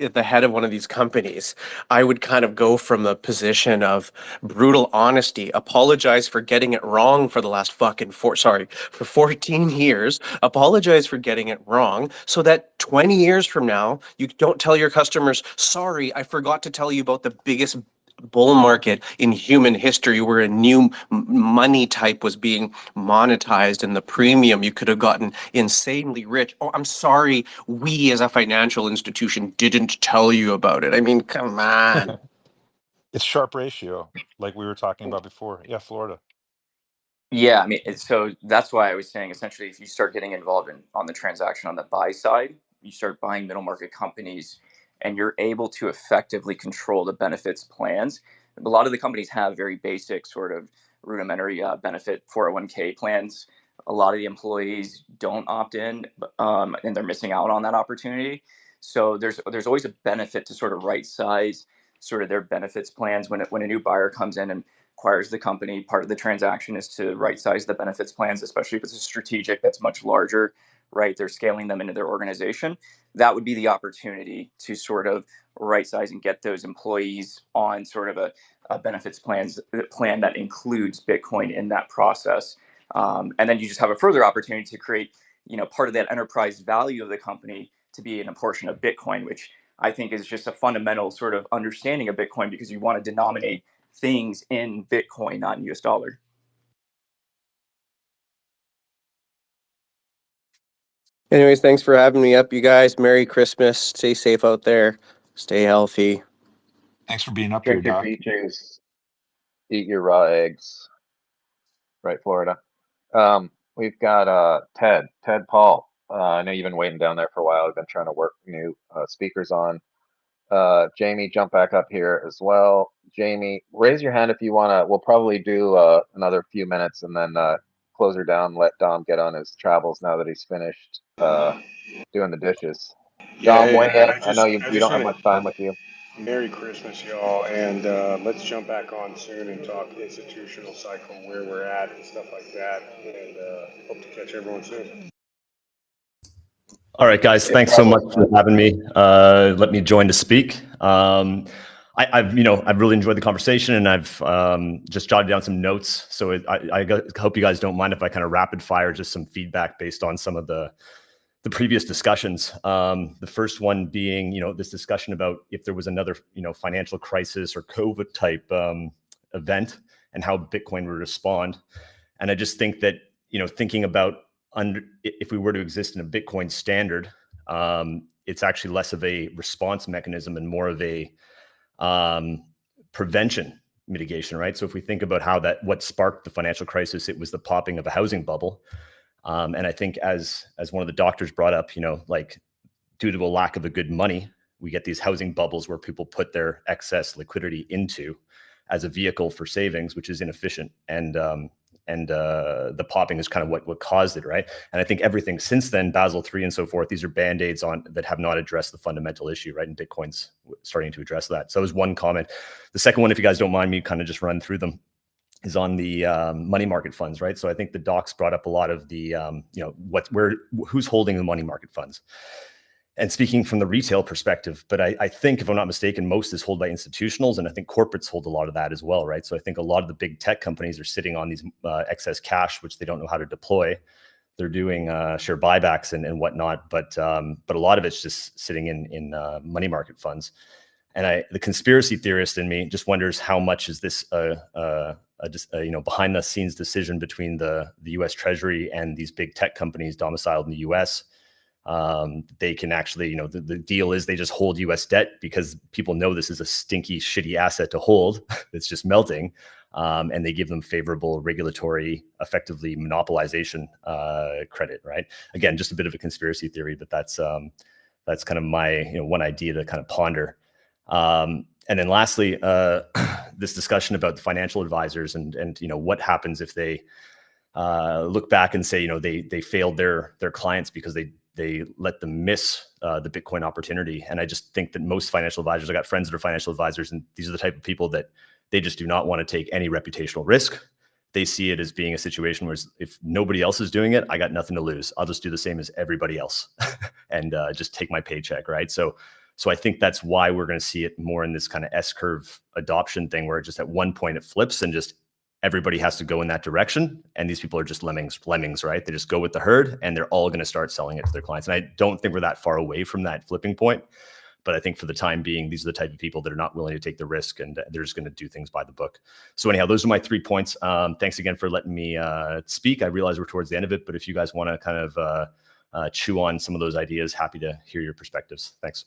at the head of one of these companies, I would kind of go from the position of brutal honesty, apologize for getting it wrong for the last for 14 years, apologize for getting it wrong, so that 20 years from now, you don't tell your customers, sorry, I forgot to tell you about the biggest bull market in human history where a new money type was being monetized, and the premium you could have gotten insanely rich. Oh, I'm sorry, we as a financial institution didn't tell you about it. I mean, come on. It's Sharpe ratio, like we were talking about before. Yeah, Florida. Yeah, I mean, so that's why I was saying essentially, if you start getting involved on the transaction on the buy side, you start buying middle market companies, and you're able to effectively control the benefits plans. A lot of the companies have very basic sort of rudimentary benefit 401k plans. A lot of the employees don't opt in, and they're missing out on that opportunity. So there's always a benefit to sort of right size sort of their benefits plans when a new buyer comes in and acquires the company. Part of the transaction is to right size the benefits plans, especially if it's a strategic that's much larger, right? They're scaling them into their organization. That would be the opportunity to sort of right size and get those employees on sort of a benefits plan that includes Bitcoin in that process. And then you just have a further opportunity to create, part of that enterprise value of the company to be in a portion of Bitcoin, which I think is just a fundamental sort of understanding of Bitcoin, because you want to denominate things in Bitcoin, not in US dollar. Anyways, thanks for having me up, you guys. Merry Christmas. Stay safe out there. Stay healthy. Thanks for being up here, Drink your Doc. beet juice. Eat your raw eggs. Right, Florida. We've got Ted Paul. I know you've been waiting down there for a while. I've been trying to work new speakers on. Jamie, jump back up here as well. Jamie, raise your hand if you want to. We'll probably do another few minutes and then close her down, let Dom get on his travels now that he's finished doing the dishes. Yeah, Dom, hey, weigh in. I I know just we don't have want much time with you. to Merry Christmas, y'all, and let's jump back on soon and talk institutional cycle, where we're at, and stuff like that. And hope to catch everyone soon. All right, guys, Safe thanks so much travels, for man. having me. Let me join to speak. I've really enjoyed the conversation, and I've just jotted down some notes. So I hope you guys don't mind if I kind of rapid fire just some feedback based on some of the previous discussions. The first one being, this discussion about if there was another, financial crisis or COVID type event and how Bitcoin would respond. And I just think that, thinking about if we were to exist in a Bitcoin standard, it's actually less of a response mechanism and more of a prevention mitigation, right? So if we think about what sparked the financial crisis, it was the popping of a housing bubble. And I think as one of the doctors brought up, like due to a lack of a good money, we get these housing bubbles where people put their excess liquidity into as a vehicle for savings, which is inefficient. And the popping is kind of what caused it, right? And I think everything since then, Basel III and so forth, these are band-aids that have not addressed the fundamental issue, right? And Bitcoin's starting to address that. So that was one comment. The second one, if you guys don't mind me kind of just run through them, is on the money market funds, right? So I think the docs brought up a lot of the, who's holding the money market funds. And speaking from the retail perspective, but I think, if I'm not mistaken, most is held by institutionals, and I think corporates hold a lot of that as well, right? So I think a lot of the big tech companies are sitting on these excess cash, which they don't know how to deploy. They're doing share buybacks and whatnot, but a lot of it's just sitting in money market funds. And the conspiracy theorist in me just wonders how much is this behind the scenes decision between the U.S. Treasury and these big tech companies domiciled in the U.S. They can actually, the deal is they just hold U.S. debt because people know this is a stinky, shitty asset to hold. It's just melting. And they give them favorable regulatory, effectively monopolization credit, right? Again, just a bit of a conspiracy theory, but that's kind of my one idea to kind of ponder. And then lastly, this discussion about the financial advisors and what happens if they look back and say they failed their clients because they let them miss the Bitcoin opportunity. And I just think that most financial advisors, I got friends that are financial advisors, and these are the type of people that they just do not want to take any reputational risk. They see it as being a situation where if nobody else is doing it, I got nothing to lose. I'll just do the same as everybody else and just take my paycheck, right? So I think that's why we're going to see it more in this kind of S-curve adoption thing, where just at one point it flips and just everybody has to go in that direction. And these people are just lemmings, right? They just go with the herd and they're all going to start selling it to their clients. And I don't think we're that far away from that flipping point. But I think for the time being, these are the type of people that are not willing to take the risk, and they're just going to do things by the book. So anyhow, those are my 3 points. Thanks again for letting me speak. I realize we're towards the end of it, but if you guys want to kind of chew on some of those ideas, happy to hear your perspectives. Thanks.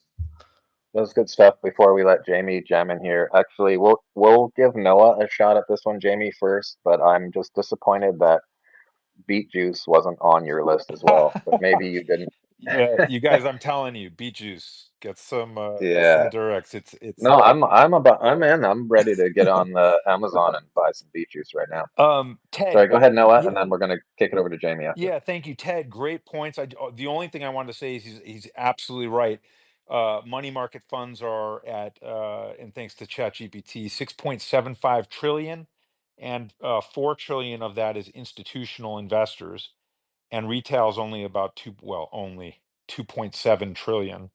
That was good stuff. Before we let Jamie jam in here, actually, we'll give Noah a shot at this one, Jamie, first. But I'm just disappointed that beet juice wasn't on your list as well. But maybe you didn't. Yeah, you guys, I'm telling you, beet juice. Get some Yeah. Durex. It's No, I'm in. I'm ready to get on the Amazon and buy some beet juice right now. Ted. Sorry, go ahead, Noah, and Yeah, then we're gonna kick it over to Jamie after. yeah, thank you, Ted. Great points. The only thing I wanted to say is he's absolutely right. Money market funds are at and thanks to ChatGPT, 6.75 trillion, and 4 trillion of that is institutional investors, and retail is only about only 2.7 trillion.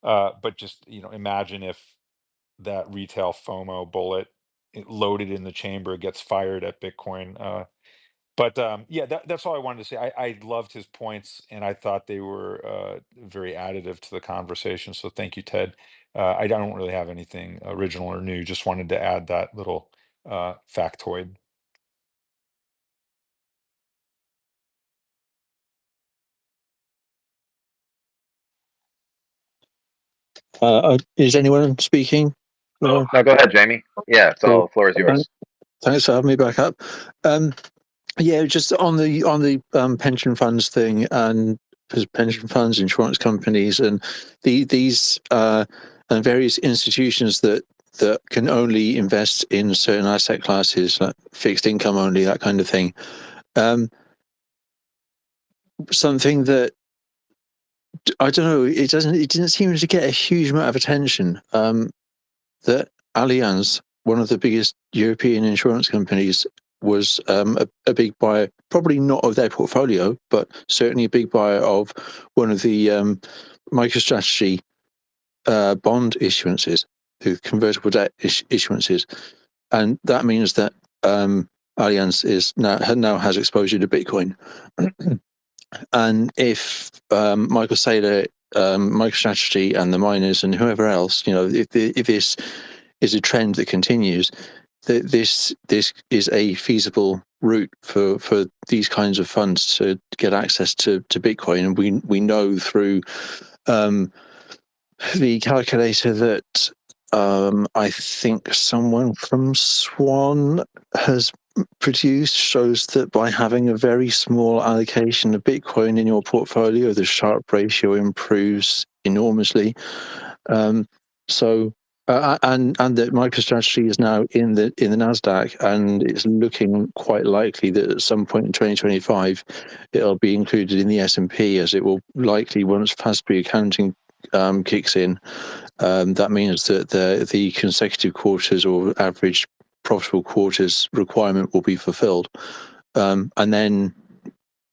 But just imagine if that retail FOMO bullet loaded in the chamber gets fired at Bitcoin. But yeah, that's all I wanted to say. I loved his points, and I thought they were very additive to the conversation. So thank you, Ted. I don't really have anything original or new. Just wanted to add that little factoid. Is anyone speaking? No, go ahead, Jamie. Yeah, it's all the floor is yours. Thanks for having me back up. Yeah, just on the pension funds thing, and pension funds, insurance companies, and these and various institutions that can only invest in certain asset classes, like fixed income only, that kind of thing. Something that I don't know. It didn't seem to get a huge amount of attention. That Allianz, one of the biggest European insurance companies, was a big buyer, probably not of their portfolio, but certainly a big buyer of one of the MicroStrategy bond issuances. convertible debt issuances, and that means that Allianz is now has exposure to Bitcoin. And if Michael Saylor, MicroStrategy, and the miners and whoever else, if this is a trend that continues, that this is a feasible route for these kinds of funds to get access to Bitcoin. And we know through the calculator that I think someone from Swan has produced shows that by having a very small allocation of Bitcoin in your portfolio, the Sharpe ratio improves enormously. And that MicroStrategy is now in the Nasdaq, and it's looking quite likely that at some point in 2025 it'll be included in the S&P, as it will likely, once FASB accounting kicks in. That means that the consecutive quarters or average profitable quarters requirement will be fulfilled, and then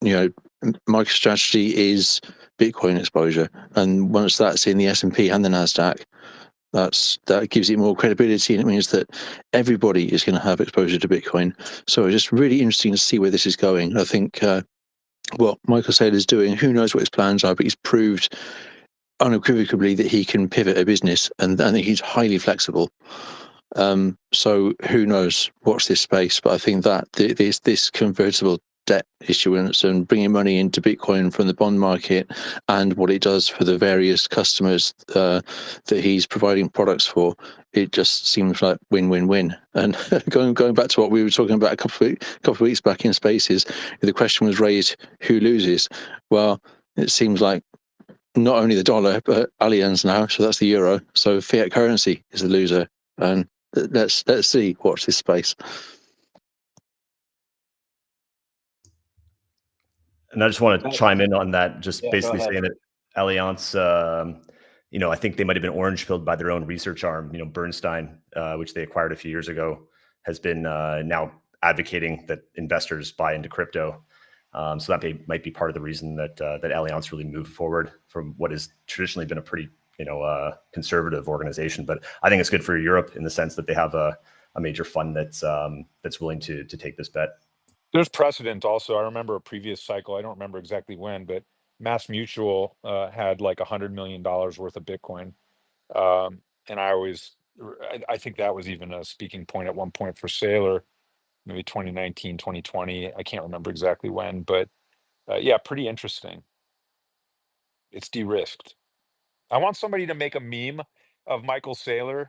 MicroStrategy is Bitcoin exposure, and once that's in the S&P and the Nasdaq, that gives it more credibility, and it means that everybody is going to have exposure to Bitcoin. So it's just really interesting to see where this is going. I think what Michael Saylor is doing, who knows what his plans are, but he's proved unequivocally that he can pivot a business, and he's highly flexible. So who knows what's this space? But I think that this convertible debt issuance and bringing money into Bitcoin from the bond market, and what it does for the various customers that he's providing products for, it just seems like win-win-win. And going back to what we were talking about a couple of weeks back in Spaces, the question was raised: who loses? Well, it seems like not only the dollar, but Allianz now, so that's the euro. So fiat currency is the loser, and let's see. Watch this space. And I just want to chime in on that, just Yeah, basically saying that Allianz, I think they might have been orange pilled by their own research arm. Bernstein, which they acquired a few years ago, has been now advocating that investors buy into crypto. So that might be part of the reason that Allianz really moved forward from what has traditionally been a pretty conservative organization. But I think it's good for Europe in the sense that they have a major fund that's willing to take this bet. There's precedent also. I remember a previous cycle. I don't remember exactly when, but Mass Mutual had like $100 million worth of Bitcoin. And I think that was even a speaking point at one point for Saylor, maybe 2019, 2020. I can't remember exactly when, but yeah, pretty interesting. It's de-risked. I want somebody to make a meme of Michael Saylor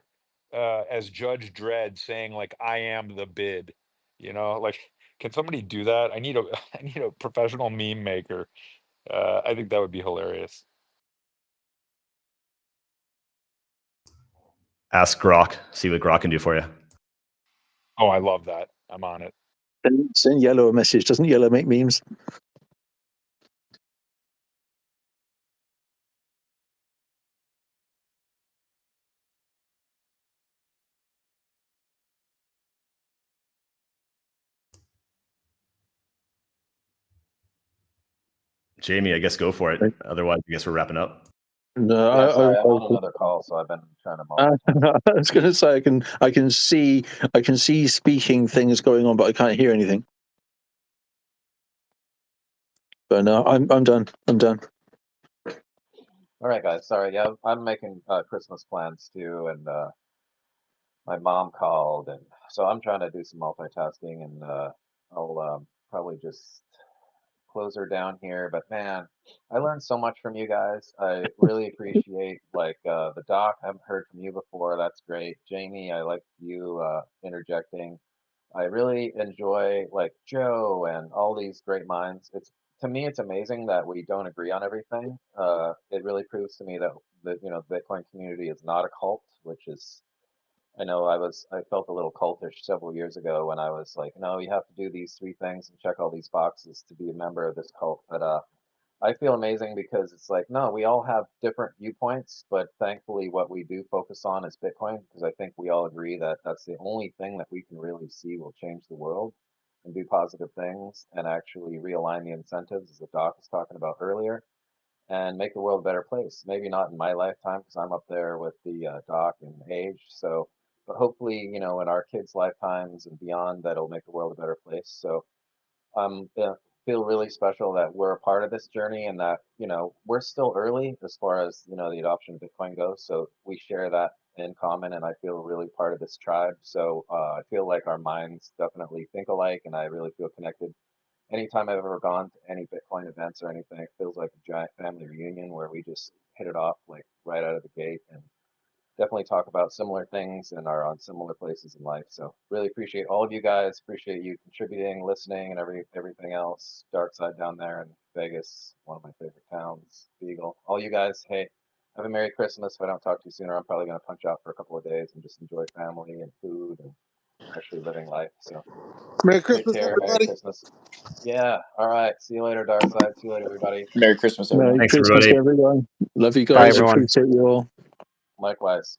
as Judge Dredd saying like, "I am the bid." Like, can somebody do that? I need a professional meme maker. I think that would be hilarious. Ask Grok, see what Grok can do for you. Oh, I love that. I'm on it. Send Yellow a message. Doesn't Yellow make memes? Jamie, I guess go for it. Otherwise, I guess we're wrapping up. No, Yeah, sorry, I'm on another call, so I've been trying to multitask. I was going to say I can see speaking things going on, but I can't hear anything. But no, I'm done. I'm done. All right, guys. Sorry. Yeah, I'm making Christmas plans too, and my mom called, and so I'm trying to do some multitasking, and I'll probably just close her down here. But man, I learned so much from you guys. I really appreciate the doc. I haven't heard from you before. That's great, Jamie. I like you interjecting. I really enjoy like Joe and all these great minds. It's to me, it's amazing that we don't agree on everything. It really proves to me that the Bitcoin community is not a cult, which is I know I felt a little cultish several years ago when I was like, no, you have to do these three things and check all these boxes to be a member of this cult. But I feel amazing because it's like, no, we all have different viewpoints, but thankfully what we do focus on is Bitcoin because I think we all agree that that's the only thing that we can really see will change the world and do positive things and actually realign the incentives as the doc was talking about earlier. and make the world a better place. Maybe not in my lifetime because I'm up there with the doc and age. So, but hopefully, in our kids' lifetimes and beyond, that'll make the world a better place. So, feel really special that we're a part of this journey and that, we're still early as far as, the adoption of Bitcoin goes. So we share that in common and I feel really part of this tribe. So I feel like our minds definitely think alike and I really feel connected. Anytime I've ever gone to any Bitcoin events or anything, it feels like a giant family reunion where we just hit it off like right out of the gate and definitely talk about similar things and are on similar places in life. So really appreciate all of you guys. Appreciate you contributing, listening, and everything else. Darkside down there in Vegas, one of my favorite towns. Beagle, all you guys. Hey, have a Merry Christmas. If I don't talk to you sooner, I'm probably gonna punch out for a couple of days and just enjoy family and food and actually living life. So Merry take Christmas, care. Merry everybody. Christmas. Yeah. All right. See you later, Darkside. See you later, everybody. Merry Christmas, everyone. Merry Thanks, Christmas, everybody. everyone. Love you Bye, guys. everyone. Appreciate you all. Likewise.